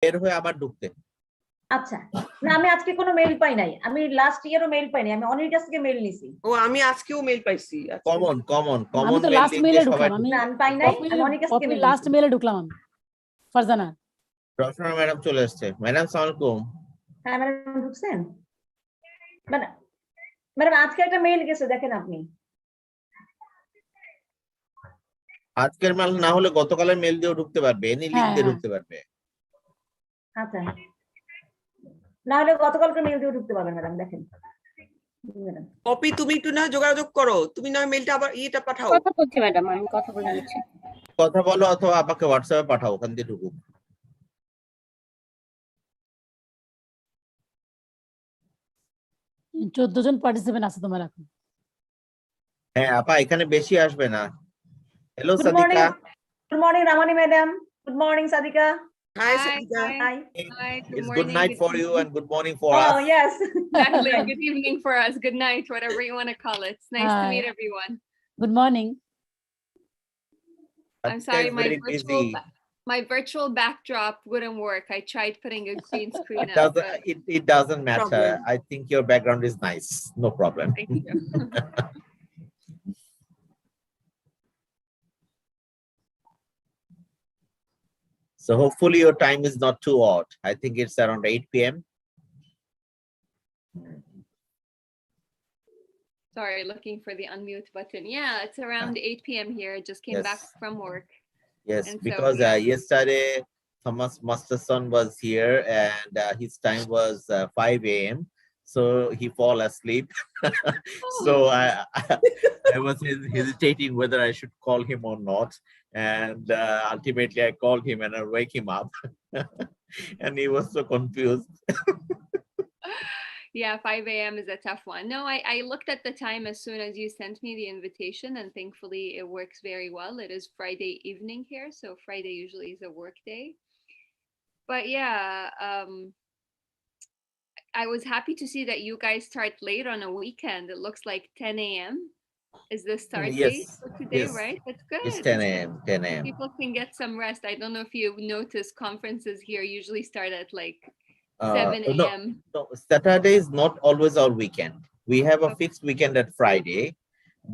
বের হয়ে আবার ঢুকতে। আচ্ছা, না আমি আজকে কোনো মেইল পাই নাই, আমি লাস্ট ইয়ারও মেইল পাই নাই, আমি অনির কাছ থেকে মেইল নিছি। ও আমি আজকেও মেইল পাইছি। কমন আমি তো লাস্ট মেইলে ঢুকলাম, না আমি পাই নাই, আমি অনির কাছ থেকে মেইল লাস্ট মেইলে ঢুকলাম আমি। ফারজানা রচনা ম্যাডাম চলে আসছে। ম্যাডাম আসসালামু আলাইকুম। হ্যাঁ ম্যাডাম ঢুকছেন? ম্যাডাম আজকে একটা মেইল গেছে, দেখেন আপনি। আজকের মেল না হলে গতকালের মেল দিয়েও ঢুকতে পারবে, এনি লিংক দিয়ে ঢুকতে পারবে। আচ্ছা, না হলে গতকালকে মেইল দিয়ে ঢুকতে পারবেন ম্যাডাম, দেখেন। কপি তুমি একটু না যোগাযোগ করো, তুমি না মেইলটা আবার ইটা পাঠাও। কথা বলছি ম্যাডাম, আমি কথা বলে দিচ্ছি। কথা বলো অথবা আমাকে হোয়াটসঅ্যাপে পাঠাও, ওখান দিয়ে ঢুকুক। হ্যাঁ 14 জন পার্টিসিপেন্ট আছে তোমার এখন। হ্যাঁ আপা এখানে বেশি আসবে না। Hello Good Sadika. morning. Good morning Ramani madam. Good morning Sadika. Hi Sadika. Hi. Hi, good It's morning. good night for you and good morning for Oh us. yes. Exactly. Good evening for us. Good night, whatever you want to call it. It's nice to Hi. meet everyone. Good morning. I'm sorry, Very busy. my virtual backdrop wouldn't work. I tried putting a green screen It up. doesn't, But it doesn't matter. I think your background is nice. No problem. thank you. So hopefully your time is not too odd. I think it's around 8 p.m. Sorry, looking for the unmute button. Yeah, it's around 8 p.m. here. I just came back Yes. from work. Yes, And so, because yeah. yesterday Thomas Masterson was here and his time was 5 a.m. So he fall asleep. So I was hesitating whether I should call him or not. And ultimately I called him and I wake him up. And he was so confused. Yeah, 5 a.m. is a tough one. No, I looked at the time as soon as you sent me the invitation, and thankfully it works very well. It is Friday evening here, so Friday usually is a work day. But yeah, I was happy to see that you guys start late on a weekend. It looks like 10 a.m. is the start Yes, date for today, yes. right? That's good. It's 10 a.m. 10 a.m. People can get some rest. I don't know if you noticed conferences here usually start at like 7 No, a.m. no, Saturday is not always our weekend. We have a fixed weekend at Friday,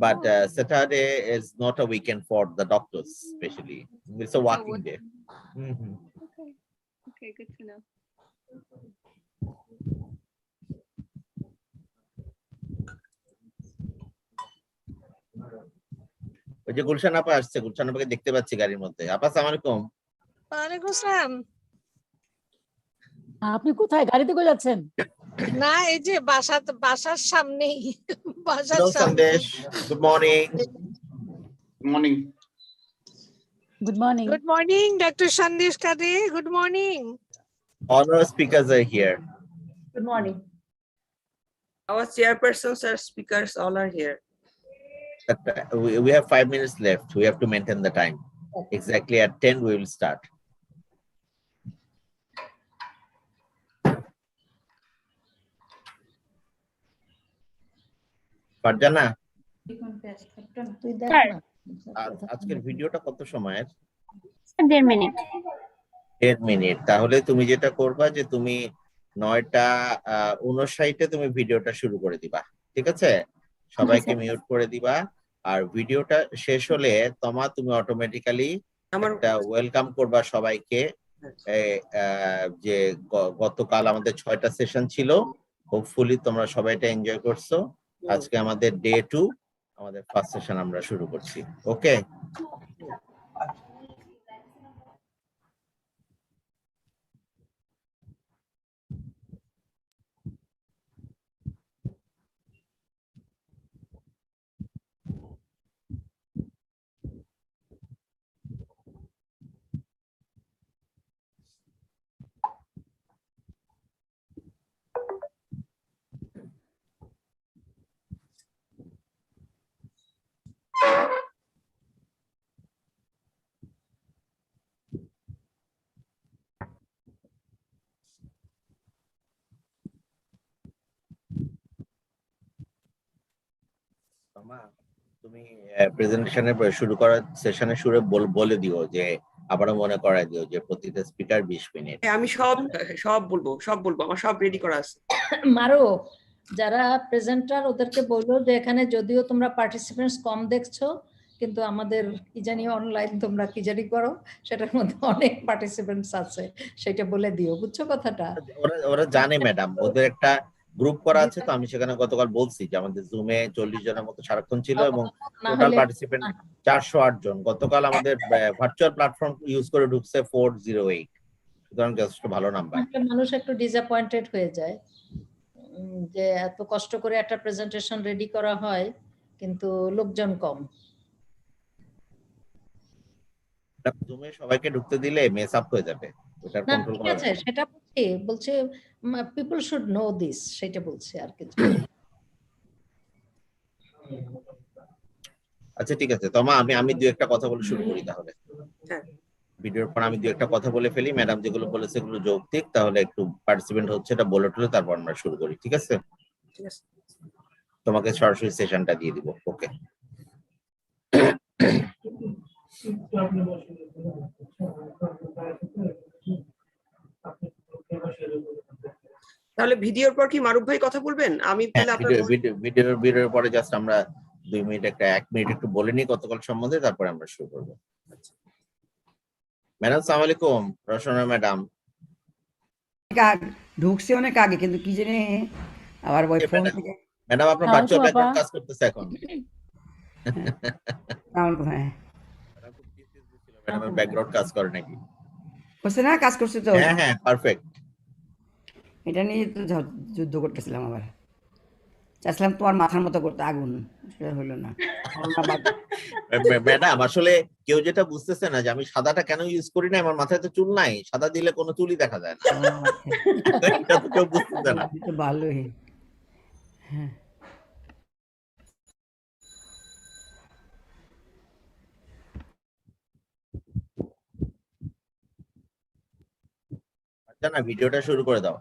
but Saturday is not a weekend for the doctors, especially. It's a working day. Mhm. Okay. Okay, good to know. ওই যে গুলশান আপা আসছে, গুলশান আপাকে দেখতে পাচ্ছি গাড়ির মধ্যে। আপা আসসালামু আলাইকুম। ওয়ালাইকুম আসসালাম। আপনি কোথায়, গাড়িতে করে যাচ্ছেন? না এই যে বাসার সামনেই। বাসার Hello সামনে। Sandesh, good morning. Good morning. Good morning. Good morning, Dr. Sandesh Kade. Good morning. Honor speakers are here. Good morning. Our chairpersons and speakers all are here. But, we have 5 minutes left. We have to maintain the time. Exactly at 10 we will start. Farzana, আজকের ভিডিওটা কত সময়ের? 1.5 minute. 1.5 minute. তাহলে তুমি যেটা করবা যে তুমি 9:59 তুমি ভিডিওটা শুরু করে দিবা, ঠিক আছে? সবাইকে মিউট করে দিবা। আর ভিডিওটা শেষ হলে তুমি অটোমেটিক্যালি একটা ওয়েলকাম করবা সবাইকে। যে গতকাল আমাদের 6টা সেশন ছিল, হোপফুলি তোমরা সবাইটা এনজয় করছো। আজকে আমাদের ডে 2, আমাদের ফার্স্ট সেশন আমরা শুরু করছি। ওকে, তুমি প্রেজেন্টেশনে শুরু করার সেশনে শুরু বলে দিও যে আবারও মনে করাই দিও যে প্রতিটা স্পিকার 20 মিনিট। আমি সব বলবো আমার সব রেডি করা আছে। মারো, যারা প্রেজেন্টার ওদেরকে বলবো যে এখানে যদিও তোমরা পার্টিসিপেন্টস কম দেখছো, কিন্তু আমাদের কি জানি অনলাইন তোমরা কি জানি করো, সেটার মধ্যে অনেক পার্টিসিপেন্টস আছে, সেটা বলে দিও, বুঝছো কথাটা? ওরা জানে ম্যাডাম, ওদের একটা গ্রুপ করা আছে, তো আমি সেখানে গতকাল বলছি যে আমাদের জুমে 40 জনের মতো সারাক্ষণ ছিল এবং না টোটাল হলে পার্টিসিপেন্ট 408 জন। গতকাল আমাদের ভার্চুয়াল প্ল্যাটফর্ম ইউজ করে ঢুকছে 408, সুতরাং যথেষ্ট ভালো নাম্বার। মানুষ একটু ডিসঅ্যাপয়েন্টেড হয়ে যায় যে এত কষ্ট করে একটা প্রেজেন্টেশন রেডি করা হয় কিন্তু লোকজন কম। জুমে সবাইকে ঢুকতে দিলে মেস আপ হয়ে যাবে, ওটার না কন্ট্রোল ঠিক করা আছে, সেটা বলছে পিপল শুড নো দিস, সেটা বলছে আর কিছু। আচ্ছা ঠিক আছে তোমা, আমি দুই একটা কথা বলে শুরু করি তাহলে। ভিডিওর পর আমি দুই একটা কথা বলে ফেলি, ম্যাডাম যেগুলো বলেছে এগুলো যৌক্তিক, তাহলে একটু পার্টিসিপেন্ট হচ্ছে এটা বলে টলে তারপর আমরা শুরু করি, ঠিক আছে? তোমাকে সরাসরি সেশনটা দিয়ে দিব। ওকে, তাহলে ভিডিওর পর কি মারুফ ভাই কথা বলবেন? আমি তাহলে ভিডিওর পরে জাস্ট আমরা 2 মিনিট 1 মিনিট একটু বলে নিই গতকাল সম্বন্ধে, তারপরে আমরা শুরু করবো। ম্যাডাম আসসালামু আলাইকুম, রসনা ম্যাডাম। ঢুকছে অনেক আগে, কিন্তু কি জানি আবার ওই ফোন থেকে। ম্যাডাম আপনার ভার্চুয়াল ব্যাকগ্রাউন্ড কাজ করতেছে এখন। হ্যাঁ, ম্যাডামের ব্যাকগ্রাউন্ড কাজ করে নাকি? করছে না, কাজ করছে তো। হ্যাঁ হ্যাঁ, পারফেক্ট। এটা নিয়ে তো যুদ্ধ করতেছিলাম, আবার চাচ্ছিলাম তোমার মাথার মতো করতে, আগুন, সেটা হলো না। ম্যাডাম আসলে কেউ যেটা বুঝতেছে না যে আমি সাদাটা কেন ইউজ করি না, আমার মাথায় তো চুল নাই, সাদা দিলে কোনো চুলই দেখা যায় না। এটা তো কেউ বুঝতেছে না। ভালোই, হ্যাঁ। না, ভিডিওটা শুরু করে দাও।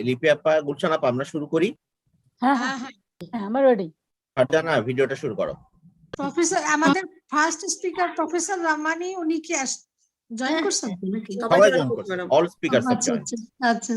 লিপি আপা, গুলশান আপা, আমরা শুরু করি। হ্যাঁ হ্যাঁ আমার রেডি। ফারজানা, ভিডিওটা শুরু করো। প্রফেসর, আমাদের ফার্স্ট স্পিকার প্রফেসর রামানি, উনি কি জয়েন করছেন নাকি? সবাই জয়েন করছে, অল স্পিকারস হ্যাভ জয়েন। আচ্ছা।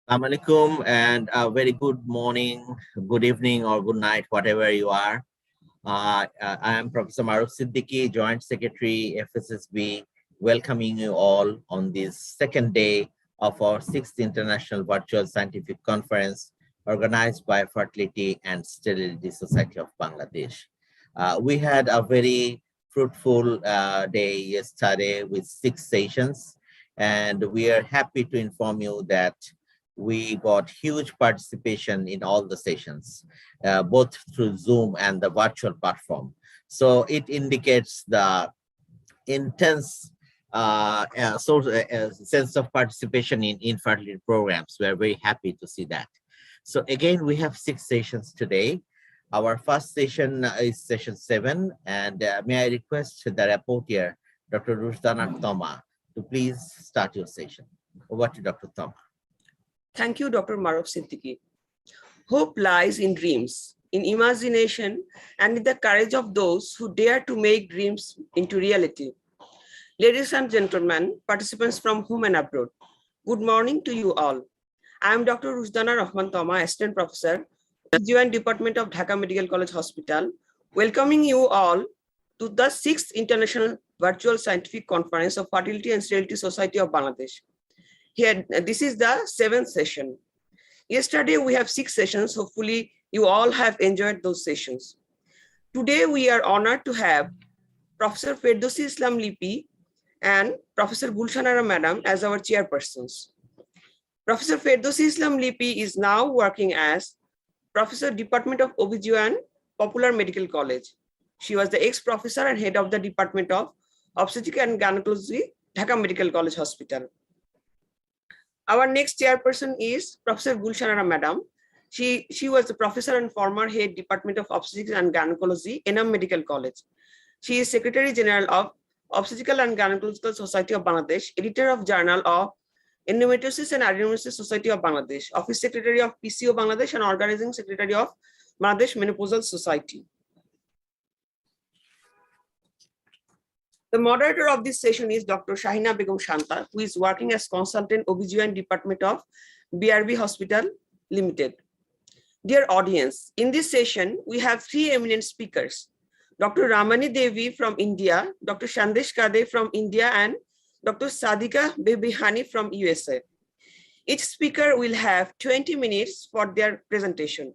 Assalamualaikum and a very good morning, good evening, or good night, whatever you are. I am Professor Maruf Siddiqui, Joint Secretary, FSSB, welcoming you all on this second day of our 6th International Virtual Scientific Conference organized by Fertility and Sterility Society of Bangladesh. We had a very fruitful day yesterday with 6 sessions, and we are happy to inform you that we got huge participation in all the sessions, both through Zoom and the virtual platform. So it indicates the intense sense of participation in infertility programs. We are very happy to see that. So again, we have 6 sessions today. Our first session is session 7, and may I request the rapporteur, Dr. Rushdana Thoma, to please start your session. Over to Dr. Thoma. Thank you, Dr. Maruf Siddiqui. Hope lies in dreams, in imagination, and in the courage of those who dare to make dreams into reality. Ladies and gentlemen, participants from home and abroad, Good morning to you all. I am Dr. Rushdana Rahman Toma, Assistant Professor, GYN Department of Dhaka Medical College Hospital, welcoming you all to the 6th International Virtual Scientific Conference of Fertility and Sterility Society of Bangladesh. Here, this is the 7th session. Yesterday, we have 6 sessions. Hopefully, you all have enjoyed those sessions. Today, we are honored to have Professor Ferdowsi Islam Lipi and Professor Gulshanara Madam as our chairpersons. Professor Ferdowsi Islam Lipi is now working as Professor Department of OBGYN, Popular Medical College. She was the ex-professor and head of the Department of Obstetrics and Gynecology, Dhaka Medical College Hospital. Our next chairperson is Professor Gulshanara Madam. She was the professor and former head Department of Obstetrics and Gynecology, Enam Medical College. She is Secretary General of Obstetrical and Gynecological Society of Bangladesh, editor of Journal of Endometriosis and Adenomyosis Society of Bangladesh, Office Secretary of PCO Bangladesh, and Organizing Secretary of Bangladesh Menopausal Society. The moderator of this session is Dr. Shahina Begum Shanta, who is working as consultant OBGYN Department of BRB Hospital Limited. Dear audience, in this session, we have 3 eminent speakers: Dr. Ramani Devi from India, Dr. Sandesh Kade from India, and Dr. Sadika Bebihani from USA. Each speaker will have 20 minutes for their presentation.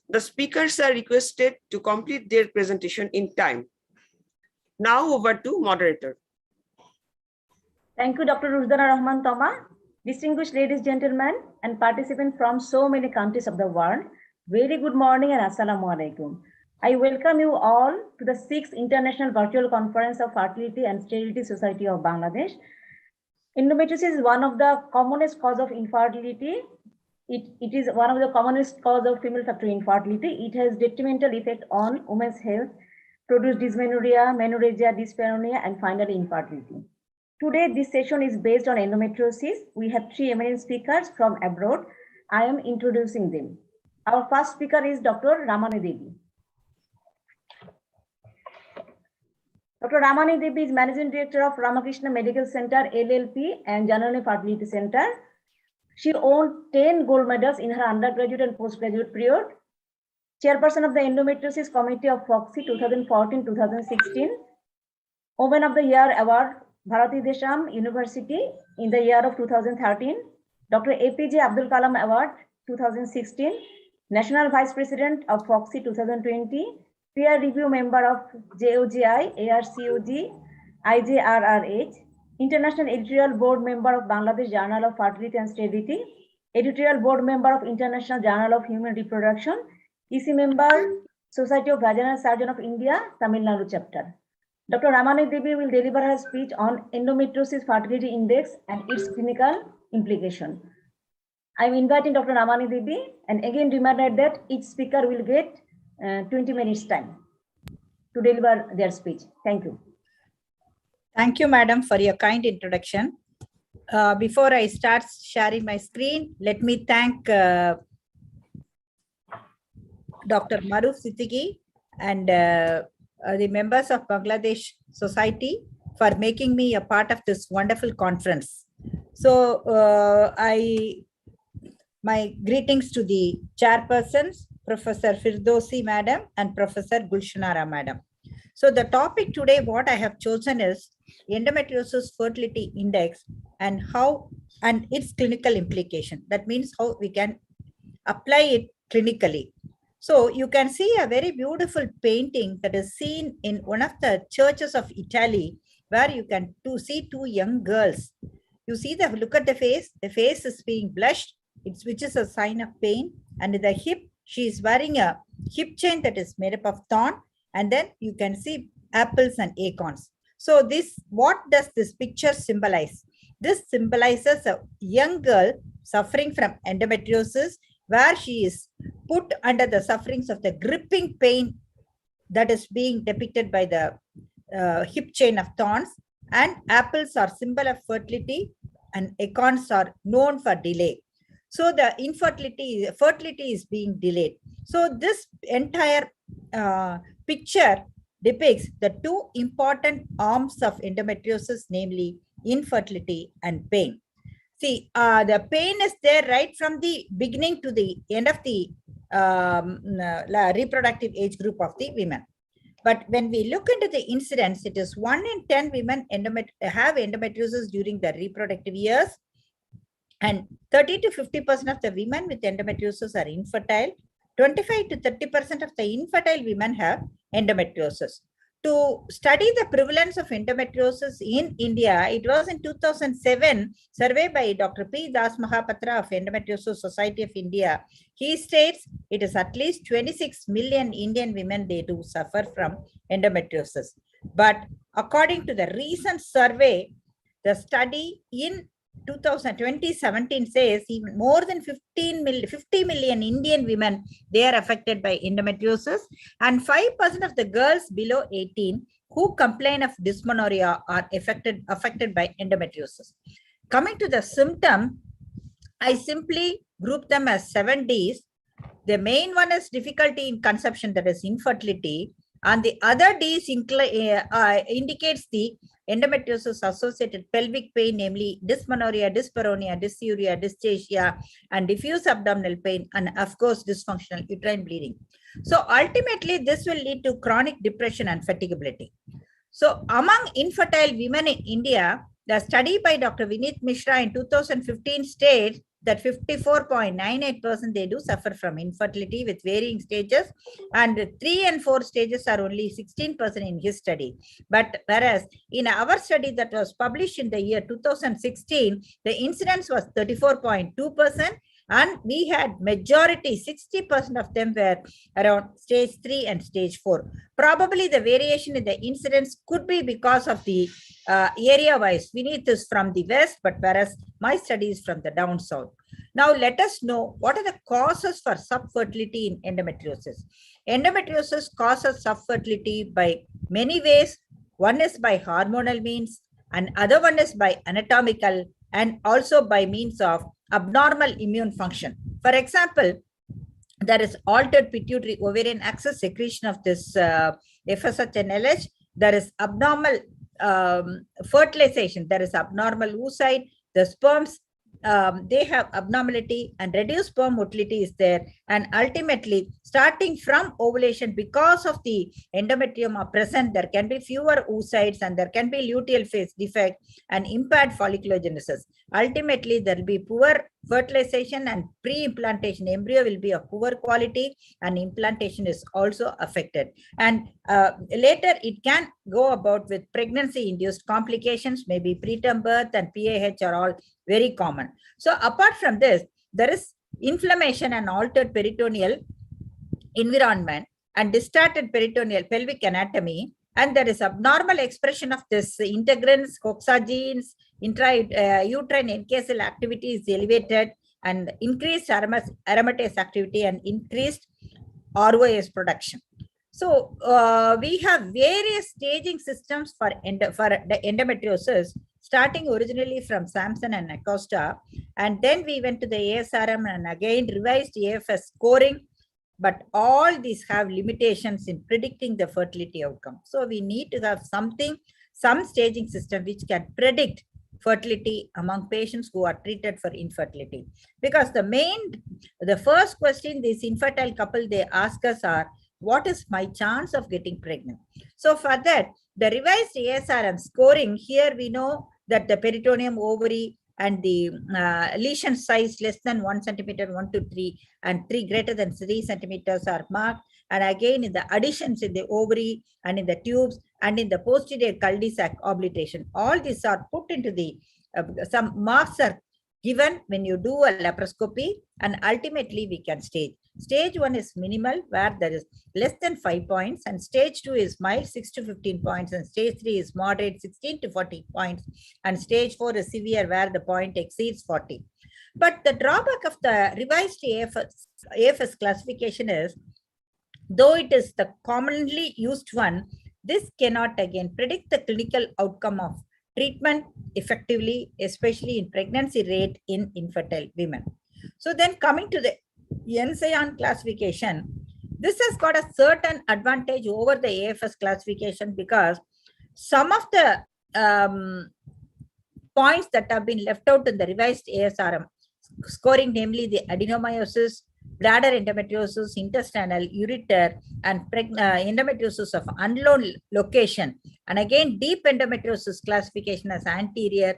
The speakers are requested to complete their presentation in time. Now over to moderator. Thank you, Dr. Rushdana Rahman Toma. Distinguished ladies, gentlemen, and participants from so many countries of the world, very good morning and assalamu alaikum. I welcome you all to the 6th International Virtual Conference of Fertility and Sterility Society of Bangladesh. Endometriosis is one of the commonest cause of infertility. It is one of the commonest cause of female factor infertility. It has detrimental effect on women's health, produce dysmenorrhea, menorrhagia, dyspareunia, and finally infertility. Today, this session is based on endometriosis. We have 3 eminent speakers from abroad. I am introducing them. Our first speaker is Dr. Ramani Devi. Dr. Ramani Devi is Managing Director of Ramakrishna Medical Center, LLP, and Janani Fertility Center. She owned 10 gold medals in her undergraduate and postgraduate period. Chairperson of the Endometriosis Committee of FOXI 2014-2016. Woman of the Year Award, Bharati Desham University in the year of 2013. Dr. APJ Abdul Kalam Award 2016. National Vice President of FOXI 2020. Peer Review Member of JOGI, ARCOG, IJRRH. International Editorial Board Member of Bangladesh Journal of Fertility and Sterility. Editorial Board Member of International Journal of Human Reproduction. EC Member, Society of Vaginal Surgeon of India, Tamil Nadu Chapter. Dr. Ramani Devi will deliver her speech on Endometriosis Fertility Index and its clinical implication. I am inviting Dr. Ramani Devi, and again reminder that each speaker will get 20 minutes time to deliver their speech. Thank you. Thank you, madam, for your kind introduction. Before I start sharing my screen, let me thank Dr. Maruf Siddiqui and the members of Bangladesh Society for making me a part of this wonderful conference. So my greetings to the chairpersons, Professor Ferdowsi Madam and Professor Gulshanara Madam. So the topic today, what I have chosen is endometriosis fertility index and how and its clinical implication. That means how we can apply it clinically. So you can see a very beautiful painting that is seen in one of the churches of Italy, where you can see 2 young girls. You see look at the face is being blushed, which is a sign of pain. And the hip, she is wearing a hip chain that is made up of thorn. And then you can see apples and acorns. So what does this picture symbolize? This symbolizes a young girl suffering from endometriosis, where she is put under the sufferings of the gripping pain that is being depicted by the hip chain of thorns, and apples are symbol of fertility and acorns are known for delay. So the fertility is being delayed. So this entire picture depicts the 2 important arms of endometriosis, namely infertility and pain. See, the pain is there right from the beginning to the end of the reproductive age group of the women. But when we look into the incidence, it is 1 in 10 women have endometriosis during the reproductive years, and 30 to 50% of the women with endometriosis are infertile. 25 to 30% of the infertile women have endometriosis. To study the prevalence of endometriosis in India, it was in 2007 survey by Dr. P. Das Mahapatra of Endometriosis Society of India. He states it is at least 26 million Indian women they do suffer from endometriosis. But according to the recent survey, the study in 2017 says even more than 50 million Indian women, they are affected by endometriosis, and 5% of the girls below 18 who complain of dysmenorrhea are affected by endometriosis. Coming to the symptom, I simply group them as 7 Ds. The main one is difficulty in conception, that is infertility, and the other Ds indicates the endometriosis associated pelvic pain, namely dysmenorrhea, dyspareunia, dysuria, dysphagia, and diffuse abdominal pain, and of course dysfunctional uterine bleeding. So ultimately this will lead to chronic depression and fatigability. So among infertile women in India, the study by Dr. Vineet Mishra in 2015 states that 54.98% they do suffer from infertility with varying stages, and 3 and 4 stages are only 16% in his study. But whereas in our study that was published in the year 2016, the incidence was 34.2%, and we had majority, 60% of them were around stage 3 and stage 4. Probably the variation in the incidence could be because of the area wise. Vineet is from the west, but whereas my study is from the down south. Now let us know what are the causes for subfertility in endometriosis. Endometriosis causes subfertility by many ways. One is by hormonal means, and other one is by anatomical, and also by means of abnormal immune function. For example, there is altered pituitary ovarian axis secretion of this FSH and LH. There is abnormal fertilization. There is abnormal oocyte. The sperms, they have abnormality, and reduced sperm motility is there. And ultimately, starting from ovulation, because of the endometrium are present, there can be fewer oocytes, and there can be luteal phase defect and impaired folliculogenesis. Ultimately, there will be poor fertilization, and pre-implantation embryo will be of poor quality, and implantation is also affected. And later it can go about with pregnancy-induced complications, maybe preterm birth and PAH are all very common. So apart from this, there is inflammation and altered peritoneal environment and distorted peritoneal pelvic anatomy, and there is abnormal expression of this integrins, coxagenes, uterine NK cell activity is elevated, and increased aromatase activity and increased ROS production. So we have various staging systems for the endometriosis, starting originally from Sampson and Acosta, and then we went to the ASRM and again revised AFS scoring. But all these have limitations in predicting the fertility outcome. So we need to have some staging system which can predict fertility among patients who are treated for infertility. Because the first question this infertile couple, they ask us are, what is my chance of getting pregnant? So for that, the revised ASRM scoring, here we know that the peritoneum, ovary, and the lesion size less than 1 centimeter, 1 to 3, and 3 greater than 3 centimeters are marked. And again, in the additions in the ovary and in the tubes and in the posterior cul-de-sac obliteration, all these are put into the, some marks are given when you do a laparoscopy, and ultimately we can stage. Stage 1 is minimal, where there is less than 5 points, and stage 2 is mild, 6 to 15 points, and stage 3 is moderate, 16 to 40 points, and stage 4 is severe, where the point exceeds 40. But the drawback of the revised AFS classification is, though it is the commonly used one, this cannot again predict the clinical outcome of treatment effectively, especially in pregnancy rate in infertile women. So then coming to the NCION classification, this has got a certain advantage over the AFS classification, because some of the points that have been left out in the revised ASRM scoring, namely the adenomyosis, bladder endometriosis, intestinal, ureter, and endometriosis of unknown location. And again, deep endometriosis classification as anterior,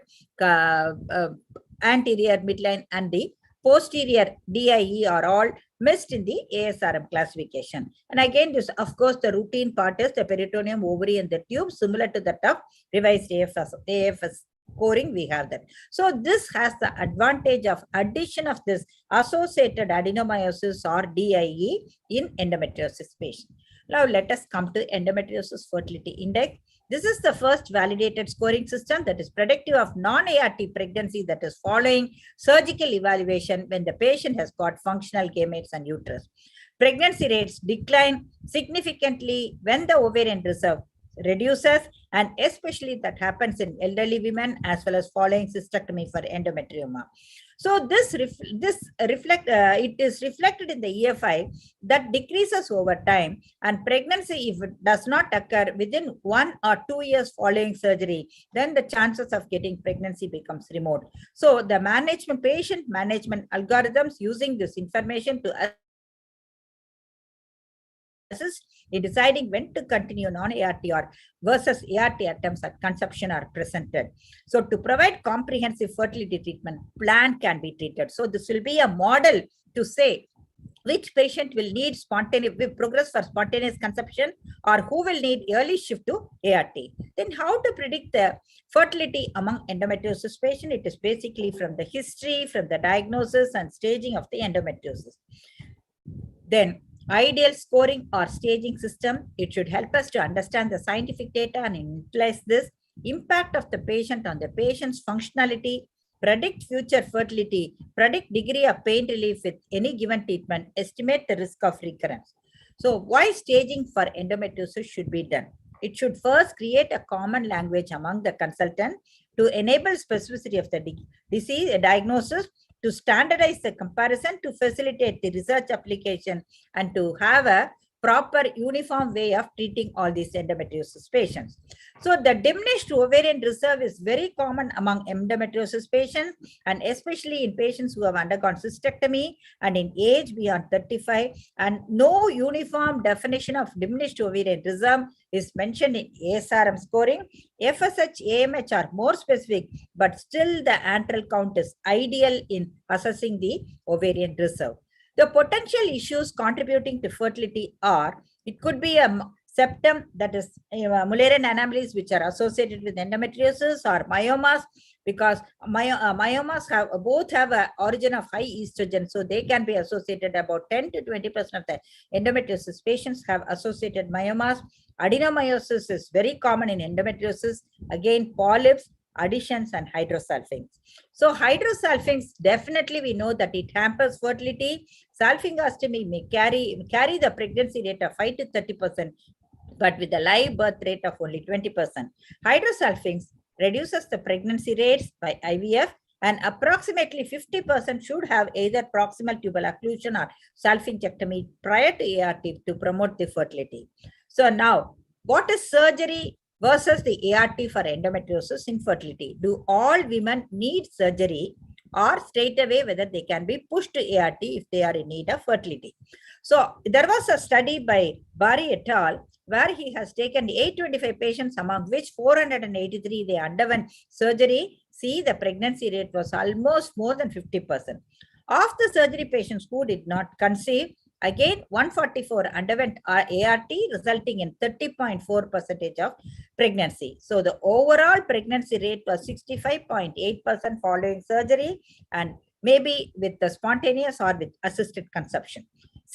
midline, and the posterior DIE are all missed in the ASRM classification. And again, this, of course, the routine part is the peritoneum, ovary, and the tube, similar to that of revised AFS scoring. We have that. So this has the advantage of addition of this associated adenomyosis or DIE in endometriosis patient. Now let us come to endometriosis fertility index. This is the first validated scoring system that is predictive of non-ART pregnancy that is following surgical evaluation when the patient has got functional gametes and uterus. Pregnancy rates decline significantly when the ovarian reserve reduces, and especially that happens in elderly women as well as following cystectomy for endometrioma. So it is reflected in the EFI that decreases over time, and pregnancy, if it does not occur within 1 or 2 years following surgery, then the chances of getting pregnancy becomes remote. So the patient management algorithms using this information to assist in deciding when to continue non-ART or versus ART attempts at conception are presented. So to provide comprehensive fertility treatment plan can be treated. So this will be a model to say which patient will need progress for spontaneous conception or who will need early shift to ART. Then how to predict the fertility among endometriosis patient? It is basically from the history, from the diagnosis and staging of the endometriosis. Then ideal scoring or staging system, it should help us to understand the scientific data and utilize this impact of the patient on the patient's functionality, predict future fertility, predict degree of pain relief with any given treatment, estimate the risk of recurrence. So why staging for endometriosis should be done? It should first create a common language among the consultant to enable specificity of the disease diagnosis, to standardize the comparison, to facilitate the research application, and to have a proper uniform way of treating all these endometriosis patients. So the diminished ovarian reserve is very common among endometriosis patients, and especially in patients who have undergone cystectomy and in age beyond 35, and no uniform definition of diminished ovarian reserve is mentioned in ASRM scoring. FSH, AMH are more specific, but still the antral count is ideal in assessing the ovarian reserve. The potential issues contributing to fertility are, it could be a septum, that is Mullerian anomalies which are associated with endometriosis, or myomas, because myomas both have an origin of high estrogen, so they can be associated. About 10 to 20% of the endometriosis patients have associated myomas. Adenomyosis is very common in endometriosis. Again, polyps, additions, and hydrosalpinx. So hydrosalpinx, definitely we know that it hampers fertility. Salpingostomy may carry the pregnancy rate of 5 to 30%, but with a live birth rate of only 20%. Hydrosalpinx reduces the pregnancy rates by IVF, and approximately 50% should have either proximal tubal occlusion or salpingectomy prior to ART to promote the fertility. So now, what is surgery versus the ART for endometriosis infertility? Do all women need surgery, or straight away whether they can be pushed to ART if they are in need of fertility? So there was a study by Bari et al. Where he has taken 825 patients, among which 483 they underwent surgery. See, the pregnancy rate was almost more than 50%. Of the surgery patients who did not conceive, again 144 underwent ART, resulting in 30.4% of pregnancy. So the overall pregnancy rate was 65.8% following surgery, and maybe with the spontaneous or with assisted conception.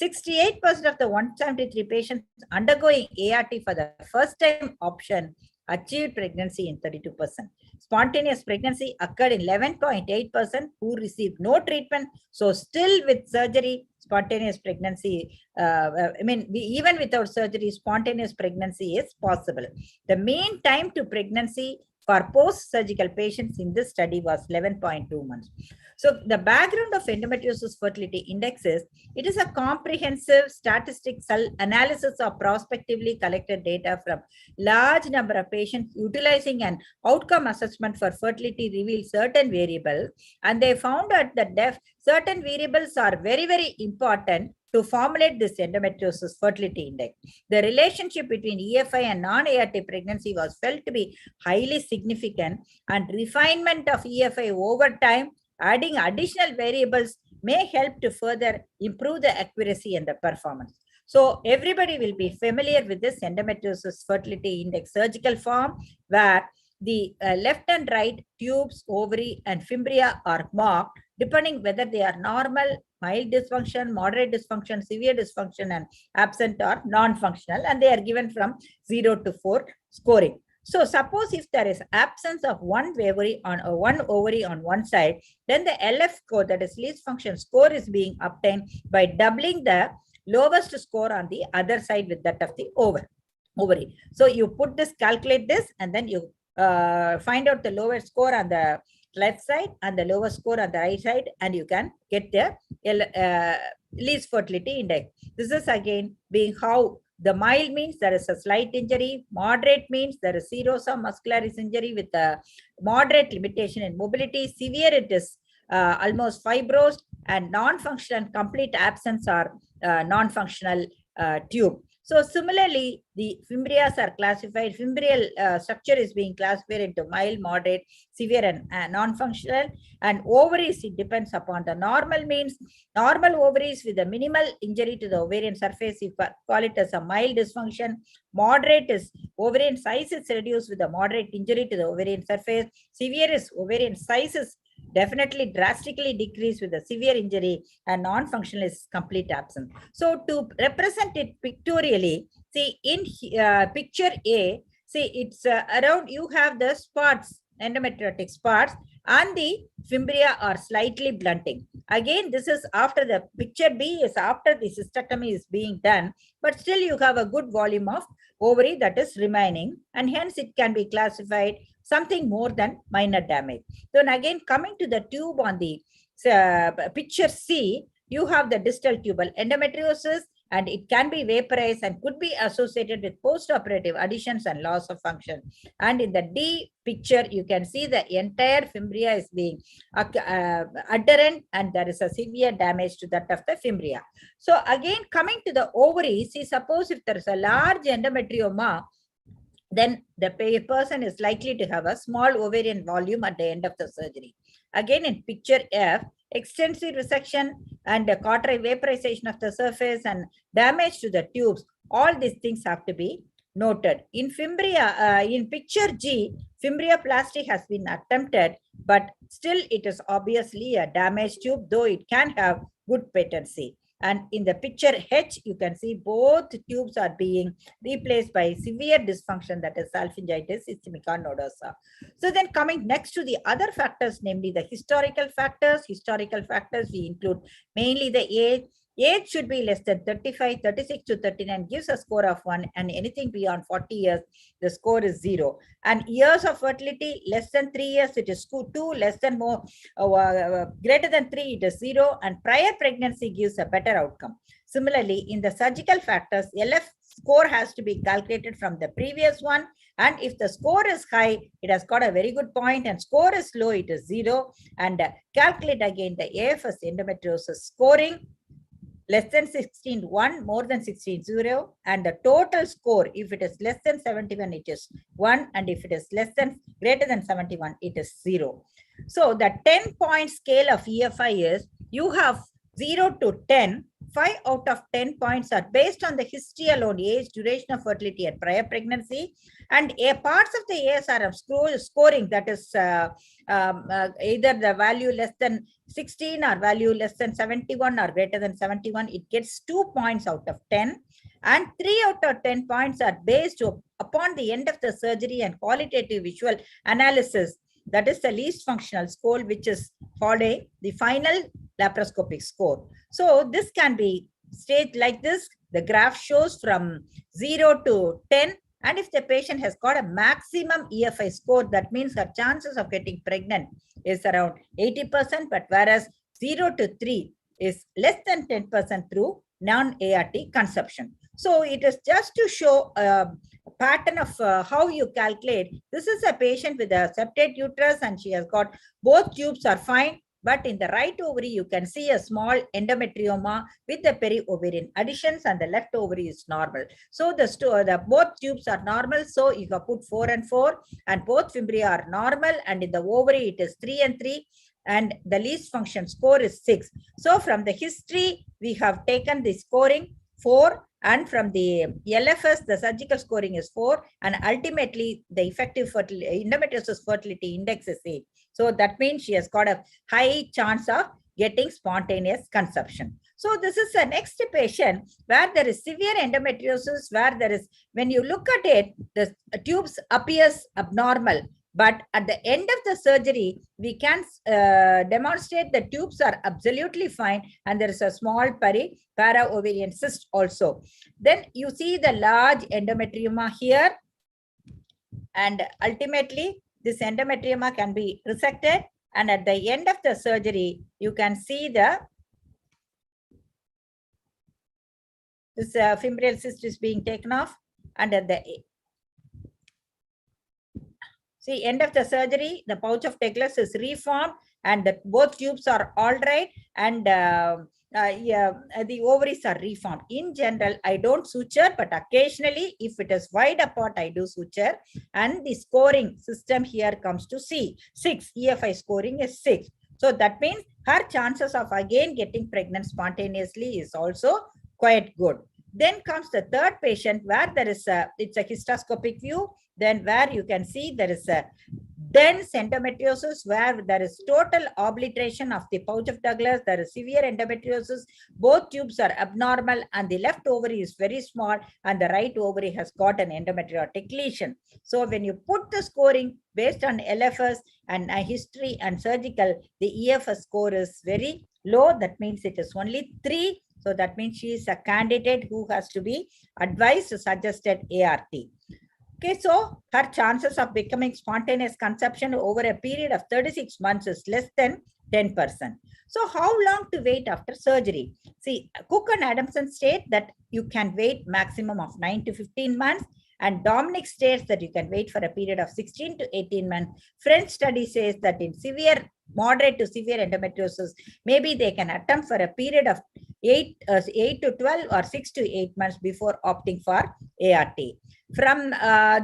68% of the 173 patients undergoing ART for the first time option achieved pregnancy in 32%. Spontaneous pregnancy occurred in 11.8% who received no treatment. So still with surgery, spontaneous pregnancy, even without surgery, spontaneous pregnancy is possible. The mean time to pregnancy for post-surgical patients in this study was 11.2 months. So the background of endometriosis fertility index is, it is a comprehensive statistical analysis of prospectively collected data from large number of patients utilizing an outcome assessment for fertility revealed certain variables, and they found out that certain variables are very, very important to formulate this endometriosis fertility index. The relationship between EFI and non-ART pregnancy was felt to be highly significant, and refinement of EFI over time, adding additional variables, may help to further improve the accuracy and the performance. So everybody will be familiar with this endometriosis fertility index surgical form, where the left and right tubes, ovary, and fimbria are marked depending whether they are normal, mild dysfunction, moderate dysfunction, severe dysfunction, and absent or non-functional, and they are given from 0 to 4 scoring. So suppose if there is absence of one ovary on one side, then the LF score, that is least function score, is being obtained by doubling the lowest score on the other side with that of the ovary. So you calculate this, and then you find out the lowest score on the left side and the lowest score on the right side, and you can get the least fertility index. This is again being how the mild means there is a slight injury, moderate means there is serosum muscularis injury with a moderate limitation in mobility, severe it is almost fibrosed, and non-functional and complete absence or non-functional tube. So similarly, the fimbrias are classified, fimbrial structure is being classified into mild, moderate, severe, and non-functional. And ovaries, it depends upon the normal means. Normal ovaries with a minimal injury to the ovarian surface, you call it as a mild dysfunction. Moderate is ovarian size is reduced with a moderate injury to the ovarian surface. Severe is ovarian size is definitely drastically decreased with a severe injury, and non-functional is complete absence. So to represent it pictorially, see in picture A, see it's around, you have the spots, endometriotic spots, and the fimbria are slightly blunting. Again, this is after the picture B is after the cystectomy is being done, but still you have a good volume of ovary that is remaining, and hence it can be classified something more than minor damage. Then again, coming to the tube on the picture C, you have the distal tubal endometriosis, and it can be vaporized and could be associated with post-operative adhesions and loss of function. And in the D picture, you can see the entire fimbria is being adherent, and there is a severe damage to that of the fimbria. So again, coming to the ovary, see, suppose if there is a large endometrioma, then the person is likely to have a small ovarian volume at the end of the surgery. Again, in picture F, extensive resection and cautery vaporization of the surface and damage to the tubes, all these things have to be noted. In fimbria, in picture G, fimbriaplasty has been attempted, but still it is obviously a damaged tube, though it can have good patency. And in the picture H, you can see both tubes are being replaced by severe dysfunction, that is salpingitis systemica nodosa. So then coming next to the other factors, namely the historical factors. Historical factors, we include mainly the age. Age should be less than 35, 36 to 39 gives a score of 1, and anything beyond 40 years, the score is 0. And years of fertility, less than 3 years, it is 2, less than more, greater than 3, it is 0, and prior pregnancy gives a better outcome. Similarly, in the surgical factors, LF score has to be calculated from the previous one, and if the score is high, it has got a very good point, and score is low, it is 0, and calculate again the AFS endometriosis scoring. Less than 16, 1, more than 16, 0, and the total score, if it is less than 71, it is 1, and if it is greater than 71, it is 0. So the 10-point scale of EFI is, you have 0 to 10, 5 out of 10 points are based on the history alone, age, duration of fertility, and prior pregnancy. And parts of the ASRM scoring, that is either the value less than 16 or value less than 71 or greater than 71, it gets 2 points out of 10. And 3 out of 10 points are based upon the end of the surgery and qualitative visual analysis. That is the least functional score, which is following the final laparoscopic score. So this can be staged like this. The graph shows from 0 to 10. And if the patient has got a maximum EFI score, that means her chances of getting pregnant is around 80%, but whereas 0 to 3 is less than 10% through non-ART conception. So it is just to show a pattern of how you calculate. This is a patient with a septate uterus and she has got both tubes are fine, but in the right ovary, you can see a small endometrioma with the peri-ovarian additions and the left ovary is normal. So the both tubes are normal. So you can put 4 and 4 and both fimbria are normal, and in the ovary it is 3 and 3. And the least function score is 6. So from the history, we have taken the scoring 4, and from the LFS, the surgical scoring is 4, and ultimately the effective endometriosis fertility index is 8. So that means she has got a high chance of getting spontaneous conception. So this is the next patient where there is severe endometriosis, where there is, when you look at it, the tubes appears abnormal. But at the end of the surgery, we can demonstrate the tubes are absolutely fine and there is a small para-ovarian cyst also. Then you see the large endometrioma here, and ultimately this endometrioma can be resected, and at the end of the surgery, you can see this fimbrial cyst is being taken off, and at the end of the surgery, the pouch of Douglas is reformed and both tubes are all right, and the ovaries are reformed. In general, I don't suture, but occasionally if it is wide apart, I do suture. And the scoring system here comes to 6. EFI scoring is 6. So that means her chances of again getting pregnant spontaneously is also quite good. Then comes the third patient where there is it's a hysteroscopic view, then where you can see there is a dense endometriosis where there is total obliteration of the pouch of Douglas, there is severe endometriosis, both tubes are abnormal, and the left ovary is very small and the right ovary has got an endometriotic lesion. So when you put the scoring based on LFS and history and surgical, the EFS score is very low. That means it is only 3. So that means she is a candidate who has to be advised suggested ART. Okay, so her chances of becoming spontaneous conception over a period of 36 months is less than 10%. So how long to wait after surgery? See, Cook and Adamson state that you can wait maximum of 9 to 15 months. And Dominic states that you can wait for a period of 16 to 18 months. French study says that in moderate to severe endometriosis, maybe they can attempt for a period of 8 to 12 or 6 to 8 months before opting for ART. From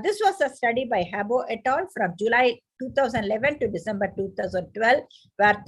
this was a study by Habo et al. From July 2011 to December 2012, where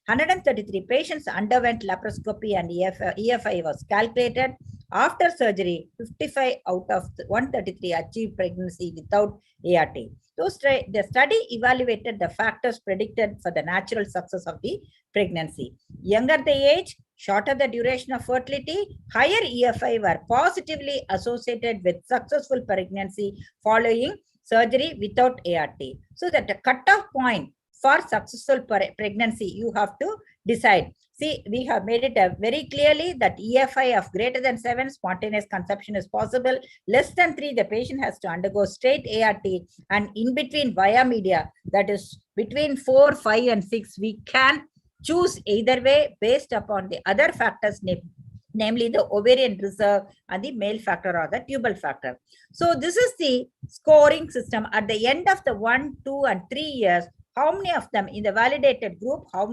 133 patients underwent laparoscopy and EFI was calculated. After surgery, 55 out of 133 achieved pregnancy without ART. So the study evaluated the factors predicted for the natural success of the pregnancy. Younger the age, shorter the duration of fertility, higher EFI were positively associated with successful pregnancy following surgery without ART. So that the cutoff point for successful pregnancy, you have to decide. See, we have made it very clearly that EFI of greater than 7, spontaneous conception is possible. Less than 3, the patient has to undergo straight ART, and in between via media, that is between 4, 5, and 6, we can choose either way based upon the other factors, namely the ovarian reserve and the male factor or the tubal factor. So this is the scoring system. At the end of the 1, 2, and 3 years, how many of them in the validated group, how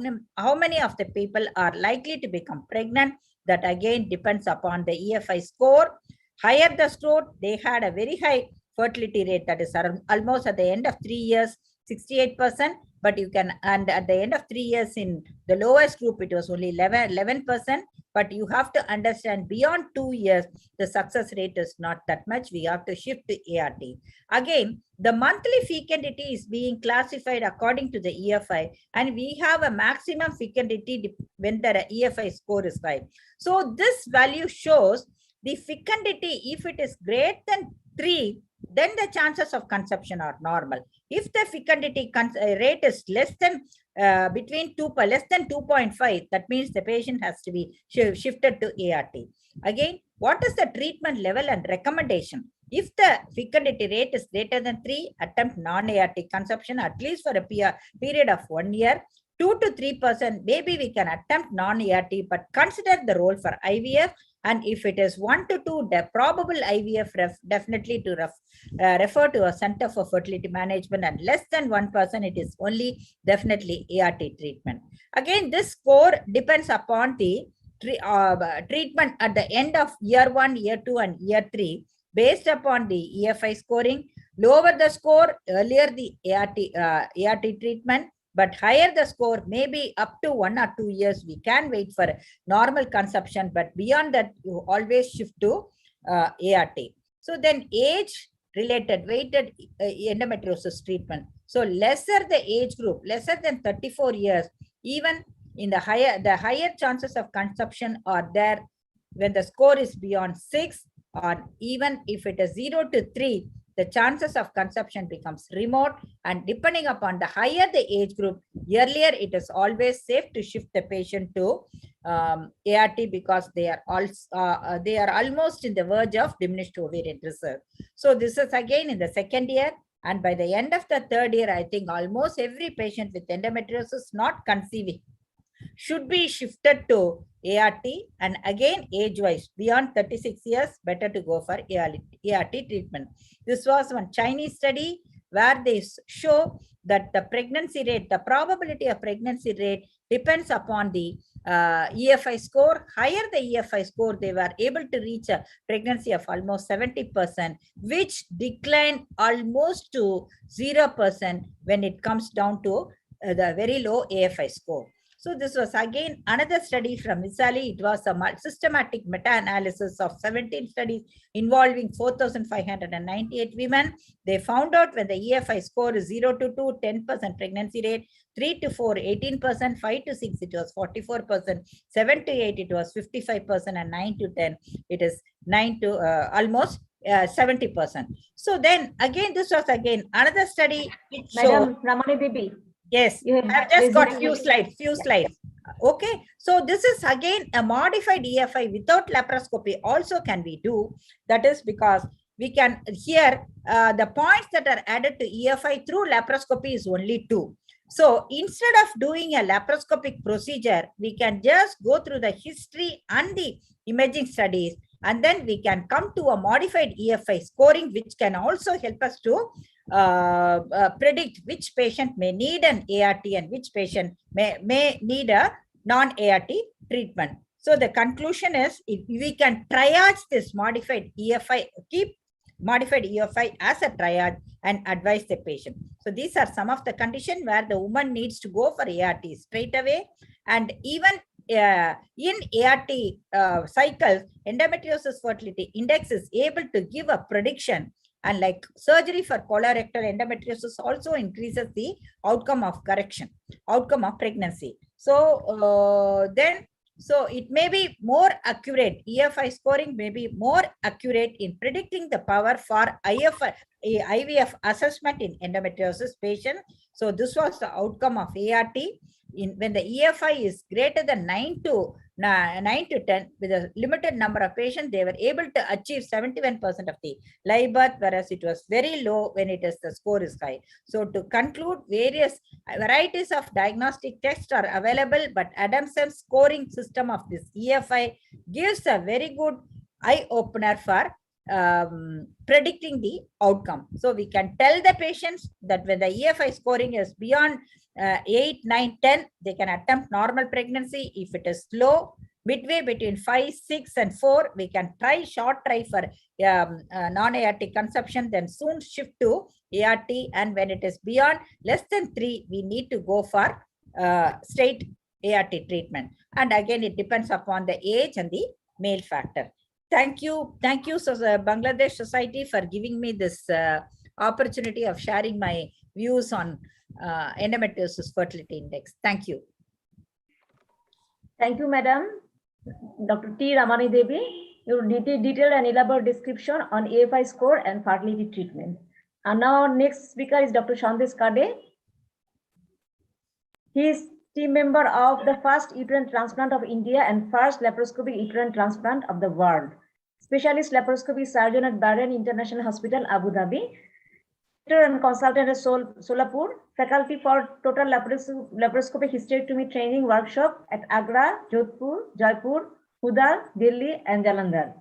many of the people are likely to become pregnant? That again depends upon the EFI score. Higher the score, they had a very high fertility rate, that is almost at the end of 3 years, 68%. But you can, and at the end of 3 years in the lowest group, it was only 11%. But you have to understand beyond 2 years, the success rate is not that much. We have to shift to ART. Again, the monthly fecundity is being classified according to the EFI, and we have a maximum fecundity when the EFI score is high. So this value shows the fecundity. If it is greater than 3, then the chances of conception are normal. If the fecundity rate is less than between less than 2.5, that means the patient has to be shifted to ART. Again, what is the treatment level and recommendation? If the fecundity rate is greater than 3, attempt non-ART conception at least for a period of 1 year. 2 to 3%, maybe we can attempt non-ART, but consider the role for IVF. And if it is 1 to 2, the probable IVF definitely to refer to a center for fertility management, and less than 1%, it is only definitely ART treatment. Again, this score depends upon the treatment at the end of year 1, year 2, and year 3, based upon the EFI scoring. Lower the score, earlier the ART treatment, but higher the score, maybe up to 1 or 2 years, we can wait for normal conception, but beyond that, you always shift to ART. So then age related weighted endometriosis treatment. So lesser the age group, lesser than 34 years, even in the higher chances of conception are there when the score is beyond 6, or even if it is 0 to 3, the chances of conception becomes remote. And depending upon the higher the age group, earlier it is always safe to shift the patient to ART, because they are almost in the verge of diminished ovarian reserve. So this is again in the second year, and by the end of the third year, I think almost every patient with endometriosis not conceiving should be shifted to ART. And again, age-wise, beyond 36 years, better to go for ART treatment. This was one Chinese study where they show that the pregnancy rate, the probability of pregnancy rate depends upon the EFI score. Higher the EFI score, they were able to reach a pregnancy of almost 70%, which declined almost to 0% when it comes down to the very low AFI score. So this was again another study from Italy. It was a systematic meta-analysis of 17 studies involving 4,598 women. They found out when the EFI score is 0 to 2, 10% pregnancy rate, 3 to 4, 18%, 5 to 6, it was 44%, 7 to 8, it was 55%, and 9 to 10, it is 9 to almost 70%. So then again, this was again another study. Madam Ramani Devi. Yes, I've just got few slides. Okay, so this is again a modified EFI without laparoscopy also can we do. That is because we can here the points that are added to EFI through laparoscopy is only 2. So instead of doing a laparoscopic procedure, we can just go through the history and the imaging studies, and then we can come to a modified EFI scoring, which can also help us to predict which patient may need an ART and which patient may need a non-ART treatment. So the conclusion is, if we can triage this modified EFI, keep modified EFI as a triage and advise the patient. So these are some of the conditions where the woman needs to go for ART straight away. And even in ART cycles, endometriosis fertility index is able to give a prediction. And like surgery for colorectal endometriosis also increases the outcome of pregnancy. So so it may be more accurate. EFI scoring may be more accurate in predicting the power for IVF assessment in endometriosis patient. So this was the outcome of ART. When the EFI is greater than 9 to 10, with a limited number of patients, they were able to achieve 71% of the live birth, whereas it was very low when the score is high. So to conclude, various varieties of diagnostic tests are available, but Adamson's scoring system of this EFI gives a very good eye opener for predicting the outcome. So we can tell the patients that when the EFI scoring is beyond 8, 9, 10, they can attempt normal pregnancy. If it is low, midway between 5, 6, and 4, we can short try for non-ART conception, then soon shift to ART. And when it is beyond less than 3, we need to go for straight ART treatment. And again, it depends upon the age and the male factor. Thank you, Bangladesh Society, for giving me this opportunity of sharing my views on endometriosis fertility index. Thank you. Thank you, Madam. Dr. T. Ramani Devi, your detailed and elaborate description on AFI score and fertility treatment. And now our next speaker is Dr. Sandesh Kade. He is team member of the first uterine transplant of India and first laparoscopic uterine transplant of the world. specialist laparoscopy surgeon at Bahrain International Hospital, Abu Dhabi, and consultant at Solapur, faculty for total laparoscopic hysterectomy training workshop at Agra, Jodhpur, Jaipur, Hudar, Delhi, and Jalandhar.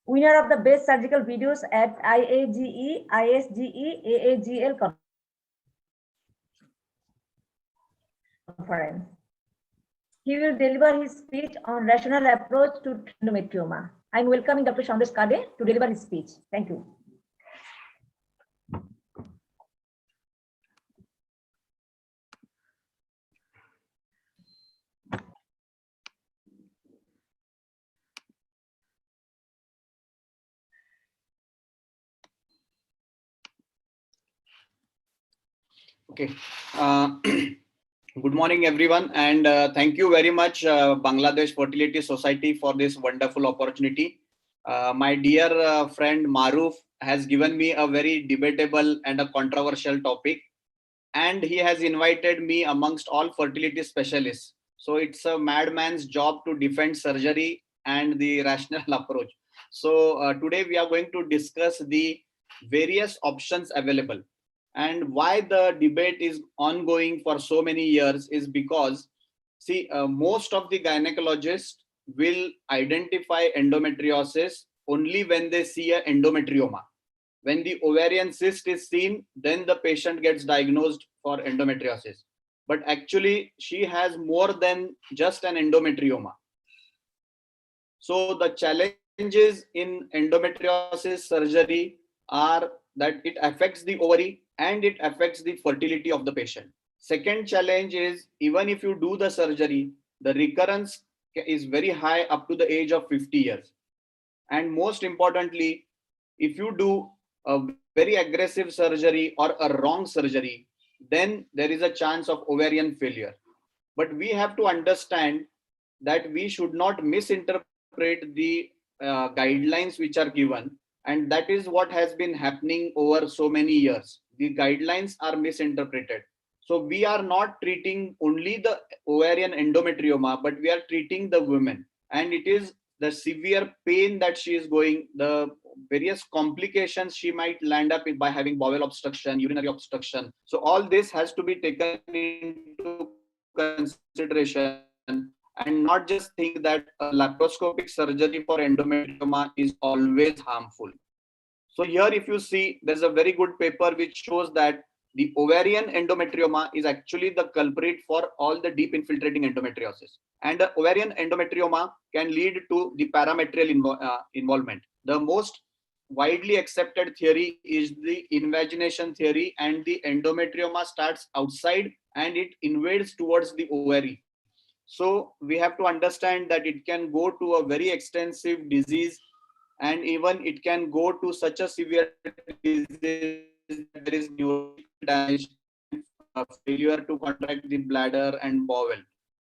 Winner of the best surgical videos at IAGE, ISGE, AAGL conference. He will deliver his speech on rational approach to endometrioma. I'm welcoming Dr. Sandesh Kade to deliver his speech. Thank you. Okay. Good morning, everyone, and thank you very much, Bangladesh Fertility Society, for this wonderful opportunity. My dear friend Maruf has given me a very debatable and a controversial topic, and he has invited me amongst all fertility specialists. So it's a madman's job to defend surgery and the rational approach. So today we are going to discuss the various options available. And why the debate is ongoing for so many years is because, see, most of the gynecologists will identify endometriosis only when they see an endometrioma. When the ovarian cyst is seen, then the patient gets diagnosed for endometriosis. But actually, she has more than just an endometrioma. So the challenges in endometriosis surgery are that it affects the ovary and it affects the fertility of the patient. Second challenge is, even if you do the surgery, the recurrence is very high up to the age of 50 years. And most importantly, if you do a very aggressive surgery or a wrong surgery, then there is a chance of ovarian failure. But we have to understand that we should not misinterpret the guidelines which are given, and that is what has been happening over so many years. The guidelines are misinterpreted. So we are not treating only the ovarian endometrioma, but we are treating the women, and it is the severe pain that she is going, the various complications she might land up by having bowel obstruction, urinary obstruction. So all this has to be taken into consideration, and not just think that a laparoscopic surgery for endometrioma is always harmful. So here, if you see, there's a very good paper which shows that the ovarian endometrioma is actually the culprit for all the deep infiltrating endometriosis. And the ovarian endometrioma can lead to the parametrial involvement. The most widely accepted theory is the invagination theory, and the endometrioma starts outside and it invades towards the ovary. So we have to understand that it can go to a very extensive disease, and even it can go to such a severe disease that there is neurological damage, failure to contract the bladder and bowel.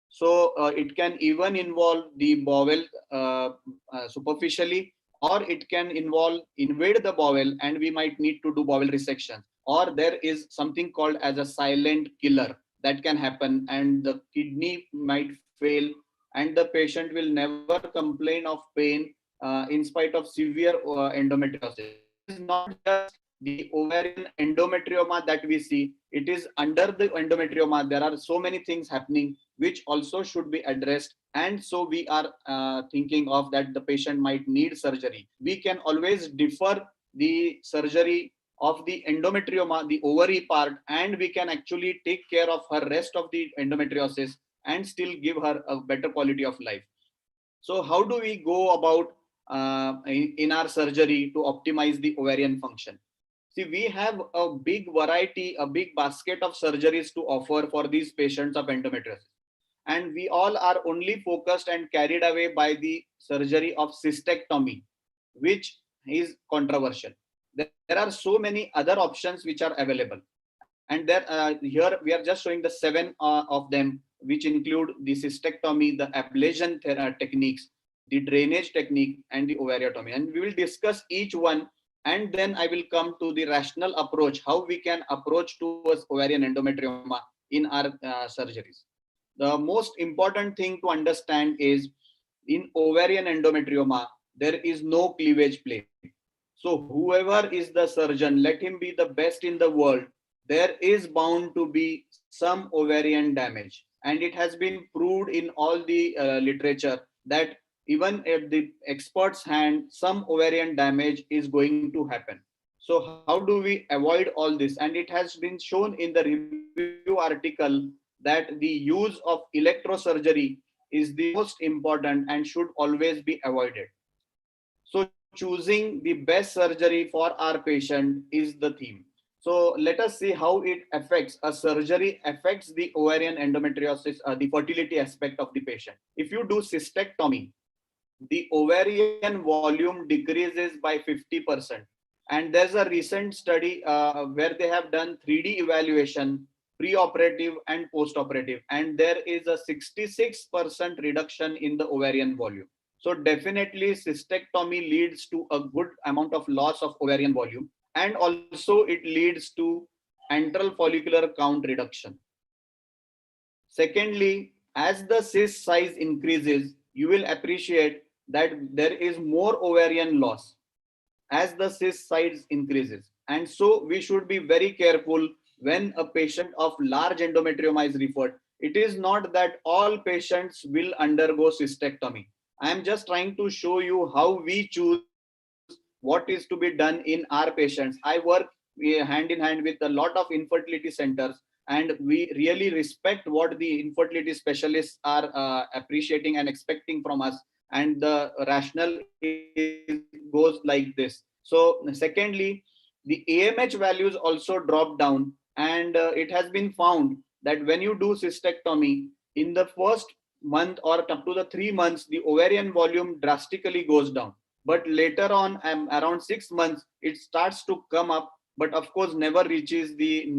So it can even involve the bowel superficially, or it can invade the bowel, and we might need to do bowel resection. Or there is something called as a silent killer that can happen, and the kidney might fail, and the patient will never complain of pain in spite of severe endometriosis. It is not just the ovarian endometrioma that we see. It is under the endometrioma, there are so many things happening which also should be addressed, and so we are thinking of that the patient might need surgery. We can always defer the surgery of the endometrioma, the ovary part, and we can actually take care of her rest of the endometriosis and still give her a better quality of life. So how do we go about in our surgery to optimize the ovarian function? See, we have a big variety, a big basket of surgeries to offer for these patients of endometriosis. And we all are only focused and carried away by the surgery of cystectomy, which is controversial. There are so many other options which are available. And here we are just showing the 7 of them, which include the cystectomy, the ablation techniques, the drainage technique, and the ovariotomy. And we will discuss each one, and then I will come to the rational approach, how we can approach towards ovarian endometrioma in our surgeries. The most important thing to understand is, in ovarian endometrioma, there is no cleavage plane. So whoever is the surgeon, let him be the best in the world, there is bound to be some ovarian damage. And it has been proved in all the literature that even at the expert's hand, some ovarian damage is going to happen. So how do we avoid all this? And it has been shown in the review article that the use of electrosurgery is the most important and should always be avoided. So choosing the best surgery for our patient is the theme. So let us see how it affects, a surgery affects the ovarian endometriosis, the fertility aspect of the patient. If you do cystectomy, the ovarian volume decreases by 50%. And there's a recent study where they have done 3D evaluation, pre-operative and post-operative, and there is a 66% reduction in the ovarian volume. So definitely cystectomy leads to a good amount of loss of ovarian volume, and also it leads to antral follicular count reduction. Secondly, as the cyst size increases, you will appreciate that there is more ovarian loss as the cyst size increases. And so we should be very careful when a patient of large endometrioma is referred. It is not that all patients will undergo cystectomy. I am just trying to show you how we choose what is to be done in our patients. I work hand in hand with a lot of infertility centers, and we really respect what the infertility specialists are appreciating and expecting from us. And the rationale goes like this. So secondly, the AMH values also drop down, and it has been found that when you do cystectomy, in the first month or up to the 3 months, the ovarian volume drastically goes down. But later on, around 6 months, it starts to come up, but of course never reaches the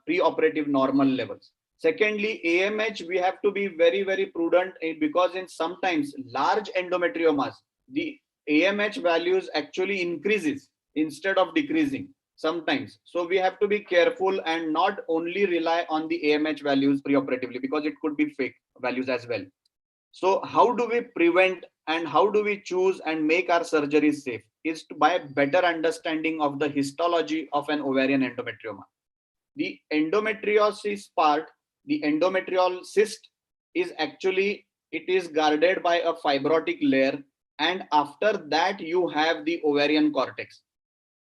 pre-operative normal levels. Secondly, AMH, we have to be very, very prudent because in sometimes large endometriomas, the AMH values actually increases instead of decreasing sometimes. So we have to be careful and not only rely on the AMH values preoperatively, because it could be fake values as well. So how do we prevent and how do we choose and make our surgeries safe? Is by better understanding of the histology of an ovarian endometrioma. The endometriosis part, the endometrial cyst is actually, it is guarded by a fibrotic layer, and after that you have the ovarian cortex.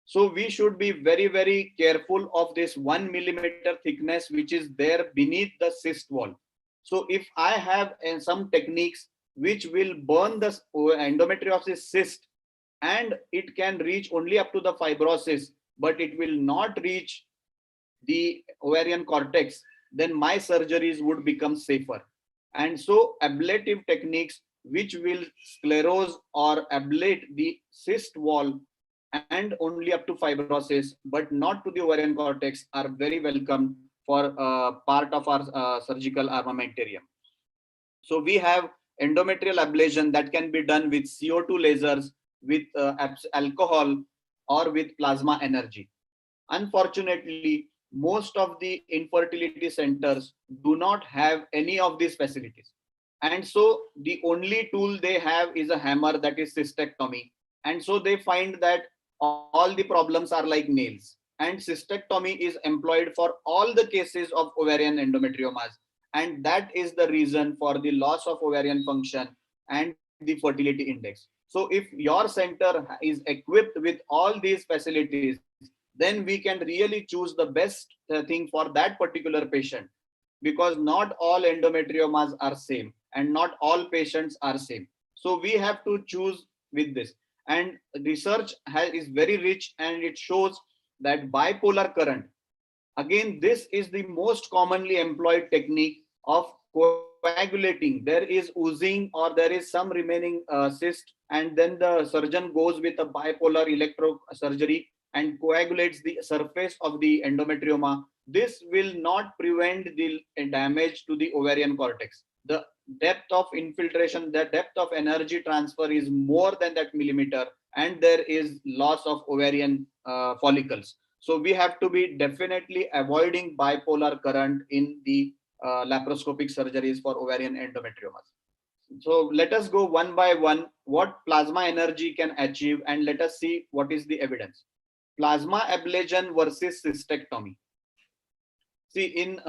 So we should be very, very careful of this 1 millimeter thickness which is there beneath the cyst wall. So if I have some techniques which will burn the endometriosis cyst, and it can reach only up to the fibrosis, but it will not reach the ovarian cortex, then my surgeries would become safer. And so ablative techniques which will sclerose or ablate the cyst wall and only up to fibrosis, but not to the ovarian cortex, are very welcome for part of our surgical armamentarium. So we have endometrial ablation that can be done with CO2 lasers, with alcohol, or with plasma energy. Unfortunately, most of the infertility centers do not have any of these facilities. And so the only tool they have is a hammer, that is cystectomy. And so they find that all the problems are like nails. And cystectomy is employed for all the cases of ovarian endometriomas. And that is the reason for the loss of ovarian function and the fertility index. So if your center is equipped with all these facilities, then we can really choose the best thing for that particular patient, because not all endometriomas are same and not all patients are same. So we have to choose with this. And research is very rich, and it shows that bipolar current, again, this is the most commonly employed technique of coagulating. There is oozing or there is some remaining cyst, and then the surgeon goes with a bipolar electrosurgery and coagulates the surface of the endometrioma. This will not prevent the damage to the ovarian cortex. The depth of infiltration, the depth of energy transfer is more than that millimeter, and there is loss of ovarian follicles. So we have to be definitely avoiding bipolar current in the laparoscopic surgeries for ovarian endometriomas. So let us go one by one what plasma energy can achieve, and let us see what is the evidence. Plasma ablation versus cystectomy. See, in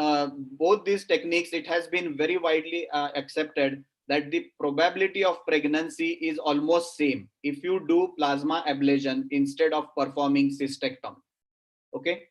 both these techniques, it has been very widely accepted that the probability of pregnancy is almost same if you do plasma ablation instead of performing cystectomy. Okay.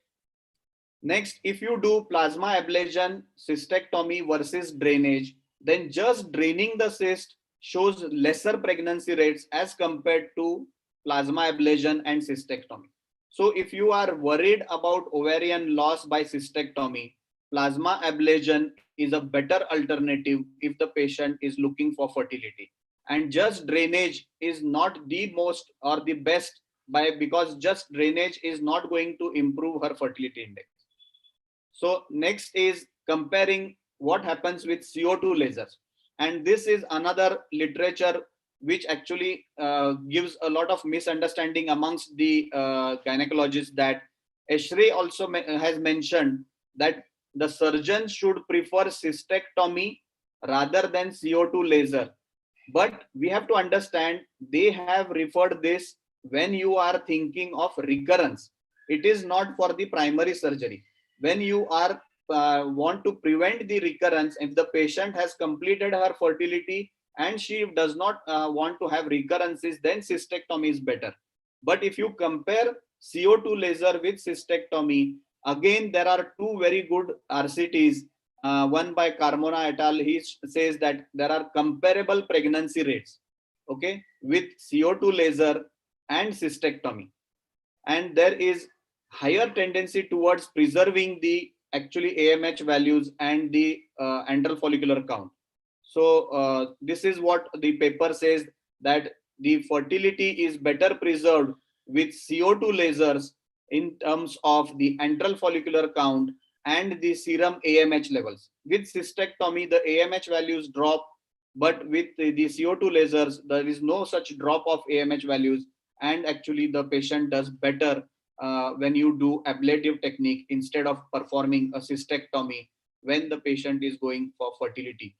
Next, if you do plasma ablation, cystectomy versus drainage, then just draining the cyst shows lesser pregnancy rates as compared to plasma ablation and cystectomy. So if you are worried about ovarian loss by cystectomy, plasma ablation is a better alternative if the patient is looking for fertility. And just drainage is not the most or the best because just drainage is not going to improve her fertility index. So next is comparing what happens with CO2 lasers. And this is another literature which actually gives a lot of misunderstanding amongst the gynecologists, that Eshrey also has mentioned that the surgeon should prefer cystectomy rather than CO2 laser. But we have to understand they have referred this when you are thinking of recurrence. It is not for the primary surgery. When you are want to prevent the recurrence, if the patient has completed her fertility and she does not want to have recurrences, then cystectomy is better. But if you compare CO2 laser with cystectomy, again there are two very good RCTs. One by Carmona et al. He says that there are comparable pregnancy rates, okay, with CO2 laser and cystectomy, and there is higher tendency towards preserving the actually AMH values and the antral follicular count. So this is what the paper says, that the fertility is better preserved with CO2 lasers in terms of the antral follicular count and the serum AMH levels. With cystectomy, the AMH values drop, but with the CO2 lasers, there is no such drop of AMH values, and actually the patient does better when you do ablative technique instead of performing a cystectomy when the patient is going for fertility.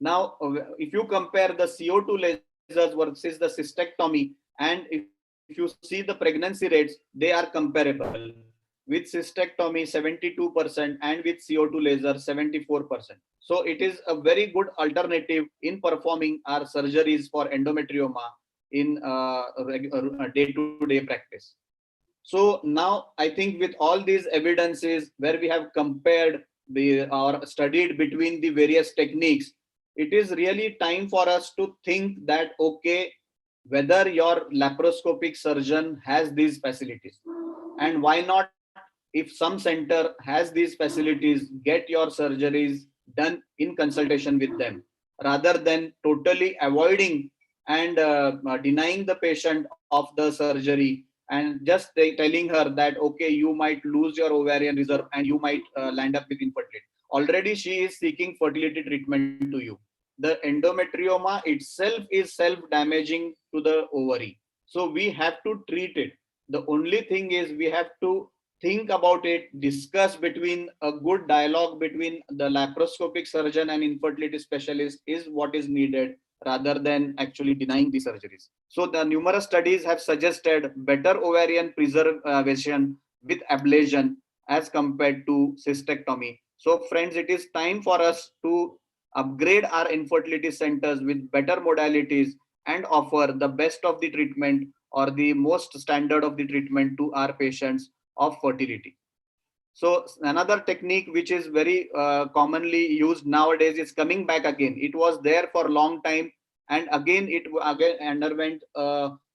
Now, if you compare the CO2 lasers versus the cystectomy, and if you see the pregnancy rates, they are comparable. With cystectomy 72% and with CO2 laser 74%. So it is a very good alternative in performing our surgeries for endometrioma in day-to-day practice. So now I think with all these evidences where we have compared or studied between the various techniques, it is really time for us to think that, okay, whether your laparoscopic surgeon has these facilities, and why not, if some center has these facilities, get your surgeries done in consultation with them, rather than totally avoiding and denying the patient of the surgery and just telling her that, okay, you might lose your ovarian reserve and you might land up with infertility. Already she is seeking fertility treatment to you. The endometrioma itself is self-damaging to the ovary. So we have to treat it. The only thing is we have to think about it, discuss between a good dialogue between the laparoscopic surgeon and infertility specialist is what is needed, rather than actually denying the surgeries. So the numerous studies have suggested better ovarian preservation with ablation as compared to cystectomy. So friends, it is time for us to upgrade our infertility centers with better modalities and offer the best of the treatment or the most standard of the treatment to our patients of fertility. So another technique which is very commonly used nowadays is coming back again. It was there for a long time, and again it underwent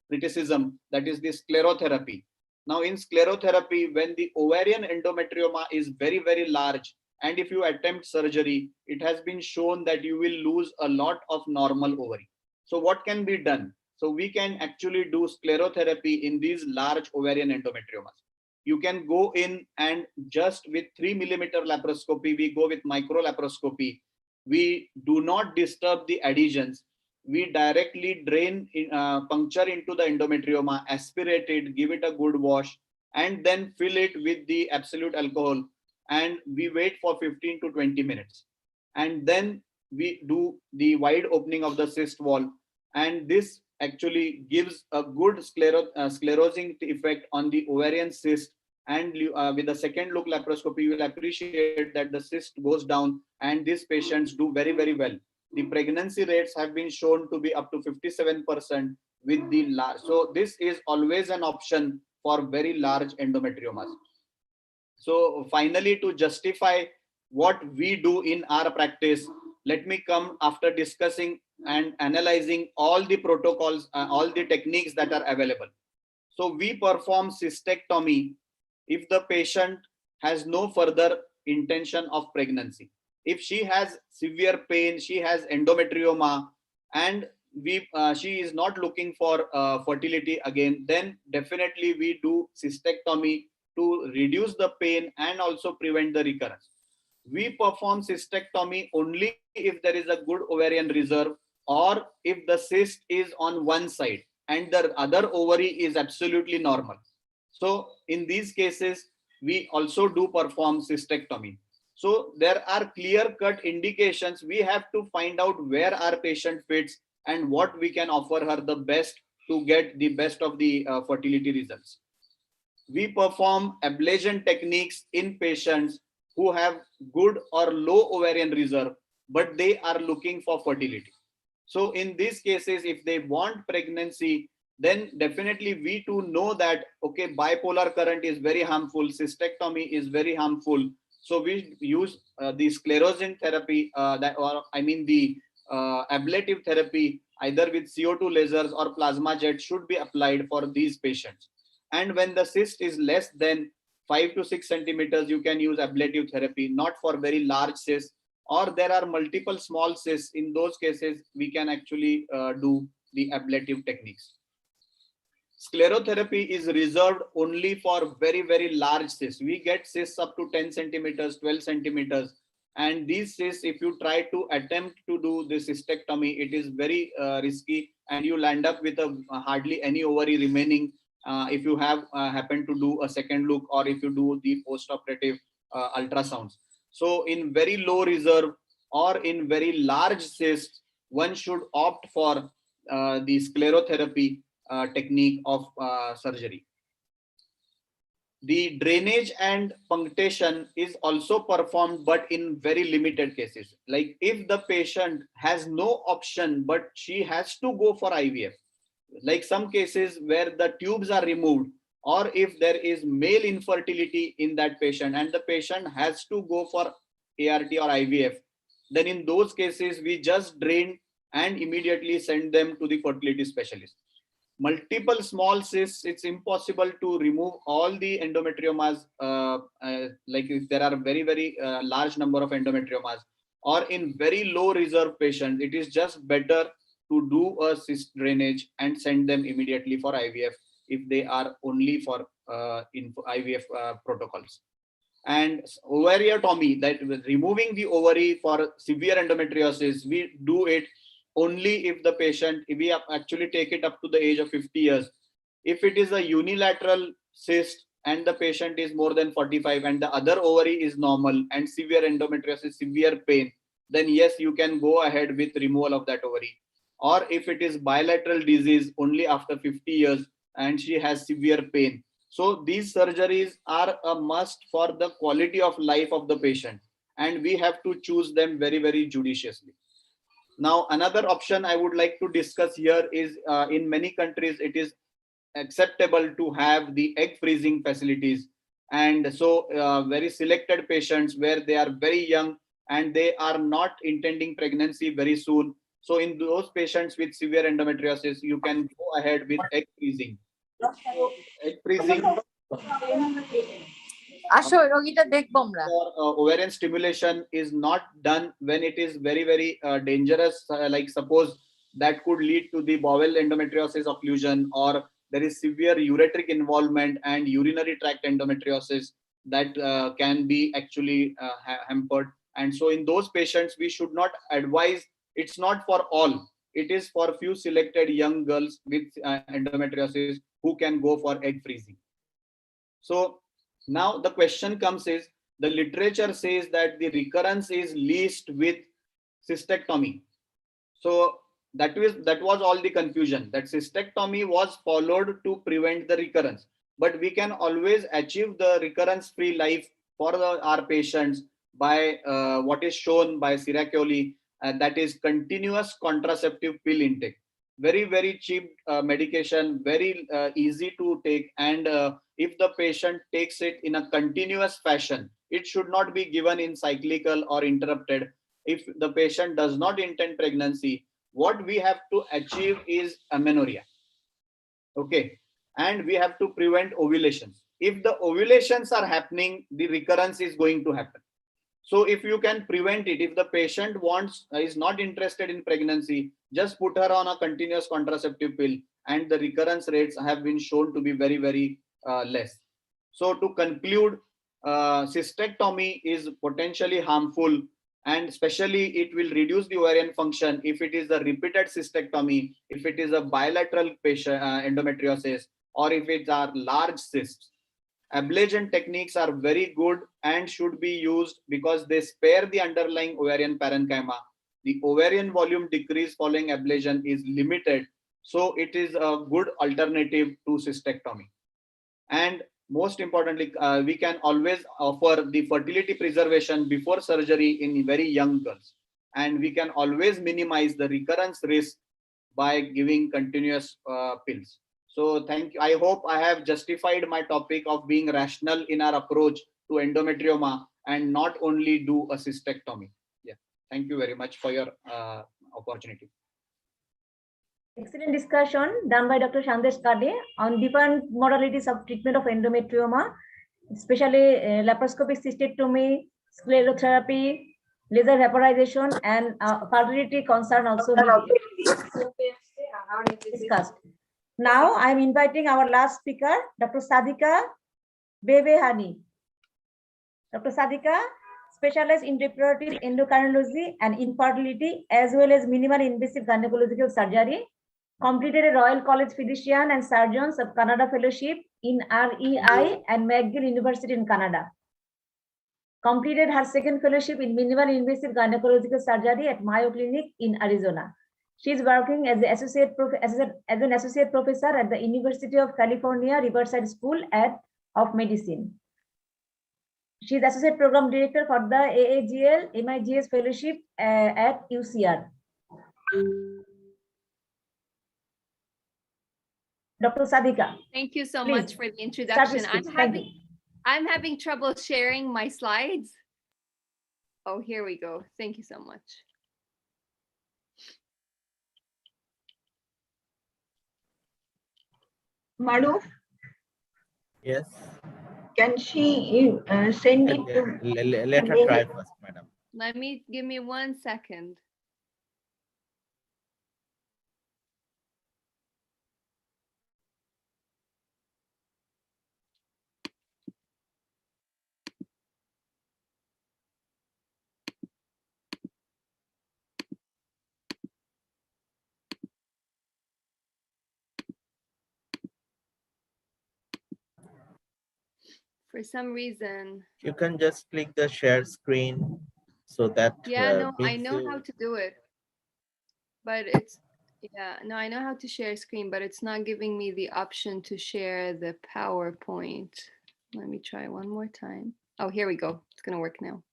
criticism, that is the sclerotherapy. Now in sclerotherapy, when the ovarian endometrioma is very, very large, and if you attempt surgery, it has been shown that you will lose a lot of normal ovary. So what can be done? So we can actually do sclerotherapy in these large ovarian endometriomas. You can go in and just with 3 millimeter laparoscopy, we go with micro laparoscopy. We do not disturb the adhesions. We directly drain, puncture into the endometrioma, aspirate it, give it a good wash, and then fill it with the absolute alcohol. And we wait for 15 to 20 minutes. And then we do the wide opening of the cyst wall, and this actually gives a good sclerosing effect on the ovarian cyst. And with the second look laparoscopy, you will appreciate that the cyst goes down, and these patients do very, very well. The pregnancy rates have been shown to be up to 57% with the large. So this is always an option for very large endometriomas. So finally, to justify what we do in our practice, let me come after discussing and analyzing all the protocols, all the techniques that are available. So we perform cystectomy if the patient has no further intention of pregnancy. If she has severe pain, she has endometrioma, and she is not looking for fertility again, then definitely we do cystectomy to reduce the pain and also prevent the recurrence. We perform cystectomy only if there is a good ovarian reserve, or if the cyst is on one side and the other ovary is absolutely normal. So in these cases, we also do perform cystectomy. So there are clear-cut indications. We have to find out where our patient fits and what we can offer her the best to get the best of the fertility results. We perform ablation techniques in patients who have good or low ovarian reserve, but they are looking for fertility. So in these cases, if they want pregnancy, then definitely we too know that, okay, bipolar current is very harmful, cystectomy is very harmful. So we use the sclerosing therapy, the ablative therapy, either with CO2 lasers or plasma jet should be applied for these patients. And when the cyst is less than 5 to 6 centimeters, you can use ablative therapy, not for very large cysts, or there are multiple small cysts. In those cases, we can actually do the ablative techniques. Sclerotherapy is reserved only for very, very large cysts. We get cysts up to 10 centimeters, 12 centimeters. And these cysts, if you try to attempt to do the cystectomy, it is very risky, and you'll end up with hardly any ovary remaining if you have happen to do a second look, or if you do the post-operative ultrasounds. So in very low reserve or in very large cysts, one should opt for the sclerotherapy technique of surgery. The drainage and punctation is also performed, but in very limited cases. Like if the patient has no option, but she has to go for IVF, like some cases where the tubes are removed, or if there is male infertility in that patient and the patient has to go for ART or IVF, then in those cases, we just drain and immediately send them to the fertility specialist. Multiple small cysts, it's impossible to remove all the endometriomas, like if there are very, very large number of endometriomas, or in very low reserve patients, it is just better to do a cyst drainage and send them immediately for IVF if they are only for IVF protocols. And ovariotomy, that removing the ovary for severe endometriosis, we do it only if the patient, if we actually take it up to the age of 50 years. If it is a unilateral cyst and the patient is more than 45 and the other ovary is normal and severe endometriosis, severe pain, then yes, you can go ahead with removal of that ovary. Or if it is bilateral disease only after 50 years and she has severe pain. So these surgeries are a must for the quality of life of the patient, and we have to choose them very, very judiciously. Now, another option I would like to discuss here is in many countries, it is acceptable to have the egg freezing facilities. And so very selected patients where they are very young and they are not intending pregnancy very soon. So in those patients with severe endometriosis, you can go ahead with egg freezing. Egg freezing for ovarian stimulation is not done when it is very, very dangerous, like suppose that could lead to the bowel endometriosis occlusion, or there is severe ureteric involvement and urinary tract endometriosis that can be actually hampered. And so in those patients, we should not advise. It's not for all. It is for few selected young girls with endometriosis who can go for egg freezing. So now the question comes is, the literature says that the recurrence is least with cystectomy. So that was all the confusion, that cystectomy was followed to prevent the recurrence. But we can always achieve the recurrence-free life for our patients by what is shown by Siracioli, that is continuous contraceptive pill intake. Very, very cheap medication, very easy to take. And if the patient takes it in a continuous fashion, it should not be given in cyclical or interrupted. If the patient does not intend pregnancy, what we have to achieve is amenorrhea. Okay. And we have to prevent ovulations. If the ovulations are happening, the recurrence is going to happen. So if you can prevent it, if the patient is not interested in pregnancy, just put her on a continuous contraceptive pill, and the recurrence rates have been shown to be very, very less. So to conclude, cystectomy is potentially harmful, and especially it will reduce the ovarian function if it is a repeated cystectomy, if it is a bilateral patient endometriosis, or if it are large cysts. Ablation techniques are very good and should be used because they spare the underlying ovarian parenchyma. The ovarian volume decrease following ablation is limited, so it is a good alternative to cystectomy. And most importantly, we can always offer the fertility preservation before surgery in very young girls, and we can always minimize the recurrence risk by giving continuous pills. So thank you. I hope I have justified my topic of being rational in our approach to endometrioma and not only do a cystectomy. Yeah. Thank you very much for your opportunity. Excellent discussion done by Dr. Sandesh Kade on different modalities of treatment of endometrioma, especially laparoscopic cystectomy, sclerotherapy, laser vaporization, and fertility concern also discussed. Now I am inviting our last speaker, Dr. Sadika Bebehani. Dr. Sadika specialized in reproductive endocrinology and infertility, as well as minimally invasive gynecological surgery. Completed a Royal College Physician and Surgeons of Canada Fellowship in REI and McGill University in Canada. Completed her second fellowship in minimally invasive gynecological surgery at Mayo Clinic in Arizona. She is working as an associate professor at the University of California, Riverside School of Medicine. She is associate program director for the AAGL MIGS fellowship at UCR. Dr. Sadika. Thank you so please much for the introduction. Thank I'm having trouble sharing my slides. Oh, here we go. Thank you so much. Madhu? Yes. Can she send it to? Let her try first, madam. Give me 1 second. For some reason, you can just click the share screen so that no, I know how to do it, but I know how to share screen, but it's not giving me the option to share the PowerPoint. Let me try one more time. Oh, here we go. It's gonna work now.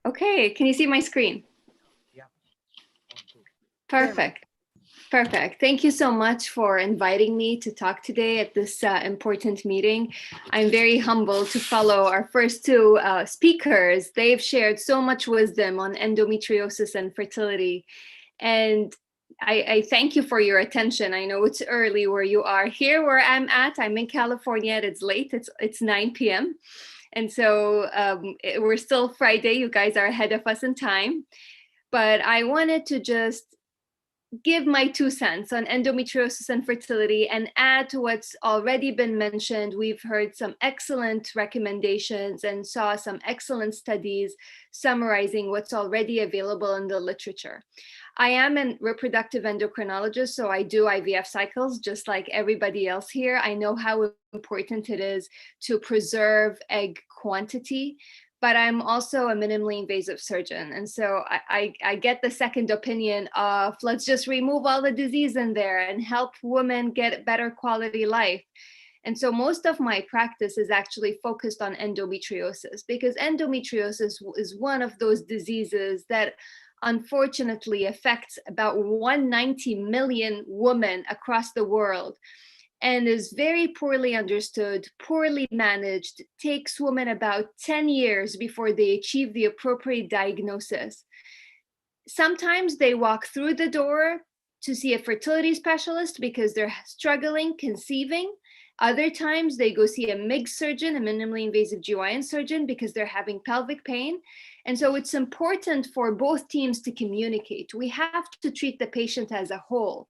Okay, can you see my screen? Yeah. Perfect. Perfect. Thank you so much for inviting me to talk today at this important meeting. I'm very humbled to follow our first two speakers. They've shared so much wisdom on endometriosis and fertility. And I thank you for your attention. I know it's early where you are. Here where I'm at, I'm in California. It's late. It's 9 p.m. And so we're still Friday. You guys are ahead of us in time. But I wanted to just give my 2 cents on endometriosis and fertility and add to what's already been mentioned. We've heard some excellent recommendations and saw some excellent studies summarizing what's already available in the literature. I am a reproductive endocrinologist, so I do IVF cycles just like everybody else here. I know how important it is to preserve egg quantity, but I'm also a minimally invasive surgeon. And so I get the second opinion of let's just remove all the disease in there and help women get better quality life. And so most of my practice is actually focused on endometriosis, because endometriosis is one of those diseases that unfortunately affects about 190 million women across the world and is very poorly understood, poorly managed, takes women about 10 years before they achieve the appropriate diagnosis. Sometimes they walk through the door to see a fertility specialist because they're struggling conceiving. Other times they go see a MIG surgeon, a minimally invasive GYN surgeon, because they're having pelvic pain. And so it's important for both teams to communicate. We have to treat the patient as a whole.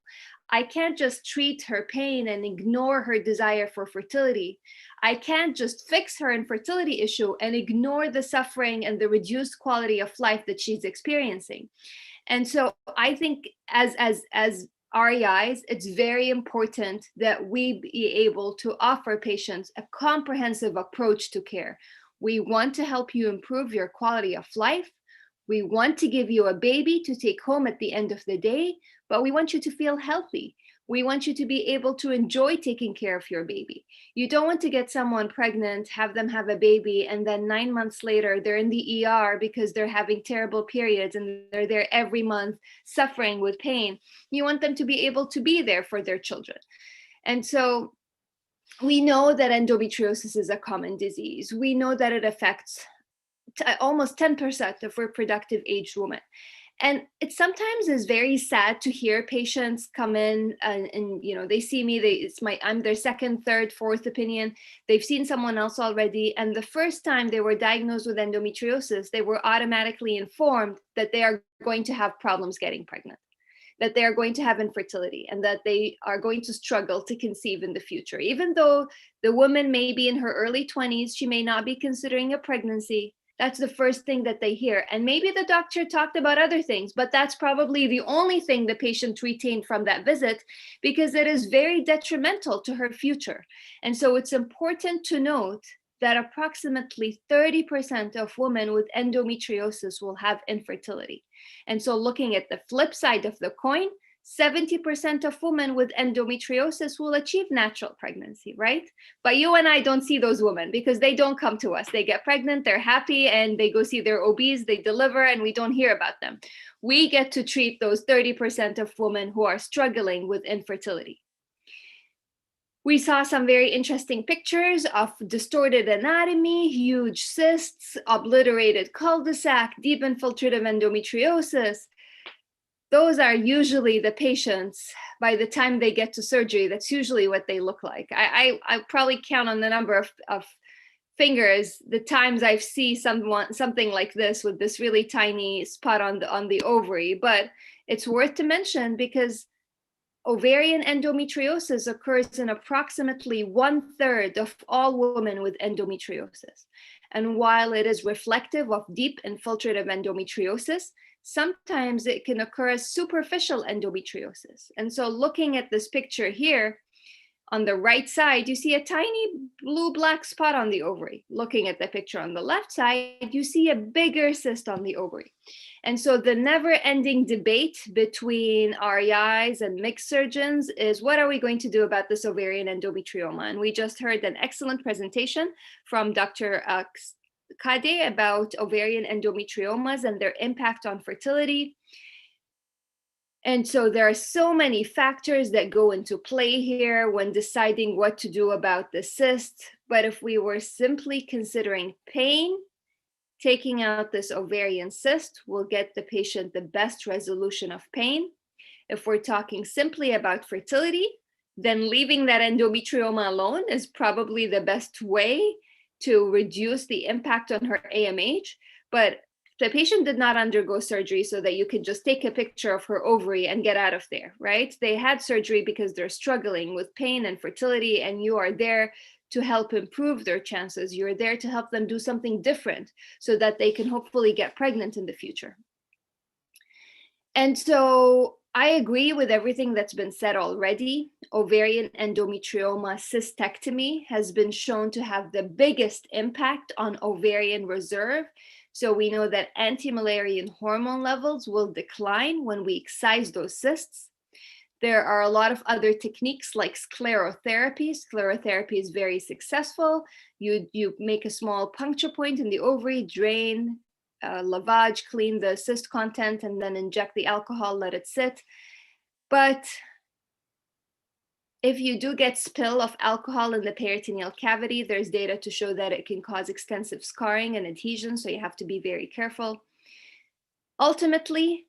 I can't just treat her pain and ignore her desire for fertility. I can't just fix her infertility issue and ignore the suffering and the reduced quality of life that she's experiencing. And so I think as REIs, it's very important that we be able to offer patients a comprehensive approach to care. We want to help you improve your quality of life. We want to give you a baby to take home at the end of the day, but we want you to feel healthy. We want you to be able to enjoy taking care of your baby. You don't want to get someone pregnant, have them have a baby, and then 9 months later, they're in the ER because they're having terrible periods and they're there every month suffering with pain. You want them to be able to be there for their children. And so we know that endometriosis is a common disease. We know that it affects almost 10% of reproductive aged women. And it sometimes is very sad to hear patients come in and you know, they see me, I'm their second, third, fourth opinion. They've seen someone else already. And the first time they were diagnosed with endometriosis, they were automatically informed that they are going to have problems getting pregnant, that they are going to have infertility, and that they are going to struggle to conceive in the future. Even though the woman may be in her early 20s, she may not be considering a pregnancy. That's the first thing that they hear. And maybe the doctor talked about other things, but that's probably the only thing the patient retained from that visit, because it is very detrimental to her future. And so it's important to note that approximately 30% of women with endometriosis will have infertility. And so looking at the flip side of the coin, 70% of women with endometriosis will achieve natural pregnancy, right? But you and I don't see those women because they don't come to us. They get pregnant, they're happy, and they go see their OBs, they deliver, and we don't hear about them. We get to treat those 30% of women who are struggling with infertility. We saw some very interesting pictures of distorted anatomy, huge cysts, obliterated cul-de-sac, deep infiltrative endometriosis. Those are usually the patients by the time they get to surgery. That's usually what they look like. I probably count on the number of fingers the times I've seen something like this with this really tiny spot on the ovary. But it's worth to mention because ovarian endometriosis occurs in approximately 1/3 of all women with endometriosis. And while it is reflective of deep infiltrative endometriosis, sometimes it can occur as superficial endometriosis. And so looking at this picture here, on the right side, you see a tiny blue-black spot on the ovary. Looking at the picture on the left side, you see a bigger cyst on the ovary. And so the never-ending debate between REIs and mixed surgeons is, what are we going to do about this ovarian endometrioma? And we just heard an excellent presentation from Dr. Kade about ovarian endometriomas and their impact on fertility. And so there are so many factors that go into play here when deciding what to do about the cyst. But if we were simply considering pain, taking out this ovarian cyst will get the patient the best resolution of pain. If we're talking simply about fertility, then leaving that endometrioma alone is probably the best way to reduce the impact on her AMH. But the patient did not undergo surgery so that you can just take a picture of her ovary and get out of there, right? They had surgery because they're struggling with pain and fertility, and you are there to help improve their chances. You're there to help them do something different so that they can hopefully get pregnant in the future. And so I agree with everything that's been said already. Ovarian endometrioma cystectomy has been shown to have the biggest impact on ovarian reserve. So we know that anti-Müllerian hormone levels will decline when we excise those cysts. There are a lot of other techniques like sclerotherapy. Sclerotherapy is very successful. You make a small puncture point in the ovary, drain, lavage, clean the cyst content, and then inject the alcohol, let it sit. But if you do get spill of alcohol in the peritoneal cavity, there's data to show that it can cause extensive scarring and adhesion, so you have to be very careful. Ultimately,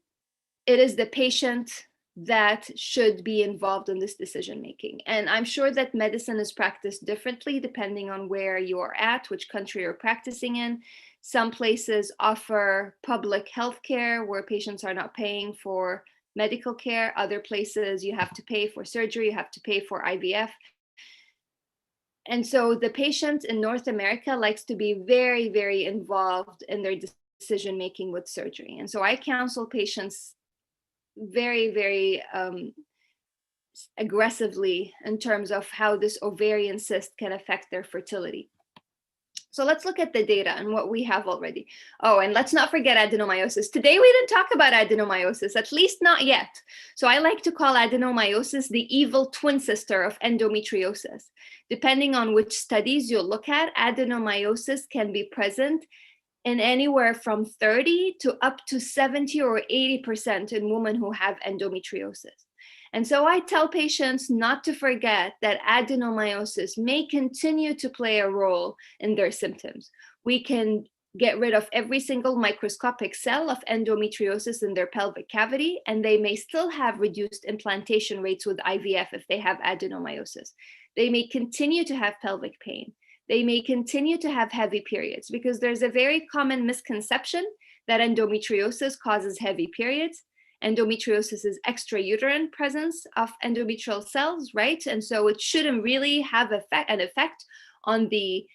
it is the patient that should be involved in this decision making. And I'm sure that medicine is practiced differently depending on where you're at, which country you're practicing in. Some places offer public health care where patients are not paying for medical care. Other places you have to pay for surgery, you have to pay for IVF. And so the patient in North America likes to be very, very involved in their decision making with surgery. And so I counsel patients very, very aggressively in terms of how this ovarian cyst can affect their fertility. So let's look at the data and what we have already. Oh, and let's not forget adenomyosis. Today we didn't talk about adenomyosis, at least not yet. So I like to call adenomyosis the evil twin sister of endometriosis. Depending on which studies you look at, adenomyosis can be present in anywhere from 30 to up to 70 or 80% in women who have endometriosis. And so I tell patients not to forget that adenomyosis may continue to play a role in their symptoms. We can get rid of every single microscopic cell of endometriosis in their pelvic cavity, and they may still have reduced implantation rates with IVF if they have adenomyosis. They may continue to have pelvic pain. They may continue to have heavy periods because there's a very common misconception that endometriosis causes heavy periods. Endometriosis is extrauterine presence of endometrial cells, right? And so it shouldn't really have an effect on the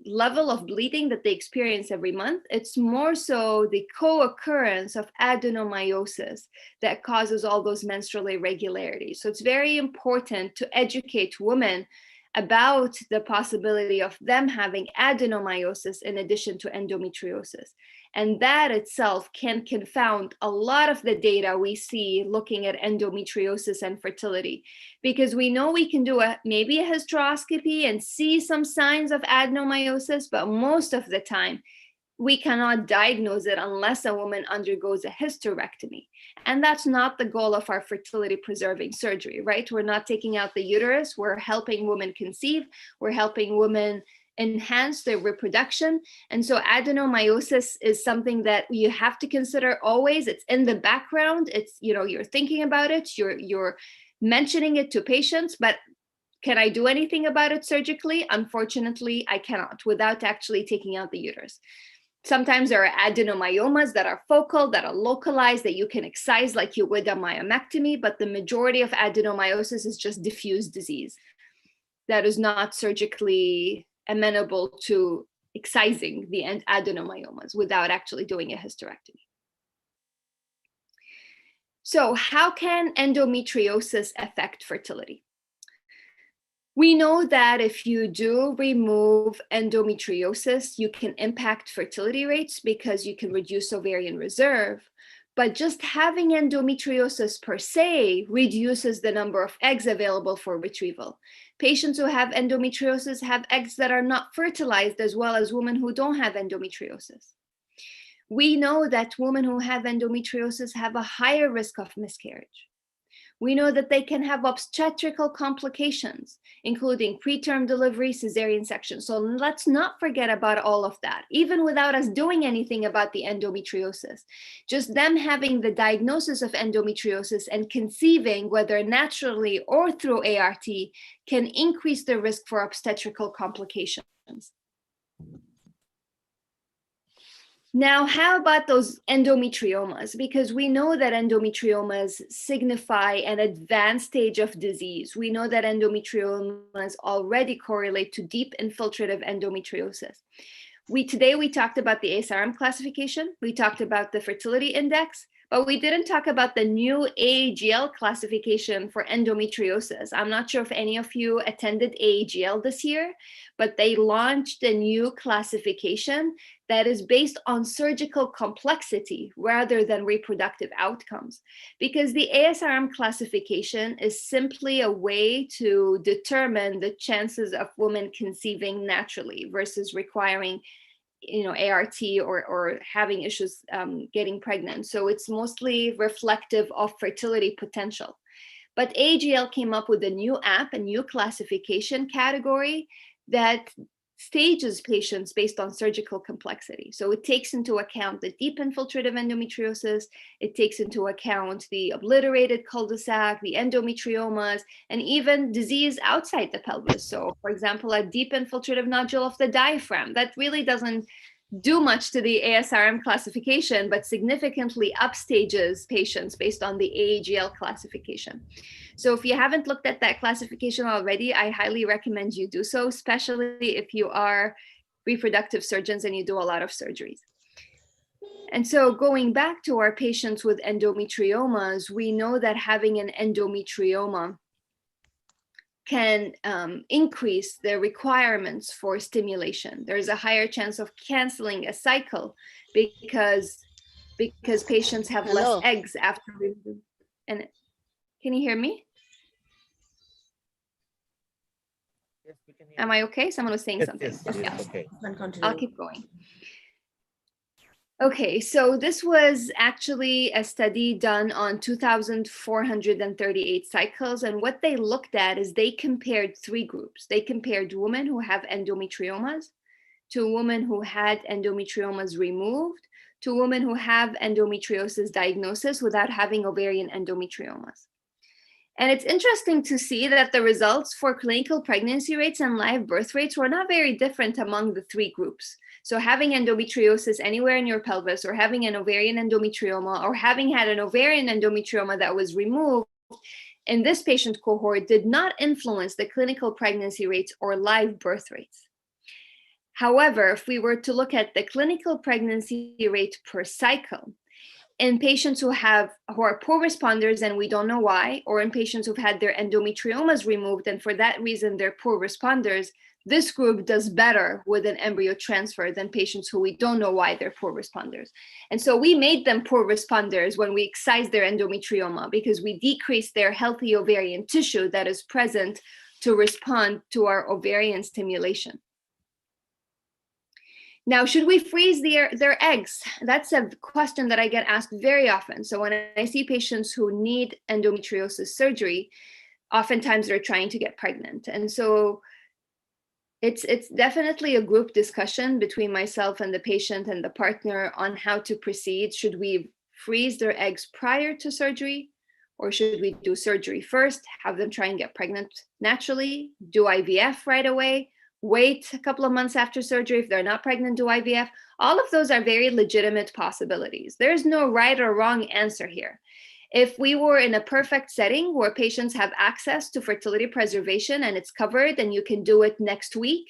level of bleeding that they experience every month. It's more so the co-occurrence of adenomyosis that causes all those menstrual irregularities. So it's very important to educate women about the possibility of them having adenomyosis in addition to endometriosis. And that itself can confound a lot of the data we see looking at endometriosis and fertility, because we know we can do maybe a hysteroscopy and see some signs of adenomyosis, but most of the time, we cannot diagnose it unless a woman undergoes a hysterectomy. And that's not the goal of our fertility preserving surgery, right? We're not taking out the uterus. We're helping women conceive. We're helping women enhance their reproduction. And so adenomyosis is something that you have to consider always. It's in the background. It's, you're thinking about it. You're mentioning it to patients, but can I do anything about it surgically? Unfortunately, I cannot without actually taking out the uterus. Sometimes there are adenomyomas that are focal, that are localized, that you can excise like you would a myomectomy, but the majority of adenomyosis is just diffuse disease that is not surgically amenable to excising the adenomyomas without actually doing a hysterectomy. So how can endometriosis affect fertility? We know that if you do remove endometriosis, you can impact fertility rates because you can reduce ovarian reserve. But just having endometriosis per se reduces the number of eggs available for retrieval. Patients who have endometriosis have eggs that are not fertilized, as well as women who don't have endometriosis. We know that women who have endometriosis have a higher risk of miscarriage. We know that they can have obstetrical complications, including preterm delivery, cesarean section. So let's not forget about all of that, even without us doing anything about the endometriosis. Just them having the diagnosis of endometriosis and conceiving, whether naturally or through ART, can increase the risk for obstetrical complications. Now, how about those endometriomas? Because we know that endometriomas signify an advanced stage of disease. We know that endometriomas already correlate to deep infiltrative endometriosis. Today we talked about the ASRM classification. We talked about the fertility index, but we didn't talk about the new AAGL classification for endometriosis. I'm not sure if any of you attended AAGL this year, but they launched a new classification that is based on surgical complexity rather than reproductive outcomes. Because the ASRM classification is simply a way to determine the chances of women conceiving naturally versus requiring ART or having issues getting pregnant. So it's mostly reflective of fertility potential. But AGL came up with a new app, a new classification category that stages patients based on surgical complexity. So it takes into account the deep infiltrative endometriosis, it takes into account the obliterated cul-de-sac, the endometriomas, and even disease outside the pelvis. So for example, a deep infiltrative nodule of the diaphragm that really doesn't do much to the ASRM classification, but significantly upstages patients based on the AAGL classification. So if you haven't looked at that classification already, I highly recommend you do so, especially if you are reproductive surgeons and you do a lot of surgeries. And so going back to our patients with endometriomas, we know that having an endometrioma can increase the requirements for stimulation. There's a higher chance of canceling a cycle because patients have less eggs after. And can you hear me? Yes, we can hear Am I okay? Someone was saying something. Yes, Yeah. okay. I'll keep going. Okay, so this was actually a study done on 2,438 cycles. And what they looked at is they compared three groups. They compared women who have endometriomas to women who had endometriomas removed to women who have endometriosis diagnosis without having ovarian endometriomas. And it's interesting to see that the results for clinical pregnancy rates and live birth rates were not very different among the three groups. So having endometriosis anywhere in your pelvis, or having an ovarian endometrioma, or having had an ovarian endometrioma that was removed in this patient cohort did not influence the clinical pregnancy rates or live birth rates. However, if we were to look at the clinical pregnancy rate per cycle, in patients who are poor responders and we don't know why, or in patients who've had their endometriomas removed and for that reason they're poor responders, this group does better with an embryo transfer than patients who we don't know why they're poor responders. And so we made them poor responders when we excised their endometrioma because we decreased their healthy ovarian tissue that is present to respond to our ovarian stimulation. Now, should we freeze their eggs? That's a question that I get asked very often. So when I see patients who need endometriosis surgery, oftentimes they're trying to get pregnant. And so it's definitely a group discussion between myself and the patient and the partner on how to proceed. Should we freeze their eggs prior to surgery? Or should we do surgery first, have them try and get pregnant naturally, do IVF right away, wait a couple of months after surgery if they're not pregnant, do IVF? All of those are very legitimate possibilities. There's no right or wrong answer here. If we were in a perfect setting where patients have access to fertility preservation and it's covered and you can do it next week,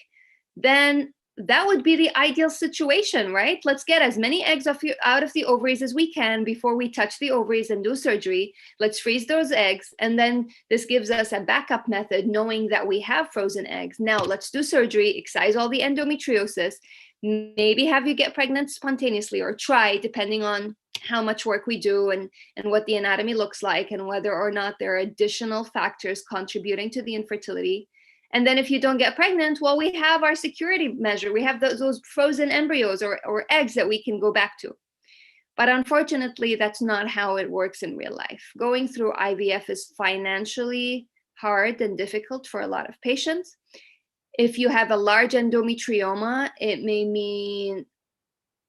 then that would be the ideal situation, right? Let's get as many eggs out of the ovaries as we can before we touch the ovaries and do surgery. Let's freeze those eggs. And then this gives us a backup method knowing that we have frozen eggs. Now let's do surgery, excise all the endometriosis, maybe have you get pregnant spontaneously or try, depending on how much work we do and what the anatomy looks like and whether or not there are additional factors contributing to the infertility. And then if you don't get pregnant, well, we have our security measure. We have those frozen embryos or eggs that we can go back to. But unfortunately, that's not how it works in real life. Going through IVF is financially hard and difficult for a lot of patients. If you have a large endometrioma, it may mean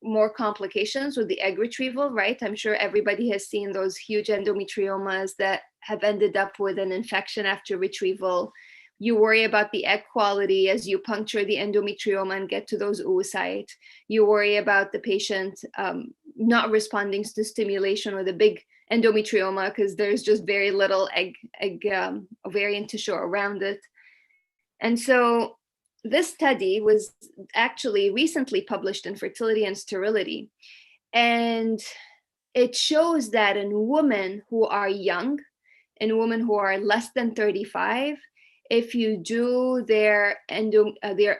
more complications with the egg retrieval, right? I'm sure everybody has seen those huge endometriomas that have ended up with an infection after retrieval. You worry about the egg quality as you puncture the endometrioma and get to those oocytes. You worry about the patient not responding to stimulation with a big endometrioma because there's just very little ovarian tissue around it. And so this study was actually recently published in Fertility and Sterility. And it shows that in women who are young, in women who are less than 35, if you do their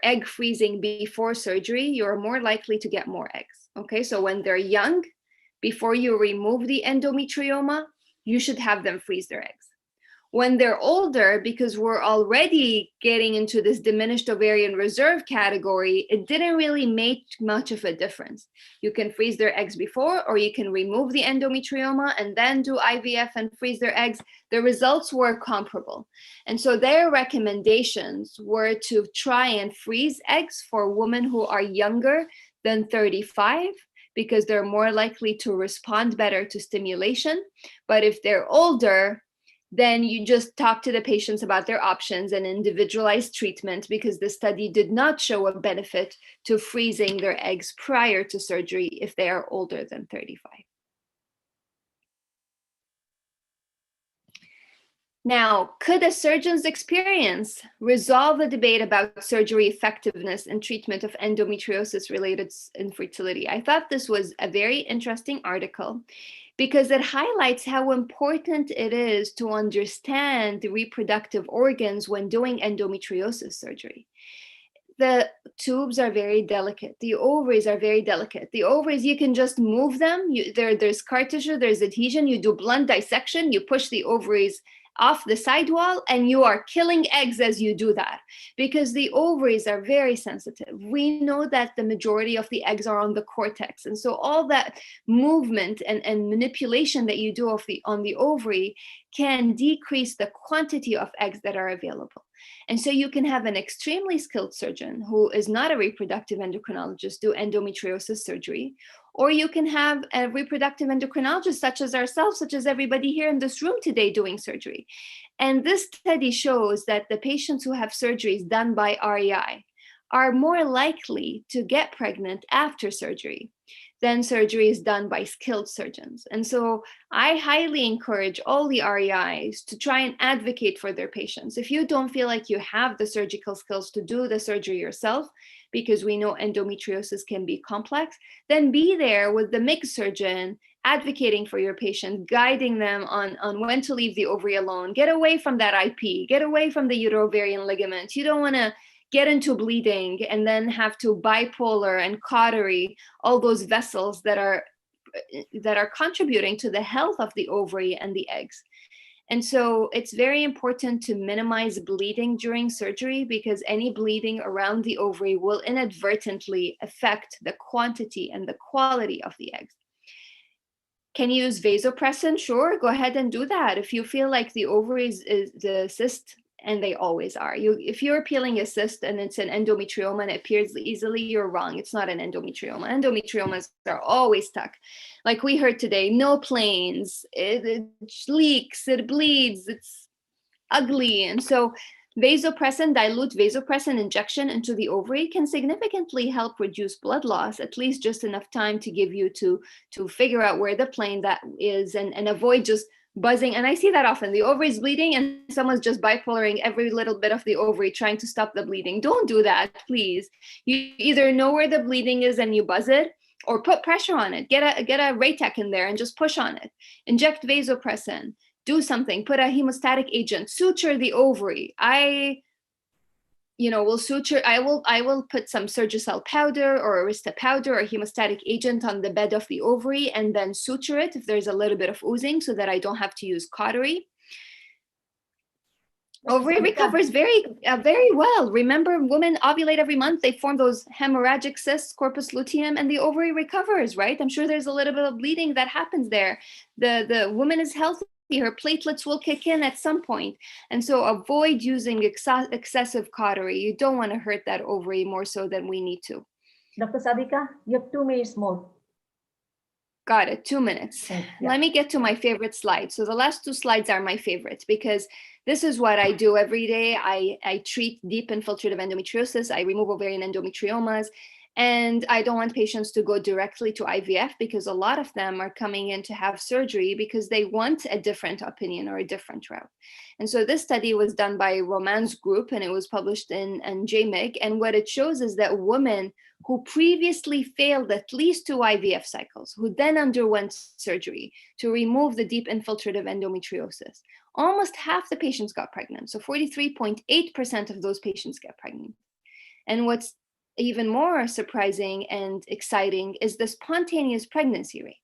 egg freezing before surgery, you're more likely to get more eggs. Okay, so when they're young, before you remove the endometrioma, you should have them freeze their eggs. When they're older, because we're already getting into this diminished ovarian reserve category, it didn't really make much of a difference. You can freeze their eggs before, or you can remove the endometrioma and then do IVF and freeze their eggs. The results were comparable. And so their recommendations were to try and freeze eggs for women who are younger than 35, because they're more likely to respond better to stimulation. But if they're older, then you just talk to the patients about their options and individualized treatment, because the study did not show a benefit to freezing their eggs prior to surgery if they are older than 35. Now, could a surgeon's experience resolve the debate about surgery effectiveness in treatment of endometriosis-related infertility? I thought this was a very interesting article, because it highlights how important it is to understand the reproductive organs when doing endometriosis surgery. The tubes are very delicate. The ovaries are very delicate. The ovaries, you can just move them. There's scar tissue, there's adhesion. You do blunt dissection, you push the ovaries off the sidewall, and you are killing eggs as you do that, because the ovaries are very sensitive. We know that the majority of the eggs are on the cortex, and so all that movement and manipulation that you do on the ovary can decrease the quantity of eggs that are available. And so you can have an extremely skilled surgeon who is not a reproductive endocrinologist do endometriosis surgery, or you can have a reproductive endocrinologist such as ourselves, such as everybody here in this room today doing surgery. And this study shows that the patients who have surgeries done by REI are more likely to get pregnant after surgery than surgeries done by skilled surgeons. And so I highly encourage all the REIs to try and advocate for their patients. If you don't feel like you have the surgical skills to do the surgery yourself, because we know endometriosis can be complex, then be there with the mixed surgeon advocating for your patient, guiding them on when to leave the ovary alone, get away from that IP, get away from the uterovarian ligament. You don't want to get into bleeding and then have to bipolar and cautery all those vessels that are contributing to the health of the ovary and the eggs. And so it's very important to minimize bleeding during surgery, because any bleeding around the ovary will inadvertently affect the quantity and the quality of the eggs. Can you use vasopressin? Sure, go ahead and do that. If you feel like the ovaries is the cyst, and they always are. If you're peeling a cyst and it's an endometrioma and it appears easily, you're wrong. It's not an endometrioma. Endometriomas are always stuck. Like we heard today, no planes, it leaks, it bleeds, it's ugly. And so vasopressin, dilute vasopressin injection into the ovary can significantly help reduce blood loss, at least just enough time to give you to figure out where the plane that is and avoid just buzzing. And I see that often. The ovary is bleeding and someone's just bipolaring every little bit of the ovary trying to stop the bleeding. Don't do that, please. You either know where the bleeding is and you buzz it, or put pressure on it. Get a Raytec in there and just push on it. Inject vasopressin. Do something. Put a hemostatic agent. Suture the ovary. Will suture. I will put some Surgicel powder or Arista powder or hemostatic agent on the bed of the ovary and then suture it if there's a little bit of oozing, so that I don't have to use cautery. Ovary recovers very well. Remember, women ovulate every month. They form those hemorrhagic cysts, corpus luteum, and the ovary recovers, right? I'm sure there's a little bit of bleeding that happens there. The woman is healthy. Her platelets will kick in at some point. And so avoid using excessive cautery. You don't want to hurt that ovary more so than we need to. Dr. Sadika, you have 2 minutes more. Got it, 2 minutes. Yeah. Let me get to my favorite slide. So the last 2 slides are my favorites, because this is what I do every day. I treat deep infiltrative endometriosis. I remove ovarian endometriomas. And I don't want patients to go directly to IVF, because a lot of them are coming in to have surgery because they want a different opinion or a different route. And so this study was done by Roman's group, and it was published in JMIG. And what it shows is that women who previously failed at least 2 IVF cycles, who then underwent surgery to remove the deep infiltrative endometriosis. Almost half the patients got pregnant. So 43.8% of those patients get pregnant. And what's even more surprising and exciting is the spontaneous pregnancy rate.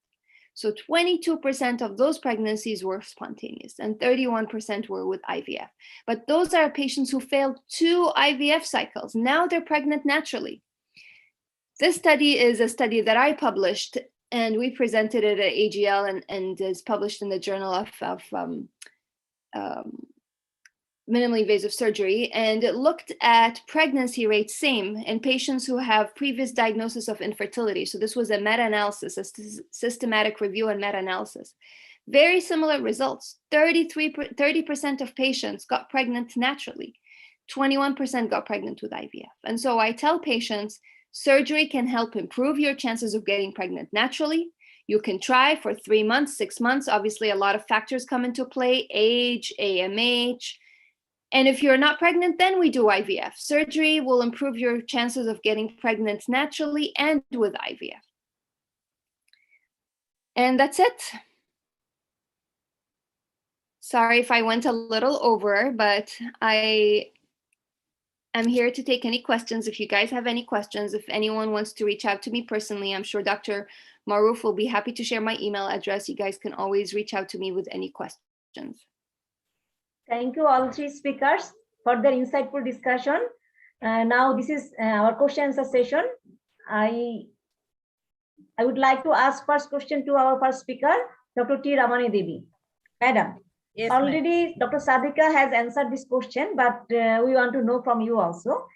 So 22% of those pregnancies were spontaneous and 31% were with IVF. But those are patients who failed 2 IVF cycles. Now they're pregnant naturally. This study is a study that I published, and we presented it at AGL and is published in the Journal of Minimally Invasive Surgery, and it looked at pregnancy rates same in patients who have previous diagnosis of infertility. So this was a meta-analysis, a systematic review and meta-analysis. Very similar results. 30% of patients got pregnant naturally. 21% got pregnant with IVF. And so I tell patients, surgery can help improve your chances of getting pregnant naturally. You can try for 3 months, 6 months. Obviously, a lot of factors come into play, age, AMH. And if you're not pregnant, then we do IVF. Surgery will improve your chances of getting pregnant naturally and with IVF. And that's it. Sorry if I went a little over, but I'm here to take any questions. If you guys have any questions, if anyone wants to reach out to me personally, I'm sure Dr. Maruf will be happy to share my email address. You guys can always reach out to me with any questions. Thank you all 3 speakers for their insightful discussion. Now this is our question answer session. I would like to ask first question to our first speaker, Dr. T. Ramani Devi. Madam, Yes, already Dr. Sadika has answered this question, but we want to know from you also.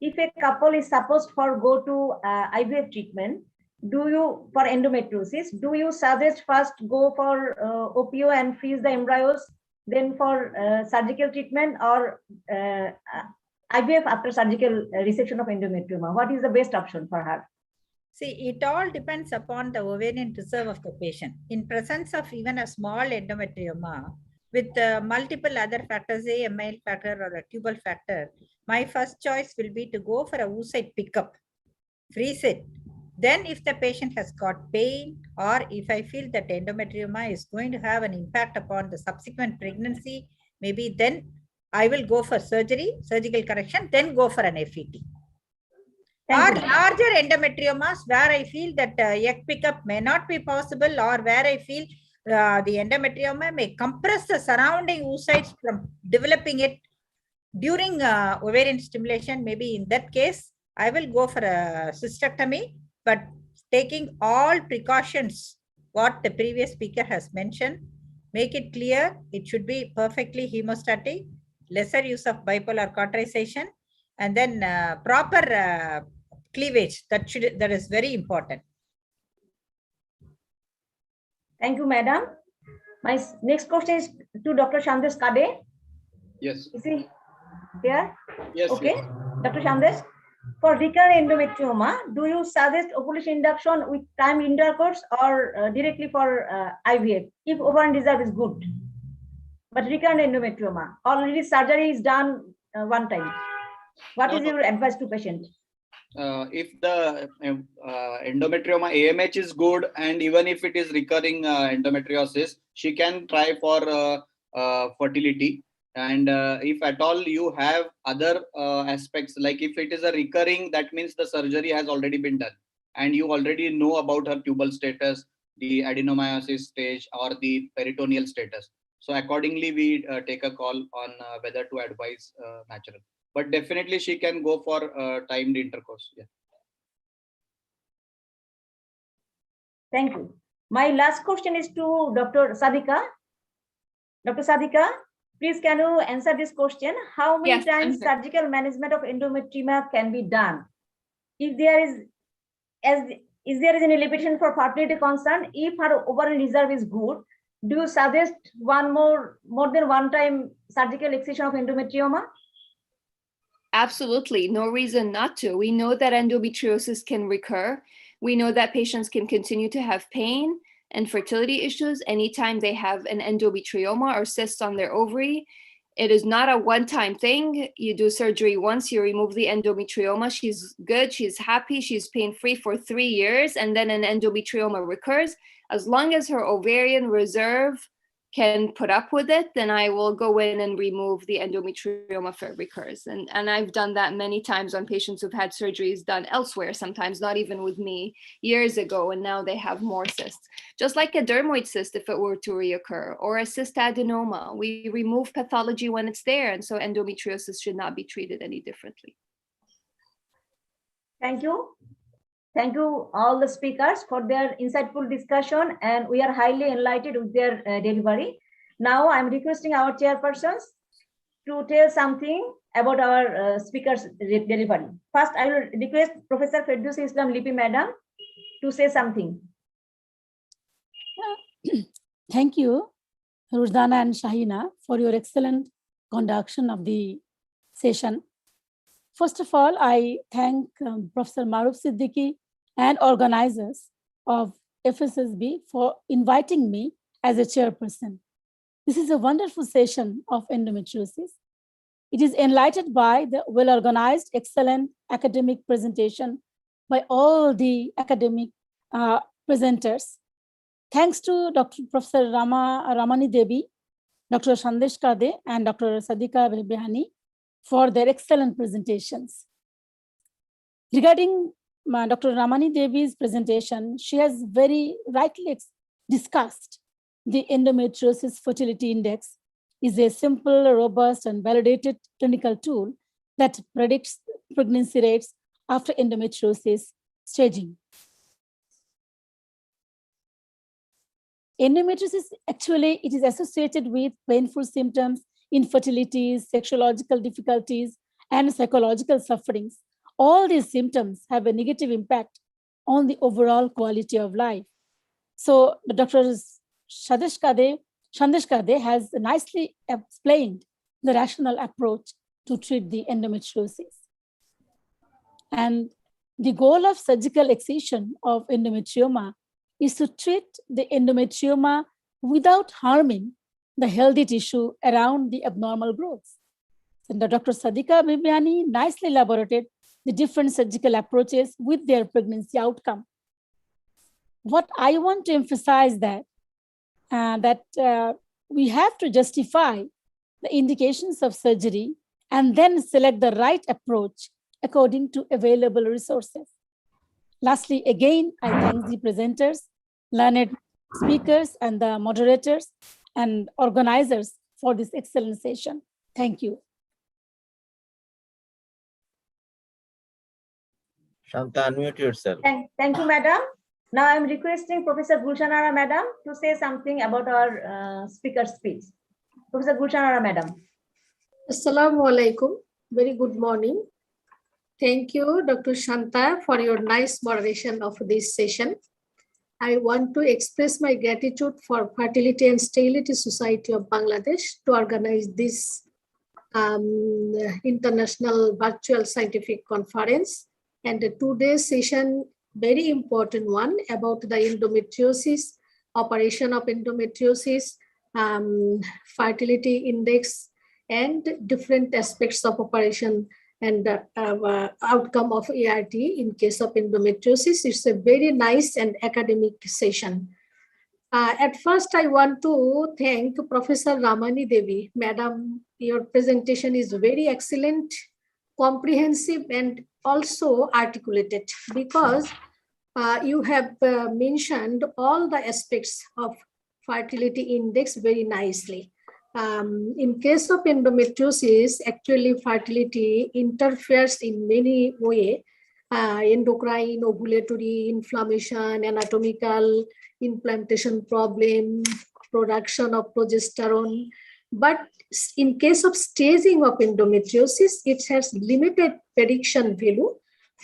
If a couple is supposed to go to IVF treatment, for endometriosis, do you suggest first go for OPO and freeze the embryos, then for surgical treatment, or IVF after surgical resection of endometrioma? What is the best option for her? See, it all depends upon the ovarian reserve of the patient. In presence of even a small endometrioma with multiple other factors, say a male factor or a tubal factor, my first choice will be to go for a oocyte pickup, freeze it. Then if the patient has got pain, or if I feel that endometrioma is going to have an impact upon the subsequent pregnancy, maybe then I will go for surgery, surgical correction, then go for an FET. Or larger endometriomas where I feel that egg pickup may not be possible, or where I feel the endometrioma may compress the surrounding oocytes from developing it during ovarian stimulation. Maybe in that case, I will go for a cystectomy, but taking all precautions, what the previous speaker has mentioned, make it clear, it should be perfectly hemostatic, lesser use of bipolar cauterization, and then proper cleavage. That is very important. Thank you, madam. My next question is to Dr. Shandesh Kade. Yes. Is he here? Yes. Okay. Yes. Dr. Shandesh, for recurrent endometrioma, do you suggest ovulation induction with time intercourse, or directly for IVF if ovarian reserve is good? But recurrent endometrioma, already surgery is done one time. What is your advice to patient? If the endometrioma AMH is good, and even if it is recurring endometriosis, she can try for fertility. And if at all you have other aspects, like if it is a recurring, that means the surgery has already been done and you already know about her tubal status, the adenomyosis stage, or the peritoneal status. So accordingly, we take a call on whether to advise natural. But definitely she can go for timed intercourse. Yeah. Thank you. My last question is to Dr. Sadika. Dr. Sadika, please can you answer this question? How many times surgical management of endometrioma can be done? If there is any limitation for fertility concern, if her ovarian reserve is good, do you suggest more than one time surgical excision of endometrioma? Absolutely, no reason not to. We know that endometriosis can recur. We know that patients can continue to have pain and fertility issues anytime they have an endometrioma or cyst on their ovary. it is not a one-time thing. You do surgery once, you remove the endometrioma, she's good, she's happy, she's pain-free for 3 years, and then an endometrioma recurs. As long as her ovarian reserve can put up with it, then I will go in and remove the endometrioma if it recurs. And I've done that many times on patients who've had surgeries done elsewhere, sometimes not even with me, years ago, and now they have more cysts. Just like a dermoid cyst, if it were to reoccur, or a cystadenoma, we remove pathology when it's there, and so endometriosis should not be treated any differently. Thank you. Thank you all the speakers for their insightful discussion, and we are highly enlightened with their delivery. Now I'm requesting our chairpersons to tell something about our speakers' delivery. First, I will request Professor Firdausi Islam Lipi Madam to say something. Thank you, Rujdana and Shahina, for your excellent conduction of the session. First of all, I thank Professor Maruf Siddiqui and organizers of FSSB for inviting me as a chairperson. This is a wonderful session of endometriosis. It is enlightened by the well-organized, excellent academic presentation by all the academic presenters. Thanks to Professor Ramani Devi, Dr. Sandesh Kade, and Dr. Sadika Bilbihani for their excellent presentations. Regarding Dr. Ramani Devi's presentation, she has very rightly discussed the endometriosis fertility index is a simple, robust, and validated clinical tool that predicts pregnancy rates after endometriosis staging. Endometriosis, actually, it is associated with painful symptoms, infertilities, sexuological difficulties, and psychological sufferings. All these symptoms have a negative impact on the overall quality of life. So Dr. Sandesh Kade has nicely explained the rational approach to treat the endometriosis. And the goal of surgical excision of endometrioma is to treat the endometrioma without harming the healthy tissue around the abnormal growths. And Dr. Sadika Bibiani nicely elaborated the different surgical approaches with their pregnancy outcome. What I want to emphasize that we have to justify the indications of surgery and then select the right approach according to available resources. Lastly, again, I thank the presenters, learned speakers, and the moderators and organizers for this excellent session. Thank you. Shanta, unmute yourself. Thank you, Madam. Now I'm requesting Professor Gulshan Ara Madam to say something about our speaker's speech. Professor Gulshan Ara Madam. Assalamu alaikum. Very good morning. Thank you, Dr. Shanta, for your nice moderation of this session. I want to express my gratitude for Fertility and Sterility Society of Bangladesh to organize this international virtual scientific conference. And today's session, very important one about the endometriosis, operation of endometriosis, fertility index, and different aspects of operation and outcome of ART in case of endometriosis. It's a very nice and academic session. At first, I want to thank Professor Ramani Devi. Madam, your presentation is very excellent, comprehensive, and also articulated, because you have mentioned all the aspects of fertility index very nicely. In case of endometriosis, actually fertility interferes in many ways, endocrine, ovulatory, inflammation, anatomical, implantation problem, production of progesterone. But in case of staging of endometriosis, it has limited prediction value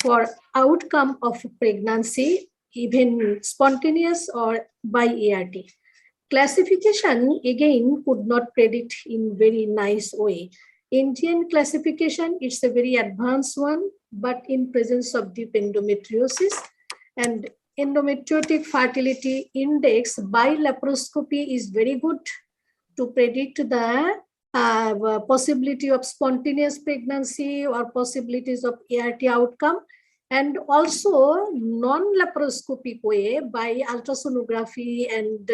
for outcome of pregnancy, even spontaneous or by ART. Classification, again, could not predict in very nice way. Indian classification, it's a very advanced one, but in presence of deep endometriosis and endometriotic fertility index by laparoscopy is very good to predict the possibility of spontaneous pregnancy or possibilities of ART outcome, and also non-laparoscopic way by ultrasonography and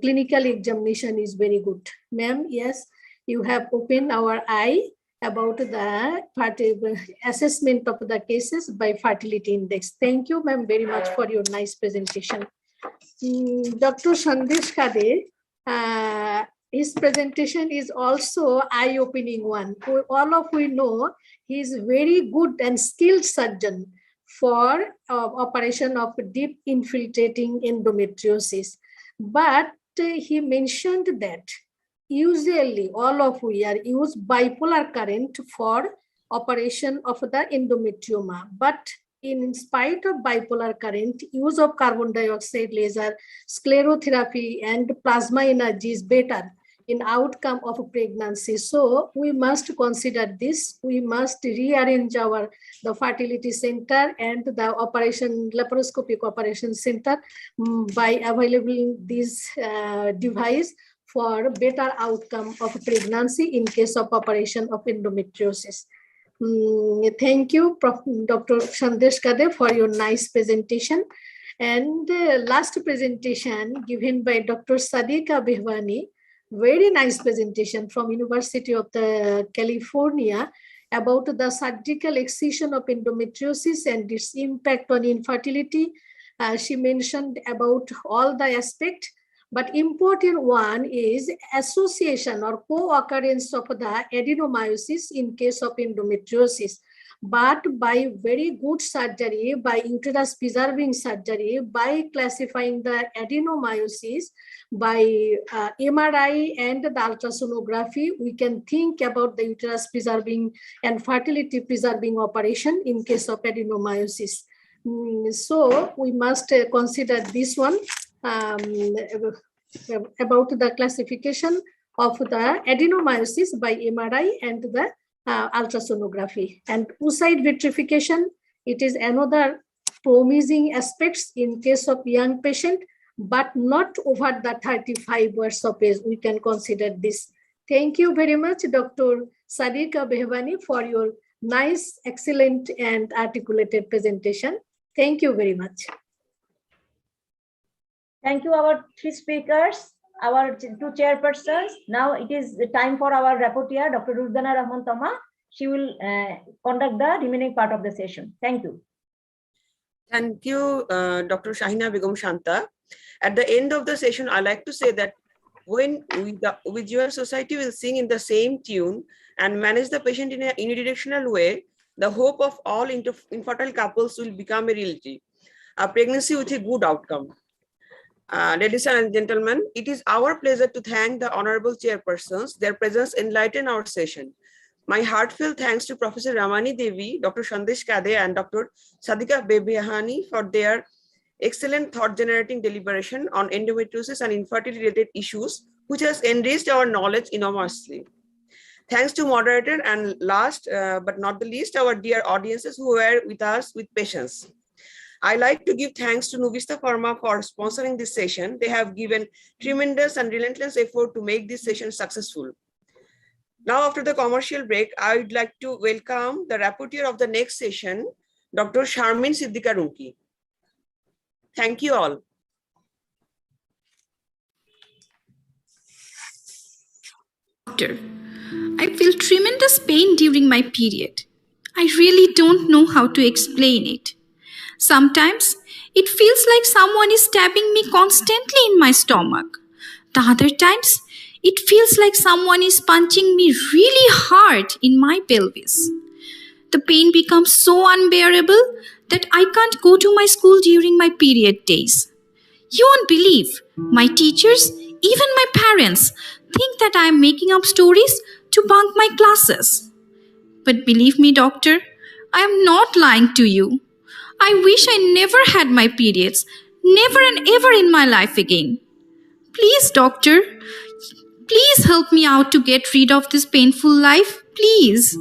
clinical examination is very good. Ma'am, yes, you have opened our eye about the assessment of the cases by fertility index. Thank you, ma'am, very much for your nice presentation. Dr. Sandesh Kade, his presentation is also eye-opening one. All of we know he is very good and skilled surgeon for operation of deep infiltrating endometriosis. But he mentioned that usually all of we are use bipolar current for operation of the endometrioma. But in spite of bipolar current, use of carbon dioxide laser, sclerotherapy, and plasma energy is better in outcome of pregnancy. So we must consider this. We must rearrange the fertility center and the laparoscopic operation center by availing this device for better outcome of pregnancy in case of operation of endometriosis. Thank you, Dr. Sandesh Kade, for your nice presentation. And last presentation given by Dr. Sadika Behwani, very nice presentation from University of California about the surgical excision of endometriosis and its impact on infertility. She mentioned about all the aspects, but important one is association or co-occurrence of the adenomyosis in case of endometriosis. But by very good surgery, by uterus preserving surgery, by classifying the adenomyosis, by MRI and the ultrasonography, we can think about the uterus preserving and fertility preserving operation in case of adenomyosis. So we must consider this one about the classification of the adenomyosis by MRI and the ultrasonography. And oocyte vitrification, it is another promising aspects in case of young patient, but not over the 35 years of age. We can consider this. Thank you very much, Dr. Sadika Behwani, for your nice, excellent, and articulated presentation. Thank you very much. Thank you, our three speakers, our two chairpersons. Now it is the time for our rapporteur, Dr. Rushdana Rahman Toma. She will conduct the remaining part of the session. Thank you. Thank you, Dr. Shahina Begum Shanta. At the end of the session, I like to say that when with your society will sing in the same tune and manage the patient in a unidirectional way, the hope of all infertile couples will become a reality, a pregnancy with a good outcome. Ladies and gentlemen, it is our pleasure to thank the honorable chairpersons. Their presence enlightened our session. My heartfelt thanks to Professor Ramani Devi, Dr. Sandesh Kade, and Dr. Sadika Behwani for their excellent thought-generating deliberation on endometriosis and infertility-related issues, which has enriched our knowledge enormously. Thanks to moderator, and last but not the least, our dear audiences who were with us with patience. I like to give thanks to Nuvista Pharma for sponsoring this session. They have given tremendous and relentless effort to make this session successful. Now, after the commercial break, I would like to welcome the rapporteur of the next session, Dr. Sharmin Siddika Runki. Thank you all. Doctor, I feel tremendous pain during my period. I really don't know how to explain it. Sometimes it feels like someone is stabbing me constantly in my stomach. The other times, it feels like someone is punching me really hard in my pelvis. The pain becomes so unbearable that I can't go to my school during my period days. You won't believe, my teachers, even my parents, think that I am making up stories to bunk my classes. But believe me, doctor, I am not lying to you. I wish I never had my periods, never and ever in my life again. Please, doctor, please help me out to get rid of this painful life, please.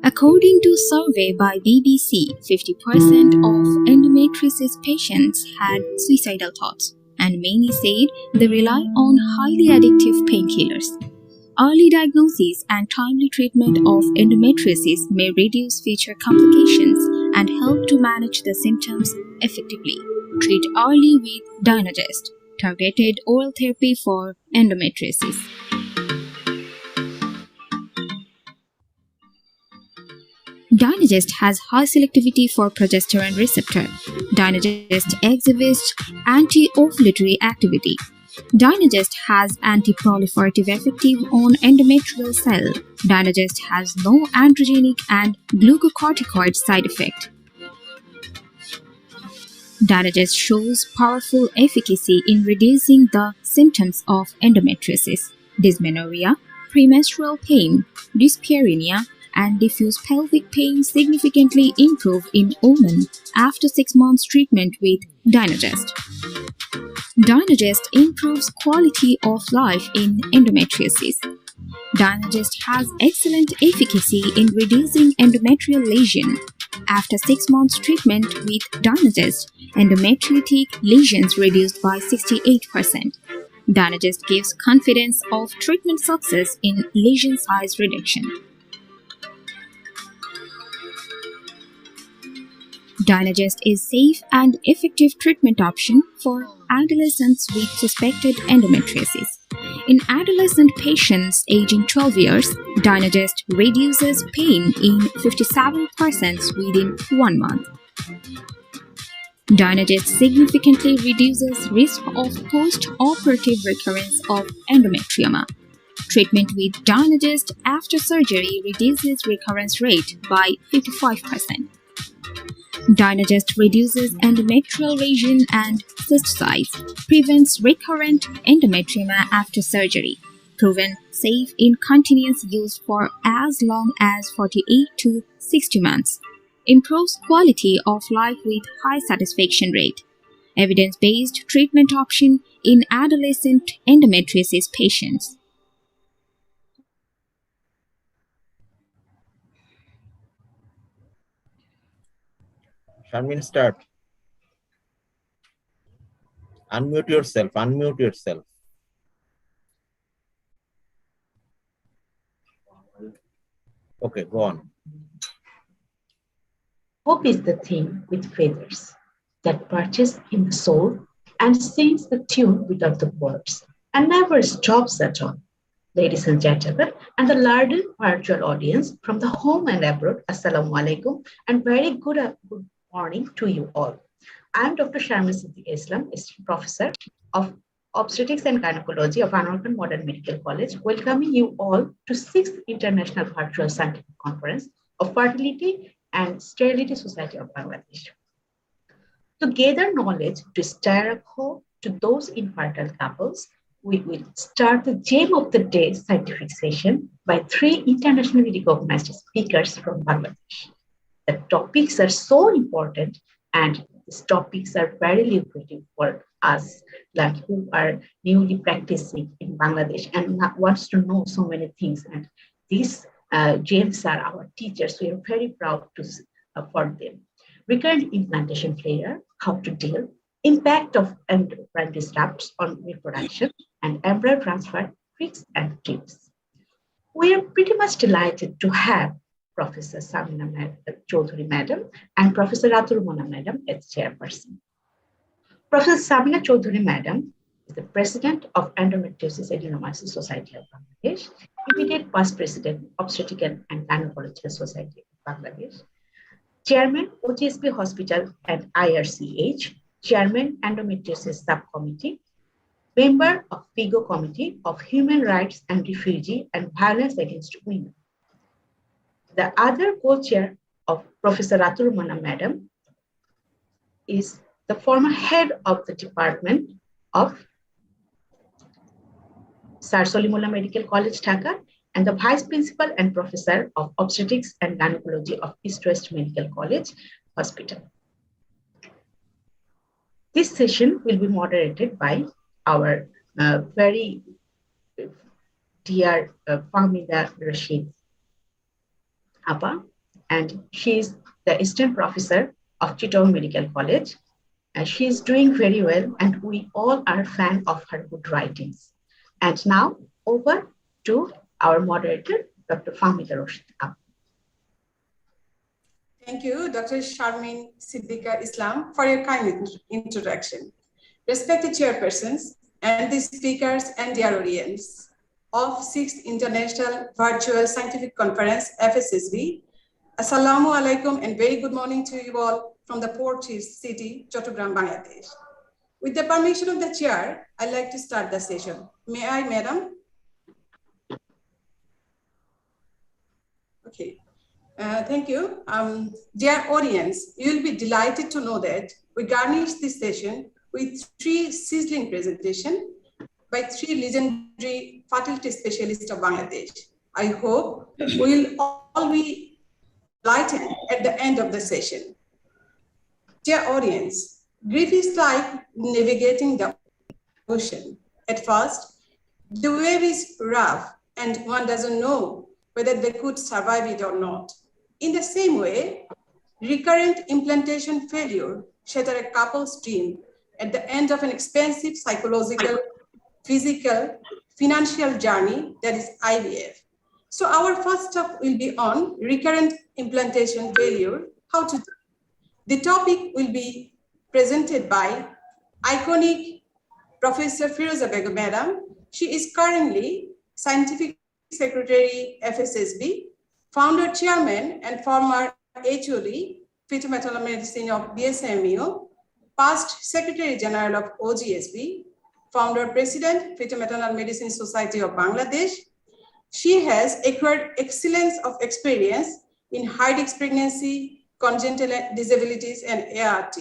According to a survey by BBC, 50% of endometriosis patients had suicidal thoughts. and many said they rely on highly addictive painkillers. Early diagnosis and timely treatment of endometriosis may reduce future complications and help to manage the symptoms effectively. Treat early with Dynagest, targeted oral therapy for endometriosis. Dynagest has high selectivity for progesterone receptor. Dynagest exhibits anti-ovulatory activity. Dynagest has anti-proliferative effective on endometrial cell. Dynagest has no androgenic and glucocorticoid side effect. Dynagest shows powerful efficacy in reducing the symptoms of endometriosis, dysmenorrhea, premenstrual pain, dyspareunia, and diffuse pelvic pain significantly improve in women after 6 months treatment with Dynagest. Dynagest improves quality of life in endometriosis. Dynagest has excellent efficacy in reducing endometrial lesion. After 6 months treatment with Dynagest, endometriotic lesions reduced by 68%. Dynagest gives confidence of treatment success in lesion size reduction. Dynagest is safe and effective treatment option for adolescents with suspected endometriosis. In adolescent patients aging 12 years, Dynagest reduces pain in 57% within 1 month. Dynagest significantly reduces risk of post-operative recurrence of endometrioma. Treatment with Dynagest after surgery reduces recurrence rate by 55%. Dynagest reduces endometrial lesion and cyst size, prevents recurrent endometrioma after surgery, proven safe in continuous use for as long as 48 to 60 months, improves quality of life with high satisfaction rate, evidence-based treatment option in adolescent endometriosis patients. Sharmin, start. Unmute yourself. Unmute yourself. Okay, go on. Hope is the thing with feathers that perches in the soul and sings the tune without the words and never stops at all. Ladies and gentlemen, and the larger virtual audience from the home and abroad, Assalamu alaikum, and very good morning to you all. I am Dr. Sharmin Siddiq Islam, Professor of Obstetrics and Gynecology of American Modern Medical College, welcoming you all to 6th International Virtual Scientific Conference of Fertility and Sterility Society of Bangladesh. To gather knowledge, to stir up hope to those infertile couples, we will start the gem of the day scientific session by 3 internationally recognized speakers from Bangladesh. The topics are so important and these topics are very lucrative for us, like who are newly practicing in Bangladesh and wants to know so many things. And these gems are our teachers. We are very proud to for them. Recurrent implantation failure, how to deal, impact of endocrine disrupts on reproduction, and embryo transfer tricks and tips. We are pretty much delighted to have Professor Samina Chaudhuri Madam and Professor Ratul Mona Madam as chairperson. Professor Samina Chaudhuri Madam is the president of Endometriosis Adenomyosis Society of Bangladesh, immediate past president of Obstetrical and Gynecological Society of Bangladesh, chairman OGSP Hospital and IRCH, chairman Endometriosis Subcommittee, member of FIGO Committee of Human Rights and Refugee and Violence Against Women. The other co-chair of Professor Ratul Mona Madam is the former head of the Department of Sir Solimullah Medical College, Dhaka, and the Vice Principal and Professor of Obstetrics and Gynecology of East West Medical College Hospital. This session will be moderated by our very dear Fahmida Rashid Appa, and she is the assistant professor of Chittagong Medical College She is doing very well, and we all are fan of her good writings. And now over to our moderator, Dr. Fahmida Rashid. Thank you, Dr. Sharmin Siddiqa Islam, for your kind introduction. Respected chairpersons and the speakers and their audience of 6th International Virtual Scientific Conference, FSSB, Assalamu alaikum and very good morning to you all from the port city, Chattogram, Bangladesh. With the permission of the chair, I'd like to start the session. May I, madam? Okay. Thank you. Dear audience, you'll be delighted to know that we garnished this session with 3 sizzling presentations by 3 legendary fertility specialists of Bangladesh. I hope we'll all be enlightened at the end of the session. Dear audience, grief is like navigating the ocean. At first, the wave is rough and one doesn't know whether they could survive it or not. In the same way, recurrent implantation failure shatters a couple's dream at the end of an expensive psychological, physical, financial journey that is IVF. So our first stop will be on recurrent implantation failure, how to do. The topic will be presented by iconic Professor Firoza Begum Madam. She is currently Scientific Secretary FSSB, founder chairman and former HOD, Fetal Medicine of BSMU, past Secretary General of OGSB, founder president, Fetal Medicine Society of Bangladesh. She has acquired excellence of experience in high-risk pregnancy, congenital disabilities, and ART.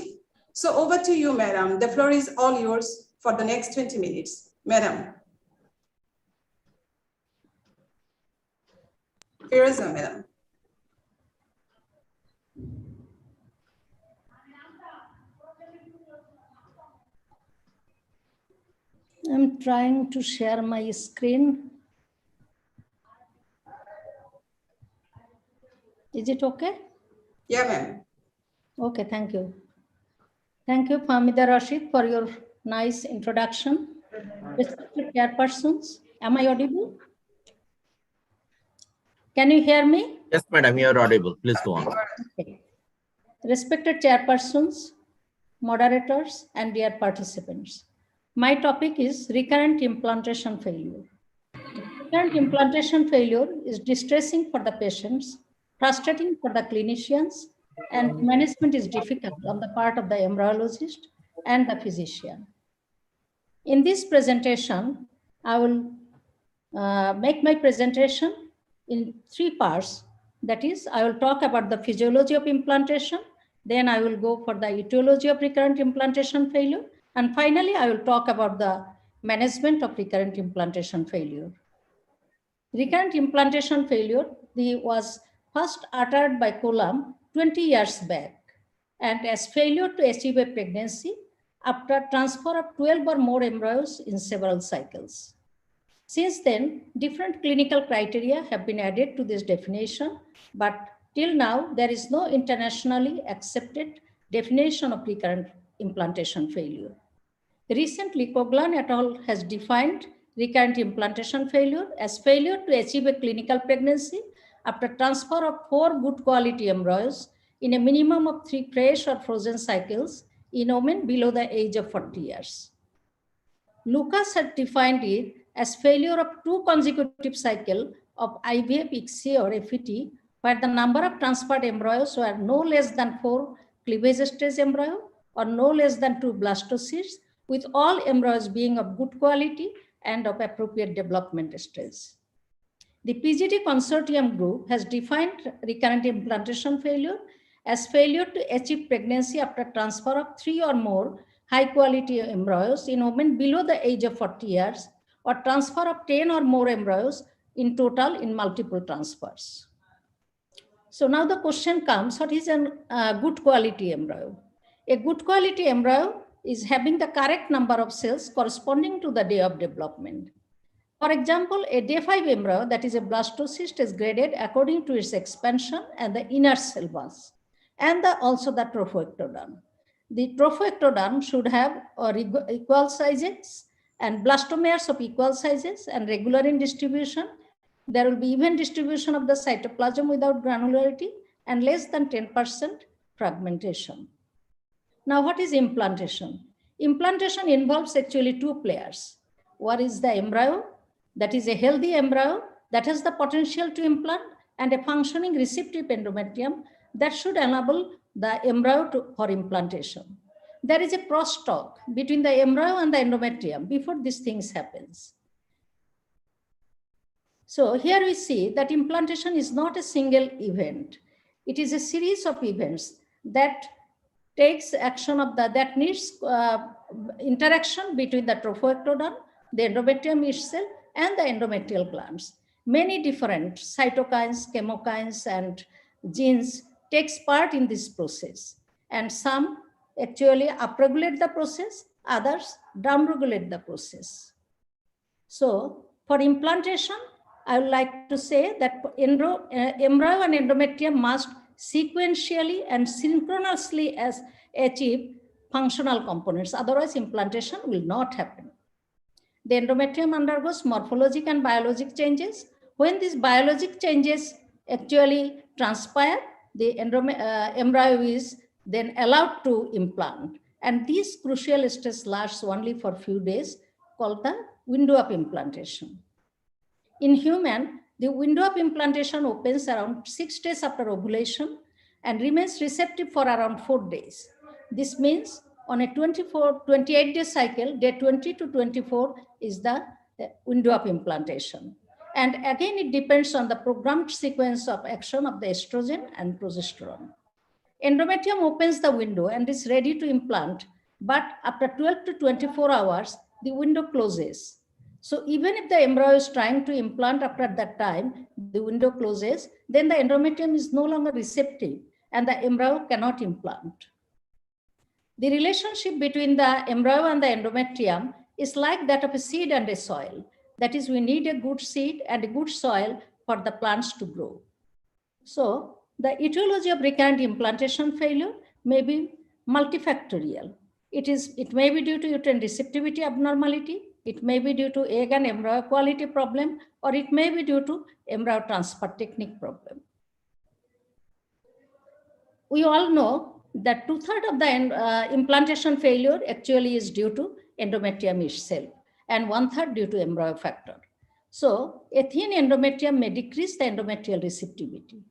So over to you, madam. The floor is all yours for the next 20 minutes. Madam. Firoza, madam. I'm trying to share my screen. Is it okay? Yeah, ma'am. Okay, thank you. Thank you, Fahmida Rashid, for your nice introduction. Respected chairpersons, am I audible? Can you hear me? Yes, madam, you are audible. Please go on. Okay. Respected chairpersons, moderators, and dear participants. My topic is recurrent implantation failure. Recurrent implantation failure is distressing for the patients, frustrating for the clinicians, and management is difficult on the part of the embryologist and the physician. In this presentation, I will make my presentation in 3 parts. That is, I will talk about the physiology of implantation, then I will go for the etiology of recurrent implantation failure, and finally, I will talk about the management of recurrent implantation failure. Recurrent implantation failure was first uttered by Coulomb 20 years back, and as failure to achieve a pregnancy after transfer of 12 or more embryos in several cycles. Since then, different clinical criteria have been added to this definition, but till now, there is no internationally accepted definition of recurrent implantation failure. Recently, Coughlin et al. Has defined recurrent implantation failure as failure to achieve a clinical pregnancy after transfer of 4 good quality embryos in a minimum of 3 fresh or frozen cycles in women below the age of 40 years. Lucas had defined it as failure of 2 consecutive cycles of IVF, ICSI, or FET, where the number of transferred embryos were no less than 4 cleavage stage embryo or no less than 2 blastocysts, with all embryos being of good quality and of appropriate development stage. The PGT consortium group has defined recurrent implantation failure as failure to achieve pregnancy after transfer of 3 or more high quality embryos in women below the age of 40 years or transfer of 10 or more embryos in total in multiple transfers. So now the question comes, what is a good quality embryo? A good quality embryo is having the correct number of cells corresponding to the day of development. For example, a day 5 embryo, that is a blastocyst, is graded according to its expansion and the inner cell mass, and also the trophoectoderm. The trophoectoderm should have equal sizes and blastomeres of equal sizes and regular in distribution. There will be even distribution of the cytoplasm without granularity and less than 10% fragmentation. Now, what is implantation? Implantation involves actually two players. One is the embryo, that is a healthy embryo that has the potential to implant, and a functioning receptive endometrium that should enable the embryo for implantation. There is a crosstalk between the embryo and the endometrium before these things happens. So here we see that implantation is not a single event. It is a series of events that takes action of that needs interaction between the trophoectoderm, the endometrium itself, and the endometrial glands. Many different cytokines, chemokines, and genes takes part in this process. And some actually upregulate the process, others downregulate the process. So for implantation, I would like to say that embryo and endometrium must sequentially and synchronously achieve functional components. Otherwise, implantation will not happen. The endometrium undergoes morphologic and biologic changes. When these biologic changes actually transpire, the embryo is then allowed to implant. And this crucial stage lasts only for a few days, called the window of implantation. In human, the window of implantation opens around 6 days after ovulation and remains receptive for around 4 days. This means on a 28-day cycle, day 20 to 24 is the window of implantation. And again, it depends on the programmed sequence of action of the estrogen and progesterone. Endometrium opens the window and is ready to implant, but after 12 to 24 hours, the window closes. So even if the embryo is trying to implant after that time, the window closes, then the endometrium is no longer receptive and the embryo cannot implant. The relationship between the embryo and the endometrium is like that of a seed and a soil. That is, we need a good seed and a good soil for the plants to grow. So the etiology of recurrent implantation failure may be multifactorial. It may be due to uterine receptivity abnormality, it may be due to egg and embryo quality problem, or it may be due to embryo transfer technique problem. We all know that 2/3 of the implantation failure actually is due to endometrium itself and 1/3 due to embryo factor. So a thin endometrium may decrease the endometrial receptivity.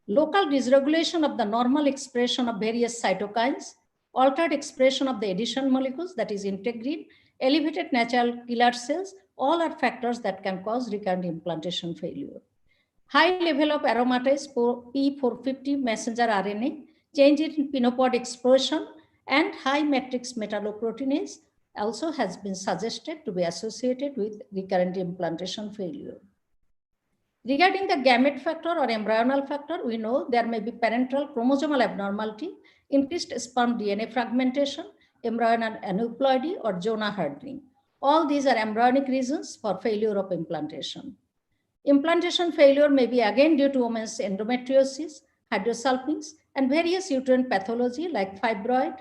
Local dysregulation of the normal expression of various cytokines, altered expression of the adhesion molecules, that is integrin, elevated natural killer cells, all are factors that can cause recurrent implantation failure. High level of aromatase P450 messenger RNA, change in pinopod expression, and high matrix metalloproteinase also has been suggested to be associated with recurrent implantation failure. Regarding the gamete factor or embryonal factor, we know there may be parental chromosomal abnormality, increased sperm DNA fragmentation, embryonal aneuploidy, or Jonah hardening. All these are embryonic reasons for failure of implantation. Implantation failure may be again due to women's endometriosis, hydrosalpinx, and various uterine pathology like fibroid,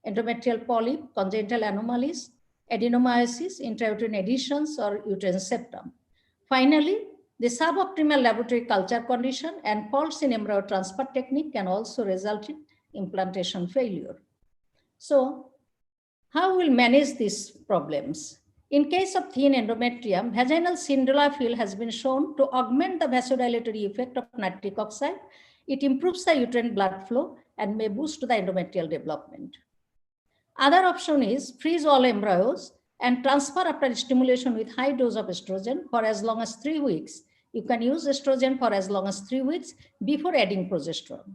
endometrial polyp, congenital anomalies, adenomyosis, intrauterine adhesions, or uterine septum. Finally, the suboptimal laboratory culture condition and faults in embryo transfer technique can also result in implantation failure. So, how will manage these problems? In case of thin endometrium, vaginal sildenafil has been shown to augment the vasodilatory effect of nitric oxide. It improves the uterine blood flow and may boost the endometrial development. Other option is freeze all embryos and transfer after stimulation with high dose of estrogen for as long as 3 weeks. You can use estrogen for as long as 3 weeks before adding progesterone.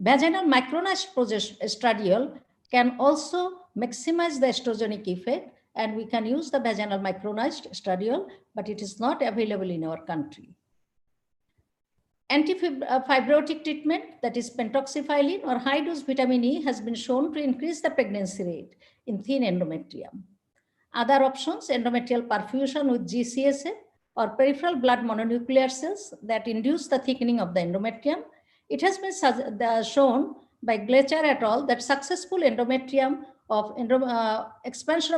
Vaginal micronized estradiol can also maximize the estrogenic effect, and we can use the vaginal micronized estradiol, but it is not available in our country. Antifibrotic treatment, that is pentoxifylline or high-dose vitamin E, has been shown to increase the pregnancy rate in thin endometrium. Other options, endometrial perfusion with GCSF or peripheral blood mononuclear cells that induce the thickening of the endometrium. It has been shown by Glacher et al. That successful expansion of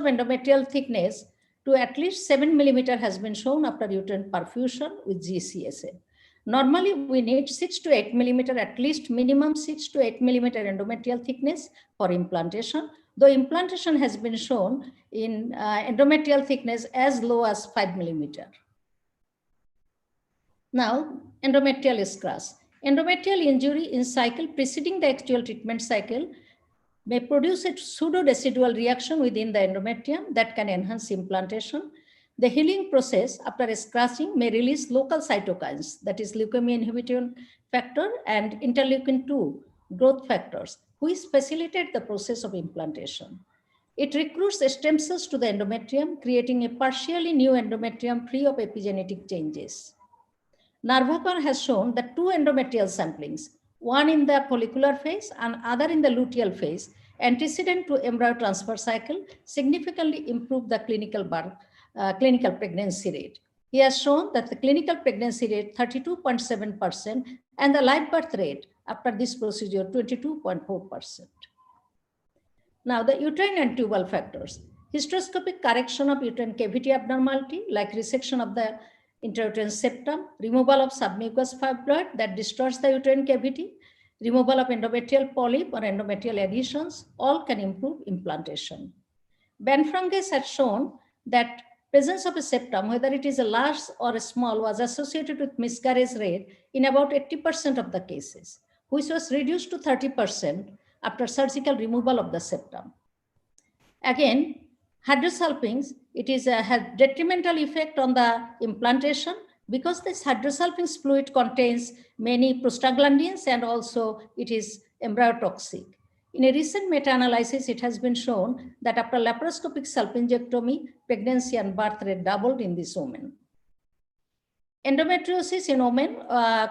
endometrial thickness to at least 7 millimeter has been shown after uterine perfusion with GCSA. Normally, we need 6 to 8 millimeter, at least minimum 6 to 8 millimeter endometrial thickness for implantation, though implantation has been shown in endometrial thickness as low as 5 millimeter. Now, endometrial scratch. Endometrial injury in cycle preceding the actual treatment cycle may produce a pseudo-decidual reaction within the endometrium that can enhance implantation. The healing process after scratching may release local cytokines, that is leukemia inhibition factor and interleukin-2 growth factors, which facilitate the process of implantation. It recruits stem cells to the endometrium, creating a partially new endometrium free of epigenetic changes. Narvakar has shown that 2 endometrial samplings, one in the follicular phase and other in the luteal phase, antecedent to embryo transfer cycle, significantly improve the clinical pregnancy rate. He has shown that the clinical pregnancy rate 32.7% and the live birth rate after this procedure 22.4%. Now the uterine and tubal factors. Hysteroscopic correction of uterine cavity abnormality like resection of the intrauterine septum, removal of submucous fibroid that destroys the uterine cavity, removal of endometrial polyp or endometrial adhesions, all can improve implantation. Benfranges had shown that presence of a septum, whether it is a large or a small, was associated with miscarriage rate in about 80% of the cases, which was reduced to 30% after surgical removal of the septum. Again, hydrosulfings, it has detrimental effect on the implantation because this hydrosulfings fluid contains many prostaglandins and also it is embryotoxic. In a recent meta-analysis, it has been shown that after laparoscopic salpingectomy, pregnancy and birth rate doubled in this woman. Endometriosis in women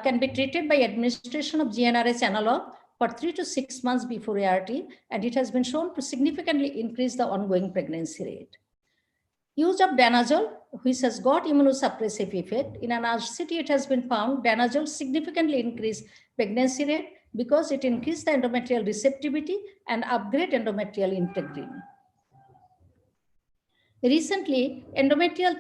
can be treated by administration of GnRH analog for 3 to 6 months before ART, and it has been shown to significantly increase the ongoing pregnancy rate. Use of danazol, which has got immunosuppressive effect. In an RCT, it has been found danazol significantly increased pregnancy rate because it increased the endometrial receptivity and upgrade endometrial integrin. Recently, endometrial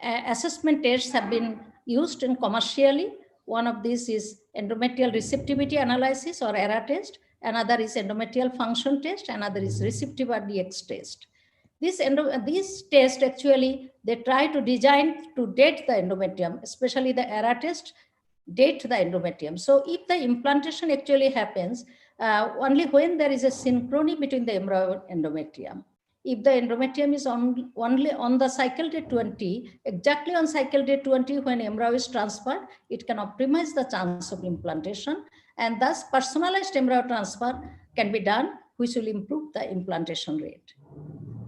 assessment tests have been used in commercially. One of these is endometrial receptivity analysis or ERA test. Another is endometrial function test. Another is receptiva DX test. These tests actually, they try to design to date the endometrium, especially the ERA test, date the endometrium. So if the implantation actually happens, only when there is a synchrony between the embryo and endometrium. If the endometrium is only on the cycle day 20, exactly on cycle day 20 when embryo is transferred, it can optimize the chance of implantation, and thus personalized embryo transfer can be done, which will improve the implantation rate.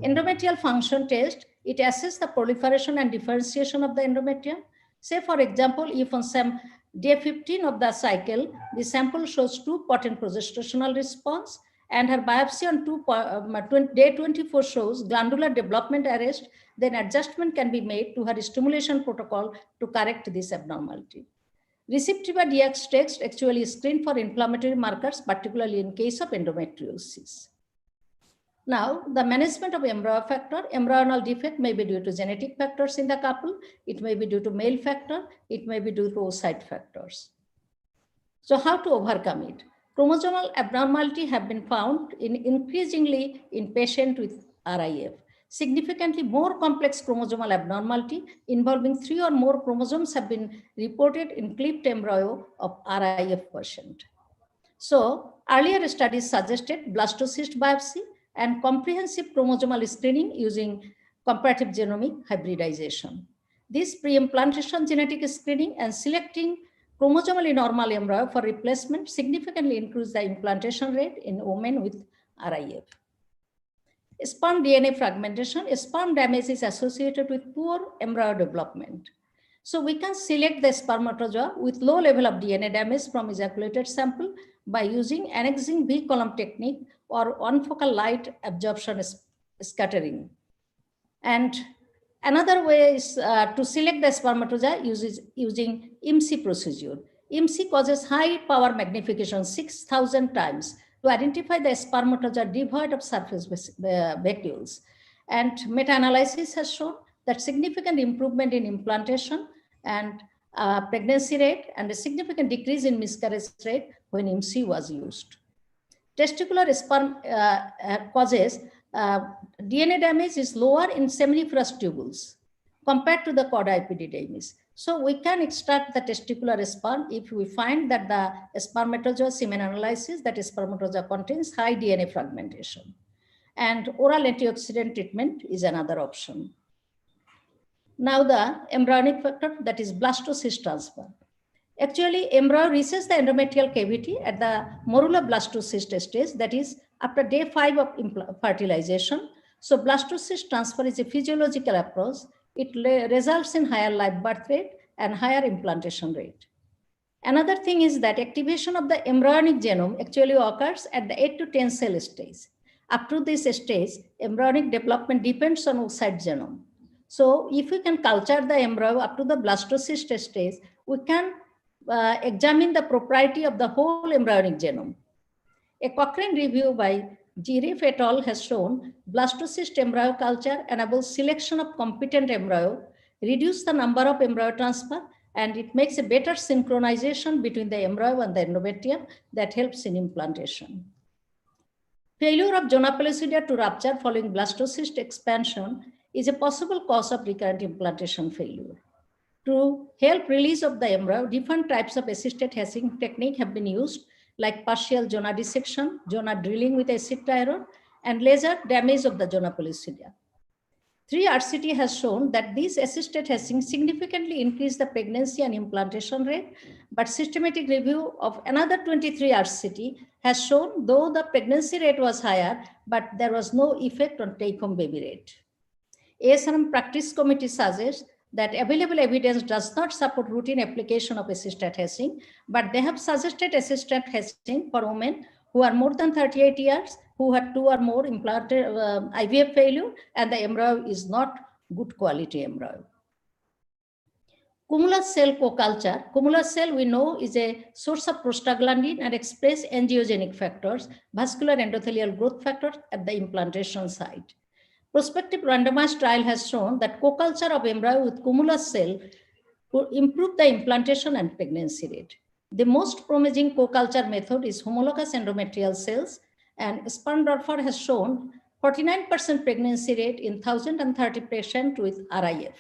Endometrial function test, it assesses the proliferation and differentiation of the endometrium. Say, for example, if on some day 15 of the cycle, the sample shows 2 potent progestational response, and her biopsy on day 24 shows glandular development arrest, then adjustment can be made to her stimulation protocol to correct this abnormality. Receptiva DX test actually screen for inflammatory markers, particularly in case of endometriosis. Now, the management of embryo factor, embryonal defect may be due to genetic factors in the couple, it may be due to male factor, it may be due to oocyte factors. So how to overcome it? Chromosomal abnormality have been found increasingly in patients with RIF. Significantly more complex chromosomal abnormality involving 3 or more chromosomes have been reported in clipped embryo of RIF patient. So earlier studies suggested blastocyst biopsy and comprehensive chromosomal screening using comparative genomic hybridization. This pre-implantation genetic screening and selecting chromosomally normal embryo for replacement significantly increase the implantation rate in women with RIF. Sperm DNA fragmentation, sperm damage is associated with poor embryo development. So we can select the spermatozoa with low level of DNA damage from ejaculated sample by using annexing V column technique or one-focal light absorption scattering. And another way is to select the spermatozoa using IMSI procedure. EMC causes high power magnification, 6,000 times, to identify the spermatozoa devoid of surface vacuoles. And meta-analysis has shown that significant improvement in implantation and pregnancy rate and a significant decrease in miscarriage rate when EMC was used. Testicular sperm causes DNA damage is lower in seminiferous tubules compared to the chordoepididymis. So we can extract the testicular sperm if we find that the spermatozoa semen analysis, that spermatozoa contains high DNA fragmentation. And oral antioxidant treatment is another option. Now the embryonic factor, that is blastocyst transfer. Actually, embryo reaches the endometrial cavity at the moruloblastocyst stage, that is after day 5 of fertilization. So blastocyst transfer is a physiological approach. It results in higher live birth rate and higher implantation rate. Another thing is that activation of the embryonic genome actually occurs at the 8 to 10 cell stage. Up to this stage, embryonic development depends on oocyte genome. So if we can culture the embryo up to the blastocyst stage, we can examine the propriety of the whole embryonic genome. A Cochrane review by Girif et al. Has shown blastocyst embryo culture enables selection of competent embryo, reduce the number of embryo transfer, and it makes a better synchronization between the embryo and the endometrium that helps in implantation. Failure of zona pellucidea to rupture following blastocyst expansion is a possible cause of recurrent implantation failure. To help release of the embryo, different types of assisted hatching technique have been used, like partial zona dissection, zona drilling with acid iron, and laser damage of the zona pellucidea. 3-RCT has shown that these assisted hatching significantly increase the pregnancy and implantation rate, but systematic review of another 23-RCT has shown though the pregnancy rate was higher, but there was no effect on take-home baby rate. ASRM practice committee suggests that available evidence does not support routine application of assisted hatching, but they have suggested assisted hatching for women who are more than 38 years, who had 2 or more implanted IVF failure, and the embryo is not good quality embryo. Cumulus cell co-culture. Cumulus cell we know is a source of prostaglandin and express angiogenic factors, vascular endothelial growth factors at the implantation site. Prospective randomized trial has shown that co-culture of embryo with cumulus cell could improve the implantation and pregnancy rate. The most promising co-culture method is homologous endometrial cells, and Sperndorfer has shown 49% pregnancy rate in 1,030 patients with RIF.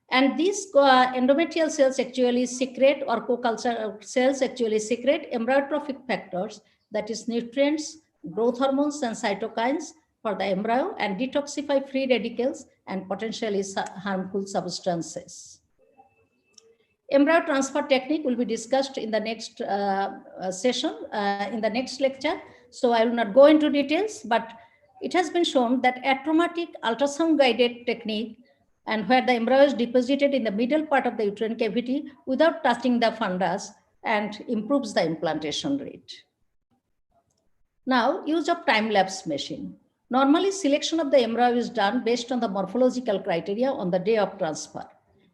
And these endometrial cells actually secrete, or co-culture cells actually secrete embryotrophic factors, that is nutrients, growth hormones, and cytokines for the embryo, and detoxify free radicals and potentially harmful substances. Embryo transfer technique will be discussed in the next session, in the next lecture. So I will not go into details, but it has been shown that atraumatic ultrasound guided technique, and where the embryo is deposited in the middle part of the uterine cavity without touching the fundus, and improves the implantation rate. Now, use of time-lapse machine. Normally, selection of the embryo is done based on the morphological criteria on the day of transfer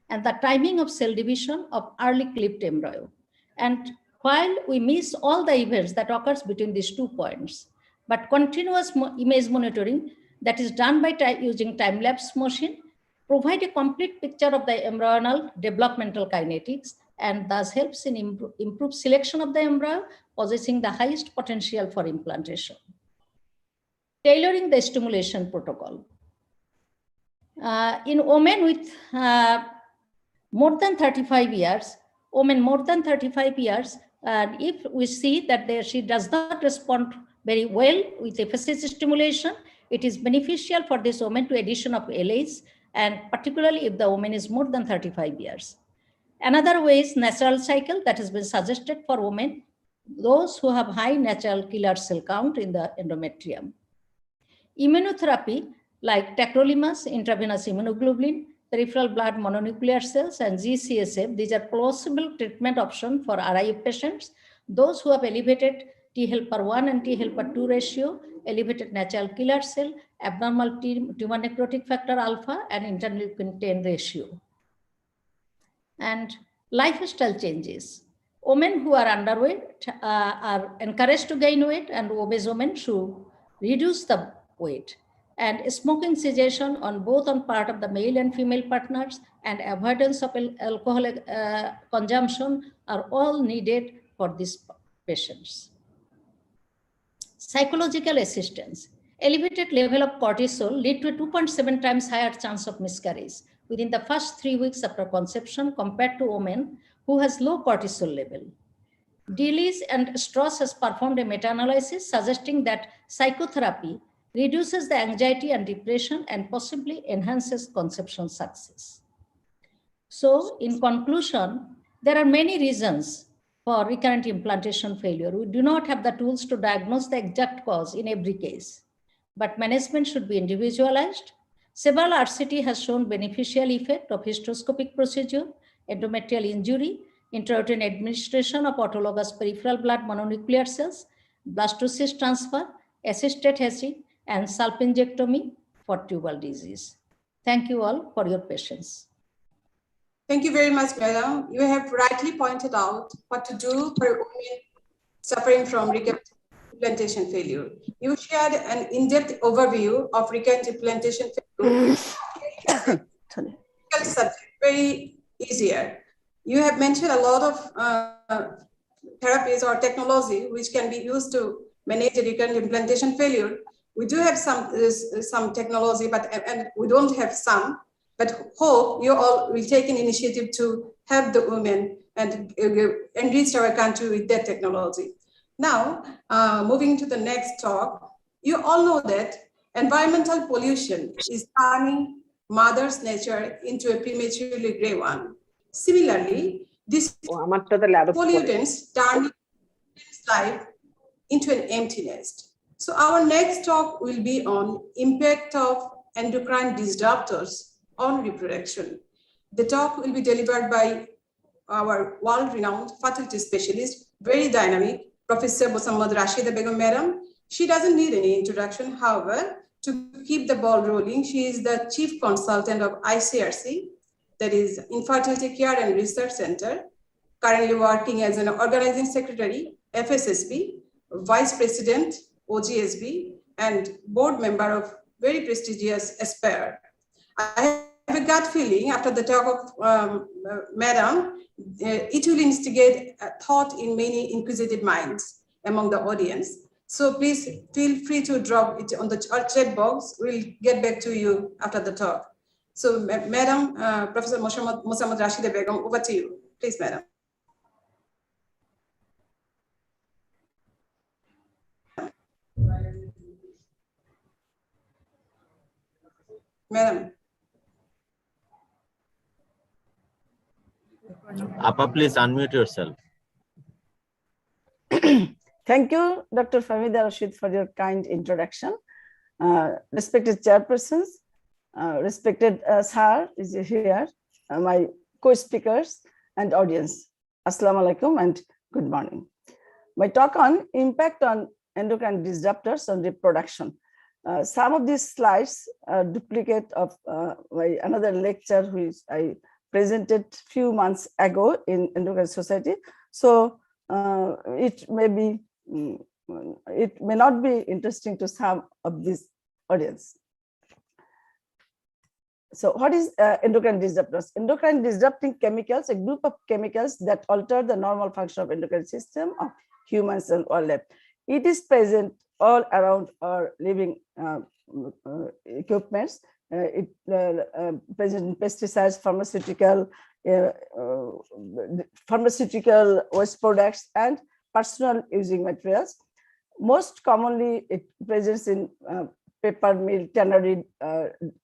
and the timing of cell division of early clipped embryo. And while we miss all the events that occurs between these 2 points, but continuous image monitoring that is done by using time-lapse machine provide a complete picture of the embryonal developmental kinetics, and thus helps in improve selection of the embryo possessing the highest potential for implantation. Tailoring the stimulation protocol. In women with more than 35 years, if we see that she does not respond very well with FSS stimulation, it is beneficial for this woman to addition of LAs, and particularly if the woman is more than 35 years. Another way is natural cycle that has been suggested for women, those who have high natural killer cell count in the endometrium. Immunotherapy like tacrolimus, intravenous immunoglobulin, peripheral blood mononuclear cells, and GCSF, these are plausible treatment options for RIF patients. Those who have elevated T helper 1 and T helper 2 ratio, elevated natural killer cell, abnormal tumor necrotic factor alpha, and interleukin 10 ratio. And lifestyle changes. Women who are underweight are encouraged to gain weight, and obese women should reduce the weight. And smoking cessation on both on part of the male and female partners and avoidance of alcohol consumption are all needed for these patients. Psychological assistance. Elevated level of cortisol lead to a 2.7 times higher chance of miscarriage within the first 3 weeks after conception compared to women who has low cortisol level. Dillis and Strauss has performed a meta-analysis suggesting that psychotherapy reduces the anxiety and depression and possibly enhances conception success. So in conclusion, there are many reasons for recurrent implantation failure. We do not have the tools to diagnose the exact cause in every case, but management should be individualized. Several RCT has shown beneficial effect of hysteroscopic procedure, endometrial injury, intrauterine administration of autologous peripheral blood mononuclear cells, blastocyst transfer, assisted hatching, and salpingectomy for tubal disease. Thank you all for your patience. Thank you very much, Madam. You have rightly pointed out what to do for women suffering from recurrent implantation failure. You shared an in-depth overview of recurrent implantation failure. Subject, very easier. You have mentioned a lot of therapies or technology which can be used to manage recurrent implantation failure. We do have some technology, and we don't have some. But hope you all will take an initiative to help the women and enrich our country with that technology. Now, moving to the next talk, you all know that environmental pollution is turning Mother's nature into a prematurely gray one. Similarly, these pollutants turn life into an empty nest. So our next talk will be on impact of endocrine disruptors on reproduction. The talk will be delivered by our world-renowned fertility specialist, very dynamic, Professor Mosammad Rashida Begum Madam. She doesn't need any introduction. However, to keep the ball rolling, she is the Chief Consultant of ICRC, that is Infertility Care and Research Center, currently working as an Organizing Secretary, FSSB, Vice President, OGSB, and board member of very prestigious Aspire. I have a gut feeling after the talk of Madam, it will instigate a thought in many inquisitive minds among the audience. So please feel free to drop it on the chat box. We'll get back to you after the talk. So Madam, Professor Mosammad Rashida Begum, over to you. Please, Madam. Madam. Appa, please unmute yourself. Thank you, Dr. Fahmida Rashid, for your kind introduction. Respected chairpersons, respected Sir is here, my co-speakers and audience. Assalamu alaikum and good morning. My talk on impact on endocrine disruptors on reproduction. Some of these slides are duplicate of another lecture which I presented few months ago in Endocrine Society. So it may not be interesting to some of this audience. So what is endocrine disruptors? Endocrine disrupting chemicals, a group of chemicals that alter the normal function of endocrine system of humans and wildlife. It is present all around our living equipments. Present in pesticides, pharmaceutical waste products, and personal using materials. Most commonly, it presents in paper mill, tannery,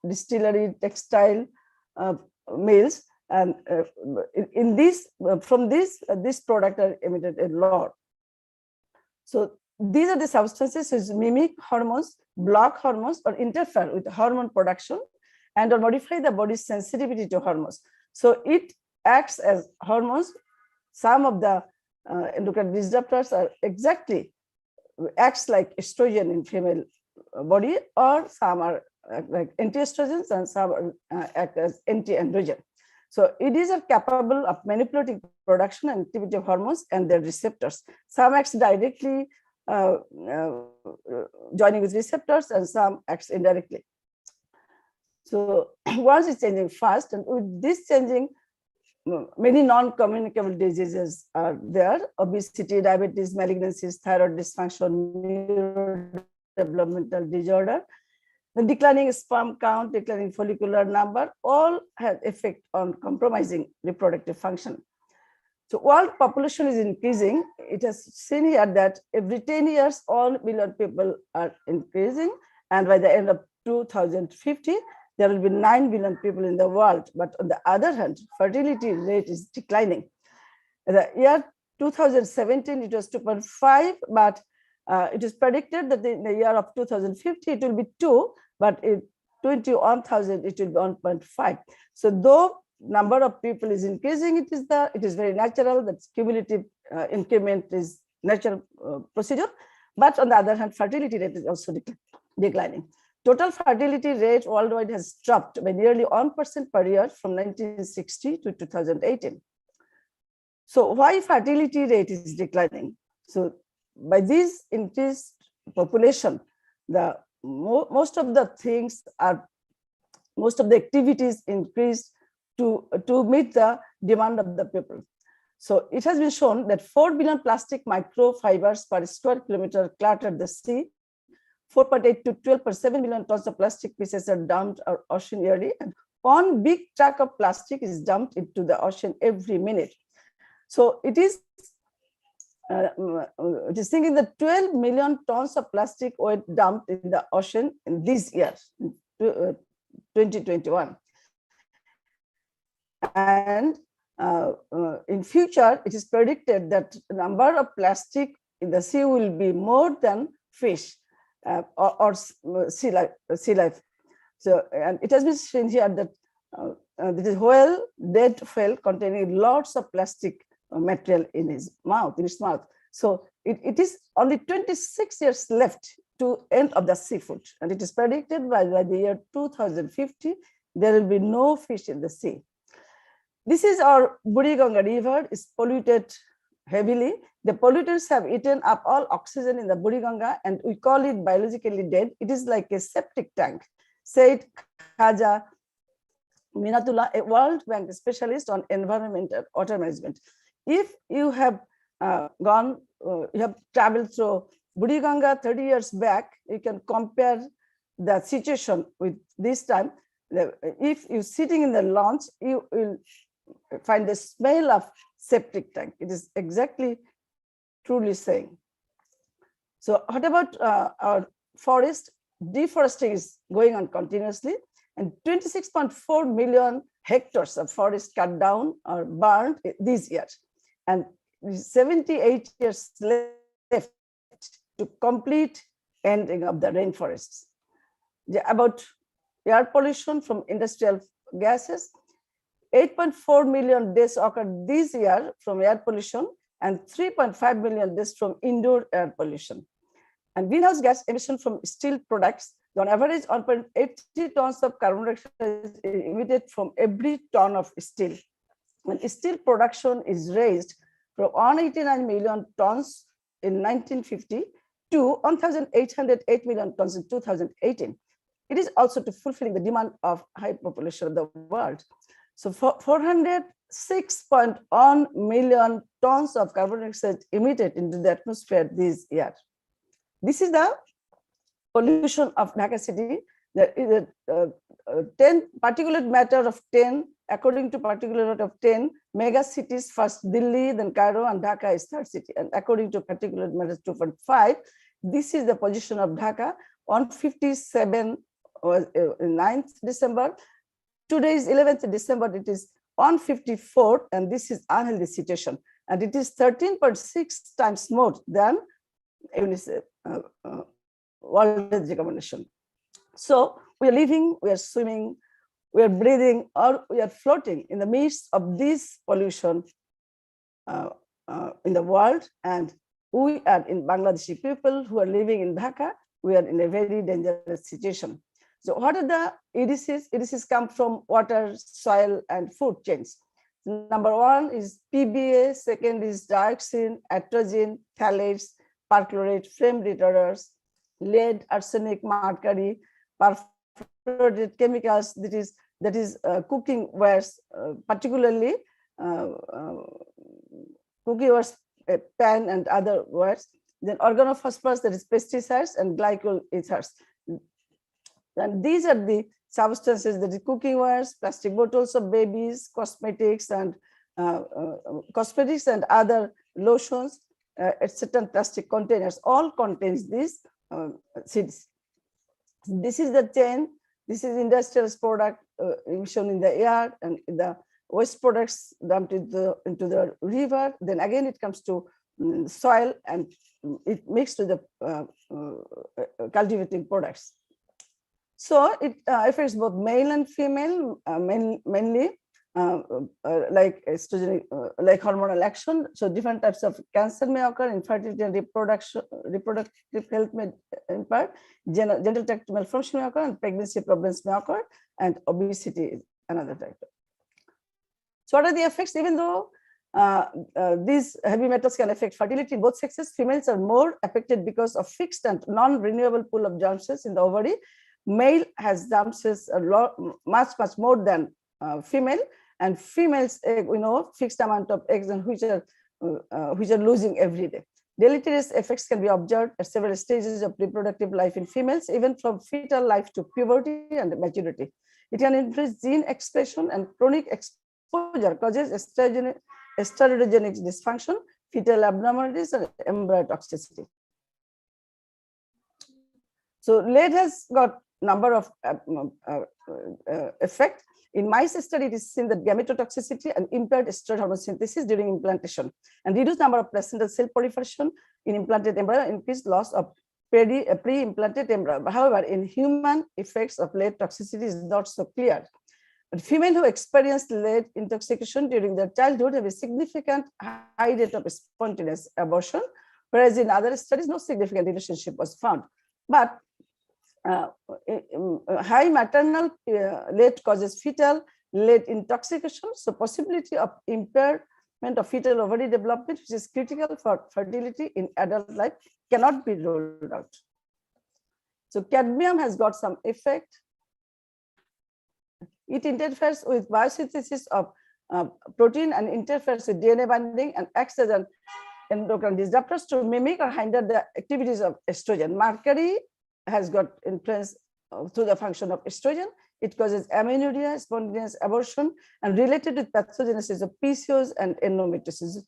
distillery, textile mills, and in this, from this product are emitted a lot. So these are the substances which mimic hormones, block hormones, or interfere with hormone production and or modify the body's sensitivity to hormones. So it acts as hormones. Some of the endocrine disruptors are acts like estrogen in female body, or some are like anti-estrogens and some are act as anti-androgen. So it is capable of manipulating production and activity of hormones and their receptors. Some acts directly joining with receptors, and some acts indirectly. So world is changing fast, and with this changing, many non-communicable diseases are there: obesity, diabetes, malignancies, thyroid dysfunction, neurodevelopmental disorder. The declining sperm count, declining follicular number, all have effect on compromising reproductive function. So world population is increasing. It has seen here that every 10 years, all 1 billion people are increasing. And by the end of 2050, there will be 9 billion people in the world. But on the other hand, fertility rate is declining. In the year 2017, it was 2.5, but it is predicted that in the year of 2050, it will be 2, but in 21,000, it will be 1.5. So though number of people is increasing, it is very natural that cumulative increment is natural procedure. But on the other hand, fertility rate is also declining. Total fertility rate worldwide has dropped by nearly 1% per year from 1960 to 2018. So why fertility rate is declining? So by this increased population, most of the activities increased to meet the demand of the people. So it has been shown that 4 billion plastic microfibers per square kilometer clutter the sea. 4.8 to 12.7 million tons of plastic pieces are dumped our ocean yearly, and 1 big truck of plastic is dumped into the ocean every minute. So it is thinking that 12 million tons of plastic were dumped in the ocean in this year, 2021. And in future, it is predicted that the number of plastic in the sea will be more than fish or sea life. So, and it has been seen here that this is whale, dead whale containing lots of plastic material in its mouth. So it is only 26 years left to end of the seafood, and it is predicted by the year 2050 there will be no fish in the sea. This is our Buriganga River. Is polluted heavily. The pollutants have eaten up all oxygen in the Buriganga, and we call it biologically dead. It is like a septic tank, said Khaja Minatullah, a World Bank specialist on environmental water management. If you have you have traveled through Buriganga 30 years back, you can compare the situation with this time. If you're sitting in the launch, you will find the smell of septic tank. It is exactly truly saying. So what about our forest? Deforestation is going on continuously, and 26.4 million hectares of forest cut down or burned this year, and 78 years left to complete ending of the rainforests. About air pollution from industrial gases, 8.4 million deaths occurred this year from air pollution, and 3.5 million deaths from indoor air pollution. And greenhouse gas emission from steel products, on average 1.80 tons of carbon dioxide is emitted from every ton of steel. When steel production is raised from 189 million tons in 1950 to 1,808 million tons in 2018, it is also to fulfilling the demand of high population of the world. So 406.1 million tons of carbon dioxide emitted into the atmosphere this year. This is the pollution of Dhaka city. There is a 10 particulate matter of 10, according to particulate of 10 mega cities, first Delhi, then Cairo, and Dhaka is third city. And according to particulate matter 2.5, this is the position of Dhaka on 57 was 9th December. Today is 11th December, it is 154, and this is unhealthy situation. And it is 13.6 times more than UNICEF World Health recommendation. So we are living, we are swimming, we are breathing, or we are floating in the midst of this pollution in the world. And we are in Bangladeshi people who are living in Dhaka, we are in a very dangerous situation. So what are the EDCs? EDCs come from water, soil, and food chains. Number one is PBA, second is dioxin, atrazine, phthalates, perchlorate, flame retarders, lead, arsenic, mercury, perfluorinated chemicals, that is cooking wares, particularly cooking wares, pan and other wares. Then organophosphorus, that is pesticides, and glycol ethers. And these are the substances, that is cooking wares, plastic bottles of babies, cosmetics and other lotions, etc. Plastic containers, all contains these seeds. This is the chain. This is industrial product emission in the air, and the waste products dumped into the river. Then again it comes to soil, and it mixed to the cultivating products. So it affects both male and female, mainly like estrogenic, like hormonal action. So different types of cancer may occur, infertility and reproductive health may impair, genital tract malfunction may occur, and pregnancy problems may occur, and obesity is another type. So what are the effects? Even though these heavy metals can affect fertility in both sexes, females are more affected because of fixed and non-renewable pool of germ cells in the ovary. Male has germ cells a lot, much more than female, and females, we know, fixed amount of eggs, and which are losing every day. Deleterious effects can be observed at several stages of reproductive life in females, even from fetal life to puberty and maturity. It can influence gene expression, and chronic exposure causes estrogenic dysfunction, fetal abnormalities, and embryo toxicity. So lead has got number of effect. In mice study, it is seen that gametotoxicity and impaired estrogen hormone synthesis during implantation, and reduced number of placental cell proliferation in implanted embryo, increased loss of pre-implanted embryo. However, in human, effects of lead toxicity is not so clear. But female who experienced lead intoxication during their childhood have a significant high rate of spontaneous abortion, whereas in other studies, no significant relationship was found. But high maternal lead causes fetal lead intoxication, so possibility of impairment of fetal ovary development, which is critical for fertility in adult life, cannot be ruled out. So cadmium has got some effect. It interferes with biosynthesis of protein and interferes with DNA binding and acts as an endocrine disruptors to mimic or hinder the activities of estrogen. Mercury has got influence through the function of estrogen. It causes amenorrhea, spontaneous abortion, and related with pathogenesis of PCOS and endometriosis.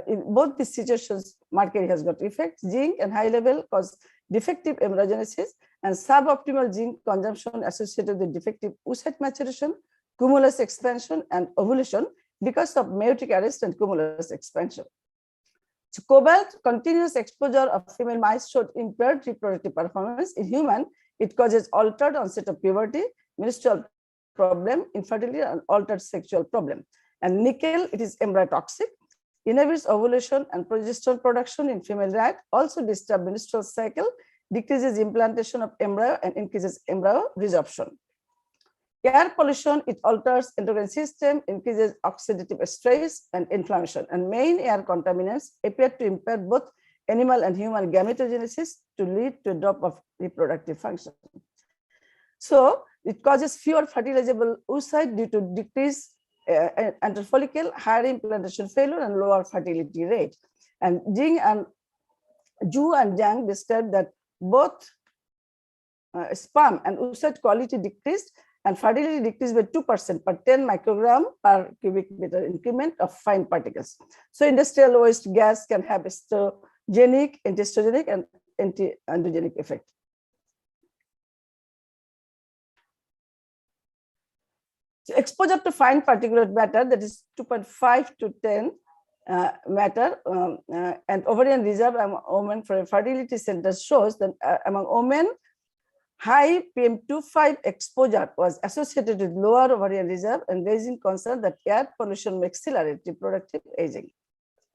In both these situations, mercury has got effect. Zinc and high level cause defective embryogenesis, and suboptimal zinc consumption associated with defective oocyte maturation, cumulus expansion, and ovulation because of meiotic arrest and cumulus expansion. So cobalt continuous exposure of female mice showed impaired reproductive performance. In human, it causes altered onset of puberty, menstrual problem, infertility, and altered sexual problem. And nickel, it is embryotoxic, inhibits ovulation and progesterone production in female rat, also disturbs menstrual cycle, decreases implantation of embryo, and increases embryo resorption. Air pollution, it alters endocrine system, increases oxidative stress and inflammation, and main air contaminants appear to impair both animal and human gametogenesis to lead to a drop of reproductive function. So it causes fewer fertilizable oocyte due to decreased antral follicle, higher implantation failure, and lower fertility rate. And Zhu and Zhang described that both sperm and oocyte quality decreased, and fertility decreased by 2% per 10 microgram per cubic meter increment of fine particles. So industrial waste gas can have estrogenic, antiestrogenic, and anti-androgenic effect. So exposure to fine particulate matter, that is 2.5 to 10 matter, and ovarian reserve among women for fertility centers shows that among women, high PM2.5 exposure was associated with lower ovarian reserve and raising concern that air pollution may accelerate reproductive aging.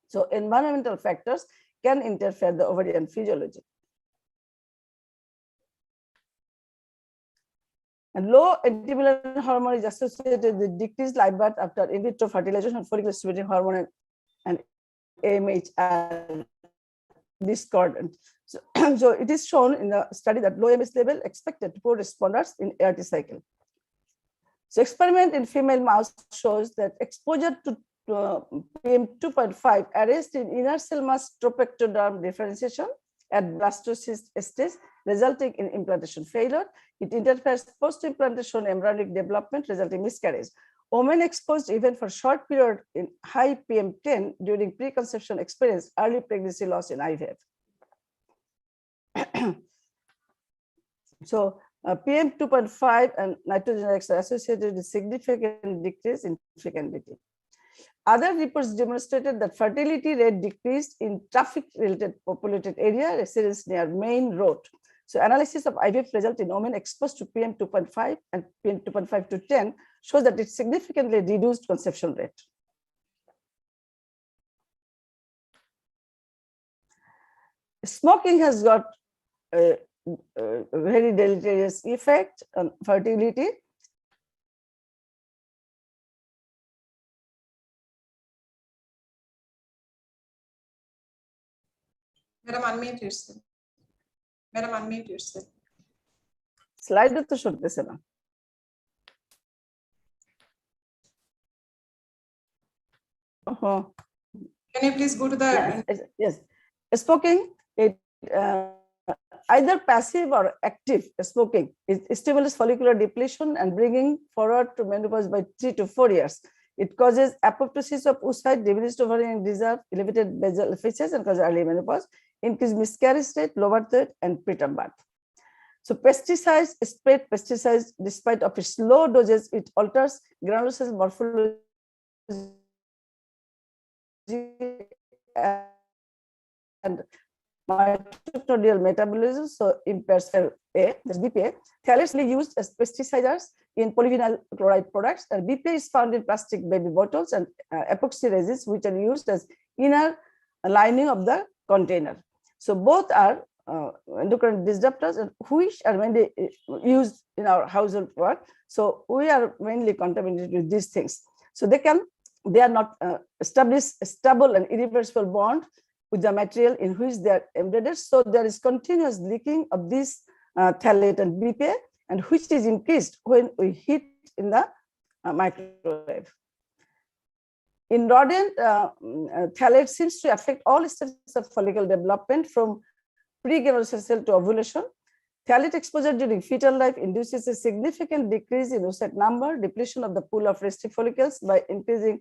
So environmental factors can interfere the ovarian physiology. And low antimullin hormone is associated with decreased live birth after in vitro fertilization, follicle stimulating hormone and AMH are discordant. So, so it is shown in the study that low AMH level expected to poor responders in ART cycle. So experiment in female mouse shows that exposure to PM2.5 arrests in inner cell mass tropectoderm differentiation at blastocyst stage, resulting in implantation failure. It interferes post-implantation embryonic development, resulting in miscarriage. Women exposed even for short period in high PM10 during preconception experience early pregnancy loss in IVF. So PM 2.5 and nitrogen X are associated with significant decrease in fecundity. Other reports demonstrated that fertility rate decreased in traffic-related populated area residents near main road. So analysis of IVF result in women exposed to PM 2.5 and PM 2.5 to 10 shows that it significantly reduced conception rate. Smoking has got a very deleterious effect on fertility. Madam, unmute yourself. Madam, unmute yourself. Slide to showতেছে না। Can you please go to the yes. Smoking, it either passive or active smoking, it stimulates follicular depletion and bringing forward to menopause by 3 to 4 years. It causes apoptosis of oocyte, diminished ovarian reserve, elevated basal features, and causes early menopause, increased miscarriage rate, lower weight, and preterm birth. So pesticides, sprayed pesticides, despite of its low doses, it alters granulocyte morphology and mitochondrial metabolism, so impairs cell A, that's BPA. Phthalates are used as pesticides in polyvinyl chloride products, and BPA is found in plastic baby bottles and epoxy resins, which are used as inner lining of the container. So both are endocrine disruptors, and which are mainly used in our household work. So we are mainly contaminated with these things. So they are not establish a stable and irreversible bond with the material in which they are embedded. So there is continuous leaking of this phthalate and BPA, and which is increased when we heat in the microwave. In rodent, phthalate seems to affect all stages of follicle development from pre-granulocyte cell to ovulation. Phthalate exposure during fetal life induces a significant decrease in oocyte number, depletion of the pool of resting follicles by increasing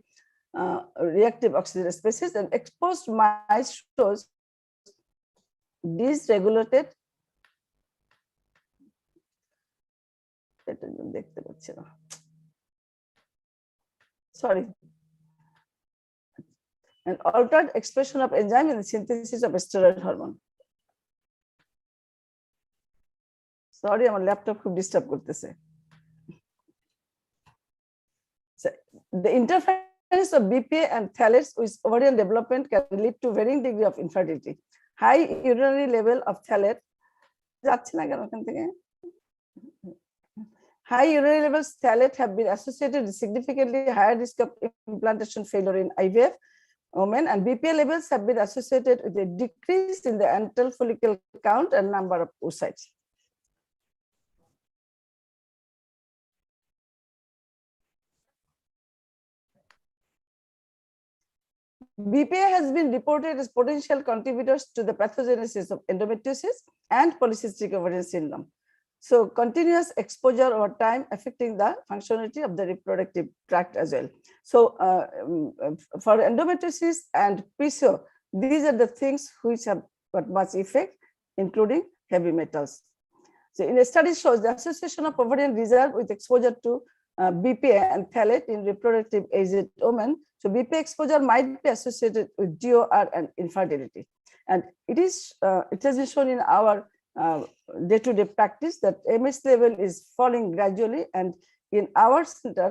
reactive oxygen species, and exposed mice shows dysregulated and altered expression of enzyme in the synthesis of steroid hormone. Sorry, আমার laptop খুব disturb করতেছে। The interference of BPA and phthalates with ovarian development can lead to varying degree of infertility. High urinary level of phthalate, high urinary levels of phthalate have been associated with significantly higher risk of implantation failure in IVF women, and BPA levels have been associated with a decrease in the antral follicle count and number of oocytes. BPA has been reported as potential contributors to the pathogenesis of endometriosis and polycystic ovarian syndrome. So continuous exposure over time affecting the functionality of the reproductive tract as well. So for endometriosis and PCO, these are the things which have got much effect, including heavy metals. So in a study shows the association of ovarian reserve with exposure to BPA and phthalate in reproductive aged women. So BPA exposure might be associated with DOR and infertility. And it has been shown in our day-to-day practice that MS level is falling gradually, and in our center,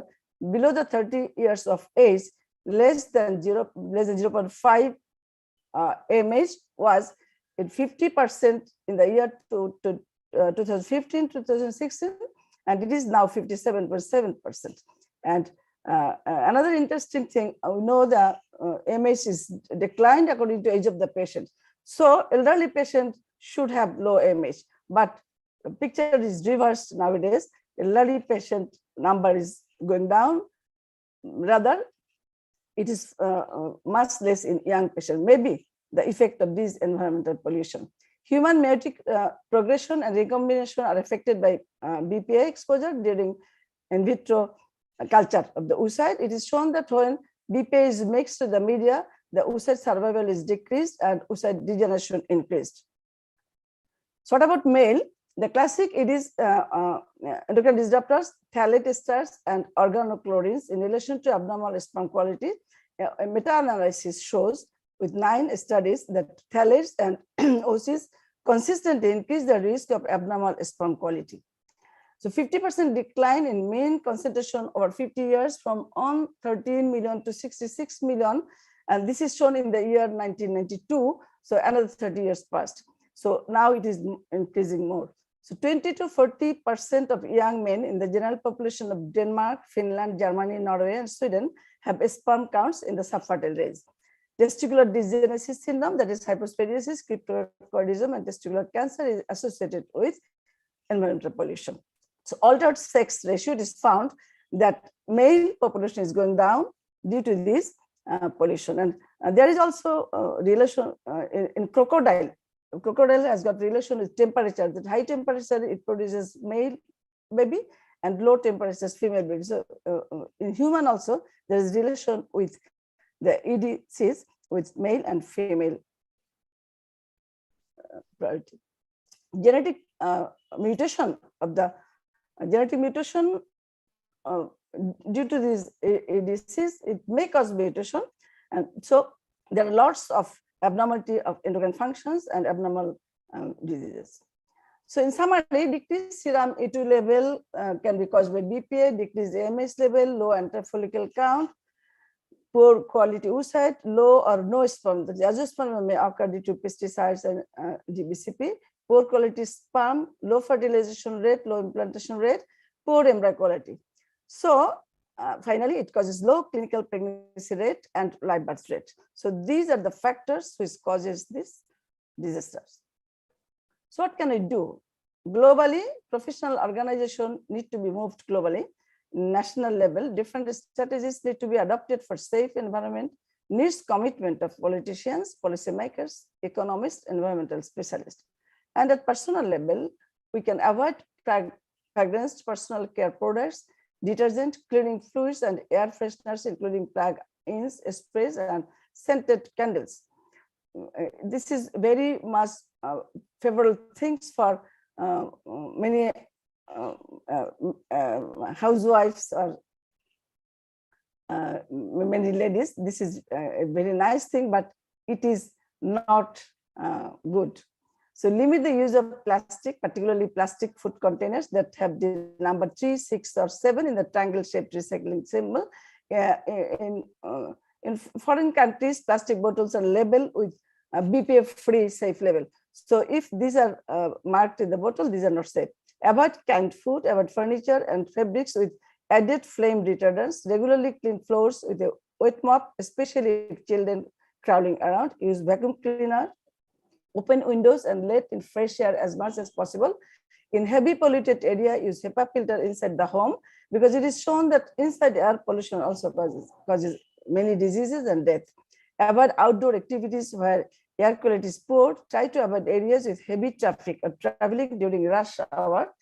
below the 30 years of age, less than 0.5 mH was in 50% in the year to 2015, 2016, and it is now 57.7%. And another interesting thing, we know the MH is declined according to age of the patient. So elderly patient should have low MH, but the picture is reversed nowadays. Elderly patient number is going down. Rather, it is much less in young patients. Maybe the effect of this environmental pollution. Human meiotic progression and recombination are affected by BPA exposure during in vitro culture of the oocyte. It is shown that when BPA is mixed with the media, the oocyte survival is decreased and oocyte degeneration increased. So what about male? The classic, it is endocrine disruptors, phthalate esters, and organochlorines in relation to abnormal sperm quality. A meta-analysis shows with 9 studies that phthalates and OCs consistently increase the risk of abnormal sperm quality. So 50% decline in mean concentration over 50 years from 13 million to 66 million. And this is shown in the year 1992. So another 30 years passed. So now it is increasing more. So 20 to 40% of young men in the general population of Denmark, Finland, Germany, Norway, and Sweden have sperm counts in the subfertile range. Testicular dysgenesis syndrome, that is hypospadiasis, cryptorchidism, and testicular cancer is associated with environmental pollution. So altered sex ratio, it is found that male population is going down due to this pollution. And there is also a relation in crocodile. Crocodile has got relation with temperature. That high temperature, it produces male baby, and low temperatures female baby. So in human also, there is relation with the EDCs with male and female priority. Genetic mutation of the genetic mutation due to these EDCs, it may cause mutation, and so there are lots of abnormality of endocrine functions and abnormal diseases. So in summary, decreased serum E2 level can be caused by BPA, decreased AMH level, low antifollicle count, poor quality oocyte, low or no sperm. The azoospermia may occur due to pesticides and GBCP, poor quality sperm, low fertilization rate, low implantation rate, poor embryo quality. So finally, it causes low clinical pregnancy rate and live birth rate. So these are the factors which causes these disasters. So what can we do? Globally, professional organization need to be moved globally. National level, different strategies need to be adopted for safe environment, needs commitment of politicians, policymakers, economists, environmental specialists. And at personal level, we can avoid fragranced personal care products, detergent, cleaning fluids, and air fresheners, including plug-ins, sprays, and scented candles. This is very much favorable things for many housewives or many ladies. This is a very nice thing, but it is not good. So limit the use of plastic, particularly plastic food containers that have the number 3, 6, or 7 in the triangle-shaped recycling symbol. In foreign countries, plastic bottles are labeled with BPA-free safe label. So if these are marked in the bottle, these are not safe. Avoid canned food, avoid furniture and fabrics with added flame retardants. Regularly clean floors with a wet mop, especially if children crawling around. Use vacuum cleaner. Open windows and let in fresh air as much as possible. In heavy polluted area, use HEPA filter inside the home, because it is shown that inside air pollution also causes many diseases and death. Avoid outdoor activities where air quality is poor. Try to avoid areas with heavy traffic or traveling during rush hour.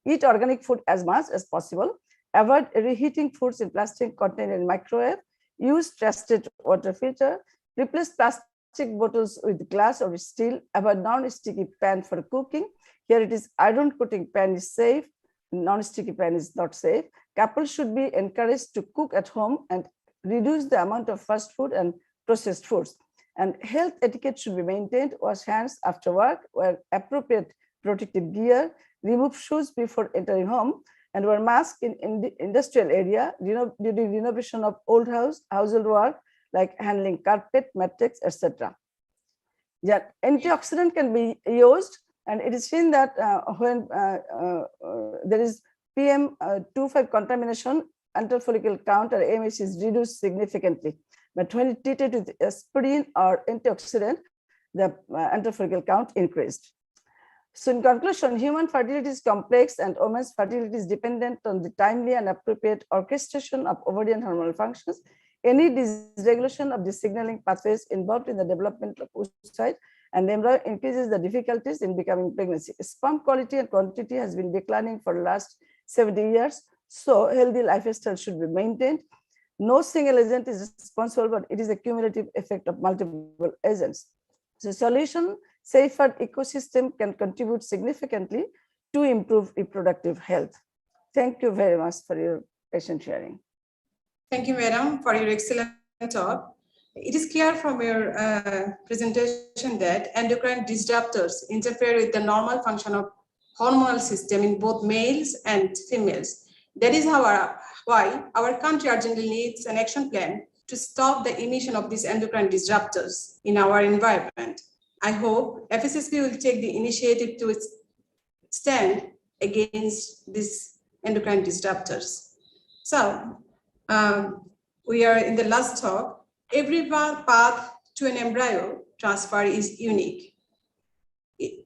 Eat organic food as much as possible. Avoid reheating foods in plastic container in microwave. Use trusted water filter. Replace plastic bottles with glass or steel. Avoid non-sticky pan for cooking. Here it is iron coating pan is safe. Non-sticky pan is not safe. Couples should be encouraged to cook at home and reduce the amount of fast food and processed foods. And health etiquette should be maintained. Wash hands after work, wear appropriate protective gear, remove shoes before entering home, and wear mask in the industrial area during renovation of old household work, like handling carpet, mattresses, etc. Yeah, antioxidant can be used, and it is seen that when there is PM2.5 contamination, antifollicular count or AMH is reduced significantly. But when treated with aspirin or antioxidant, the antifollicular count increased. So in conclusion, human fertility is complex and women's fertility is dependent on the timely and appropriate orchestration of ovarian hormonal functions. Any dysregulation of the signaling pathways involved in the development of oocyte and embryo increases the difficulties in becoming pregnancy. Sperm quality and quantity has been declining for the last 70 years, so healthy lifestyle should be maintained. No single agent is responsible, but it is a cumulative effect of multiple agents. The solution, safer ecosystem, can contribute significantly to improve reproductive health. Thank you very much for your patient sharing. Thank you, Madam, for your excellent talk. It is clear from your presentation that endocrine disruptors interfere with the normal function of hormonal system in both males and females. That is why our country urgently needs an action plan to stop the emission of these endocrine disruptors in our environment. I hope FSSB will take the initiative to stand against these endocrine disruptors. So we are in the last talk. Every path to an embryo transfer is unique.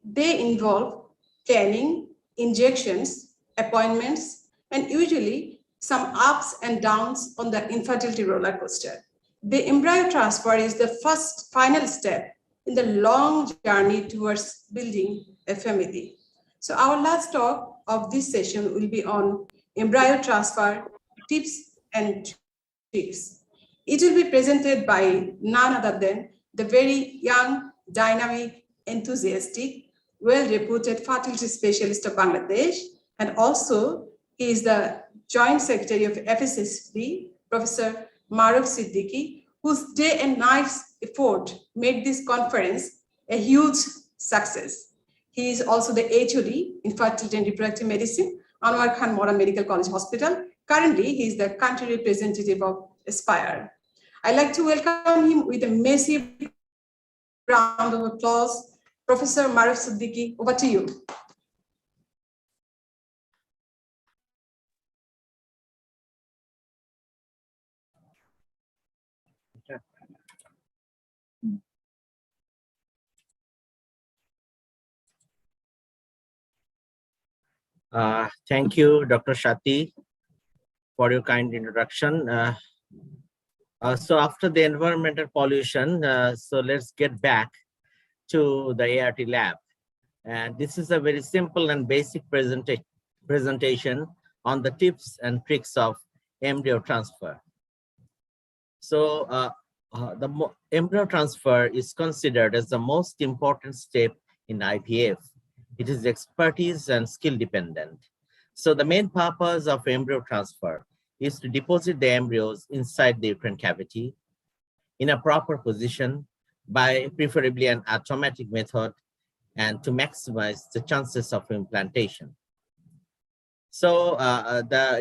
They involve planning, injections, appointments, and usually some ups and downs on the infertility roller coaster. The embryo transfer is the first final step in the long journey towards building a family. So our last talk of this session will be on embryo transfer tips and tricks. It will be presented by none other than the very young, dynamic, enthusiastic, well-reputed fertility specialist of Bangladesh, and also he is the Joint Secretary of FSSB, Professor Maruf Siddiqui, whose day and night effort made this conference a huge success. He is also the HOD in Fertility and Reproductive Medicine, Anwar Khan Modern Medical College Hospital. Currently, he is the country representative of Aspire. I'd like to welcome him with a massive round of applause. Professor Maruf Siddiqui, over to you. Thank you, Dr. Shati, for your kind introduction. So after the environmental pollution, so let's get back to the ART lab. And this is a very simple and basic presentation on the tips and tricks of embryo transfer. So the embryo transfer is considered as the most important step in IVF. It is expertise and skill dependent. So the main purpose of embryo transfer is to deposit the embryos inside the uterine cavity in a proper position by preferably an automatic method and to maximize the chances of implantation. So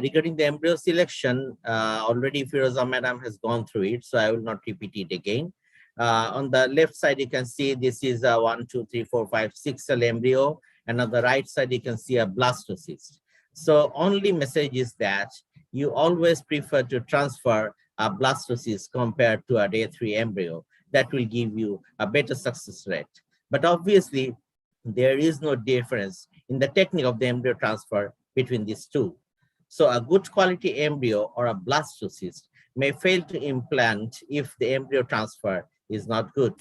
regarding the embryo selection, already Firoza Madam has gone through it, so I will not repeat it again. On the left side, you can see this is a 1, 2, 3, 4, 5, 6 cell embryo, and on the right side, you can see a blastocyst. So only message is that you always prefer to transfer a blastocyst compared to a day 3 embryo. That will give you a better success rate. But obviously, there is no difference in the technique of the embryo transfer between these two. So a good quality embryo or a blastocyst may fail to implant if the embryo transfer is not good.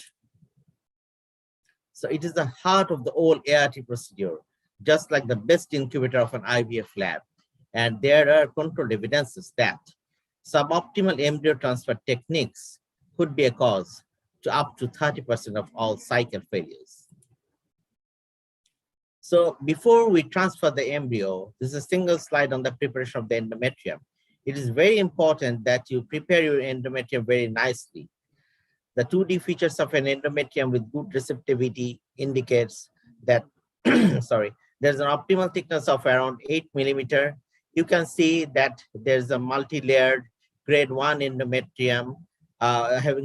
So it is the heart of the whole ART procedure, just like the best incubator of an IVF lab. And there are controlled evidences that suboptimal embryo transfer techniques could be a cause to up to 30% of all cycle failures. So before we transfer the embryo, this is a single slide on the preparation of the endometrium. It is very important that you prepare your endometrium very nicely. The 2D features of an endometrium with good receptivity indicates that, sorry, there's an optimal thickness of around 8 millimeter. You can see that there's a multi-layered grade 1 endometrium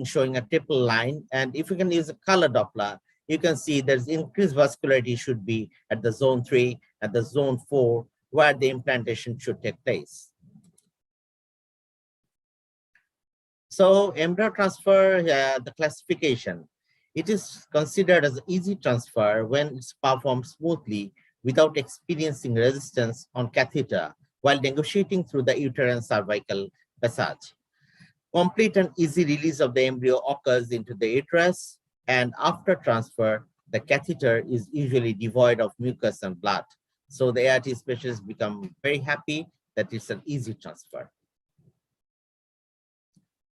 showing a triple line. And if you can use a color Doppler, you can see there's increased vascularity should be at the zone 3, at the zone 4, where the implantation should take place. So embryo transfer, the classification, it is considered as easy transfer when it's performed smoothly without experiencing resistance on catheter while negotiating through the uterine cervical passage. Complete and easy release of the embryo occurs into the uterus, and after transfer, the catheter is usually devoid of mucus and blood. So the ART specialists become very happy that it's an easy transfer.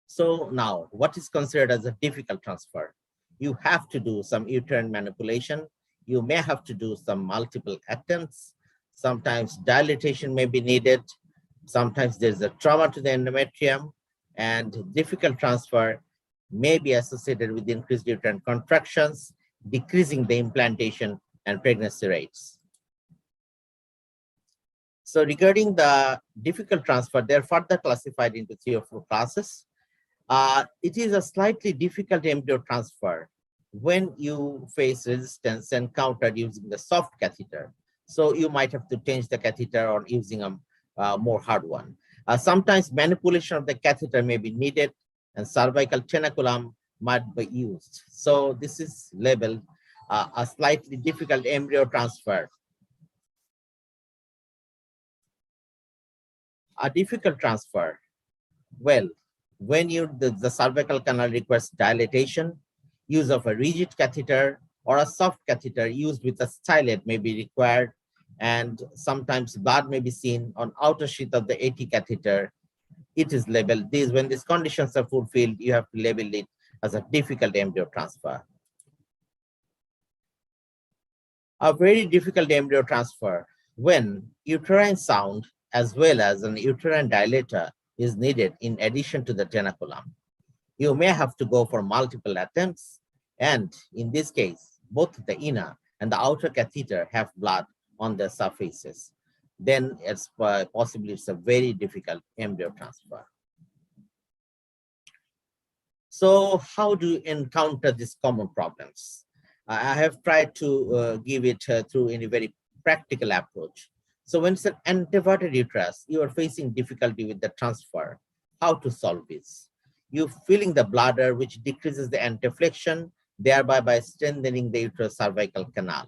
So now, what is considered as a difficult transfer? You have to do some uterine manipulation. You may have to do some multiple attempts. Sometimes dilatation may be needed. Sometimes there's a trauma to the endometrium, and difficult transfer may be associated with increased uterine contractions, decreasing the implantation and pregnancy rates. So regarding the difficult transfer, they're further classified into 3 or 4 classes. It is a slightly difficult embryo transfer when you face resistance encountered using the soft catheter. So you might have to change the catheter or using a more hard one. Sometimes manipulation of the catheter may be needed and cervical tenaculum might be used. So this is labeled a slightly difficult embryo transfer. A difficult transfer, well, when the cervical canal requires dilatation, use of a rigid catheter or a soft catheter used with a stylet may be required, and sometimes blood may be seen on outer sheath of the AT catheter. It is labeled this. When these conditions are fulfilled, you have to label it as a difficult embryo transfer. A very difficult embryo transfer when uterine sound as well as an uterine dilator is needed in addition to the tenaculum. You may have to go for multiple attempts, and in this case, both the inner and the outer catheter have blood on their surfaces. Then it's possibly it's a very difficult embryo transfer. So how do you encounter these common problems? I have tried to give it through in a very practical approach. So when it's an anteverted uterus, you are facing difficulty with the transfer. How to solve this? You filling the bladder, which decreases the anteflexion, thereby by strengthening the uterocervical canal.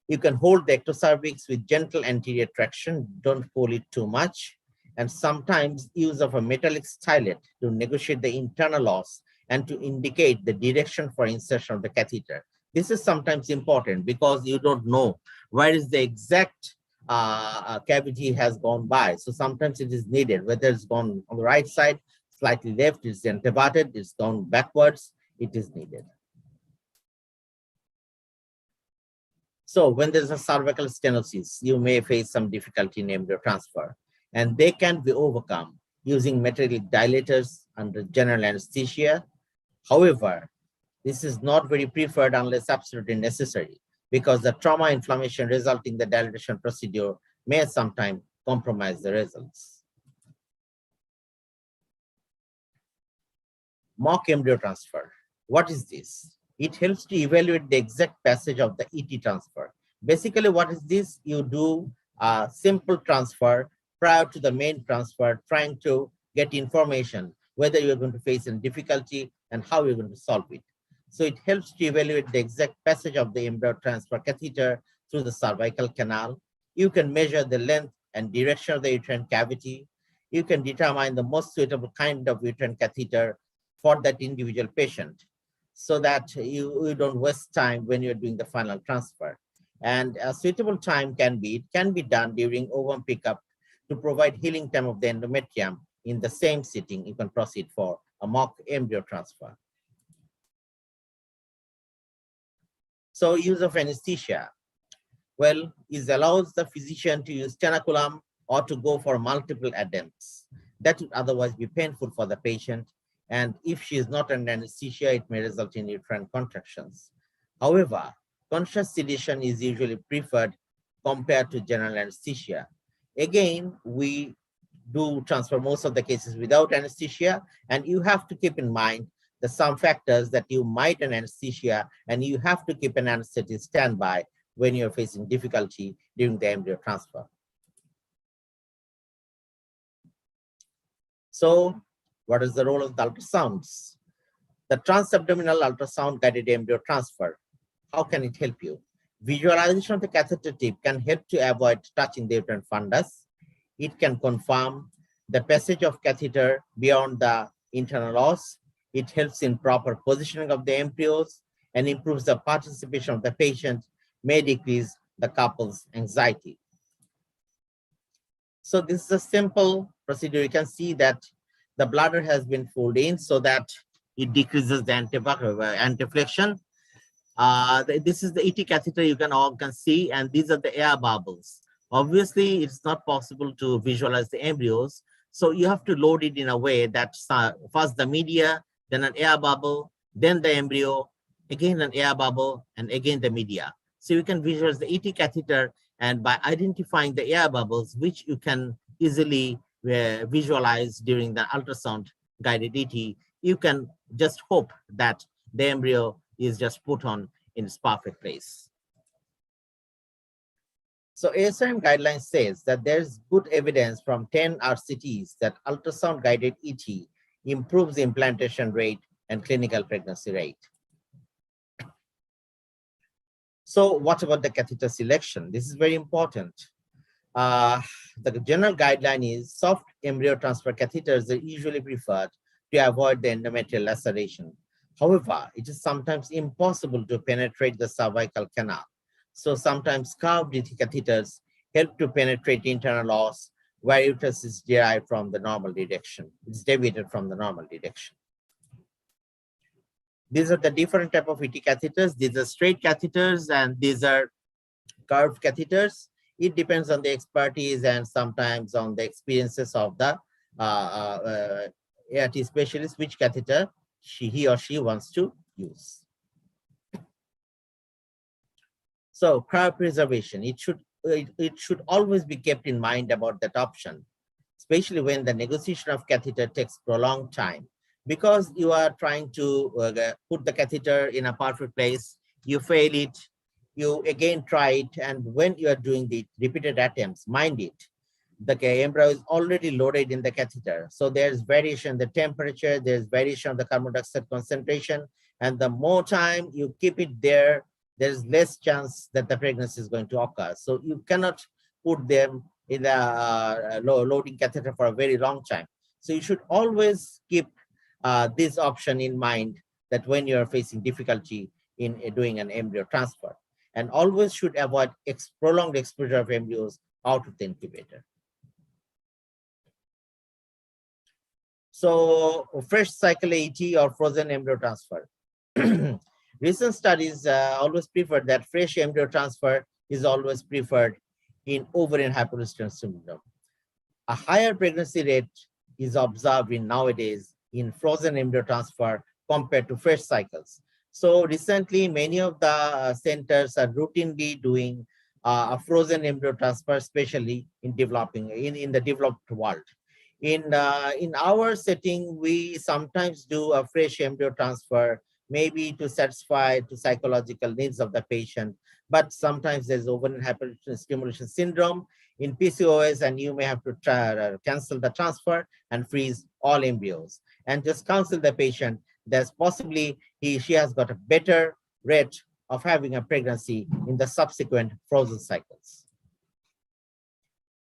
You can hold the ectocervix with gentle anterior traction, don't pull it too much, and sometimes use of a metallic stylet to negotiate the internal loss and to indicate the direction for insertion of the catheter. This is sometimes important because you don't know where is the exact cavity has gone by. So sometimes it is needed, whether it's gone on the right side, slightly left, it's anteverted, it's gone backwards, it is needed. So when there's a cervical stenosis, you may face some difficulty in embryo transfer, and they can be overcome using metallic dilators under general anesthesia. However, this is not very preferred unless absolutely necessary, because the trauma inflammation resulting in the dilatation procedure may sometimes compromise the results. Mock embryo transfer. What is this? It helps to evaluate the exact passage of the ET transfer. Basically, what is this? You do a simple transfer prior to the main transfer, trying to get information whether you're going to face any difficulty and how you're going to solve it. So it helps to evaluate the exact passage of the embryo transfer catheter through the cervical canal. You can measure the length and direction of the uterine cavity. You can determine the most suitable kind of uterine catheter for that individual patient, so that you don't waste time when you're doing the final transfer. And a suitable time can be done during ovum pickup to provide healing time of the endometrium. In the same sitting, you can proceed for a mock embryo transfer. So use of anesthesia. Well, it allows the physician to use tenaculum or to go for multiple attempts. That would otherwise be painful for the patient. And if she is not under anesthesia, it may result in uterine contractions. However, conscious sedation is usually preferred compared to general anesthesia. Again, we do transfer most of the cases without anesthesia, and you have to keep in mind the some factors that you might an anesthesia, and you have to keep an anesthetist standby when you're facing difficulty during the embryo transfer. So what is the role of the ultrasounds? The transabdominal ultrasound guided embryo transfer. How can it help you? Visualization of the catheter tip can help to avoid touching the uterine fundus. It can confirm the passage of catheter beyond the internal os. It helps in proper positioning of the embryos and improves the participation of the patient, may decrease the couple's anxiety. So this is a simple procedure. You can see that the bladder has been pulled in so that it decreases the antiflexion. This is the ET catheter you can all can see, and these are the air bubbles. Obviously, it's not possible to visualize the embryos, so you have to load it in a way that first the media, then an air bubble, then the embryo, again an air bubble, and again the media. So you can visualize the ET catheter, and by identifying the air bubbles, which you can easily visualize during the ultrasound guided ET, you can just hope that the embryo is just put on in its perfect place. So ASRM guidelines says that there's good evidence from 10 RCTs that ultrasound guided ET improves the implantation rate and clinical pregnancy rate. So what about the catheter selection? This is very important. The general guideline is soft embryo transfer catheters are usually preferred to avoid the endometrial laceration. However, it is sometimes impossible to penetrate the cervical canal. So sometimes curved ET catheters help to penetrate internal os where uterus is derived from the normal direction. It's deviated from the normal direction. These are the different type of ET catheters. These are straight catheters and these are curved catheters. It depends on the expertise and sometimes on the experiences of the ART specialist, which catheter he or she wants to use. So cryopreservation, it should always be kept in mind about that option, especially when the negotiation of catheter takes prolonged time, because you are trying to put the catheter in a perfect place, you fail it, you again try it, and when you are doing the repeated attempts, mind it, the embryo is already loaded in the catheter. So there's variation in the temperature, there's variation of the carbon dioxide concentration, and the more time you keep it there, there's less chance that the pregnancy is going to occur. So you cannot put them in a loading catheter for a very long time. So you should always keep this option in mind, that when you're facing difficulty in doing an embryo transfer, and always should avoid prolonged exposure of embryos out of the incubator. So fresh cycle AT or frozen embryo transfer. Recent studies always prefer that fresh embryo transfer is always preferred in ovarian hyperestrogen syndrome. A higher pregnancy rate is observed in nowadays in frozen embryo transfer compared to fresh cycles. So recently, many of the centers are routinely doing a frozen embryo transfer, especially in in the developed world. In our setting, we sometimes do a fresh embryo transfer, maybe to satisfy the psychological needs of the patient, but sometimes there's ovarian hyperstimulation syndrome in PCOS, and you may have to cancel the transfer and freeze all embryos, and just counsel the patient that possibly she has got a better rate of having a pregnancy in the subsequent frozen cycles.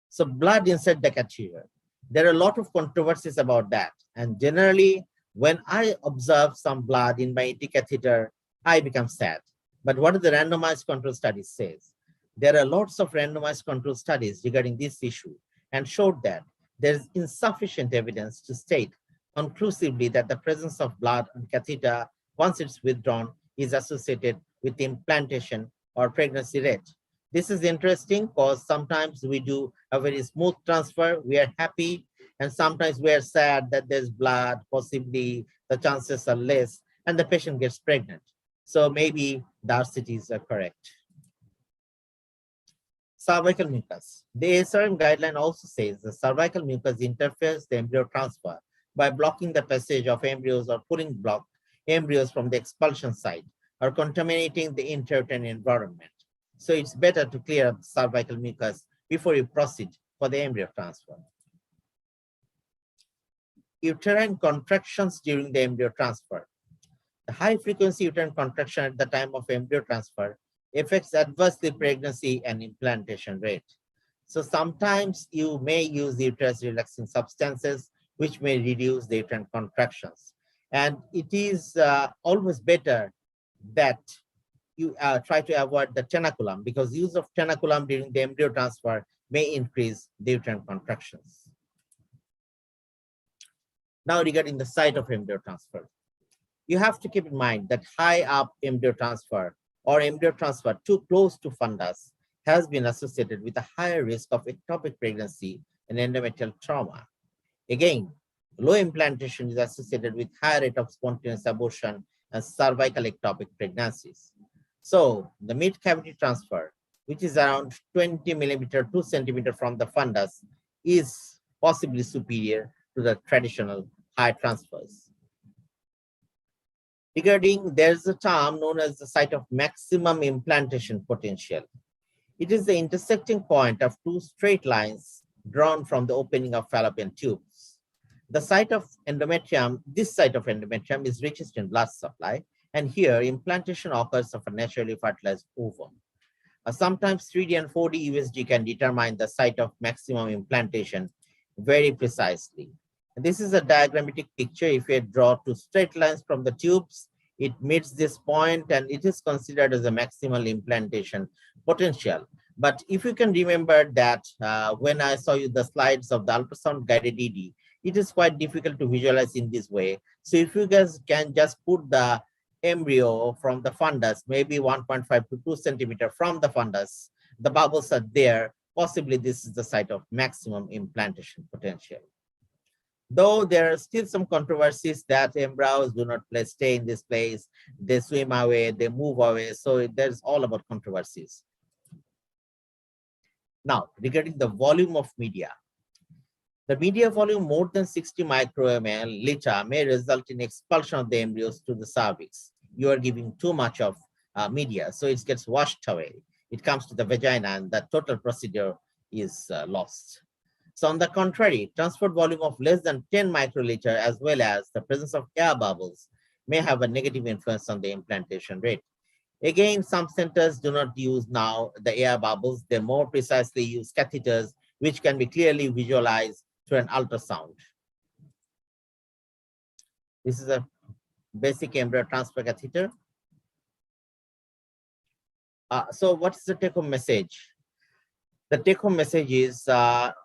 So blood inside the catheter. There are a lot of controversies about that. And generally, when I observe some blood in my ET catheter, I become sad. But what the randomized control study says? There are lots of randomized control studies regarding this issue and showed that there is insufficient evidence to state conclusively that the presence of blood on catheter, once it's withdrawn, is associated with implantation or pregnancy rate. This is interesting because sometimes we do a very smooth transfer, we are happy, and sometimes we are sad that there's blood, possibly the chances are less, and the patient gets pregnant. So maybe the RCTs are correct. Cervical mucus. The ASRM guideline also says the cervical mucus interferes the embryo transfer by blocking the passage of embryos or pulling blocked embryos from the expulsion site or contaminating the intrauterine environment. So it's better to clear up cervical mucus before you proceed for the embryo transfer. uterine contractions during the embryo transfer. The high frequency uterine contraction at the time of embryo transfer affects adversely pregnancy and implantation rate. So sometimes you may use uterus relaxing substances which may reduce the uterine contractions. And it is always better that you try to avoid the tenaculum, because use of tenaculum during the embryo transfer may increase the uterine contractions. Now regarding the site of embryo transfer, you have to keep in mind that high up embryo transfer or embryo transfer too close to fundus has been associated with a higher risk of ectopic pregnancy and endometrial trauma. Again, low implantation is associated with higher rate of spontaneous abortion and cervical ectopic pregnancies. So the mid cavity transfer, which is around 20 millimeter, 2 centimeter from the fundus, is possibly superior to the traditional high transfers. Regarding, there's a term known as the site of maximum implantation potential. It is the intersecting point of two straight lines drawn from the opening of fallopian tubes. The site of endometrium, this site of endometrium is richest in blood supply, and here implantation occurs of a naturally fertilized ovum. Sometimes 3D and 4D USG can determine the site of maximum implantation very precisely. And this is a diagrammatic picture. If you draw two straight lines from the tubes, it meets this point and it is considered as a maximal implantation potential. But if you can remember that when I saw you the slides of the ultrasound guided ED, it is quite difficult to visualize in this way. So if you guys can just put the embryo from the fundus, maybe 1.5 to 2 centimeter from the fundus, the bubbles are there. Possibly this is the site of maximum implantation potential. Though there are still some controversies that embryos do not stay in this place, they swim away, they move away. So there's all about controversies. Now, regarding the volume of media, the media volume more than 60 micro ml liter may result in expulsion of the embryos to the cervix. You are giving too much of media, so it gets washed away. It comes to the vagina and the total procedure is lost. So on the contrary, transport volume of less than 10 microliter as well as the presence of air bubbles may have a negative influence on the implantation rate. Again, some centers do not use now the air bubbles. They more precisely use catheters, which can be clearly visualized through an ultrasound. This is a basic embryo transfer catheter. So what is the take-home message? The take-home message is,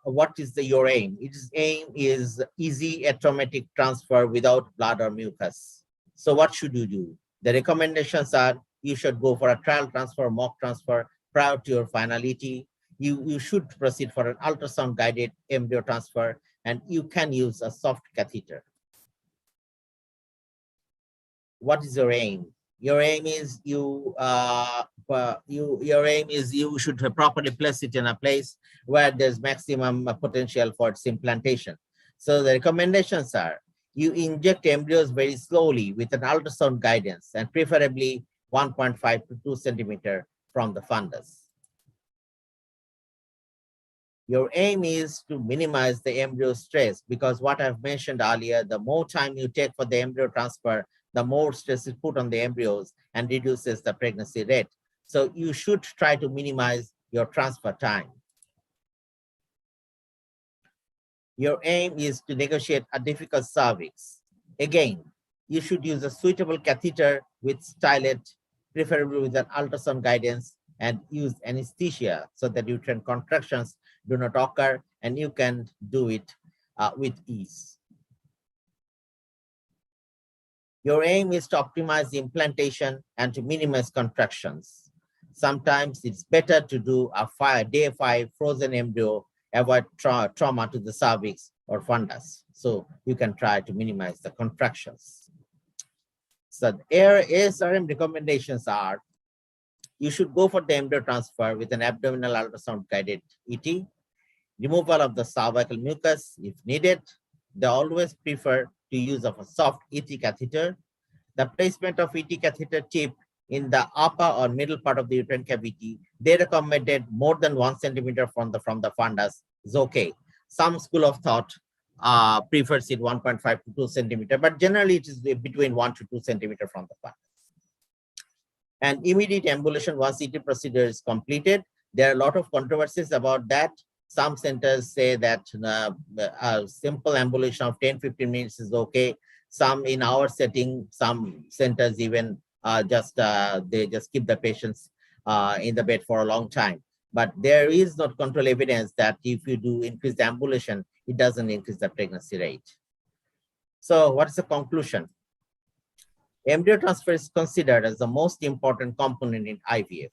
what is your aim? Its aim is easy automatic transfer without blood or mucus. So what should you do? The recommendations are, you should go for a trial transfer, mock transfer prior to your finality. You should proceed for an ultrasound guided embryo transfer, and you can use a soft catheter. What is your aim? Your aim is you should properly place it in a place where there's maximum potential for its implantation. So the recommendations are, you inject embryos very slowly with an ultrasound guidance and preferably 1.5 to 2 centimeter from the fundus. Your aim is to minimize the embryo stress, because what I've mentioned earlier, the more time you take for the embryo transfer, the more stress is put on the embryos and reduces the pregnancy rate. So you should try to minimize your transfer time. Your aim is to negotiate a difficult cervix. Again, you should use a suitable catheter with stylet, preferably with an ultrasound guidance, and use anesthesia so that uterine contractions do not occur and you can do it with ease. Your aim is to optimize the implantation and to minimize contractions. Sometimes it's better to do a day 5 frozen embryo, avoid trauma to the cervix or fundus. So you can try to minimize the contractions. So ASRM recommendations are, you should go for the embryo transfer with an abdominal ultrasound guided ET, removal of the cervical mucus if needed. They always prefer to use of a soft ET catheter. The placement of ET catheter tip in the upper or middle part of the uterine cavity, they recommended more than 1 centimeter from the fundus is okay. Some school of thought prefers it 1.5 to 2 centimeter, but generally it is between 1 to 2 centimeter from the fundus. And immediate ambulation once CT procedure is completed. There are a lot of controversies about that. Some centers say that a simple ambulation of 10-15 minutes is okay. Some in our setting, some centers even they just keep the patients in the bed for a long time. But there is not control evidence that if you do increase the ambulation, it doesn't increase the pregnancy rate. So what is the conclusion? Embryo transfer is considered as the most important component in IVF.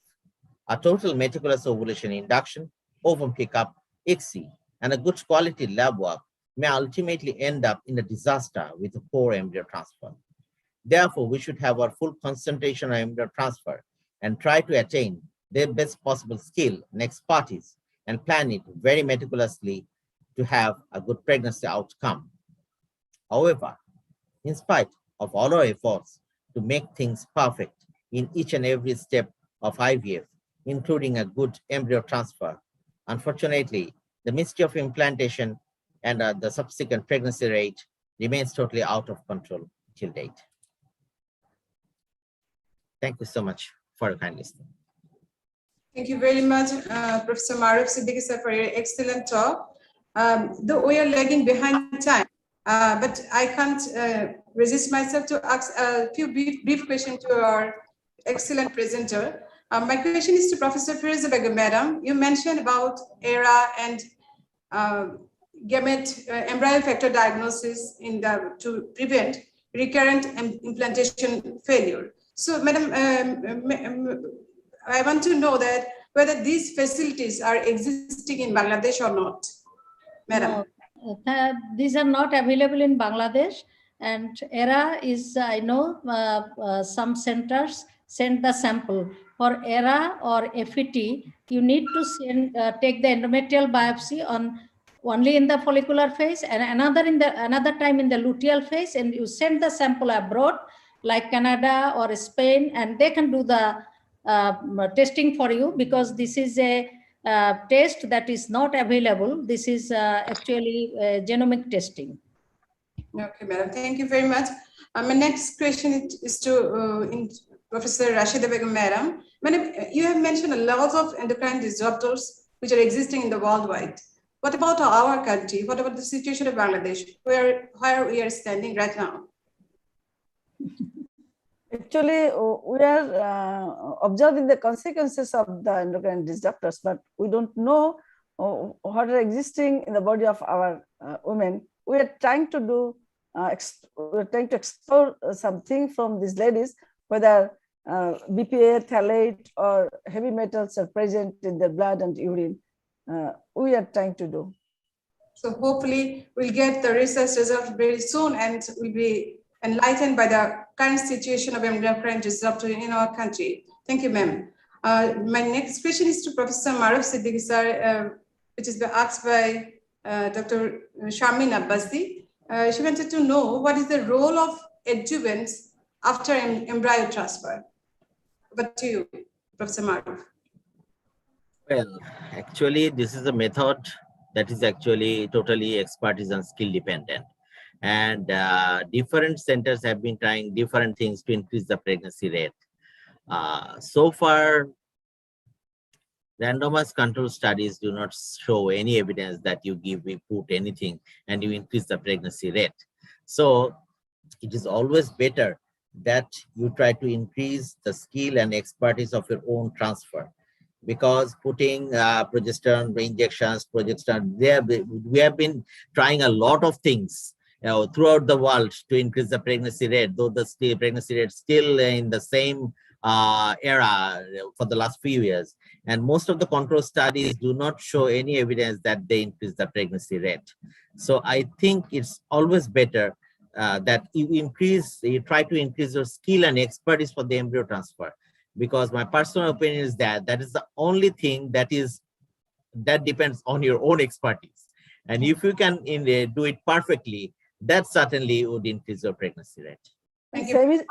A total meticulous ovulation induction, ovum pickup, ICSI, and a good quality lab work may ultimately end up in a disaster with a poor embryo transfer. Therefore, we should have our full concentration on embryo transfer and try to attain the best possible skill and expertise and plan it very meticulously to have a good pregnancy outcome. However, in spite of all our efforts to make things perfect in each and every step of IVF, including a good embryo transfer, unfortunately, the mystery of implantation and the subsequent pregnancy rate remains totally out of control till date. Thank you so much for your kind listening. Thank you very much, Professor Maruf Siddiqui sir, for your excellent talk. Though we are lagging behind time, but I can't resist myself to ask a few brief questions to our excellent presenter. My question is to Professor Firoza Begum, Madam. You mentioned about ERA and gamete embryo factor diagnosis to prevent recurrent implantation failure. So, Madam, I want to know that whether these facilities are existing in Bangladesh or not, Madam. No, these are not available in Bangladesh, and ERA is, I know some centers send the sample. For ERA or FET, you need to take the endometrial biopsy only in the follicular phase and another time in the luteal phase, and you send the sample abroad like Canada or Spain, and they can do the testing for you, because this is a test that is not available. This is actually genomic testing. Okay, Madam. Thank you very much. My next question is to Professor Rashida Begum, Madam. Madam, you have mentioned a lot of endocrine disruptors which are existing in the worldwide. What about our country? What about the situation of Bangladesh, where we are standing right now? Actually, we are observing the consequences of the endocrine disruptors, but we don't know what are existing in the body of our women. We are trying to do, we're trying to explore something from these ladies, whether BPA, phthalate, or heavy metals are present in their blood and urine. We are trying to do. So hopefully we'll get the research result very soon, and we'll be enlightened by the current situation of endocrine disruptor in our country. Thank you, ma'am. My next question is to Professor Maruf Siddiqui sir, which is asked by Dr. Sharmin Abbasi. She wanted to know what is the role of adjuvants after embryo transfer. But to you, Professor Maruf. Well, actually, this is a method that is actually totally expertise and skill dependent. And different centers have been trying different things to increase the pregnancy rate. So far, randomized control studies do not show any evidence that you put anything and you increase the pregnancy rate. So it is always better that you try to increase the skill and expertise of your own transfer, because putting progesterone injections, we have been trying a lot of things throughout the world to increase the pregnancy rate, though the pregnancy rate still in the same era for the last few years. And most of the control studies do not show any evidence that they increase the pregnancy rate. So I think it's always better that you try to increase your skill and expertise for the embryo transfer, because my personal opinion is that is the only thing that depends on your own expertise. And if you can do it perfectly, that certainly would increase your pregnancy rate.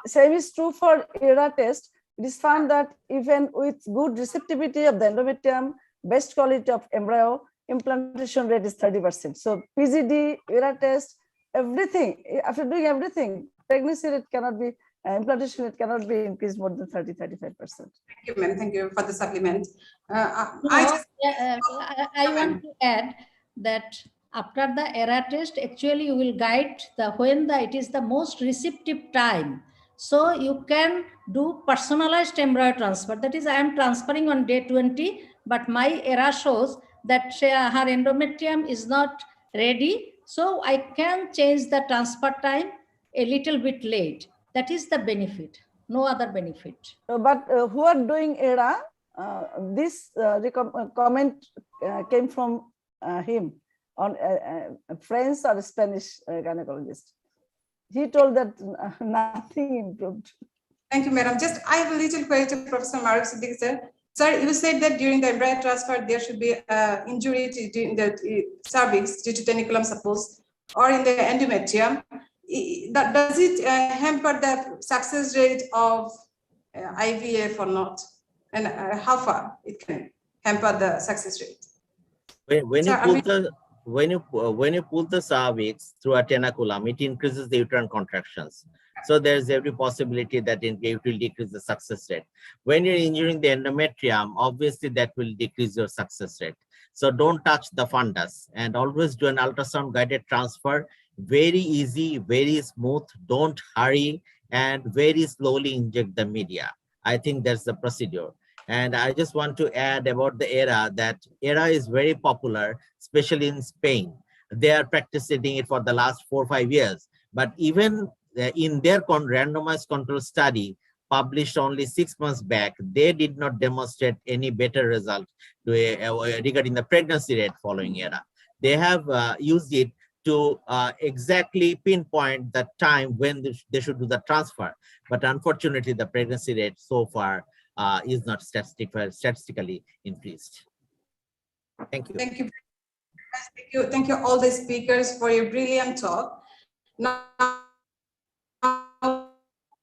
Same is true for ERA test. It is found that even with good receptivity of the endometrium, best quality of embryo, implantation rate is 30%. So PGD, ERA test, everything, after doing everything, pregnancy rate cannot be, implantation rate cannot be increased more than 30-35%. Thank you, ma'am. Thank you for the supplement. I want to add that after the ERA test, actually you will guide the when it is the most receptive time. So you can do personalized embryo transfer. That is, I am transferring on day 20, but my ERA shows that her endometrium is not ready. So I can change the transfer time a little bit late. That is the benefit, no other benefit. But who are doing ERA, this comment came from him on French or Spanish gynecologist. He told that nothing improved. Thank you, madam. Just I have a little question to Professor Maruf Siddiqui, sir. Sir, you said that during the embryo transfer, there should be injury in the cervix due to teniculatum, suppose, or in the endometrium. Does it hamper the success rate of IVF or not? And how far it can hamper the success rate? When you pull the cervix through a tenaculum, it increases the uterine contractions. So there's every possibility that it will decrease the success rate. When you're injuring the endometrium, obviously that will decrease your success rate. So don't touch the fundus, and always do an ultrasound guided transfer. Very easy, very smooth. Don't hurry, and very slowly inject the media. I think that's the procedure. And I just want to add about the ERA, that ERA is very popular, especially in Spain. They are practicing it for the last 4 or 5 years. But even in their randomized control study, published only 6 months back, they did not demonstrate any better result regarding the pregnancy rate following ERA. They have used it to exactly pinpoint the time when they should do the transfer. But unfortunately, the pregnancy rate so far is not statistically increased. Thank you. Thank you. Thank you. Thank you all the speakers for your brilliant talk. Now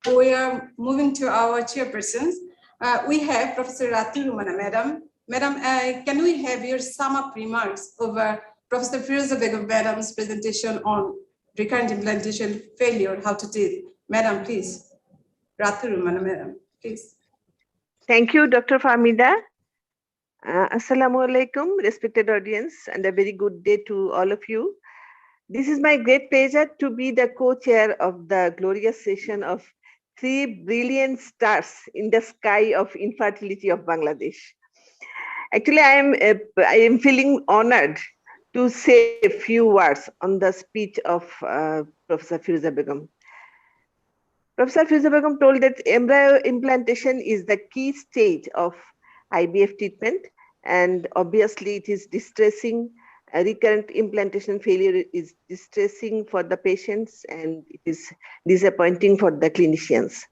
we are moving to our chairpersons. We have Professor Rati Rumana, madam. Madam, can we have your sum up remarks over Professor Firoza Begum madam's presentation on recurrent implantation failure, how to deal? Madam, please. Rati Rumana, madam, please. Thank you, Dr. Fahmida. Assalamu alaikum, respected audience, and a very good day to all of you. This is my great pleasure to be the co-chair of the glorious session of 3 brilliant stars in the sky of infertility of Bangladesh. Actually, I am feeling honored to say a few words on the speech of Professor Firoza Begum. Professor Firoza Begum told that embryo implantation is the key stage of IVF treatment, and obviously it is distressing. Recurrent implantation failure is distressing for the patients, and it is disappointing for the clinicians.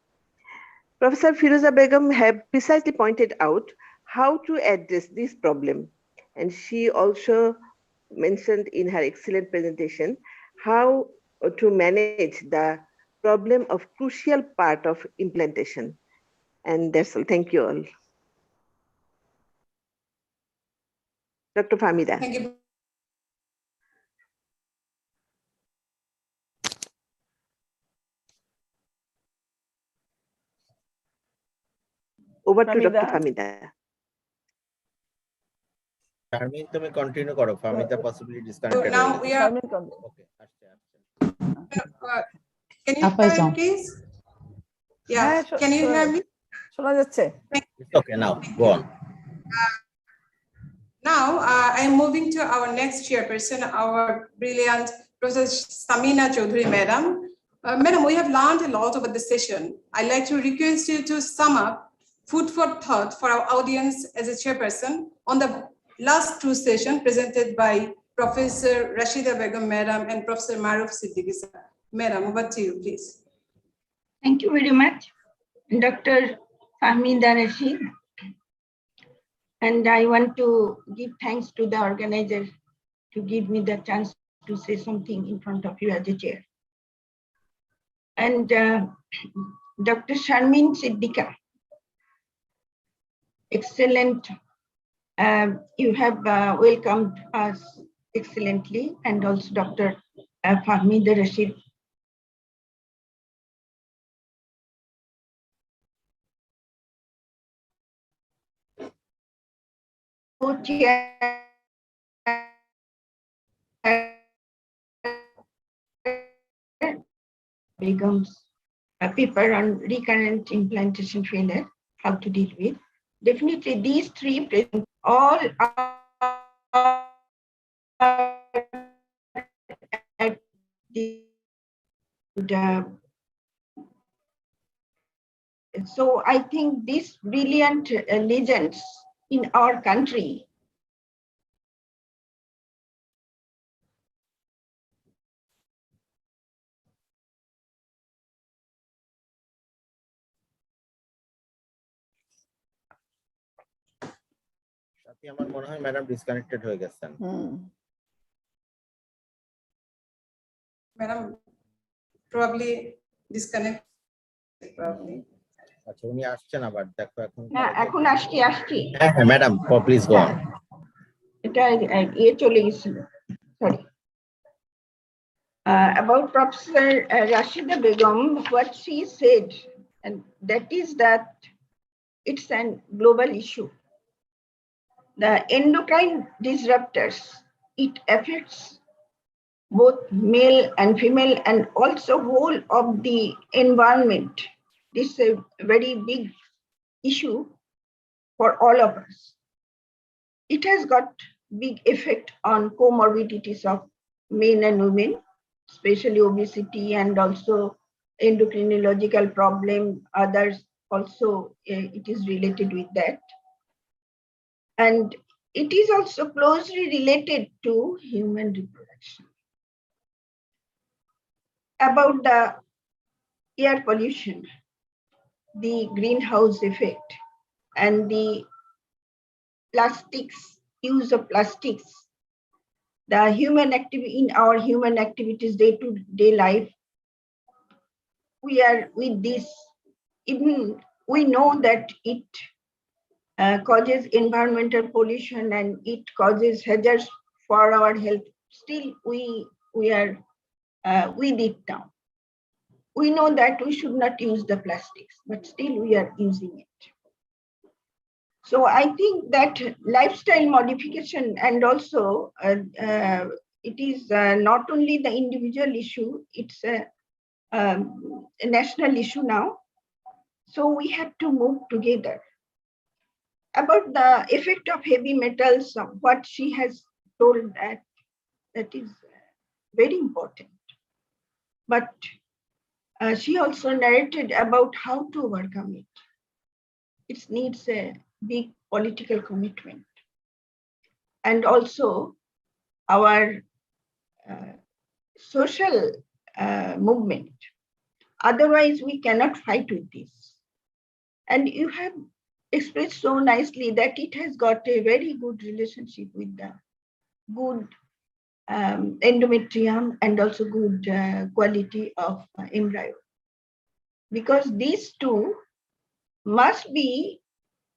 Professor Firoza Begum have precisely pointed out how to address this problem, and she also mentioned in her excellent presentation how to manage the problem of crucial part of implantation. And that's all. Thank you all. Dr. Fahmida. Thank you. Over to Dr. Fahmida. Charmin, তুমি continue করো. Fahmida possibly disconnected. Now we are. Okay. Can you hear me, please? Yeah. Can you hear me? It's okay now. Go on. Now I am moving to our next chairperson, our brilliant Professor Samina Choudhury, madam. Madam, we have learned a lot over the session. I'd like to request you to sum up food for thought for our audience as a chairperson on the last 2 sessions presented by Professor Rashida Begum, madam, and Professor Maruf Siddiqui, sir. Madam, over to you, please. Thank you very much, Dr. Fahmida Rashid. And I want to give thanks to the organizer to give me the chance to say something in front of you as a chair. And Dr. Sharmin Siddiqui, excellent You have welcomed us excellently, and also Dr. Fahmida Rashid. Begum's paper on recurrent implantation failure, how to deal with. Definitely these three present all are at the so I think these brilliant legends in our country আমার মনে হয় madam disconnected হয়ে গেছেন। Madam, probably disconnect. Probably. আচ্ছা উনি আসছেন আবার, দেখো এখন। না এখন আসছি। হ্যাঁ হ্যাঁ ম্যাডাম প্লিজ গো অন। এটা চলে গেছিল, sorry. About Professor Rashida Begum, what she said, and that is that it's a global issue. The endocrine disruptors, it affects both male and female and also whole of the environment. This is a very big issue for all of us. It has got big effect on comorbidities of men and women, especially obesity and also endocrinological problem. Others also, it is related with that. And it is also closely related to human reproduction. About the air pollution, the greenhouse effect, and the plastics, use of plastics, the human activity in our human activities, day-to-day life, we are with this. Even we know that it causes environmental pollution and it causes hazards for our health. Still, we are with it now. We know that we should not use the plastics, but still we are using it. So I think that lifestyle modification, and also it is not only the individual issue, it's a national issue now. So we have to move together. About the effect of heavy metals, what she has told, that is very important. But she also narrated about how to overcome it. It needs a big political commitment. And also our social movement. Otherwise, we cannot fight with this. And you have expressed so nicely that it has got a very good relationship with the good endometrium and also good quality of embryo. Because these two must be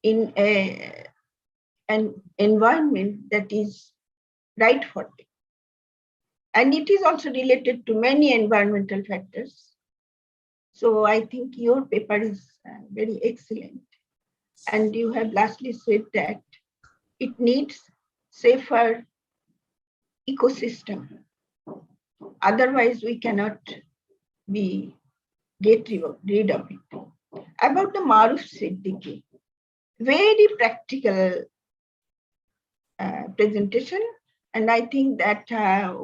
in an environment that is right for them. And it is also related to many environmental factors. So I think your paper is very excellent. And you have lastly said that it needs safer ecosystem. Otherwise, we cannot get rid of it. About the Maruf Siddiqui, very practical presentation. And I think that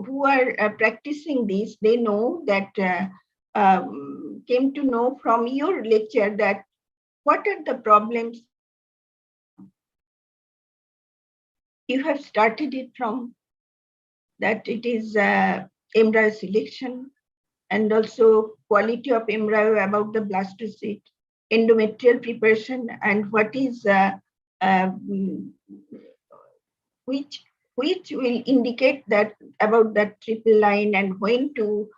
who are practicing this, they know that came to know from your lecture that what are the problems. You have started it from that it is embryo selection and also quality of embryo, about the blastocyst, endometrial preparation, and what is which will indicate that about that triple line and when to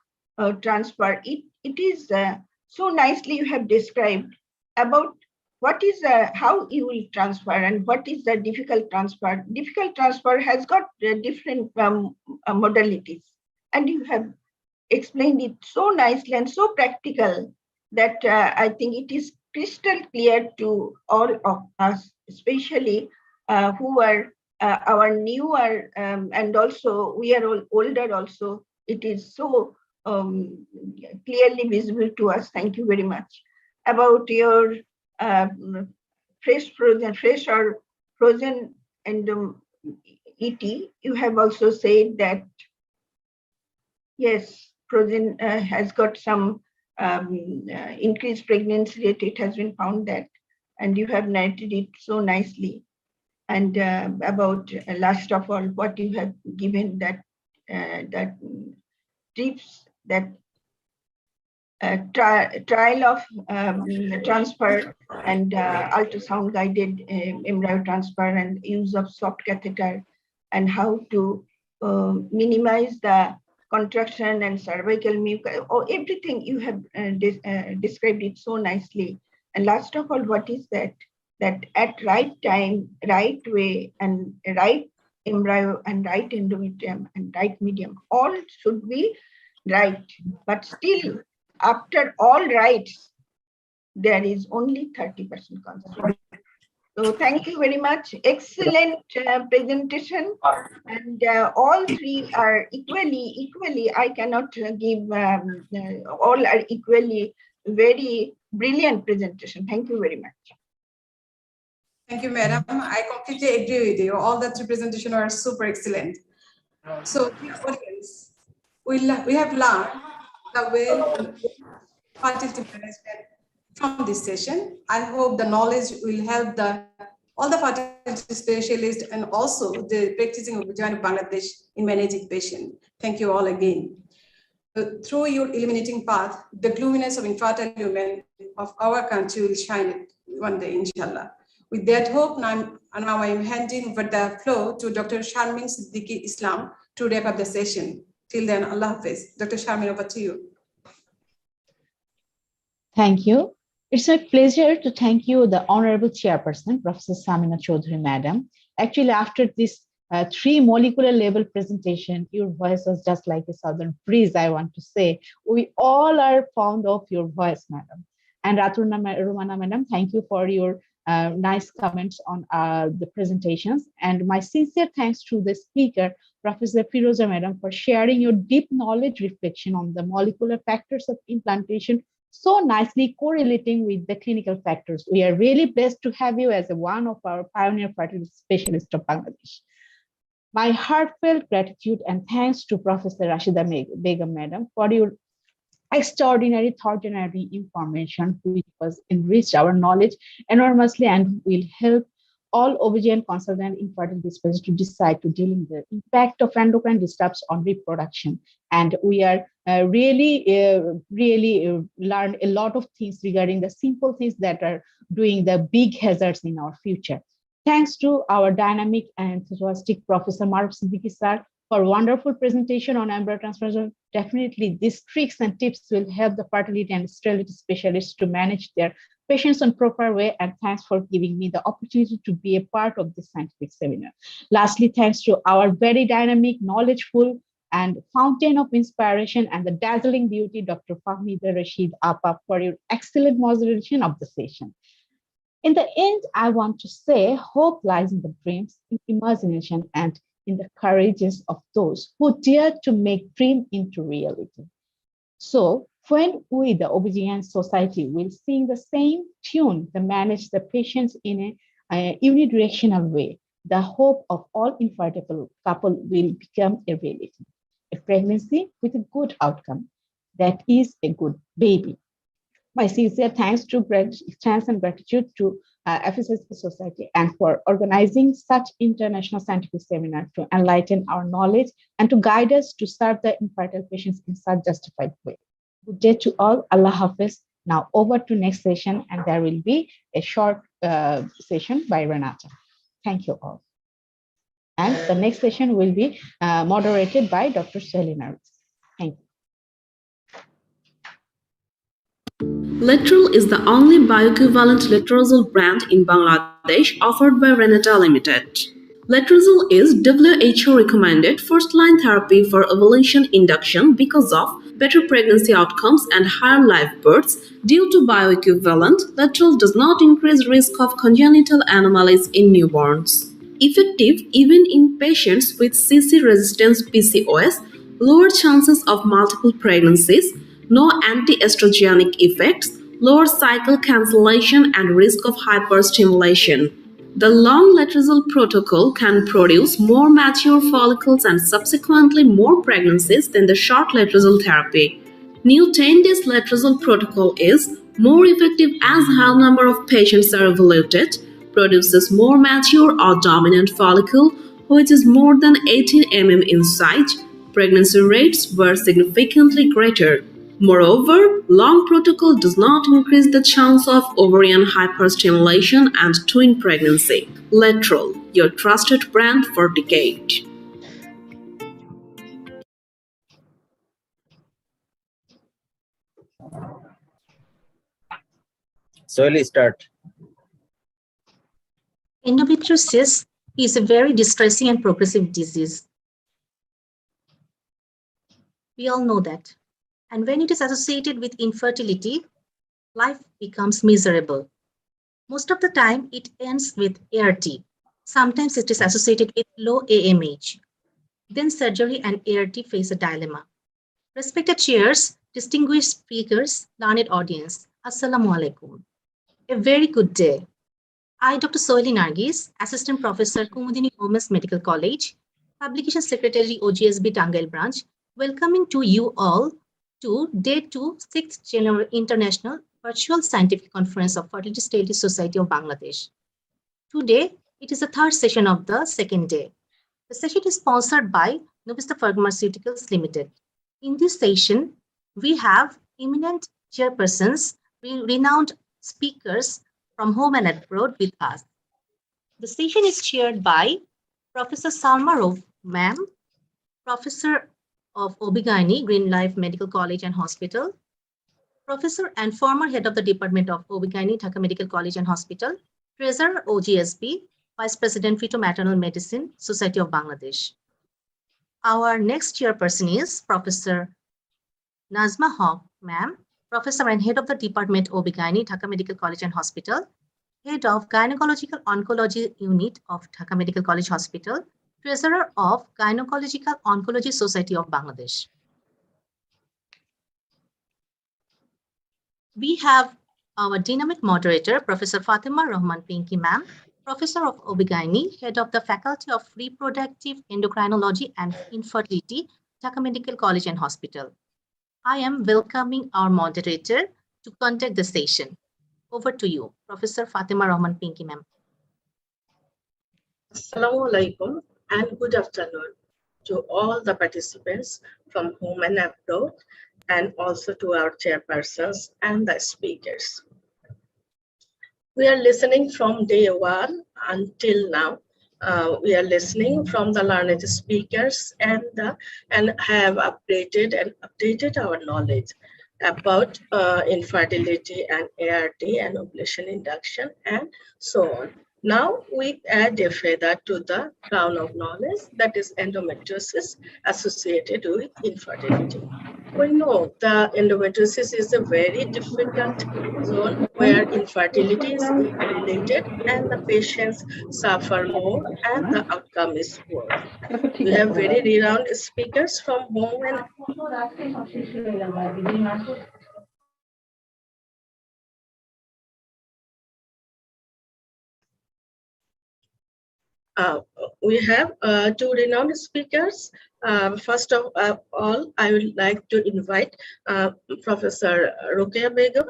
transfer it. It is so nicely you have described about what is how you will transfer and what is the difficult transfer. Difficult transfer has got different modalities, and you have explained it so nicely and so practical that I think it is crystal clear to all of us, especially who are our newer and also we are all older also. It is so clearly visible to us. Thank you very much. About your fresh or frozen and ET, you have also said that yes, frozen has got some increased pregnancy rate. It has been found that, and you have narrated it so nicely. And about last of all, what you have given that that tips that trial of transfer and ultrasound guided embryo transfer and use of soft catheter and how to minimize the contraction and cervical mucus, or everything you have described it so nicely. And last of all, what is that at right time, right way, and right embryo and right endometrium and right medium, all should be right. But still, after all rights, there is only 30% constitution. So thank you very much. Excellent presentation, and all three are equally. I cannot give all are equally very brilliant presentation. Thank you very much. Thank you, madam. I completely agree with you. All the three presentations are super excellent. So, dear audience, we have learned the way fertility management from this session. I hope the knowledge will help all the fertility specialists and also the practicing OBGYN Bangladesh in managing patients. Thank you all again. Through your illuminating path, the gloominess of infertile women of our country will shine one day, inshallah. With that hope, now I am handing over the floor to Dr. Sharmin Siddiqui Islam to wrap up the session. Till then, Allah Hafiz. Dr. Sharmin, over to you. Thank you. It's a pleasure to thank you, the Honorable Chairperson, Professor Samina Chaudhary, Madam. Actually, after this 3 molecular level presentation, your voice was just like a southern breeze, I want to say. We all are fond of your voice, Madam. And Rumana, Madam, thank you for your nice comments on the presentations. And my sincere thanks to the speaker, Professor Firoza, Madam, for sharing your deep knowledge reflection on the molecular factors of implantation, so nicely correlating with the clinical factors. We are really blessed to have you as one of our pioneer fertility specialists of Bangladesh. My heartfelt gratitude and thanks to Professor Rashida Begum, Madam, for your extraordinary thought-generating information, which was enriched our knowledge enormously and will help all OBGYN consultant infertility specialists to decide to dealing with the impact of endocrine disrupts on reproduction. And we are really learn a lot of things regarding the simple things that are doing the big hazards in our future. Thanks to our dynamic and enthusiastic Professor Maruf Siddiqui sir for wonderful presentation on embryo transfer. Definitely these tricks and tips will help the fertility and sterility specialists to manage their patients in proper way, and thanks for giving me the opportunity to be a part of this scientific seminar. Lastly, thanks to our very dynamic, knowledgeful, and fountain of inspiration and the dazzling beauty, Dr. Fahmida Rashid Apa, for your excellent moderation of the session. In the end, I want to say hope lies in the dreams, in imagination, and in the courages of those who dare to make dream into reality. So when we, the OBGYN society, will sing the same tune to manage the patients in a unidirectional way, the hope of all infertile couple will become a reality. A pregnancy with a good outcome, that is a good baby. My sincere thanks and gratitude to FSSB Society and for organizing such international scientific seminar to enlighten our knowledge and to guide us to serve the infertile patients in such justified way. Good day to all. Allah Hafiz. Now over to next session, and there will be a short session by Renata. Thank you all. And the next session will be moderated by Dr. Selina. Thank you. Letrozole is the only bioequivalent letrozole brand in Bangladesh offered by Renata Limited. Letrozole is WHO recommended first-line therapy for ovulation induction because of better pregnancy outcomes and higher live births. Due to bioequivalent, letrozole does not increase risk of congenital anomalies in newborns. Effective even in patients with CC-resistant PCOS, lower chances of multiple pregnancies, no anti-estrogenic effects, lower cycle cancellation and risk of hyperstimulation. The long letrozole protocol can produce more mature follicles and subsequently more pregnancies than the short letrozole therapy. New 10-days letrozole protocol is more effective as high number of patients are ovulated, produces more mature or dominant follicle, which is more than 18 mm in size. Pregnancy rates were significantly greater. Moreover, long protocol does not increase the chance of ovarian hyperstimulation and twin pregnancy. Letrozole, your trusted brand for decades. Soili, start. Endometriosis is a very distressing and progressive disease. We all know that. And when it is associated with infertility, life becomes miserable. Most of the time, it ends with ART. Sometimes it is associated with low AMH. Then surgery and ART face a dilemma. Respected chairs, distinguished speakers, learned audience, Assalamu alaikum. A very good day. I, Dr. Soili Nargis, Assistant Professor, Kumudini Women's Medical College, Publication Secretary, OGSB Tangail Branch, welcoming to you all to Day 2, 6th General International Virtual Scientific Conference of Fertility Study Society of Bangladesh. Today, it is the third session of the second day. The session is sponsored by Novista Pharmaceuticals Limited. In this session, we have eminent chairpersons, renowned speakers from home and abroad with us. The session is chaired by Professor Salma Rauf, ma'am, Professor of OB/GYN, Green Life Medical College and Hospital, Professor and former Head of the Department of OB/GYN, Dhaka Medical College and Hospital, Treasurer OGSB, Vice President Fetal-Maternal Medicine, Society of Bangladesh. Our next chairperson is Professor Nazma Haq, ma'am, Professor and Head of the Department OB/GYN, Dhaka Medical College and Hospital, Head of Gynecological Oncology Unit of Dhaka Medical College Hospital, Treasurer of Gynecological Oncology Society of Bangladesh. We have our dynamic moderator, Professor Fatima Rahman Pinky, ma'am, Professor of OB/GYN, Head of the Faculty of Reproductive Endocrinology and Infertility, Dhaka Medical College and Hospital. I am welcoming our moderator to conduct the session. Over to you, Professor Fatima Rahman Pinky, ma'am. Assalamu alaikum and good afternoon to all the participants from home and abroad, and also to our chairpersons and the speakers. We are listening from day one until now. We are listening from the learned speakers and have updated our knowledge about infertility and ART and ovulation induction and so on. Now we add a feather to the crown of knowledge, that is endometriosis associated with infertility. We know the endometriosis is a very difficult zone where infertility is related and the patients suffer more and the outcome is poor. We have very renowned speakers from home and we have two renowned speakers. First of all, I would like to invite Professor Ruqayya Begum.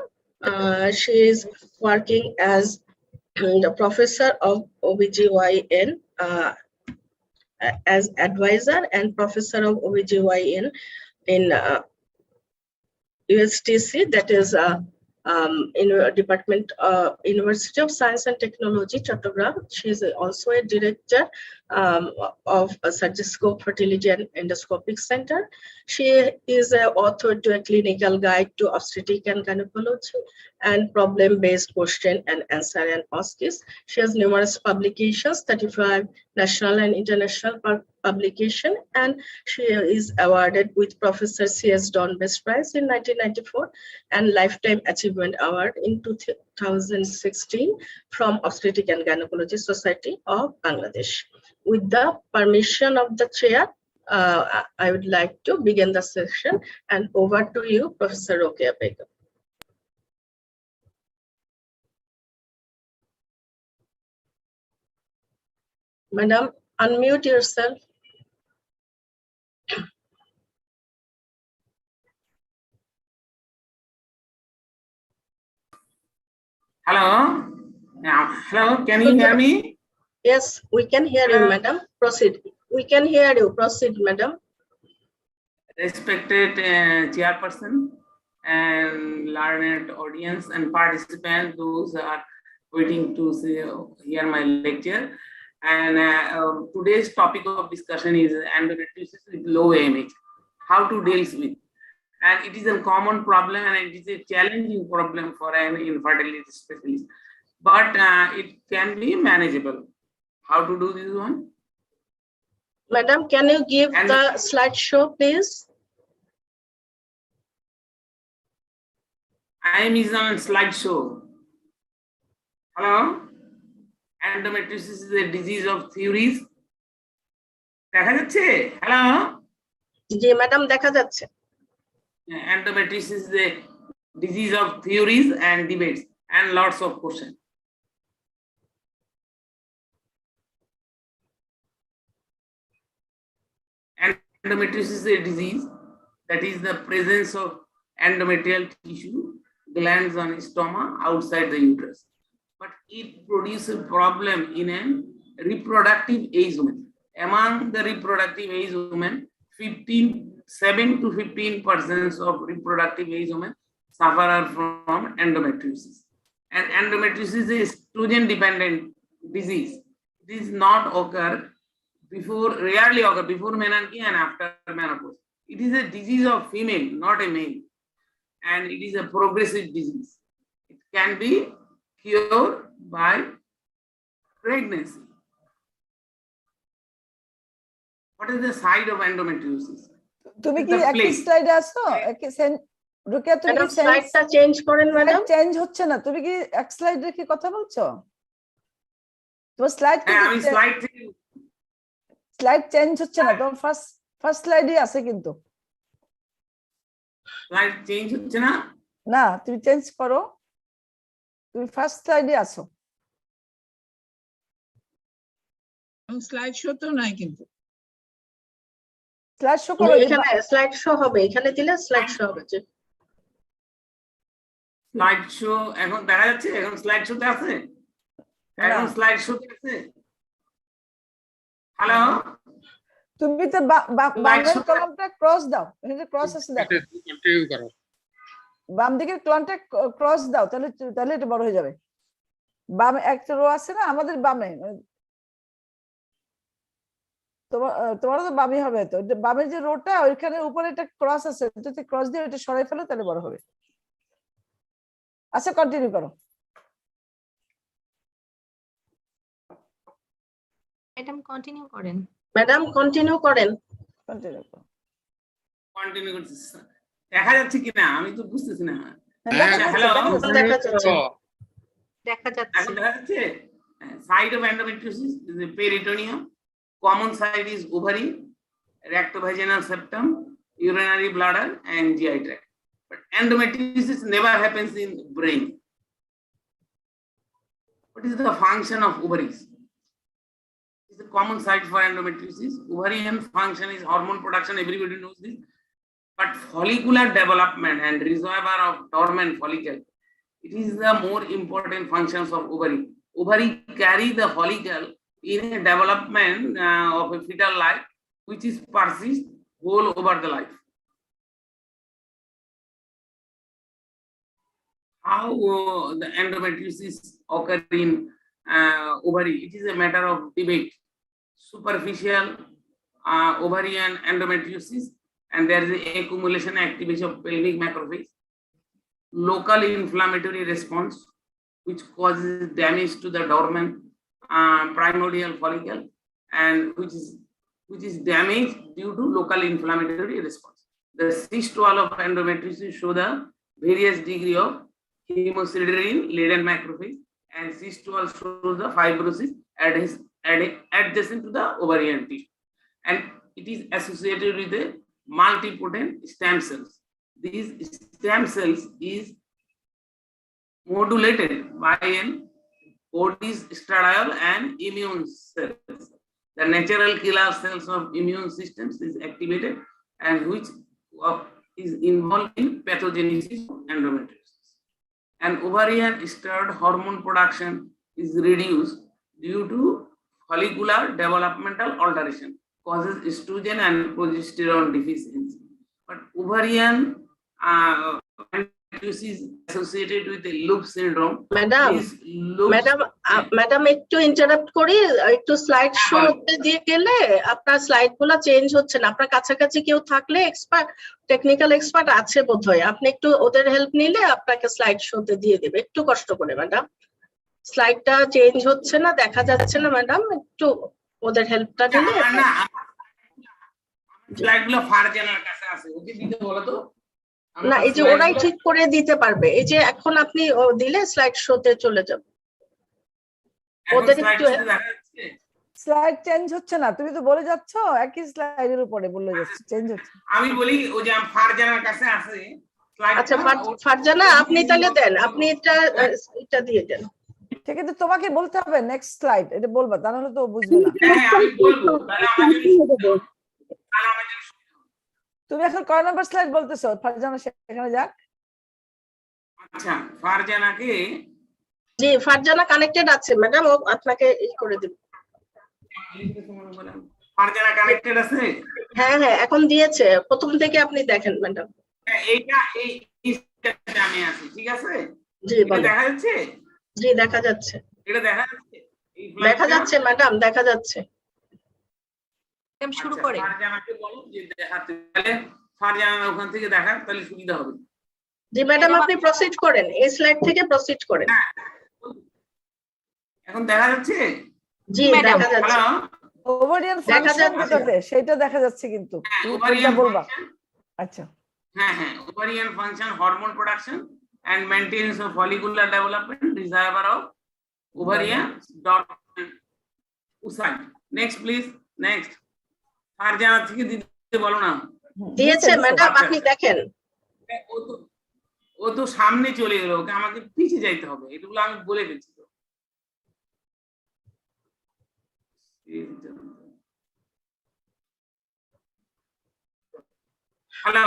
She is working as the Professor of OBGYN as advisor and Professor of OBGYN in USTC, that is in Department University of Science and Technology, Chattogram. She is also a director of Surgiscope Fertility and Endoscopic Center. She is an author to a clinical guide to obstetric and gynecology and problem-based question and answer and OSCEs. She has numerous publications, 35 national and international publication, and she is awarded with Professor C.S. Dornbest Prize in 1994 and Lifetime Achievement Award in 2016 from Obstetric and Gynecology Society of Bangladesh. With the permission of the chair, I would like to begin the session, and over to you, Professor Rokeya Begum. Madam, unmute yourself. Hello. Now, hello. Can you hear me? Yes, we can hear you, madam. Proceed. We can hear you. Proceed, madam. Respected chairperson and learned audience and participants, those who are waiting to hear my lecture. And today's topic of discussion is endometriosis with low AMH, how to deal with. And it is a common problem and it is a challenging problem for an infertility specialist. But it can be manageable. How to do this one? Madam, can you give the slideshow, please? I am on slideshow. Hello? Endometriosis is a disease of theories. দেখা যাচ্ছে? Hello? জি madam দেখা যাচ্ছে। Endometriosis is a disease of theories and debates and lots of questions. Endometriosis is a disease that is the presence of endometrial tissue glands on stomach outside the uterus, but it produces a problem in a reproductive age woman. Among the reproductive age women, 7 to 15% of reproductive age women suffer from endometriosis. And endometriosis is a estrogen-dependent disease. It is not occur before, rarely occur before menarche and after menopause. It is a disease of female, not a male. And it is a progressive disease. It can be cured by pregnancy. What is the side of endometriosis? তুমি কি একই স্লাইডে আছো? রুকিয়া তুমি কি স্লাইডটা change করেন madam? Change হচ্ছে না। তুমি কি এক স্লাইড রেখে কথা বলছো? তোমার স্লাইড আমি স্লাইড চেঞ্জ হচ্ছে না। তোমার ফার্স্ট স্লাইডই আছে কিন্তু। স্লাইড চেঞ্জ হচ্ছে না? না, তুমি চেঞ্জ করো। তুমি ফার্স্ট স্লাইডে আছো। স্লাইড শো তো নাই কিন্তু। স্লাইড শো করো। এখানে স্লাইড শো হবে, এখানে দিলে স্লাইড শো হবে। স্লাইড শো এখন দেখা যাচ্ছে? এখন স্লাইড শোতে আছে? এখন স্লাইড শোতে আছে? হ্যালো? তুমি তো বামের কলামটা ক্রস দাও। এখানে ক্রস আছে দেখো। কন্টিনিউ করো। বাম দিকের কলামটা ক্রস দাও, তাহলে এটা বড় হয়ে যাবে। বামে একটা রো আছে না আমাদের বামে, তোমার তো বামই হবে। তো বামের যে রোটা ওইখানে উপরে একটা ক্রস আছে, যদি ক্রস দিয়ে এটা সরাই ফেলো তাহলে বড় হবে। আচ্ছা, কন্টিনিউ করো। ম্যাডাম কন্টিনিউ করেন। ম্যাডাম কন্টিনিউ করেন। কন্টিনিউ করো। কন্টিনিউ করছি। দেখা যাচ্ছে কিনা আমি তো বুঝতেছি না। হ্যালো, দেখা যাচ্ছে। দেখা যাচ্ছে। দেখা যাচ্ছে? Side of endometriosis is the peritoneum. Common side is ovary, rectovaginal septum, urinary bladder, and GI tract. But endometriosis never happens in brain. What is the function of ovaries? It's a common site for endometriosis. Ovarian function is hormone production. Everybody knows this. But follicular development and reservoir of dormant follicle, it is the more important functions of ovary. Ovary carry the follicle in a development of a fetal life, which is persist whole over the life. How the endometriosis occur in ovary? It is a matter of debate. superficial ovarian endometriosis, and there is accumulation activation of pelvic macrophage, local inflammatory response, which causes damage to the dormant primordial follicle, and which is damaged due to local inflammatory response. The cyst wall of endometriosis show the various degree of hemosiderin laden macrophage, and cyst wall shows the fibrosis adjacent to the ovarian tissue, and it is associated with the multipotent stem cells. These stem cells is modulated by an body's estradiol and immune cells. The natural killer cells of immune systems is activated, and which is involved in pathogenesis of endometriosis. And ovarian steroid hormone production is reduced due to follicular developmental alteration, causes estrogen and progesterone deficiency. But ovarian is associated with the loop syndrome. Madam একটু interrupt করি, একটু slide শোতে দিয়ে গেলে আপনার slide গুলো change হচ্ছে না। আপনার কাছাকাছি কেউ থাকলে এক্সপার্ট, টেকনিক্যাল এক্সপার্ট আছে বোধহয়, আপনি একটু ওদের হেল্প নিলে আপনাকে স্লাইড শোতে দিয়ে দেবে। একটু কষ্ট করে ম্যাডাম, স্লাইডটা চেঞ্জ হচ্ছে না, দেখা যাচ্ছে না ম্যাডাম, একটু ওদের হেল্পটা নিলে। স্লাইডগুলো ফারজানার কাছে আছে, ওকে দিতে বলো তো। না, এই যে ওরাই ঠিক করে দিতে পারবে। এই যে এখন আপনি দিলে স্লাইড শোতে চলে যাবে। ওদের একটু স্লাইড চেঞ্জ হচ্ছে না, তুমি তো বলে যাচ্ছ একই স্লাইডের উপরে বলে যাচ্ছ, চেঞ্জ হচ্ছে। আমি বলি ওই যে ফারজানার কাছে আছে স্লাইড। আচ্ছা ফারজানা, আপনি তাহলে দেন, আপনি এটা দিয়ে দেন। ঠিক আছে, তোমাকে বলতে হবে নেক্সট স্লাইড, এটা বলবা, তা নাহলে তো বুঝবে না। হ্যাঁ আমি বলবো, তাহলে আমাদের তুমি এখন কয় নাম্বার স্লাইড বলতেছো? ফারজানা সেখানে যাক। আচ্ছা ফারজানাকে, জি ফারজানা কানেক্টেড আছে ম্যাডাম, ও আপনাকে ই করে দেবে। ফারজানা কানেক্টেড আছে? হ্যাঁ হ্যাঁ এখন দিয়েছে, প্রথম থেকে আপনি দেখেন ম্যাডাম। এইটা এই স্টেপে আমি আছি, ঠিক আছে? জি দেখা যাচ্ছে? জি দেখা যাচ্ছে। এটা দেখা যাচ্ছে? দেখা যাচ্ছে ম্যাডাম, দেখা যাচ্ছে। শুরু করে ফারজানাকে বলো যে দেখাতে, তাহলে ফারজানা ওখান থেকে দেখা, তাহলে সুবিধা হবে। জি ম্যাডাম আপনি প্রসিড করেন, এই স্লাইড থেকে প্রসিড করেন। এখন দেখা যাচ্ছে? জি দেখা যাচ্ছে। ওভারিয়ান ফাংশন যেটাতে সেটা দেখা যাচ্ছে, কিন্তু কোনটা বলবা? আচ্ছা হ্যাঁ হ্যাঁ, ovarian function, hormone production and maintenance of follicular development, desire of ovarian dormant oocyte. Next please, next. Farzana থেকে দিতে বলো না। দিয়েছে ম্যাডাম, আপনি দেখেন। ও তো সামনে চলে গেল, ওকে আমাকে পিছে যাইতে হবে, এগুলো আমি বলে দিচ্ছি তো। হ্যালো,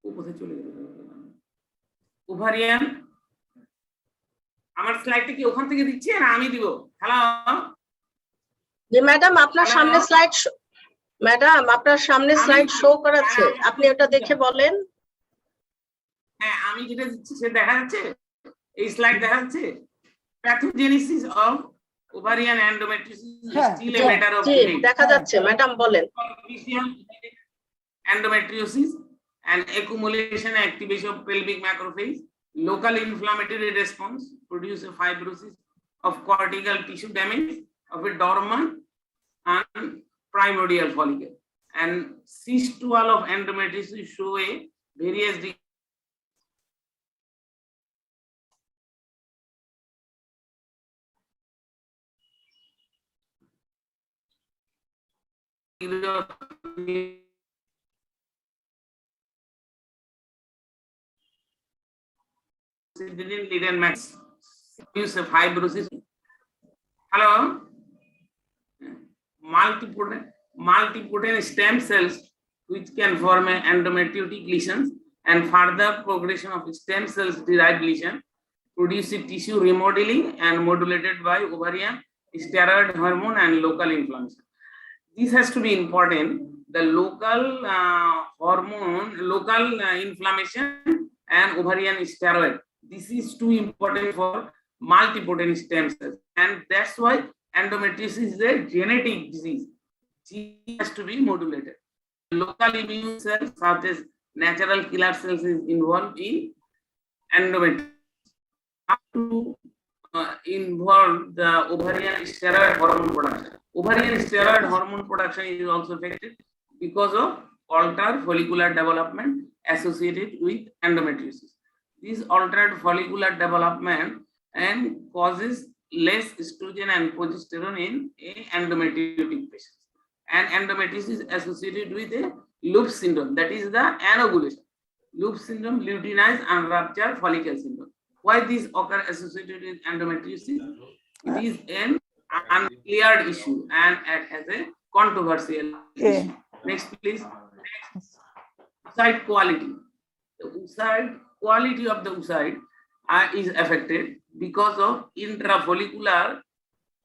ও কোথায় চলে গেল? ওভারিয়ান, আমার স্লাইডটা কি ওখান থেকে দিচ্ছে না আমি দিব? হ্যালো জি ম্যাডাম, আপনার সামনে স্লাইড, ম্যাডাম আপনার সামনে স্লাইড শো করাচ্ছে, আপনি ওটা দেখে বলেন। হ্যাঁ আমি যেটা দিচ্ছি সেটা দেখা যাচ্ছে? এই স্লাইড দেখা যাচ্ছে? Pathogenesis of ovarian endometriosis is still a matter of জি দেখা যাচ্ছে ম্যাডাম, বলেন। Endometriosis and accumulation and activation of pelvic macrophage, local inflammatory response produce a fibrosis of cortical tissue damage of a dormant and primordial follicle, and cyst wall of endometriosis show a various lead max use of fibrosis. Hello, multipotent stem cells which can form an endometriotic lesions, and further progression of stem cells derived lesion produce tissue remodeling and modulated by ovarian steroid hormone and local inflammation. This has to be important. The local hormone, inflammation and ovarian steroid. This is too important for multipotent stem cells, and that's why endometriosis is a genetic disease. Gene has to be modulated. Local immune cells such as natural killer cells is involved in endometriosis. To involve the ovarian steroid hormone production. Ovarian steroid hormone production is also affected because of altered follicular development associated with endometriosis. This altered follicular development and causes less estrogen and progesterone in a endometriotic patients. And endometriosis is associated with a loop syndrome, that is the anovulation. Loop syndrome, luteinized and rupture follicle syndrome. Why these occur associated with endometriosis? It is an uncleared issue and it has a controversial issue. Next, please. Next. Oocyte quality. The oocyte quality of the oocyte is affected because of intrafollicular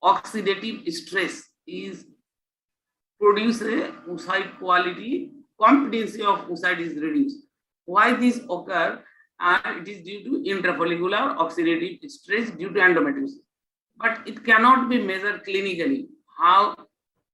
oxidative stress is produce a oocyte quality, competency of oocyte is reduced. Why this occur? It is due to intrafollicular oxidative stress due to endometriosis. But it cannot be measured clinically how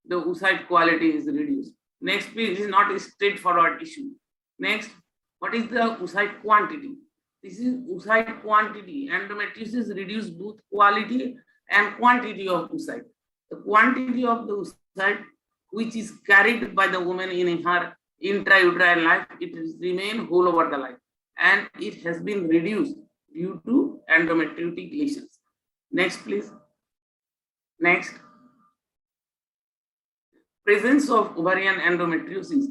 the oocyte quality is reduced. Next, please, is not a straightforward issue. Next, what is the oocyte quantity? This is oocyte quantity. Endometriosis reduces both quality and quantity of oocyte. The quantity of the oocyte which is carried by the woman in her intrauterine life, it remains whole over the life, and it has been reduced due to endometriotic lesions. Next, please. Next. Presence of ovarian endometriosis,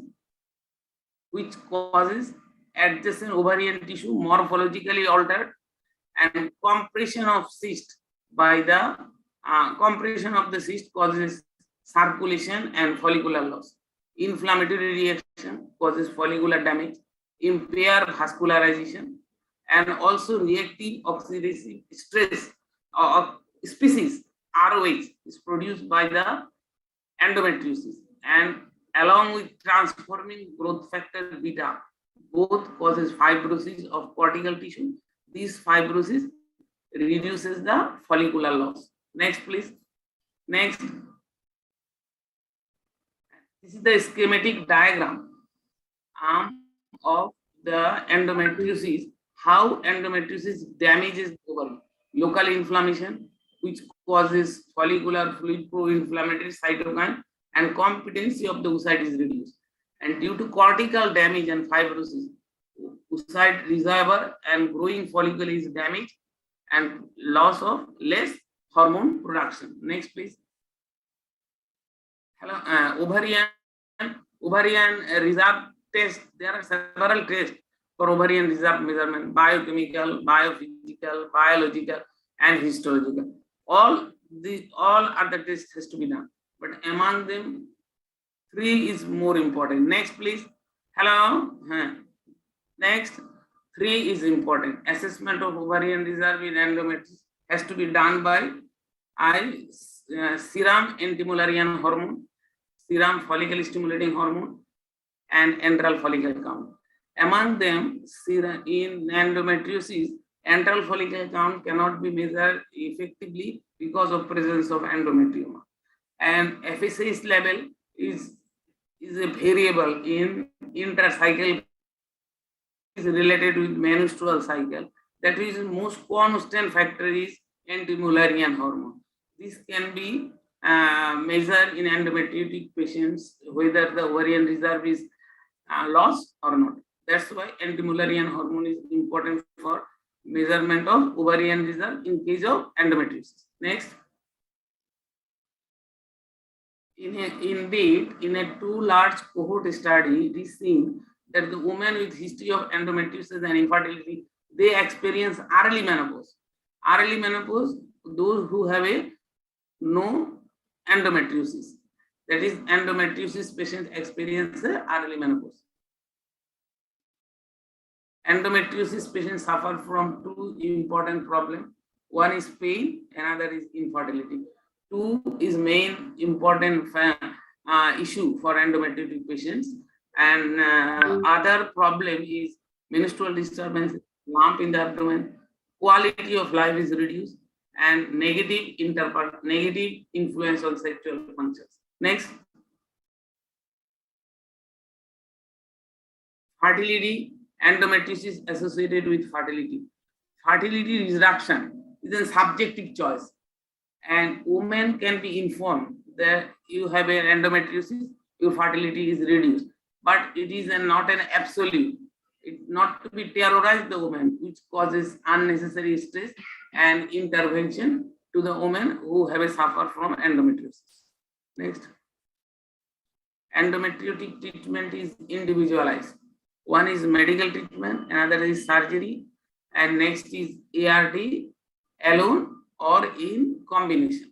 which causes adjacent ovarian tissue morphologically altered, and compression of cyst by the compression of the cyst causes circulation and follicular loss. Inflammatory reaction causes follicular damage, impair vascularization, and also reactive oxidative stress species ROH is produced by the endometriosis, and along with transforming growth factor beta, both causes fibrosis of cortical tissue. This fibrosis reduces the follicular loss. Next, please. Next. This is the schematic diagram of the endometriosis, how endometriosis damages the ovary. Local inflammation, which causes follicular fluid pro-inflammatory cytokine, and competency of the oocyte is reduced. And due to cortical damage and fibrosis, oocyte reservoir and growing follicle is damaged and loss of less hormone production. Next, please. Hello, ovarian reserve test. There are several tests for ovarian reserve measurement: biochemical, biophysical, biological, and histological. All other tests has to be done, but among them, 3 is more important. Next, please. Hello. Next, 3 is important. Assessment of ovarian reserve in endometriosis has to be done by serum anti-Mullerian hormone, serum follicle stimulating hormone, and antral follicle count. Among them, in endometriosis, antral follicle count cannot be measured effectively because of presence of endometrioma. And FSH level is a variable in intracycle, is related with menstrual cycle. That is most constant factor is anti-Mullerian hormone. This can be measured in endometriotic patients whether the ovarian reserve is lost or not. That's why anti-Mullerian hormone is important for measurement of ovarian reserve in case of endometriosis. Next. Indeed, in a 2 large cohort study, it is seen that the women with history of endometriosis and infertility, they experience early menopause. Early menopause, those who have no endometriosis, that is endometriosis patients experience early menopause. Endometriosis patients suffer from 2 important problems. One is pain, another is infertility. 2 is main important issue for endometriotic patients, and other problem is menstrual disturbance, lump in the abdomen, quality of life is reduced, and negative influence on sexual functions. Next. Fertility, endometriosis associated with fertility. Fertility reduction is a subjective choice, and women can be informed that you have an endometriosis, your fertility is reduced, but it is not an absolute. It's not to be terrorized the woman, which causes unnecessary stress and intervention to the women who have suffered from endometriosis. Next. Endometriotic treatment is individualized. One is medical treatment, another is surgery, and next is ART alone or in combinations.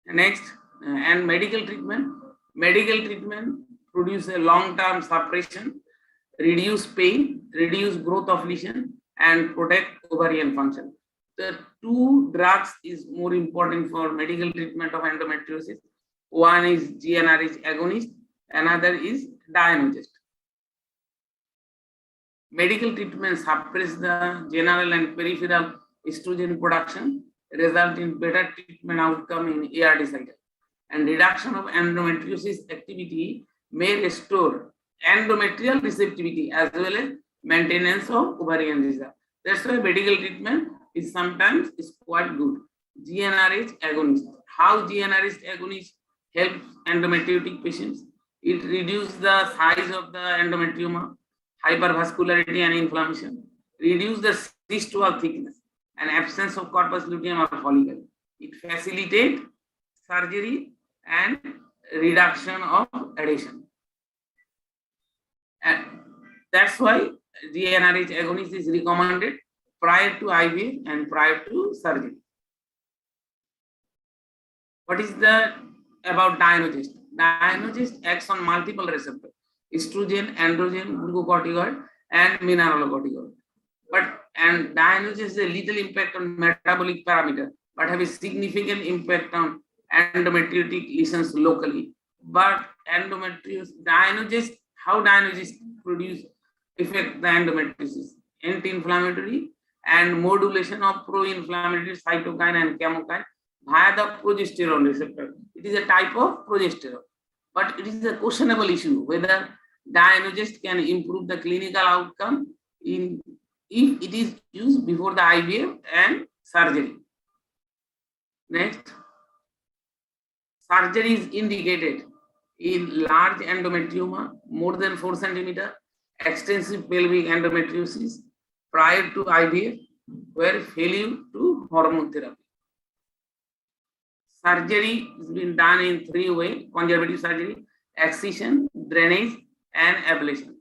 Next, and medical treatment. Medical treatment produce a long-term suppression, reduce pain, reduce growth of lesion, and protect ovarian function. The two drugs is more important for medical treatment of endometriosis. One is GnRH agonist, another is dienogest. Medical treatment suppress the general and peripheral estrogen production, result in better treatment outcome in ART cycle. And reduction of endometriosis activity may restore endometrial receptivity as well as maintenance of ovarian reserve. That's why medical treatment is sometimes quite good. GnRH agonist. How GnRH agonist helps endometriotic patients? It reduces the size of the endometrioma, hypervascularity and inflammation, reduce the cyst wall thickness and absence of corpus luteum or follicle. It facilitates surgery and reduction of adhesion. And that's why GnRH agonist is recommended prior to IVF and prior to surgery. What is the about dienogest? Dienogest acts on multiple receptors: estrogen, androgen, glucocorticoid, and mineralocorticoid. And dienogest has a little impact on metabolic parameter, but have a significant impact on endometriotic lesions locally. But dienogest, how dienogest affect the endometriosis? Anti-inflammatory and modulation of pro-inflammatory cytokine and chemokine via the progesterone receptor. It is a type of progesterone, but it is a questionable issue whether dienogest can improve the clinical outcome if it is used before the IVF and surgery. Next, surgery is indicated in large endometrioma, more than 4 cm, extensive pelvic endometriosis prior to IVF, where failure to hormone therapy. Surgery has been done in 3 ways: conservative surgery, excision, drainage, and ablation.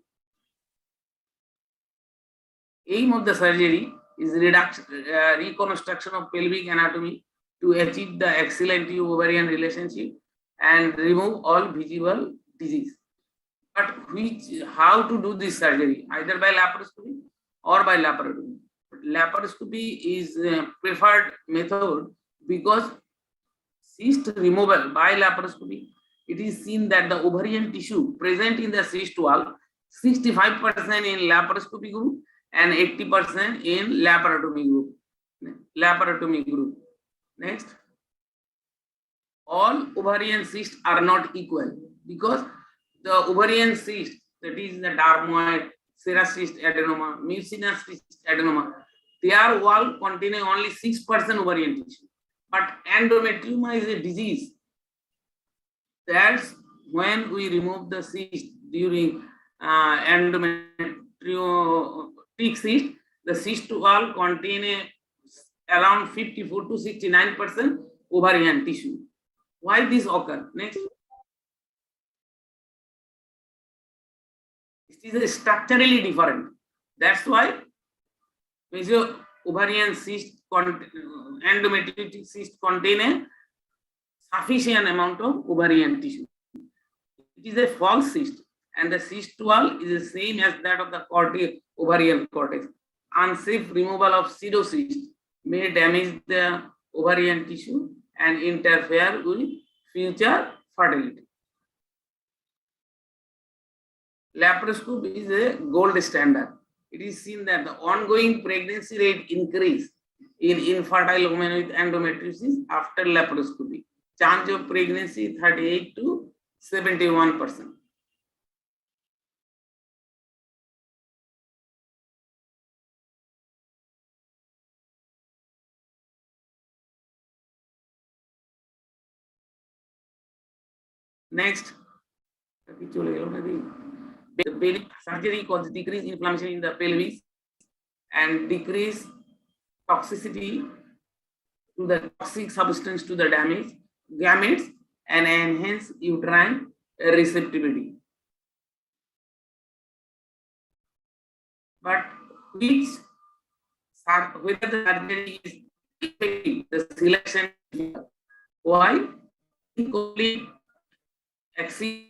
Aim of the surgery is reconstruction of pelvic anatomy to achieve the excellent ovarian relationship and remove all visible disease. But how to do this surgery? Either by laparoscopy or by laparotomy. Laparoscopy is a preferred method because cyst removal by laparoscopy, it is seen that the ovarian tissue present in the cyst wall, 65% in laparoscopy group and 80% in laparotomy group. Next, all ovarian cysts are not equal because the ovarian cyst, that is the dermoid, serous cyst adenoma, mucinous cyst adenoma, their wall containing only 6% ovarian tissue. But endometrioma is a disease. That's when we remove the cyst during endometriotic cyst, the cyst wall contain around 54 to 69% ovarian tissue. Why this occur? Next. It is structurally different. That's why ovarian cyst, endometriotic cyst contain a sufficient amount of ovarian tissue. It is a false cyst, and the cyst wall is the same as that of the ovarian cortex. Unsafe removal of pseudocyst may damage the ovarian tissue and interfere with future fertility. Laparoscopy is a gold standard. it is seen that the ongoing pregnancy rate increase in infertile women with endometriosis after laparoscopy. Chance of pregnancy 38 to 71%. Next, the pelvic surgery causes decreased inflammation in the pelvis and decrease toxicity to the toxic substance to the gametes and enhance uterine receptivity. But whether the surgery is effective, the selection, why? Incomplete excision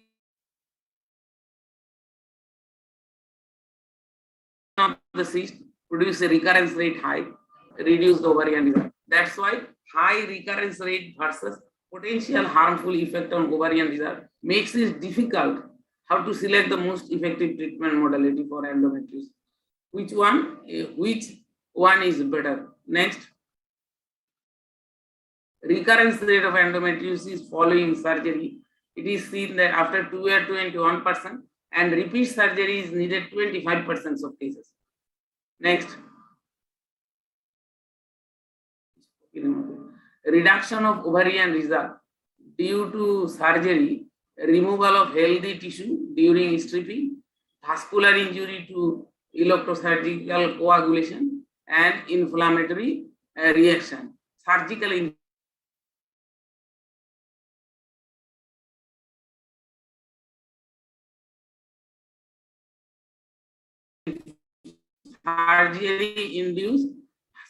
of the cyst produce a recurrence rate high, reduce the ovarian desire. That's why high recurrence rate versus potential harmful effect on ovarian desire makes it difficult how to select the most effective treatment modality for endometriosis. Which one is better? Next, recurrence rate of endometriosis following surgery. It is seen that after 2 years, 21%, and repeat surgery is needed 25% of cases. Next, reduction of ovarian reserve due to surgery, removal of healthy tissue during stripping, vascular injury to electrosurgical coagulation, and inflammatory reaction. Surgical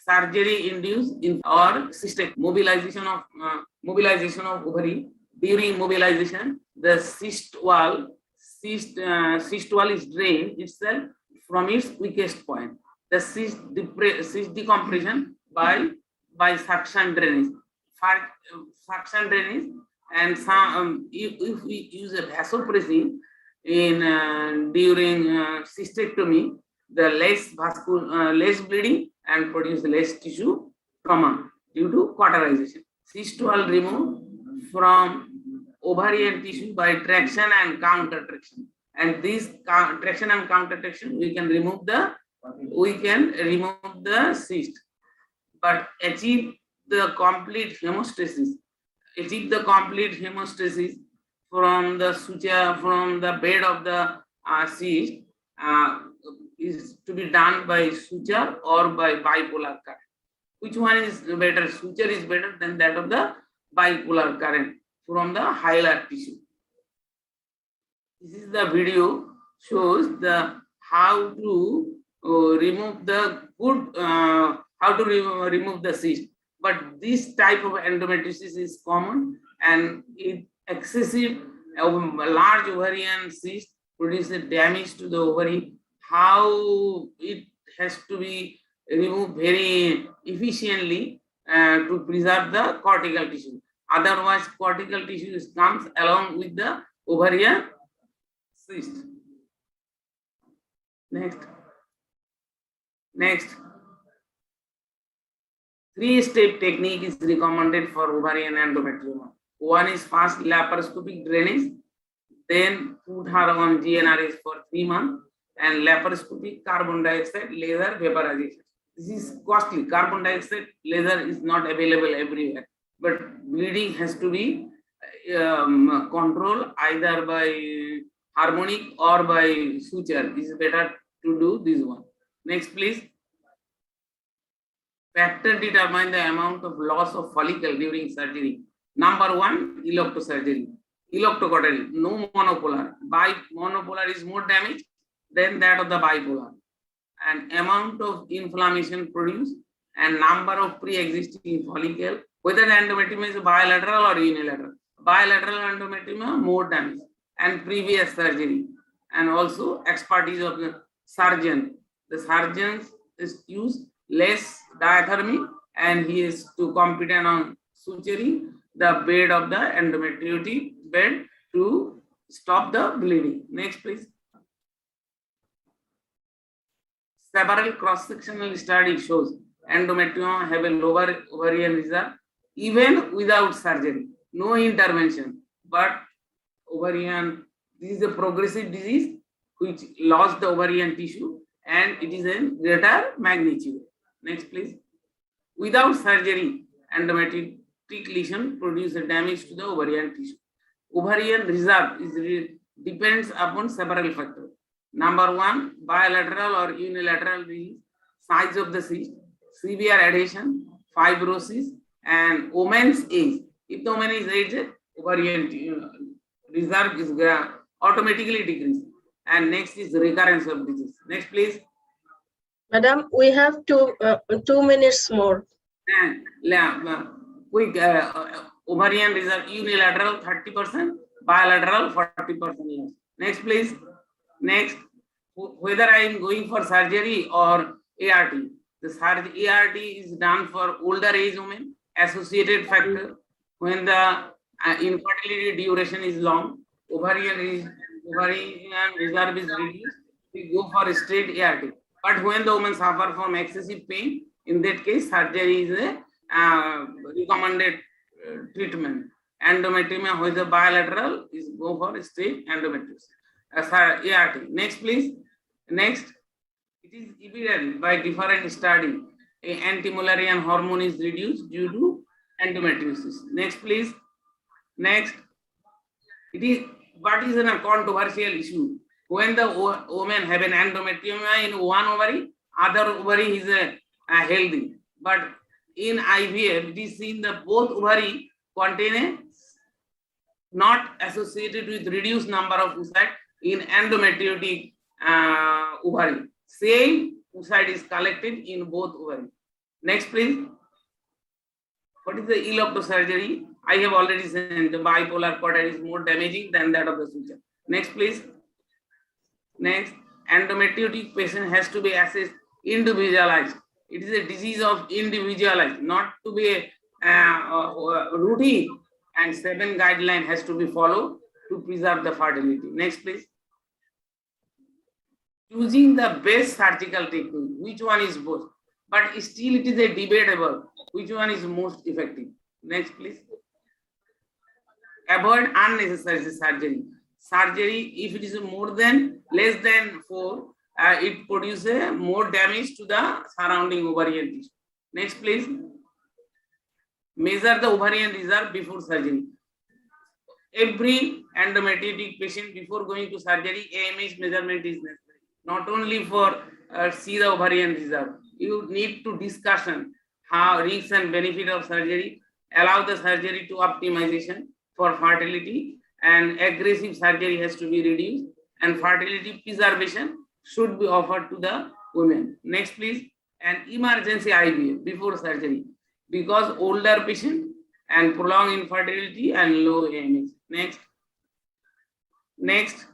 surgery induced in or cystic mobilization of ovary. During mobilization, the cyst wall is drained itself from its weakest point. The cyst decompression by suction drainage. Suction drainage, and some if we use a vasopressin during cystectomy, the less bleeding and produce less tissue trauma due to cauterization. Cyst wall removed from ovarian tissue by traction and counter traction. And this traction and counter traction, we can remove the cyst, but achieve the complete hemostasis. From the suture, from the bed of the cyst, is to be done by suture or by bipolar current. Which one is better? Suture is better than that of the bipolar current from the hilar tissue. This is the video shows the how to remove the remove the cyst. But this type of endometriosis is common, and it excessive large ovarian cyst produces damage to the ovary. How it has to be removed very efficiently to preserve the cortical tissue. Otherwise, cortical tissue comes along with the ovarian cyst. Next. 3-step technique is recommended for ovarian endometrioma. One is first laparoscopic drainage, then put her on GnRH for 3 months, and laparoscopic carbon dioxide laser vaporization. This is costly. Carbon dioxide laser is not available everywhere, but bleeding has to be controlled either by harmonic or by suture. It is better to do this one. Next, please. Factor determine the amount of loss of follicle during surgery. Number 1, electrosurgery. Electrocautery, no monopolar. Monopolar is more damage than that of the bipolar. And amount of inflammation produced and number of pre-existing follicle, whether the endometrium is bilateral or unilateral. Bilateral endometrium, more damage and previous surgery, and also expertise of the surgeon. The surgeons use less diathermy, and he is to competent on suturing the bed of the endometriotic bed to stop the bleeding. Next, please. Several cross-sectional studies shows endometrium have a lower ovarian reserve even without surgery, no intervention. But ovarian, this is a progressive disease which lost the ovarian tissue and it is in greater magnitude. Next, please. Without surgery, endometritic lesion produces damage to the ovarian tissue. Ovarian reserve depends upon several factors. Number one, bilateral or unilateral disease, size of the cyst, severe adhesion, fibrosis, and woman's age. If the woman is aged, ovarian reserve is automatically decreased. And next is recurrence of disease. Next, please. Madam, we have 2 minutes more. And quick, ovarian reserve unilateral 30%, bilateral 40%. Next, please. Next, whether I am going for surgery or ART. The ART is done for older age women, associated factor. When the infertility duration is long, ovarian reserve is reduced, we go for straight ART. But when the woman suffer from excessive pain, in that case, surgery is a recommended treatment. Endometrium, whether bilateral, is go for straight endometriosis. ART. Next, please. Next, it is evident by different study, anti-mullerian hormone is reduced due to endometriosis. Next, please. Next, it is what is a controversial issue. When the woman have an endometrium in one ovary, other ovary is healthy. But in IVF, it is seen that both ovary contain a not associated with reduced number of oocytes in endometriotic ovary. Same oocyte is collected in both ovary. Next, please. What is the ill of the surgery? I have already said the bipolar cord is more damaging than that of the suture. Next, please. Next, endometriotic patient has to be assessed individualized. It is a disease of individualized, not to be a routine, and 7 guidelines has to be followed to preserve the fertility. Next, please. Choosing the best surgical technique, which one is both? But still it is a debatable which one is most effective. Next, please. Avoid unnecessary surgery. Surgery, if it is less than 4, it produces more damage to the surrounding ovarian tissue. Next, please. Measure the ovarian reserve before surgery. Every endometriotic patient before going to surgery, AMH measurement is necessary. Not only for see the ovarian reserve, you need to discussion how risks and benefit of surgery, allow the surgery to optimization for fertility, and aggressive surgery has to be reduced, and fertility preservation should be offered to the women. Next, please. An emergency IVF before surgery because older patient and prolonged infertility and low AMH. Next. Next.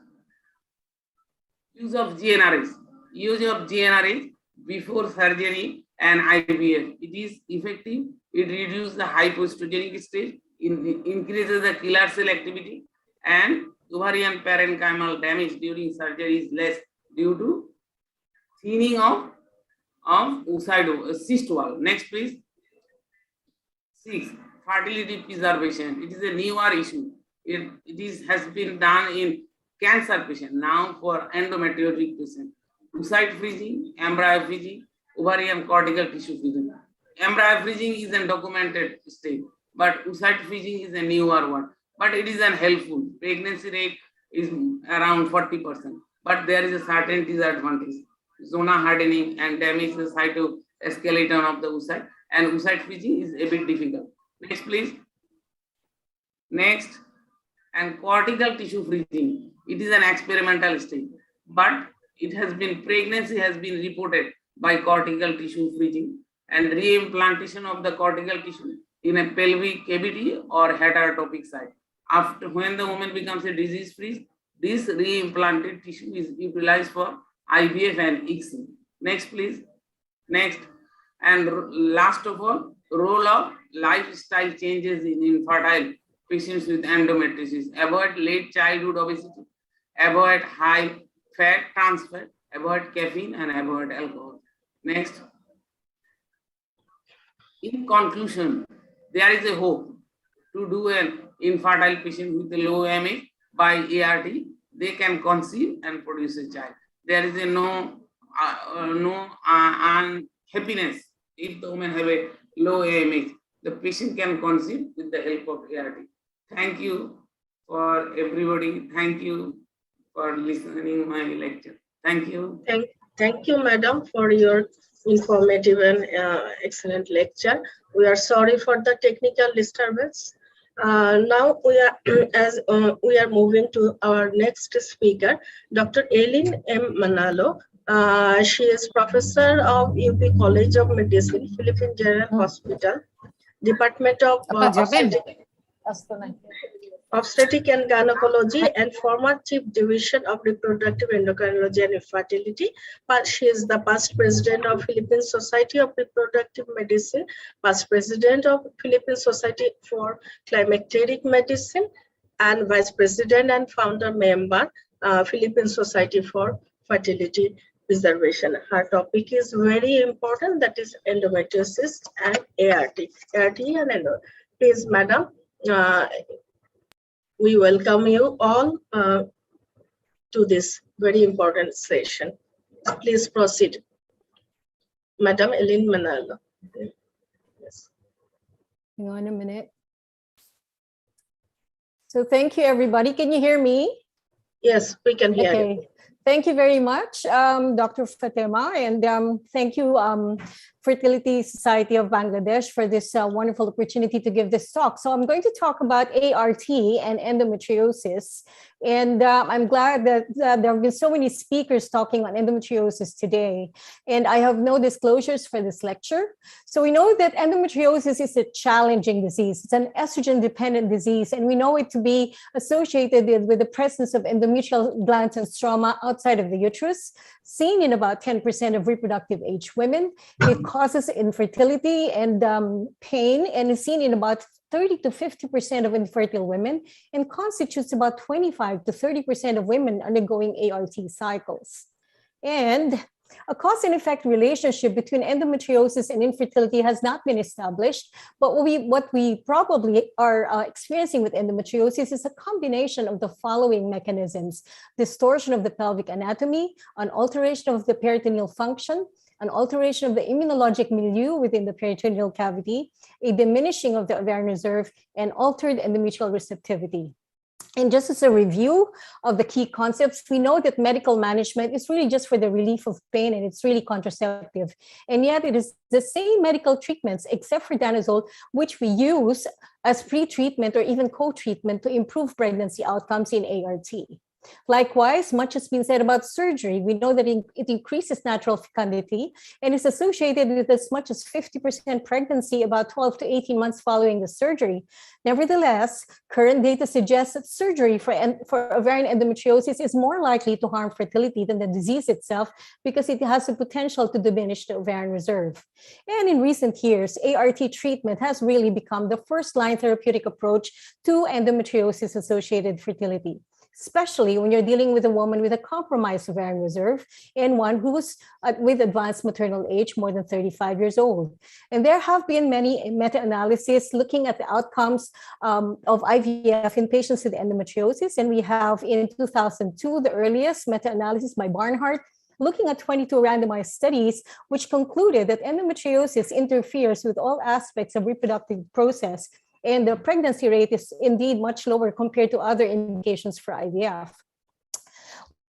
Use of GnRH. Use of GnRH before surgery and IVF. It is effective. It reduces the hypoestrogenic stage, increases the killer cell activity, and ovarian parenchymal damage during surgery is less due to thinning of cyst wall. Next, please. 6. Fertility preservation. It is a newer issue. It has been done in cancer patient, now for endometriotic patient. Oocyte freezing, embryo freezing, ovarian cortical tissue freezing. Embryo freezing is a documented state, but oocyte freezing is a newer one. But it is unhelpful. Pregnancy rate is around 40%. But there is a certain disadvantage. Zona hardening and damage the cytoskeleton of the oocyte, and oocyte freezing is a bit difficult. Next, please. Next, and cortical tissue freezing. It is an experimental stage, but pregnancy has been reported by cortical tissue freezing and reimplantation of the cortical tissue in a pelvic cavity or heterotopic site. After when the woman becomes a disease free, this reimplanted tissue is utilized for IVF and ICSI. Next, please. Next, and last of all, role of lifestyle changes in infertile patients with endometriosis. Avoid late childhood obesity, avoid high fat, trans fat, avoid caffeine, and avoid alcohol. Next. In conclusion, there is a hope to do an infertile patient with a low AMH by ART. They can conceive and produce a child. There is a no unhappiness if the woman have a low AMH. The patient can conceive with the help of ART. Thank you for everybody. Thank you for listening my lecture. Thank you. Thank you, madam, for your informative and excellent lecture. We are sorry for the technical disturbance. Now we are we are moving to our next speaker, Dr. Eileen M. Manalo. She is professor of UP College of Medicine, Philippine General Hospital, Department of Obstetric and Gynecology, and former Chief Division of Reproductive Endocrinology and Infertility. But she is the past president of Philippine Society of Reproductive Medicine, past president of Philippine Society for Climacteric Medicine, and vice president and founder member, Philippine Society for Fertility Preservation. Her topic is very important, that is endometriosis and ART. ART and endo. Please, madam, we welcome you all to this very important session. Please proceed. Madam Eileen Manalo. Yes. Hang on a minute. So thank you, everybody. Can you hear me? Yes, we can hear you. Thank you very much, Dr. Fatima, and thank you, Fertility Society of Bangladesh, for this wonderful opportunity to give this talk. So I'm going to talk about ART and endometriosis. And I'm glad that there have been so many speakers talking on endometriosis today. And I have no disclosures for this lecture. So we know that endometriosis is a challenging disease. It's an estrogen-dependent disease, and we know it to be associated with the presence of endometrial glands and stroma outside of the uterus, seen in about 10% of reproductive age women. It causes infertility and pain, and is seen in about 30 to 50% of infertile women, and constitutes about 25 to 30% of women undergoing ART cycles. And a cause and effect relationship between endometriosis and infertility has not been established, but what we probably are experiencing with endometriosis is a combination of the following mechanisms: distortion of the pelvic anatomy, an alteration of the peritoneal function, an alteration of the immunologic milieu within the peritoneal cavity, a diminishing of the ovarian reserve, and altered endometrial receptivity. And just as a review of the key concepts, we know that medical management is really just for the relief of pain, and it's really contraceptive. And yet it is the same medical treatments, except for danazole, which we use as pre-treatment or even co-treatment to improve pregnancy outcomes in ART. Likewise, much has been said about surgery. We know that it increases natural fecundity and is associated with as much as 50% pregnancy about 12 to 18 months following the surgery. Nevertheless, current data suggests that surgery for ovarian endometriosis is more likely to harm fertility than the disease itself, because it has the potential to diminish the ovarian reserve. And in recent years, ART treatment has really become the first-line therapeutic approach to endometriosis-associated fertility, especially when you're dealing with a woman with a compromised ovarian reserve and one who's with advanced maternal age, more than 35 years old. And there have been many meta-analyses looking at the outcomes of IVF in patients with endometriosis. And we have in 2002, the earliest meta-analysis by Barnhart, looking at 22 randomized studies, which concluded that endometriosis interferes with all aspects of reproductive process, and the pregnancy rate is indeed much lower compared to other indications for IVF.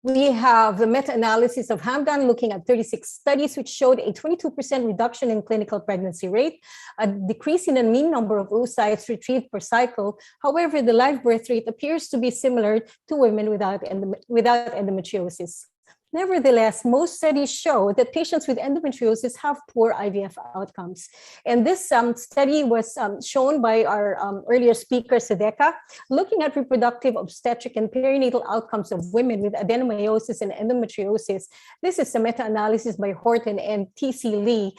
We have the meta-analysis of Hamdan looking at 36 studies, which showed a 22% reduction in clinical pregnancy rate, a decrease in the mean number of oocytes retrieved per cycle. However, the live birth rate appears to be similar to women without endometriosis. Nevertheless, most studies show that patients with endometriosis have poor IVF outcomes. And this study was shown by our earlier speaker, Sedeka, looking at reproductive, obstetric, and perinatal outcomes of women with adenomyosis and endometriosis. This is a meta-analysis by Horton and T.C. Lee,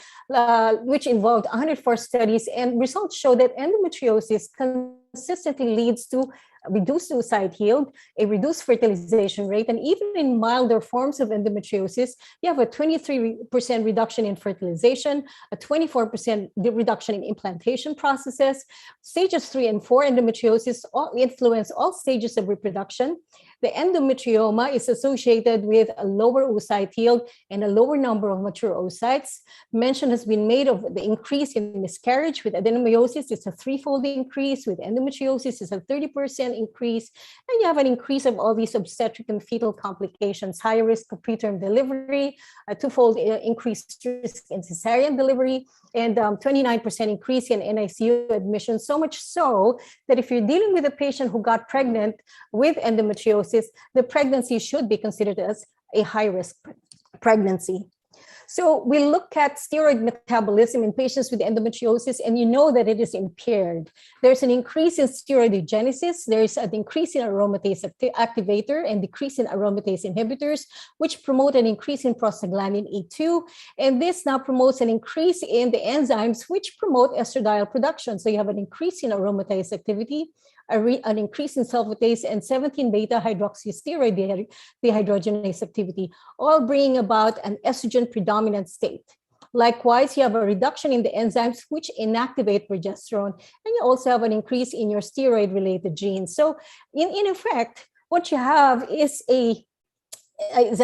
which involved 104 studies, and results show that endometriosis can consistently leads to reduced oocyte yield, a reduced fertilization rate, and even in milder forms of endometriosis, you have a 23% reduction in fertilization, a 24% reduction in implantation processes. Stages 3 and 4 endometriosis influence all stages of reproduction. The endometrioma is associated with a lower oocyte yield and a lower number of mature oocytes. Mention has been made of the increase in miscarriage. With adenomyosis, it's a threefold increase. With endometriosis, it's a 30% increase. And you have an increase of all these obstetric and fetal complications, high risk of preterm delivery, a twofold increased risk in cesarean delivery, and 29% increase in NICU admissions. So much so that if you're dealing with a patient who got pregnant with endometriosis, the pregnancy should be considered as a high-risk pregnancy. So we look at steroid metabolism in patients with endometriosis, and you know that it is impaired. There's an increase in steroidogenesis. There's an increase in aromatase activator and decrease in aromatase inhibitors, which promote an increase in prostaglandin E2. And this now promotes an increase in the enzymes which promote estradiol production. So you have an increase in aromatase activity, an increase in sulfatase, and 17-beta hydroxysteroid dehydrogenase activity, all bringing about an estrogen predominant state. Likewise, you have a reduction in the enzymes which inactivate progesterone, and you also have an increase in your steroid-related genes. So in effect, what you have is an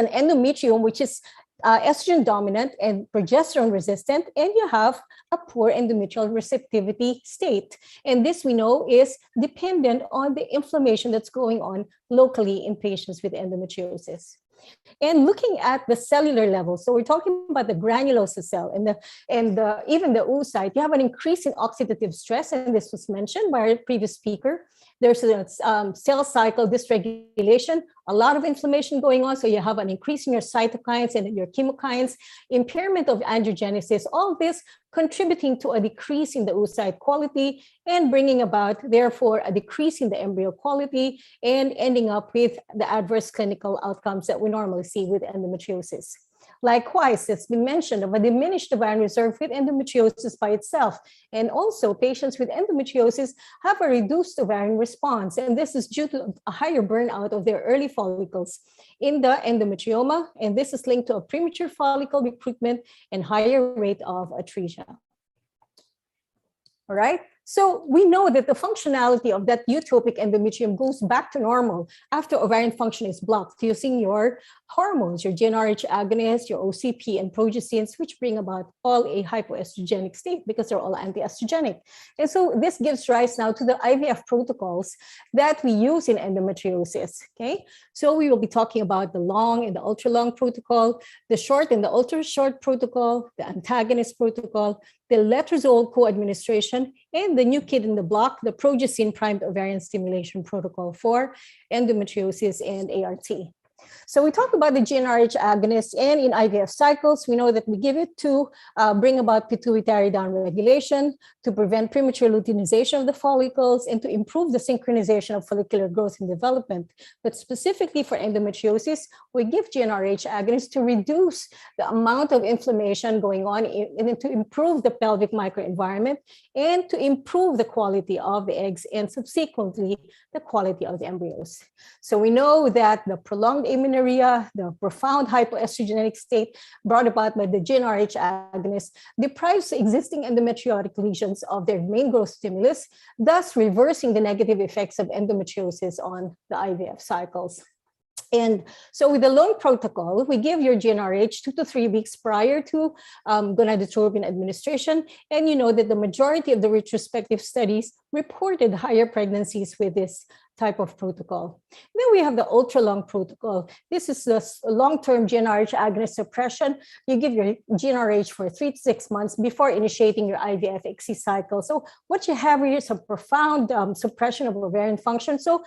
endometrium which is estrogen dominant and progesterone resistant, and you have a poor endometrial receptivity state. And this we know is dependent on the inflammation that's going on locally in patients with endometriosis. And looking at the cellular level, so we're talking about the granulosa cell and even the oocyte, you have an increase in oxidative stress, and this was mentioned by our previous speaker. There's a cell cycle dysregulation, a lot of inflammation going on, so you have an increase in your cytokines and your chemokines, impairment of angiogenesis, all this contributing to a decrease in the oocyte quality and bringing about, therefore, a decrease in the embryo quality and ending up with the adverse clinical outcomes that we normally see with endometriosis. Likewise, it's been mentioned of a diminished ovarian reserve with endometriosis by itself. And also patients with endometriosis have a reduced ovarian response. And this is due to a higher burnout of their early follicles in the endometrioma. And this is linked to a premature follicle recruitment and higher rate of atresia. All right. So we know that the functionality of that eutropic endometrium goes back to normal after ovarian function is blocked using your hormones, your GnRH agonists, your OCP and progestins, which bring about all a hypoestrogenic state because they're all anti-estrogenic. And so this gives rise now to the IVF protocols that we use in endometriosis, okay? So we will be talking about the long and the ultra long protocol, the short and the ultra short protocol, the antagonist protocol, the letrozole co-administration, and the new kid in the block, the progestin primed ovarian stimulation protocol for endometriosis and ART. So we talk about the GnRH agonists, and in IVF cycles, we know that we give it to bring about pituitary downregulation, to prevent premature luteinization of the follicles, and to improve the synchronization of follicular growth and development. But specifically for endometriosis, we give GnRH agonists to reduce the amount of inflammation going on and to improve the pelvic microenvironment and to improve the quality of the eggs and subsequently the quality of the embryos. So we know that the prolonged amenorrhea, the profound hypoestrogenic state brought about by the GnRH agonist deprives existing endometriotic lesions of their main growth stimulus, thus reversing the negative effects of endometriosis on the IVF cycles. And so with the long protocol, we give your GnRH 2 to 3 weeks prior to gonadotropin administration. And you know that the majority of the retrospective studies reported higher pregnancies with this type of protocol. Then we have the ultra long protocol. This is the long-term GnRH agonist suppression. You give your GnRH for 3 to 6 months before initiating your IVF-XC cycle. So what you have here is a profound suppression of ovarian function. So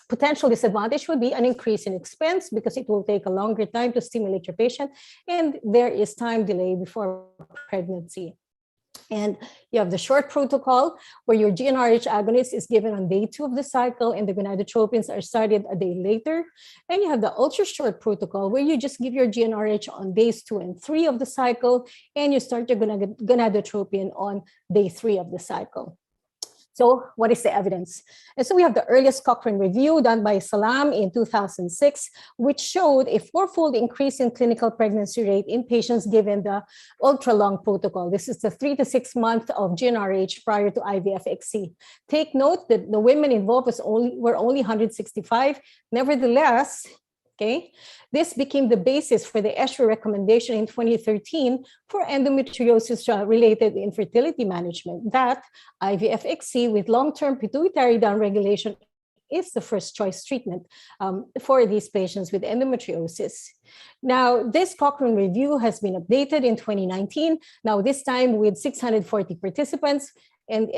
potential disadvantage would be an increase in expense because it will take a longer time to stimulate your patient, and there is time delay before pregnancy. And you have the short protocol where your GnRH agonist is given on day 2 of the cycle and the gonadotropins are started a day later. And you have the ultra short protocol where you just give your GnRH on days 2 and 3 of the cycle and you start your gonadotropin on day 3 of the cycle. So what is the evidence? And so we have the earliest Cochrane review done by Salam in 2006, which showed a 4-fold increase in clinical pregnancy rate in patients given the ultra-long protocol. This is the 3 to 6 months of GnRH prior to IVF-XC. Take note that the women involved were only 165. Nevertheless, okay, this became the basis for the ESHRE recommendation in 2013 for endometriosis-related infertility management, that IVF-XC with long-term pituitary downregulation is the first choice treatment for these patients with endometriosis. Now, this Cochrane review has been updated in 2019, now this time with 640 participants, and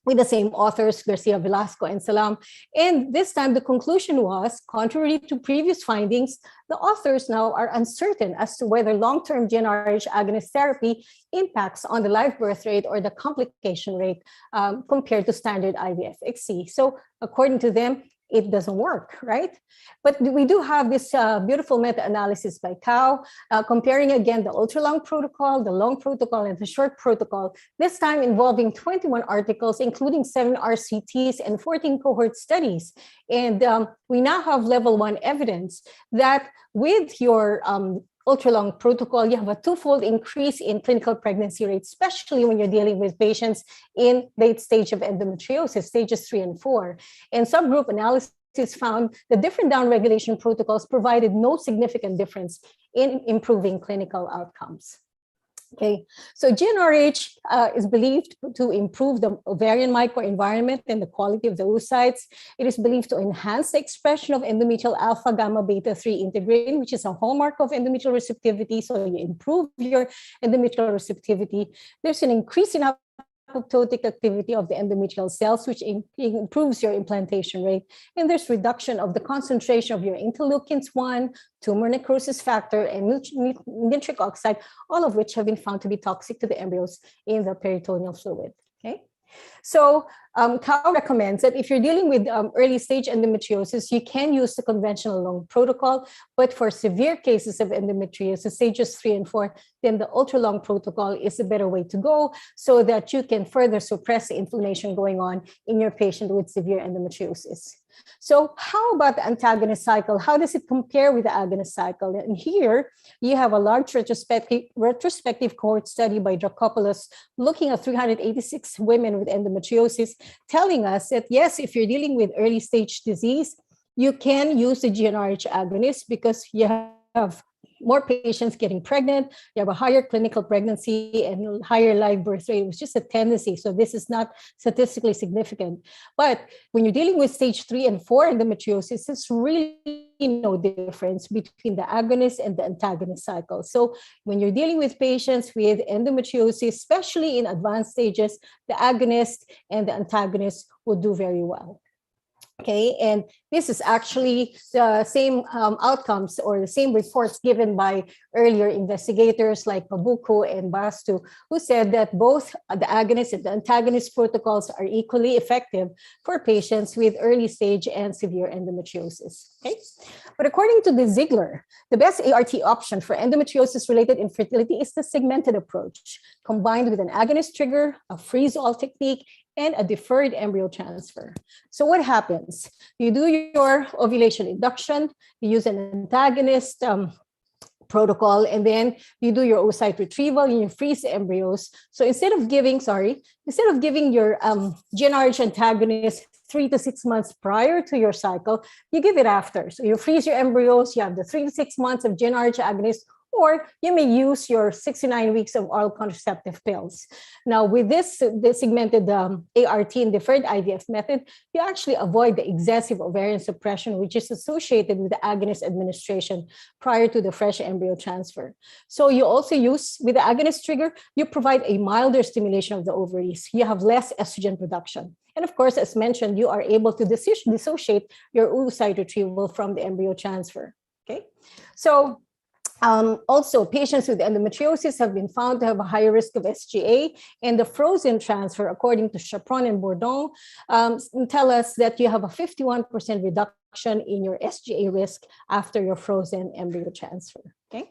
with the same authors, Garcia Velasco and Salam. And this time the conclusion was, contrary to previous findings, the authors now are uncertain as to whether long-term GnRH agonist therapy impacts on the live birth rate or the complication rate compared to standard IVF-XC. So according to them, it doesn't work, right? But we do have this beautiful meta-analysis by Cao, comparing again the ultra-long protocol, the long protocol, and the short protocol, this time involving 21 articles, including 7 RCTs and 14 cohort studies. And we now have level 1 evidence that with your ultra-long protocol, you have a 2-fold increase in clinical pregnancy rate, especially when you're dealing with patients in late stage of endometriosis, stages 3 and 4. And subgroup analysis found the different downregulation protocols provided no significant difference in improving clinical outcomes. Okay, so GnRH is believed to improve the ovarian microenvironment and the quality of the oocytes. It is believed to enhance the expression of endometrial alpha gamma beta 3 integrin, which is a hallmark of endometrial receptivity. So you improve your endometrial receptivity. There's an increase in apoptotic activity of the endometrial cells, which improves your implantation rate. And there's reduction of the concentration of your interleukins-1, tumor necrosis factor, and nitric oxide, all of which have been found to be toxic to the embryos in the peritoneal fluid. Okay. So Cao recommends that if you're dealing with early stage endometriosis, you can use the conventional long protocol, but for severe cases of endometriosis, stages 3 and 4, then the ultra long protocol is a better way to go so that you can further suppress the inflammation going on in your patient with severe endometriosis. So how about the antagonist cycle? How does it compare with the agonist cycle? And here you have a large retrospective cohort study by Dracopoulos looking at 386 women with endometriosis, telling us that yes, if you're dealing with early stage disease, you can use the GnRH agonist because you have more patients getting pregnant, you have a higher clinical pregnancy and higher live birth rate. It was just a tendency. So this is not statistically significant. But when you're dealing with stage 3 and 4 endometriosis, it's really no difference between the agonist and the antagonist cycle. So when you're dealing with patients with endometriosis, especially in advanced stages, the agonist and the antagonist will do very well. Okay, and this is actually the same outcomes or the same reports given by earlier investigators like Pabuco and Bastu, who said that both the agonist and the antagonist protocols are equally effective for patients with early stage and severe endometriosis. Okay, but according to the Ziegler, the best ART option for endometriosis-related infertility is the segmented approach, combined with an agonist trigger, a freeze-all technique, and a deferred embryo transfer. So what happens? You do your ovulation induction, you use an antagonist protocol, and then you do your oocyte retrieval and you freeze the embryos. So instead of giving your GnRH antagonist 3 to 6 months prior to your cycle, you give it after. So you freeze your embryos, you have the 3 to 6 months of GnRH agonist, or you may use your 69 weeks of oral contraceptive pills. Now, with this segmented ART and deferred IVF method, you actually avoid the excessive ovarian suppression, which is associated with the agonist administration prior to the fresh embryo transfer. So you also use, with the agonist trigger, you provide a milder stimulation of the ovaries. You have less estrogen production. And of course, as mentioned, you are able to dissociate your oocyte retrieval from the embryo transfer. Okay, so also, patients with endometriosis have been found to have a higher risk of SGA, and the frozen transfer, according to Chaperon and Bourdon, tell us that you have a 51% reduction in your SGA risk after your frozen embryo transfer. Okay.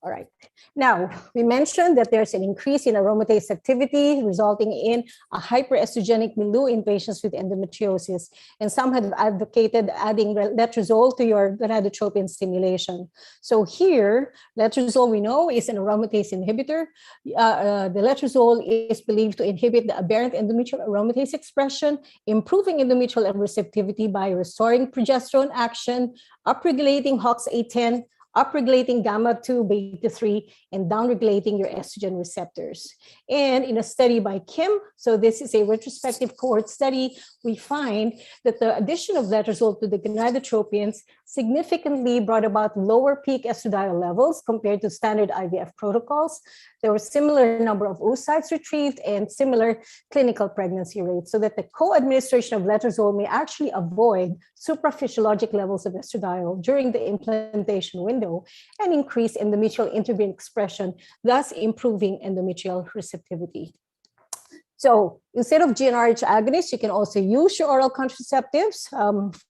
All right. Now, we mentioned that there's an increase in aromatase activity resulting in a hyperestrogenic milieu in patients with endometriosis. And some have advocated adding letrozole to your gonadotropin stimulation. So here, letrozole we know is an aromatase inhibitor. The letrozole is believed to inhibit the aberrant endometrial aromatase expression, improving endometrial receptivity by restoring progesterone action, upregulating HOX-A10, upregulating gamma-2, beta-3, and downregulating your estrogen receptors. And in a study by Kim, so this is a retrospective cohort study, we find that the addition of letrozole to the gonadotropins significantly brought about lower peak estradiol levels compared to standard IVF protocols. There was similar number of oocytes retrieved and similar clinical pregnancy rates, so that the co-administration of letrozole may actually avoid supraphysiologic levels of estradiol during the implantation window and increase endometrial integrin expression, thus improving endometrial receptivity. So instead of GnRH agonists, you can also use your oral contraceptives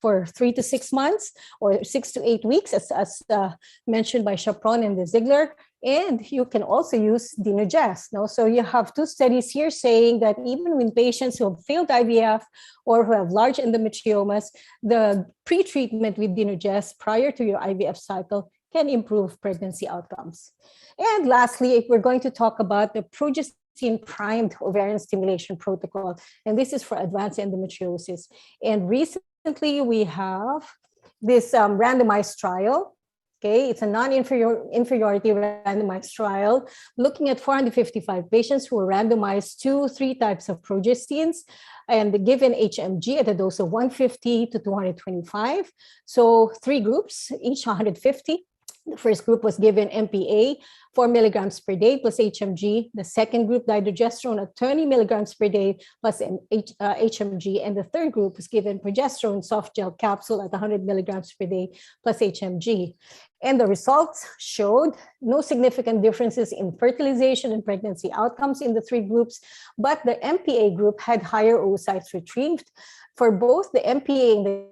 for 3 to 6 months or 6 to 8 weeks, as mentioned by Chaperon and de Ziegler. And you can also use Dinogest. No? So you have 2 studies here saying that even in patients who have failed IVF or who have large endometriomas, the pre-treatment with Dinogest prior to your IVF cycle can improve pregnancy outcomes. And lastly, we're going to talk about the progestin-primed ovarian stimulation protocol. And this is for advanced endometriosis. And recently we have this randomized trial. Okay, it's a non-inferiority randomized trial looking at 455 patients who were randomized to 3 types of progestins and given HMG at a dose of 150 to 225. So 3 groups, each 150. The first group was given MPA, 4 milligrams per day plus HMG. The second group, dydrogesterone at 20 milligrams per day plus HMG. And the third group was given progesterone soft gel capsule at 100 milligrams per day plus HMG. And the results showed no significant differences in fertilization and pregnancy outcomes in the 3 groups, but the MPA group had higher oocytes retrieved. For both the MPA and the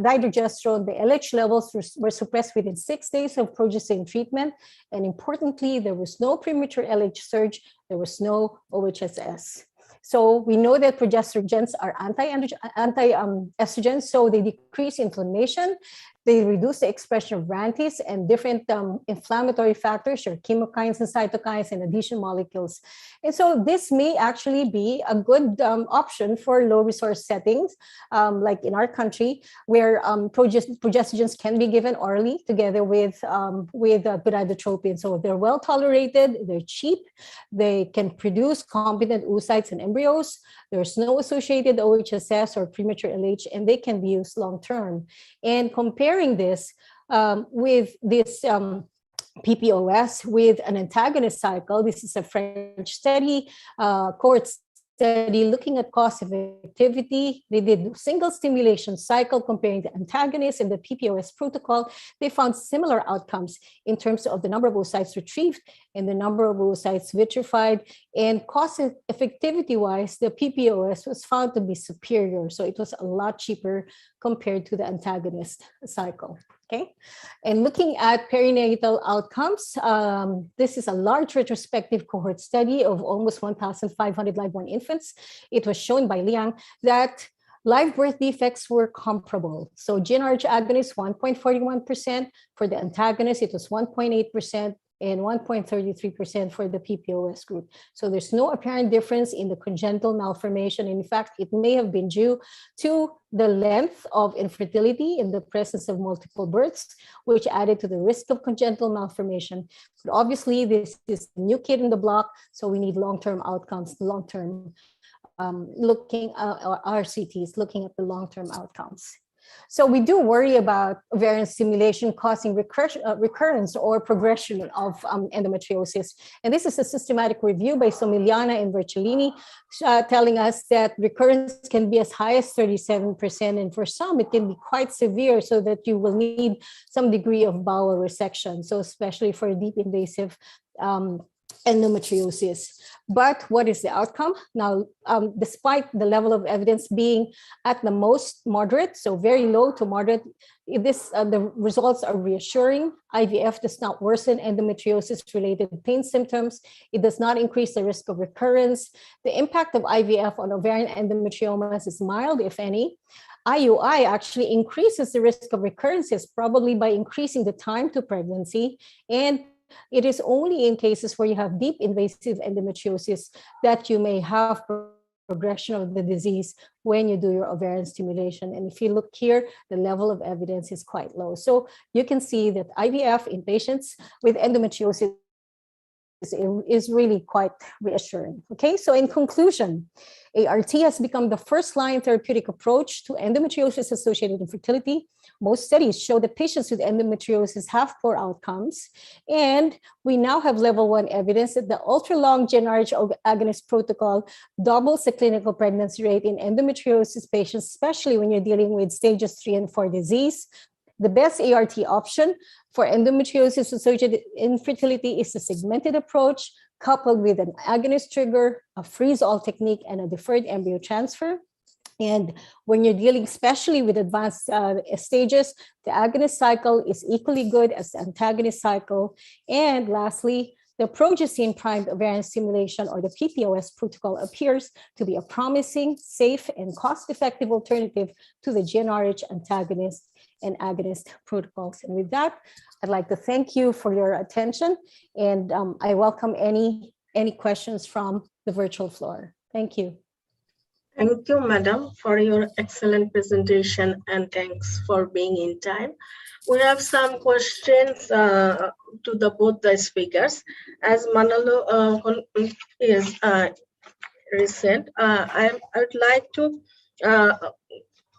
dydrogesterone, the LH levels were suppressed within 6 days of progestin treatment. And importantly, there was no premature LH surge, there was no OHSS. So we know that progestogens are anti-estrogens, so they decrease inflammation, they reduce the expression of RANTES and different inflammatory factors, or chemokines and cytokines and adhesion molecules. And so this may actually be a good option for low resource settings, like in our country, where progestogens can be given orally together with gonadotropin. So they're well tolerated, they're cheap, they can produce competent oocytes and embryos, there's no associated OHSS or premature LH, and they can be used long term. And comparing this with this PPOS with an antagonist cycle, this is a French study, cohort study looking at cost effectivity. They did single stimulation cycle comparing the antagonist and the PPOS protocol. They found similar outcomes in terms of the number of oocytes retrieved and the number of oocytes vitrified. And cost effectivity wise, the PPOS was found to be superior. So it was a lot cheaper compared to the antagonist cycle. Okay, and looking at perinatal outcomes, this is a large retrospective cohort study of almost 1,500 live-born infants. It was shown by Liang that live birth defects were comparable. So GnRH agonist 1.41%, for the antagonist it was 1.8%, and 1.33% for the PPOS group. So there's no apparent difference in the congenital malformation. In fact, it may have been due to the length of infertility in the presence of multiple births, which added to the risk of congenital malformation. But obviously, this is a new kid in the block, so we need long-term outcomes, long-term looking RCTs, looking at the long-term outcomes. So we do worry about ovarian stimulation causing recurrence or progression of endometriosis. And this is a systematic review by Somigliana and Vercellini telling us that recurrence can be as high as 37%. And for some, it can be quite severe so that you will need some degree of bowel resection. So especially for deep invasive endometriosis. But what is the outcome? Now, despite the level of evidence being at the most moderate, so very low to moderate, the results are reassuring. IVF does not worsen endometriosis-related pain symptoms. It does not increase the risk of recurrence. The impact of IVF on ovarian endometriomas is mild, if any. IUI actually increases the risk of recurrences, probably by increasing the time to pregnancy. And it is only in cases where you have deep invasive endometriosis that you may have progression of the disease when you do your ovarian stimulation. And if you look here, the level of evidence is quite low. So you can see that IVF in patients with endometriosis is really quite reassuring. Okay, so in conclusion, ART has become the first-line therapeutic approach to endometriosis-associated infertility. Most studies show that patients with endometriosis have poor outcomes, and we now have level 1 evidence that the ultra-long GnRH agonist protocol doubles the clinical pregnancy rate in endometriosis patients, especially when you're dealing with stages 3 and 4 disease. The best ART option for endometriosis-associated infertility is a segmented approach coupled with an agonist trigger, a freeze-all technique, and a deferred embryo transfer. And when you're dealing especially with advanced stages, the agonist cycle is equally good as the antagonist cycle. And lastly, the progestin-primed ovarian stimulation, or the PPOS protocol, appears to be a promising, safe, and cost-effective alternative to the GnRH antagonist and agonist protocols. And with that, I'd like to thank you for your attention, and I welcome any questions from the virtual floor. Thank you. Thank you, Madam, for your excellent presentation, and thanks for being in time. We have some questions to both the speakers. As Manalo is recent, I would like to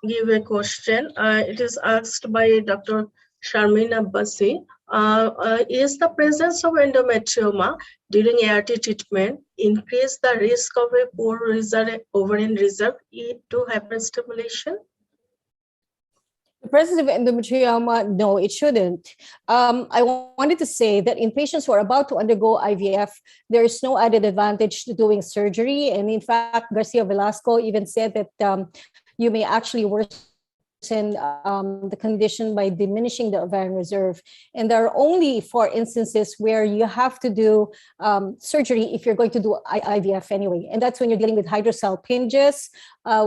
give a question. It is asked by Dr. Sharmina Basi. Is the presence of endometrioma during ART treatment increase the risk of a poor ovarian reserve to hyperstimulation? The presence of endometrioma, no, it shouldn't. I wanted to say that in patients who are about to undergo IVF, there is no added advantage to doing surgery. And in fact, Garcia Velasco even said that you may actually worsen the condition by diminishing the ovarian reserve. And there are only 4 instances where you have to do surgery if you're going to do IVF anyway. And that's when you're dealing with hydrosalpinges,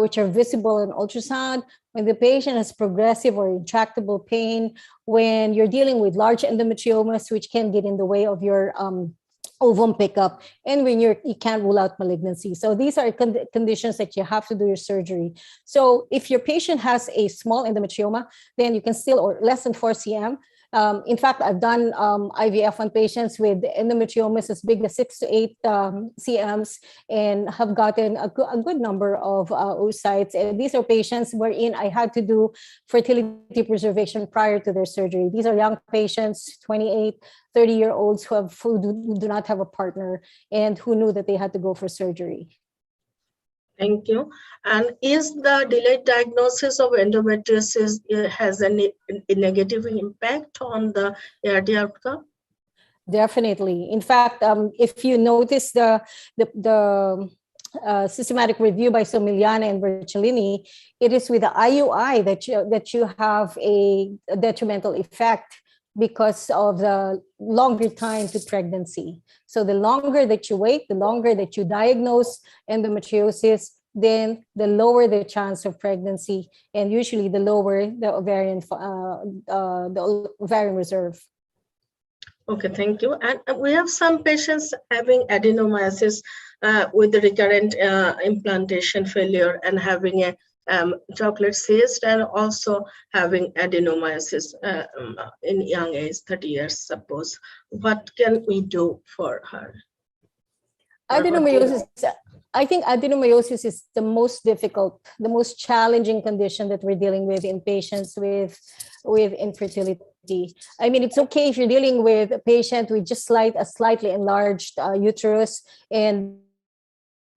which are visible in ultrasound, when the patient has progressive or intractable pain, when you're dealing with large endometriomas, which can get in the way of your ovum pickup, and when you can't rule out malignancy. So these are conditions that you have to do your surgery. So if your patient has a small endometrioma, then you can still, or less than 4 cm. In fact, I've done IVF on patients with endometriomas as big as 6 to 8 cms and have gotten a good number of oocytes. And these are patients wherein I had to do fertility preservation prior to their surgery. These are young patients, 28, 30-year-olds who do not have a partner and who knew that they had to go for surgery. Thank you. And is the delayed diagnosis of endometriosis has a negative impact on the ART outcome? Definitely. In fact, if you notice the systematic review by Somigliano and Vercellini, it is with the IUI that you have a detrimental effect because of the longer time to pregnancy. So the longer that you wait, the longer that you diagnose endometriosis, then the lower the chance of pregnancy, and usually the lower the ovarian reserve. Okay, thank you. And we have some patients having adenomyosis with the recurrent implantation failure and having a chocolate cyst, and also having adenomyosis in young age, 30 years, suppose. What can we do for her? Adenomyosis, I think adenomyosis is the most difficult, the most challenging condition that we're dealing with in patients with infertility. I mean, it's okay if you're dealing with a patient with just a slightly enlarged uterus,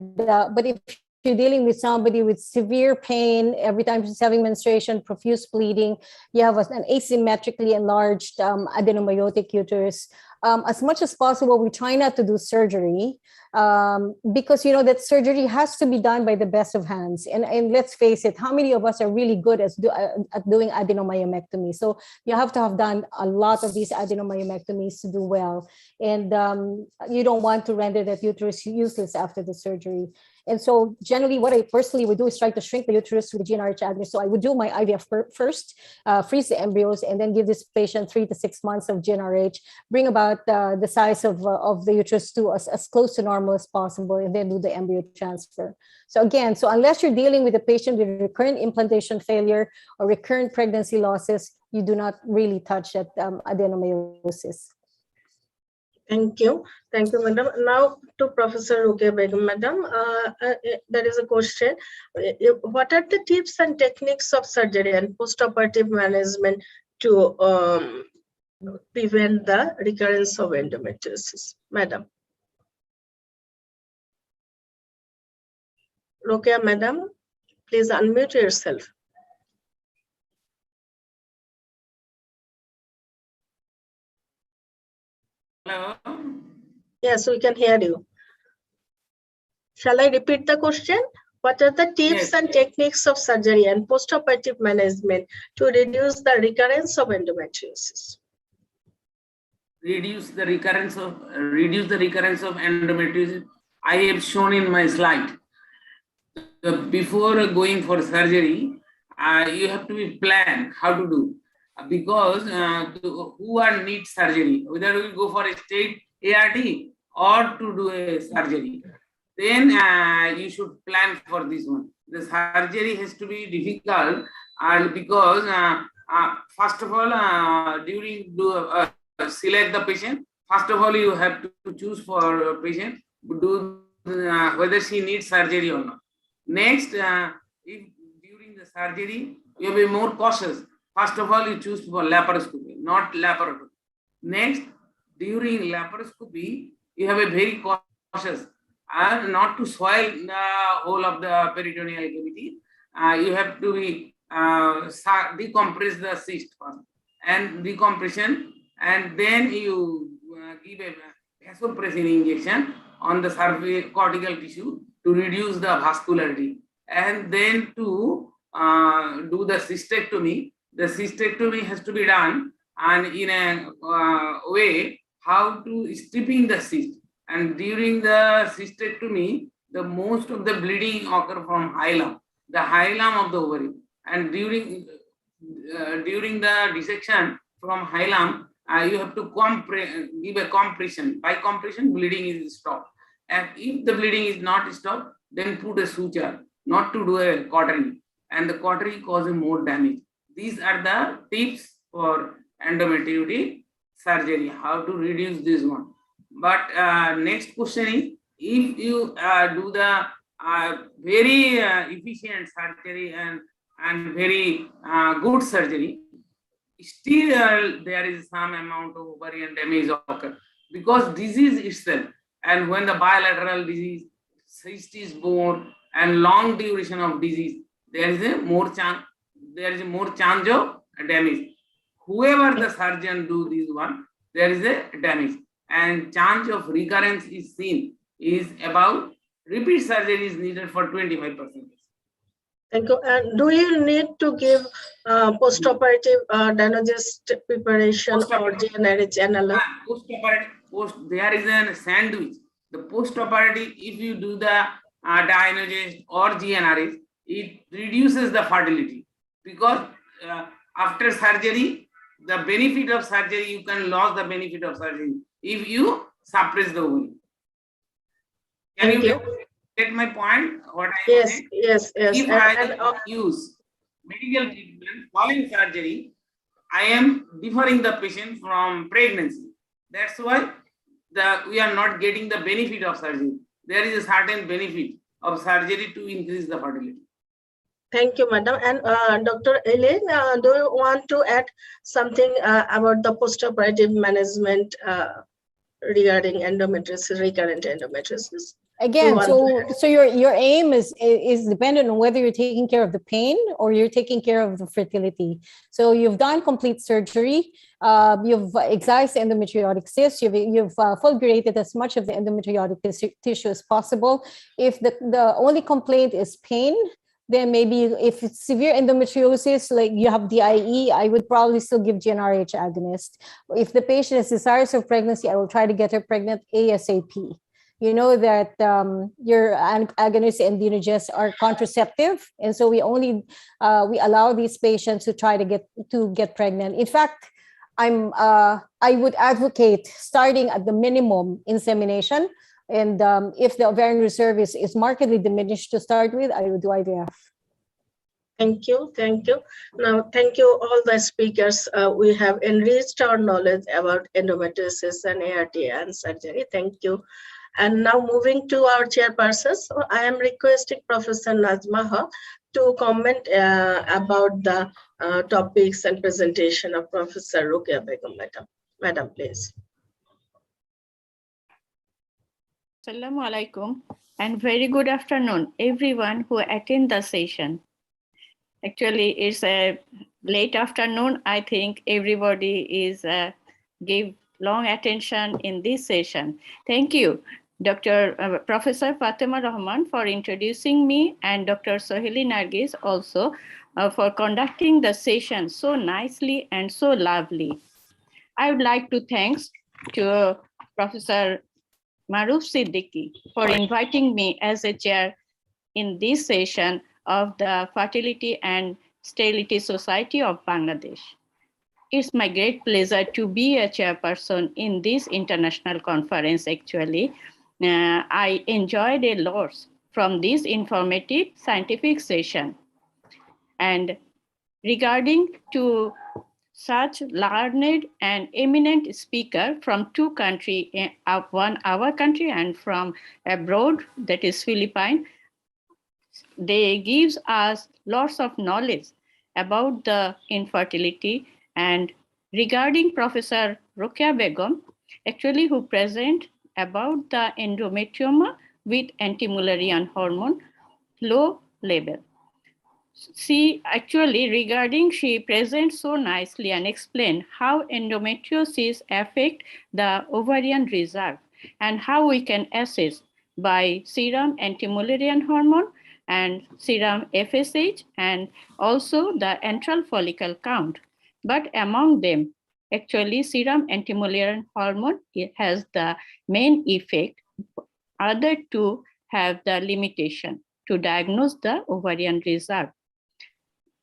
but if you're dealing with somebody with severe pain every time she's having menstruation, profuse bleeding, you have an asymmetrically enlarged adenomyotic uterus, as much as possible, we try not to do surgery because, you know, that surgery has to be done by the best of hands. And let's face it, how many of us are really good at doing adenomyomectomy? So you have to have done a lot of these adenomyomectomies to do well. And you don't want to render that uterus useless after the surgery. And so generally what I personally would do is try to shrink the uterus with GnRH agonist. So I would do my IVF first, freeze the embryos, and then give this patient 3 to 6 months of GnRH, bring about the size of the uterus to as close to normal as possible, and then do the embryo transfer. So again, so unless you're dealing with a patient with recurrent implantation failure or recurrent pregnancy losses, you do not really touch that adenomyosis. Thank you. Thank you, madam. Now to Professor Rukia Begum, madam. There is a question. What are the tips and techniques of surgery and postoperative management to prevent the recurrence of endometriosis? Madam. Rukia, madam, please unmute yourself. Hello? Yes, we can hear you. Shall I repeat the question? What are the tips and techniques of surgery and postoperative management to reduce the recurrence of endometriosis? Reduce the recurrence of endometriosis. I have shown in my slide. Before going for surgery, you have to be planned how to do. Because who needs surgery, whether we go for a straight ART or to do a surgery, then you should plan for this one. The surgery has to be difficult, and because first of all, during select the patient. First of all, you have to choose for a patient whether she needs surgery or not. Next, if during the surgery you have to be more cautious. First of all, you choose for laparoscopy, not laparoscopy. Next, during laparoscopy, you have a very cautious and not to soil the whole of the peritoneal cavity. You have to be decompress the cyst first and decompression, and then you give a vasopressin injection on the surface cortical tissue to reduce the vascularity, and then to do the cystectomy. The cystectomy has to be done and in a way how to stripping the cyst. And during the cystectomy, the most of the bleeding occur from hilum, the hilum of the ovary. And during the dissection from hilum, you have to give a compression. By compression, bleeding is stopped. And if the bleeding is not stopped, then put a suture, not to do a cautery. And the cautery causes more damage. These are the tips for endometriosis surgery, how to reduce this one. But next question is, if you do the very efficient surgery and very good surgery, still there is some amount of ovarian damage occur because disease itself, and when the bilateral disease, cyst is born and long duration of disease, there is a more chance of damage. Whoever the surgeon do this one, there is a damage, and chance of recurrence is seen is about repeat surgery is needed for 25%. Thank you. And do you need to give postoperative Danogest preparation or GnRH analog? There is a sandwich. The postoperative, if you do the Danogest or GnRH, it reduces the fertility because after surgery, the benefit of surgery, you can lose the benefit of surgery if you suppress the ovary. Can you get my point? What I yes. If I use medical treatment following surgery, I am deferring the patient from pregnancy. That's why we are not getting the benefit of surgery. There is a certain benefit of surgery to increase the fertility. Thank you, madam. And Dr. Elaine, do you want to add something about the postoperative management regarding endometriosis, recurrent endometriosis? Again, so your aim is dependent on whether you're taking care of the pain or you're taking care of the fertility. So you've done complete surgery, you've excised the endometriotic cyst, you've fulgurated as much of the endometriotic tissue as possible. If the only complaint is pain, then maybe if it's severe endometriosis, like you have DIE, I would probably still give GnRH agonist. If the patient is desirous of pregnancy, I will try to get her pregnant ASAP. You know that your agonists and androgens are contraceptive, and so we only we allow these patients to try to get pregnant. In fact, I would advocate starting at the minimum insemination, and if the ovarian reserve is markedly diminished to start with, I would do IVF. Thank you. Now, thank you all the speakers. We have enriched our knowledge about endometriosis and ART and surgery. Thank you. And now moving to our chairpersons, I am requesting Professor Nazma to comment about the topics and presentation of Professor Rukia Begum, madam. Madam, please. Assalamu alaikum and very good afternoon, everyone who attend the session. Actually, it's a late afternoon. I think everybody is give long attention in this session. Thank you, Professor Fatima Rahman, for introducing me, and Dr. Sohili Nargis also for conducting the session so nicely and so lovely. I would like to thank to Professor Maruf Siddiqui for inviting me as a chair in this session of the Fertility and Sterility Society of Bangladesh. It's my great pleasure to be a chairperson in this international conference. Actually, I enjoyed a lot from this informative scientific session. And regarding to such learned and eminent speaker from two countries, one our country and from abroad, that is Philippines, they gives us lots of knowledge about the infertility. And regarding Professor Rukia Begum, actually who present about the endometrioma with anti-Mullerian hormone low level. She presents so nicely and explain how endometriosis affect the ovarian reserve and how we can assess by serum anti-Mullerian hormone and serum FSH and also the antral follicle count. But among them, actually serum anti-Mullerian hormone has the main effect. Other two have the limitation to diagnose the ovarian reserve.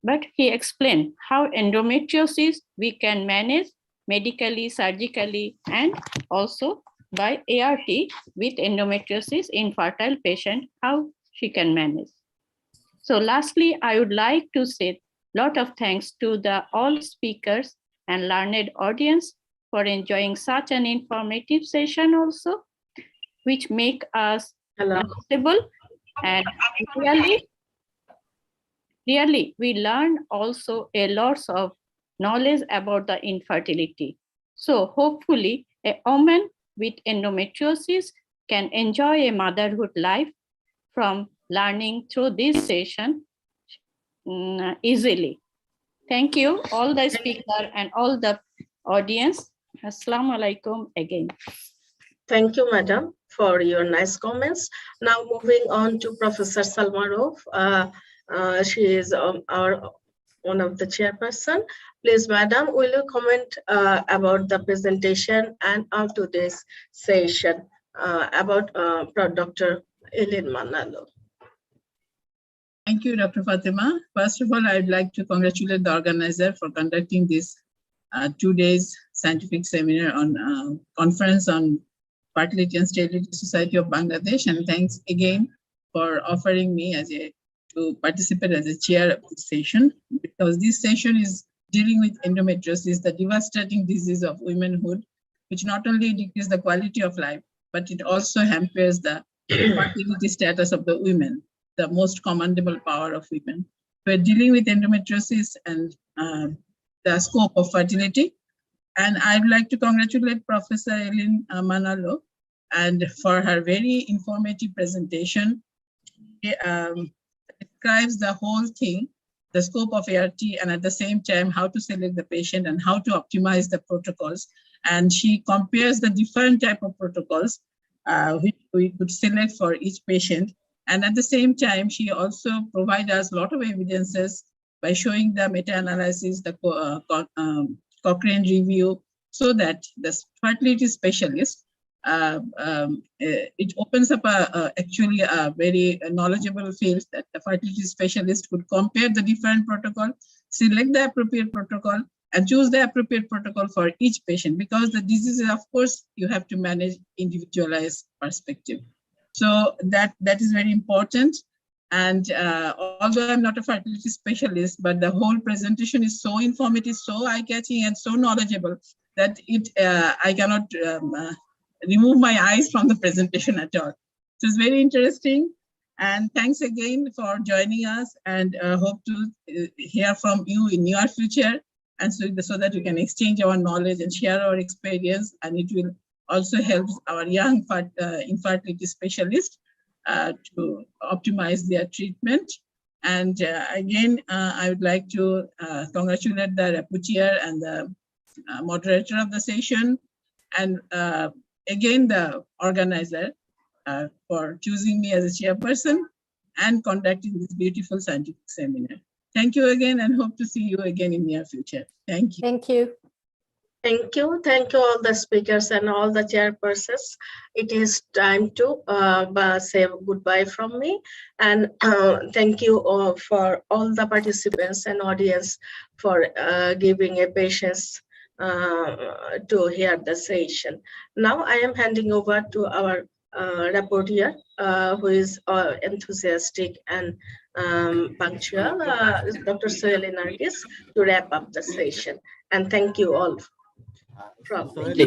But he explained how endometriosis we can manage medically, surgically, and also by ART with endometriosis in fertile patient, how she can manage. So lastly, I would like to say a lot of thanks to all speakers and learned audience for enjoying such an informative session also, which make us knowledgeable, and really, we learn also a lot of knowledge about the infertility. So hopefully a woman with endometriosis can enjoy a motherhood life from learning through this session easily. Thank you, all the speakers and all the audience. Assalamu alaikum again. Thank you, madam, for your nice comments. Now moving on to Professor Salmarov. She is one of the chairperson. Please, madam, will you comment about the presentation and of today's session about Dr. Eileen Manalo? Thank you, Dr. Fatima. First of all, I'd like to congratulate the organizer for conducting this 2 days scientific seminar on conference on Fertility and Sterility Society of Bangladesh, and thanks again for offering me to participate as a chair of this session, because this session is dealing with endometriosis, the devastating disease of womanhood, which not only decreases the quality of life, but it also hampers the fertility status of the women, the most commendable power of women. We're dealing with endometriosis and the scope of fertility. And I'd like to congratulate Professor Eileen Manalo And for her very informative presentation, she describes the whole thing, the scope of ART, and at the same time, how to select the patient and how to optimize the protocols. And she compares the different type of protocols which we could select for each patient. And at the same time, she also provides us a lot of evidences by showing the meta-analysis, the Cochrane review, so that the fertility specialist, it opens up actually a very knowledgeable field that the fertility specialist could compare the different protocol, select the appropriate protocol, and choose the appropriate protocol for each patient, because the diseases, of course, you have to manage individualized perspective. So that is very important. And although I'm not a fertility specialist, but the whole presentation is so informative, so eye-catching, and so knowledgeable that I cannot remove my eyes from the presentation at all. So it's very interesting. And thanks again for joining us, and hope to hear from you in near future, and so that we can exchange our knowledge and share our experience, and it will also help our young infertility specialists to optimize their treatment. And again, I would like to congratulate the rapporteur and the moderator of the session, and again, the organizer for choosing me as a chairperson and conducting this beautiful scientific seminar. Thank you again, and hope to see you again in near future. Thank you. Thank you. Thank you. Thank you all the speakers and all the chairpersons. It is time to say goodbye from me. And thank you all for all the participants and audience for giving a patience to hear the session. Now I am handing over to our rapporteur, who is enthusiastic and punctual, Dr. Sohail Nargis, to wrap up the session. And thank you all.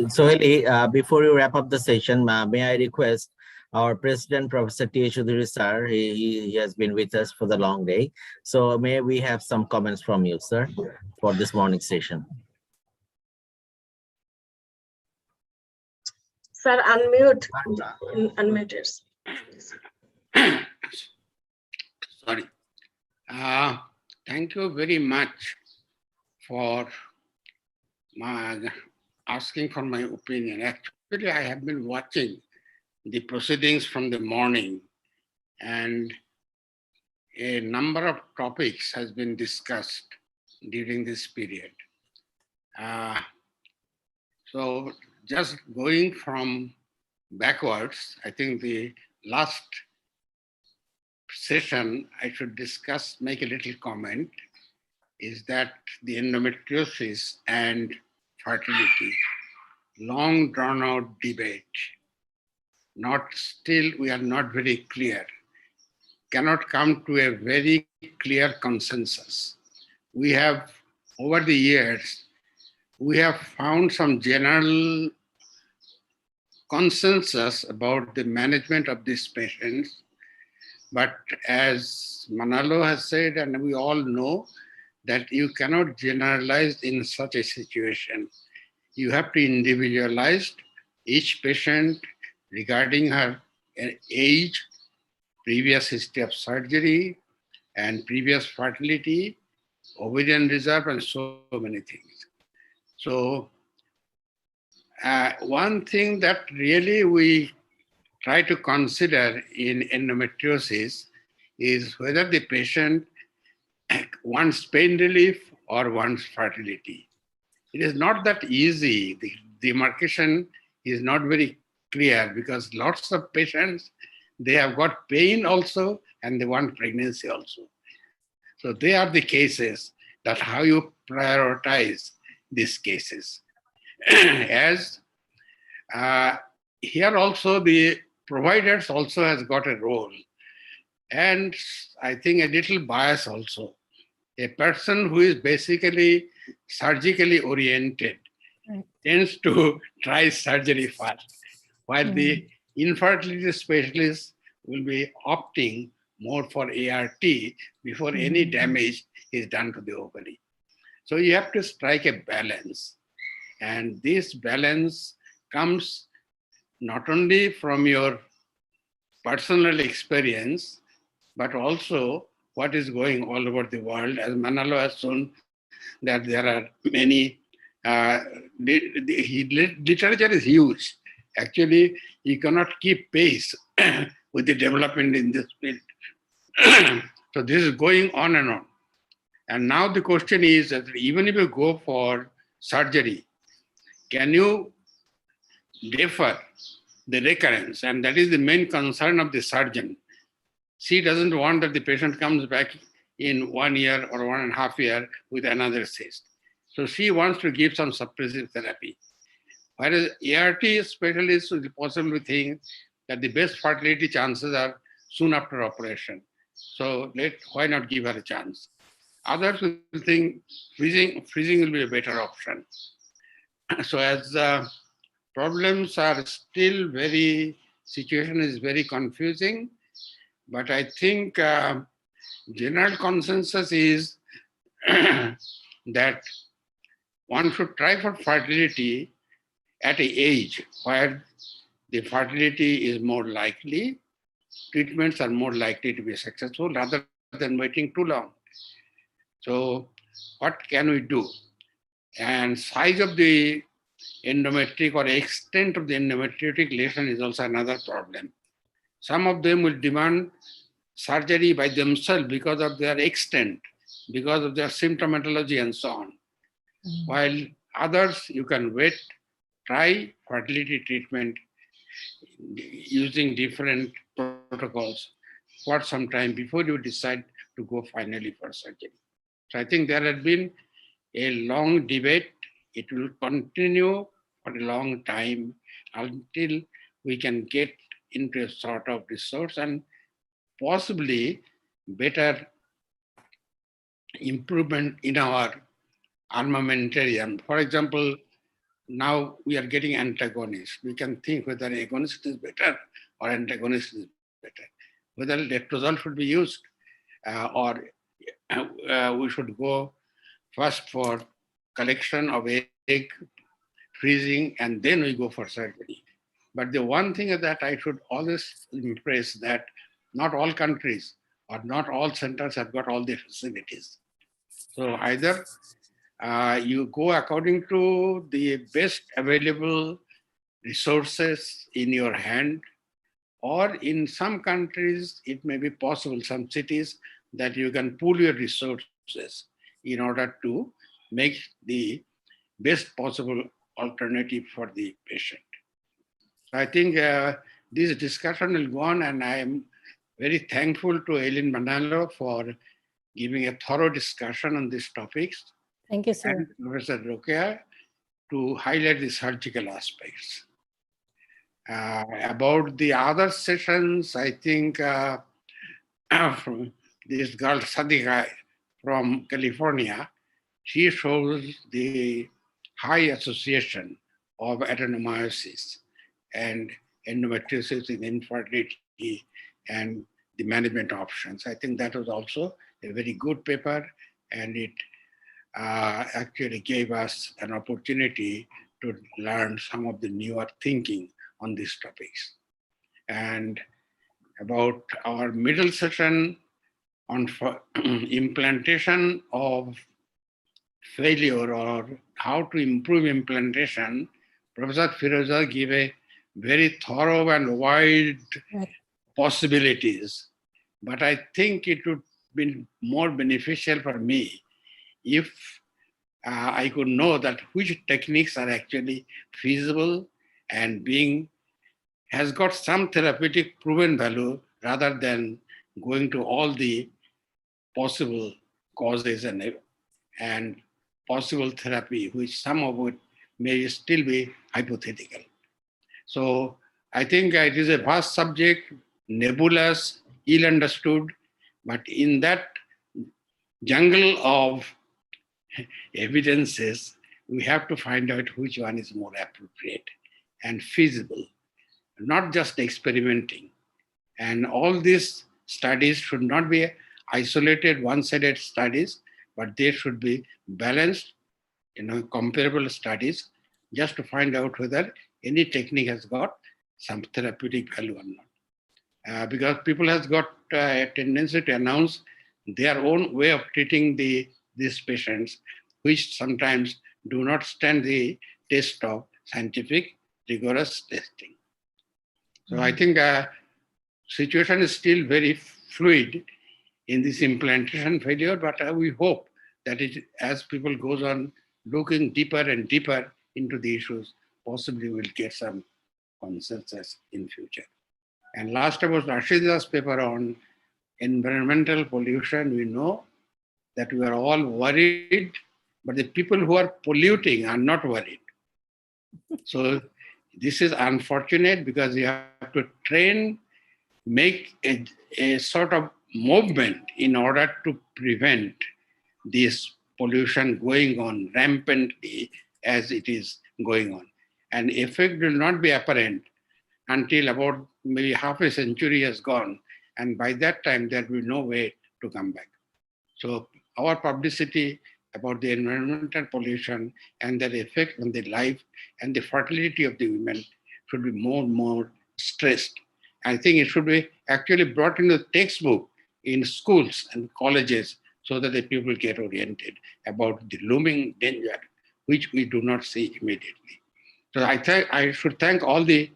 Sohail, before you wrap up the session, may I request our President, Professor T. Choudhury sir, he has been with us for the long day. So may we have some comments from you, sir, for this morning session. Sir, unmute. Unmute yourself. Sorry. Thank you very much for asking for my opinion. Actually, I have been watching the proceedings from the morning, and a number of topics has been discussed during this period. So just going from backwards, I think the last session I should make a little comment, is that the endometriosis and fertility, long drawn out debate, we are not very clear, cannot come to a very clear consensus. We have, over the years, we have found some general consensus about the management of these patients. But as Manalo has said, and we all know, that you cannot generalize in such a situation. You have to individualize each patient regarding her age, previous history of surgery, and previous fertility, ovarian reserve, and so many things. So one thing that really we try to consider in endometriosis is whether the patient wants pain relief or wants fertility. It is not that easy. The demarcation is not very clear, because lots of patients, they have got pain also and they want pregnancy also. So they are the cases that how you prioritize these cases. As here also the providers also has got a role, and I think a little bias also. A person who is basically surgically oriented tends to try surgery first, while the infertility specialist will be opting more for ART before any damage is done to the ovary. So you have to strike a balance. And this balance comes not only from your personal experience, but also what is going all over the world. As Manalo has shown that there are many, literature is huge. Actually, you cannot keep pace with the development in this field. So this is going on and on. And now the question is that even if you go for surgery, can you defer the recurrence? And that is the main concern of the surgeon. She doesn't want that the patient comes back in 1 year or 1.5 years with another cyst. So she wants to give some suppressive therapy. Whereas ART specialists will possibly think that the best fertility chances are soon after operation. So why not give her a chance? Others will think freezing will be a better option. So as problems are still situation is very confusing, but I think general consensus is that one should try for fertility at an age where the fertility is more likely, treatments are more likely to be successful rather than waiting too long. So what can we do? And size of the endometric or extent of the endometriotic lesion is also another problem. Some of them will demand surgery by themselves because of their extent, because of their symptomatology and so on. While others, you can wait, try fertility treatment using different protocols for some time before you decide to go finally for surgery. So I think there has been a long debate. It will continue for a long time until we can get into a sort of resource and possibly better improvement in our armamentarium. For example, now we are getting antagonists. We can think whether agonist is better or antagonist is better. Whether letrozole should be used or we should go first for collection of egg, freezing, and then we go for surgery. But the one thing that I should always impress that not all countries or not all centers have got all the facilities. So either you go according to the best available resources in your hand, or in some countries, it may be possible, some cities, that you can pool your resources in order to make the best possible alternative for the patient. So I think this discussion will go on, and I am very thankful to Eileen Manalo for giving a thorough discussion on these topics. Thank you, sir. And Professor Rokia to highlight the surgical aspects. About the other sessions, I think from this girl Sadika from California, she shows the high association of adenomyosis and endometriosis in infertility and the management options. I think that was also a very good paper, and it actually gave us an opportunity to learn some of the newer thinking on these topics. And about our middle session on implantation of failure or how to improve implantation, Professor Firoza gave a very thorough and wide possibilities. But I think it would be more beneficial for me if I could know that which techniques are actually feasible and has got some therapeutic proven value rather than going to all the possible causes and possible therapy, which some of it may still be hypothetical. So I think it is a vast subject, nebulous, ill understood, but in that jungle of evidences, we have to find out which one is more appropriate and feasible, not just experimenting. And all these studies should not be isolated, one-sided studies, but they should be balanced, comparable studies, just to find out whether any technique has got some therapeutic value or not. Because people has got a tendency to announce their own way of treating these patients, which sometimes do not stand the test of scientific rigorous testing. So I think situation is still very fluid in this implantation failure, but we hope that as people goes on looking deeper and deeper into the issues, possibly we'll get some consensus in future. And last about Rashida's paper on environmental pollution, we know that we are all worried, but the people who are polluting are not worried. So this is unfortunate because you have to make a sort of movement in order to prevent this pollution going on rampantly as it is going on. And effect will not be apparent until about maybe half a century has gone. And by that time, there will be no way to come back. So our publicity about the environmental pollution and their effect on the life and the fertility of the women should be more and more stressed. I think it should be actually brought into the textbook in schools and colleges so that the people get oriented about the looming danger, which we do not see immediately. So I should thank all the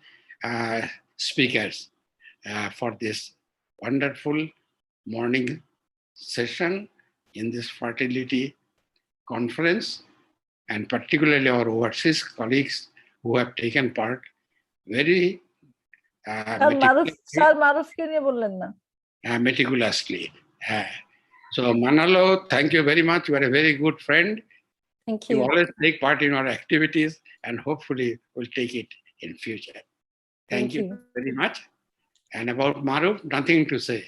speakers for this wonderful morning session in this fertility conference, and particularly our overseas colleagues who have taken part very meticulously. So Manalo, thank you very much. You are a very good friend. Thank you. You always take part in our activities and hopefully we'll take it in future. Thank you very much. And about Maruf, nothing to say.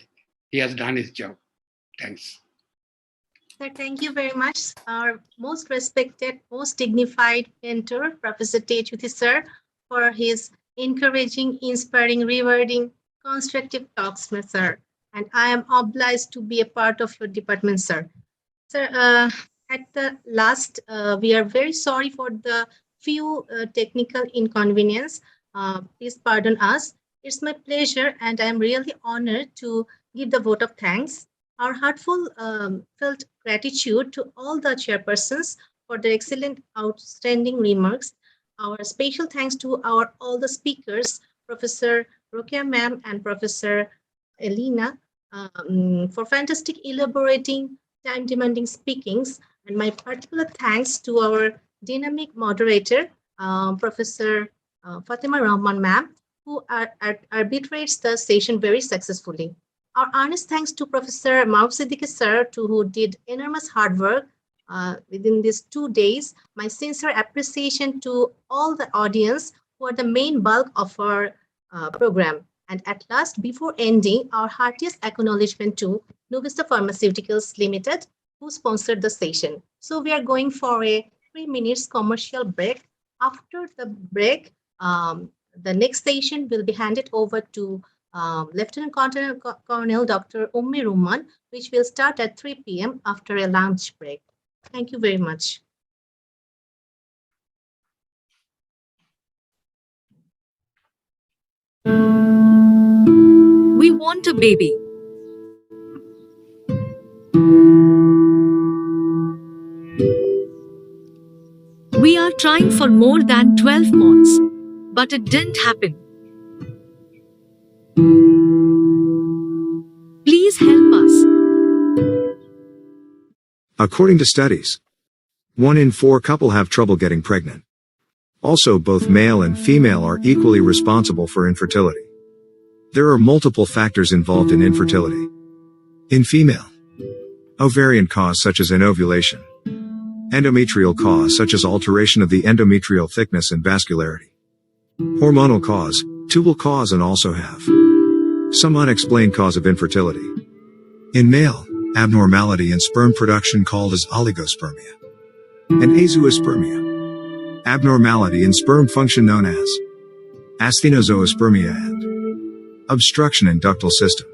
He has done his job. Thanks. Sir, thank you very much. Our most respected, most dignified mentor, Professor Tejuti sir, for his encouraging, inspiring, rewarding, constructive talks, sir. And I am obliged to be a part of your department, sir. Sir, at the last, we are very sorry for the few technical inconvenience. Please pardon us. It's my pleasure and I'm really honored to give the vote of thanks. Our heartfelt felt gratitude to all the chairpersons for their excellent, outstanding remarks. Our special thanks to all the speakers, Professor Rokia ma'am and Professor Elena, for fantastic elaborating, time-demanding speakings. And my particular thanks to our dynamic moderator, Professor Fatima Rahman ma'am, who arbitrates the session very successfully. Our earnest thanks to Professor Maruf Siddiqui sir, who did enormous hard work within these 2 days. My sincere appreciation to all the audience who are the main bulk of our program. And at last, before ending, our heartiest acknowledgement to Novista Pharmaceuticals Limited, who sponsored the session. So we are going for a 3 minutes commercial break. After the break, the next session will be handed over to Lieutenant Colonel Dr. Ummi Ruman, which will start at 3 p.m. after a lunch break. Thank you very much. We want a baby. We are trying for more than 12 months, but it didn't happen. Please help us. According to studies, 1 in 4 couples have trouble getting pregnant. Also, both male and female are equally responsible for infertility. There are multiple factors involved in infertility. In female, ovarian cause such as anovulation, endometrial cause such as alteration of the endometrial thickness and vascularity, hormonal cause, tubal cause, and also have some unexplained cause of infertility. In male, abnormality in sperm production called as oligospermia and azoospermia, abnormality in sperm function known as asthenozoospermia, and obstruction in ductal system.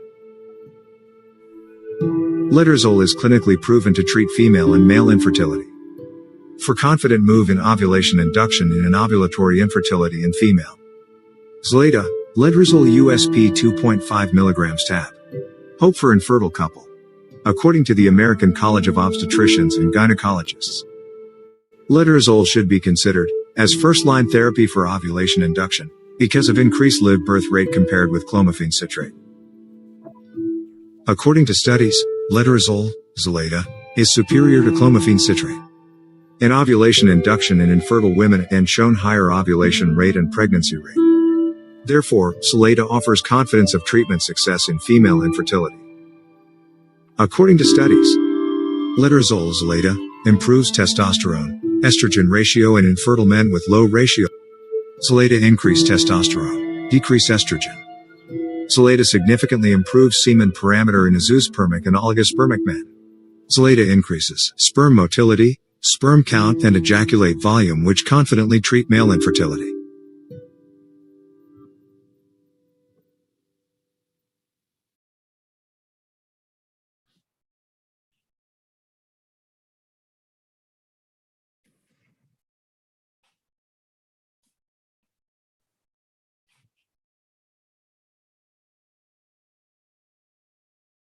Letrozole is clinically proven to treat female and male infertility. For confident move in ovulation induction in an ovulatory infertility in female. Zleta, letrozole USP 2.5 milligrams tab. Hope for infertile couple. According to the American College of Obstetricians and Gynecologists, letrozole should be considered as first-line therapy for ovulation induction because of increased live birth rate compared with clomiphene citrate. According to studies, letrozole, Zleta, is superior to clomiphene citrate in ovulation induction in infertile women and shown higher ovulation rate and pregnancy rate. Therefore, Zleta offers confidence of treatment success in female infertility. According to studies, letrozole Zleta improves testosterone, estrogen ratio in infertile men with low ratio. Zleta increase testosterone, decrease estrogen. Zleta significantly improves semen parameter in azoospermic and oligospermic men. Zleta increases sperm motility, sperm count and ejaculate volume which confidently treat male infertility.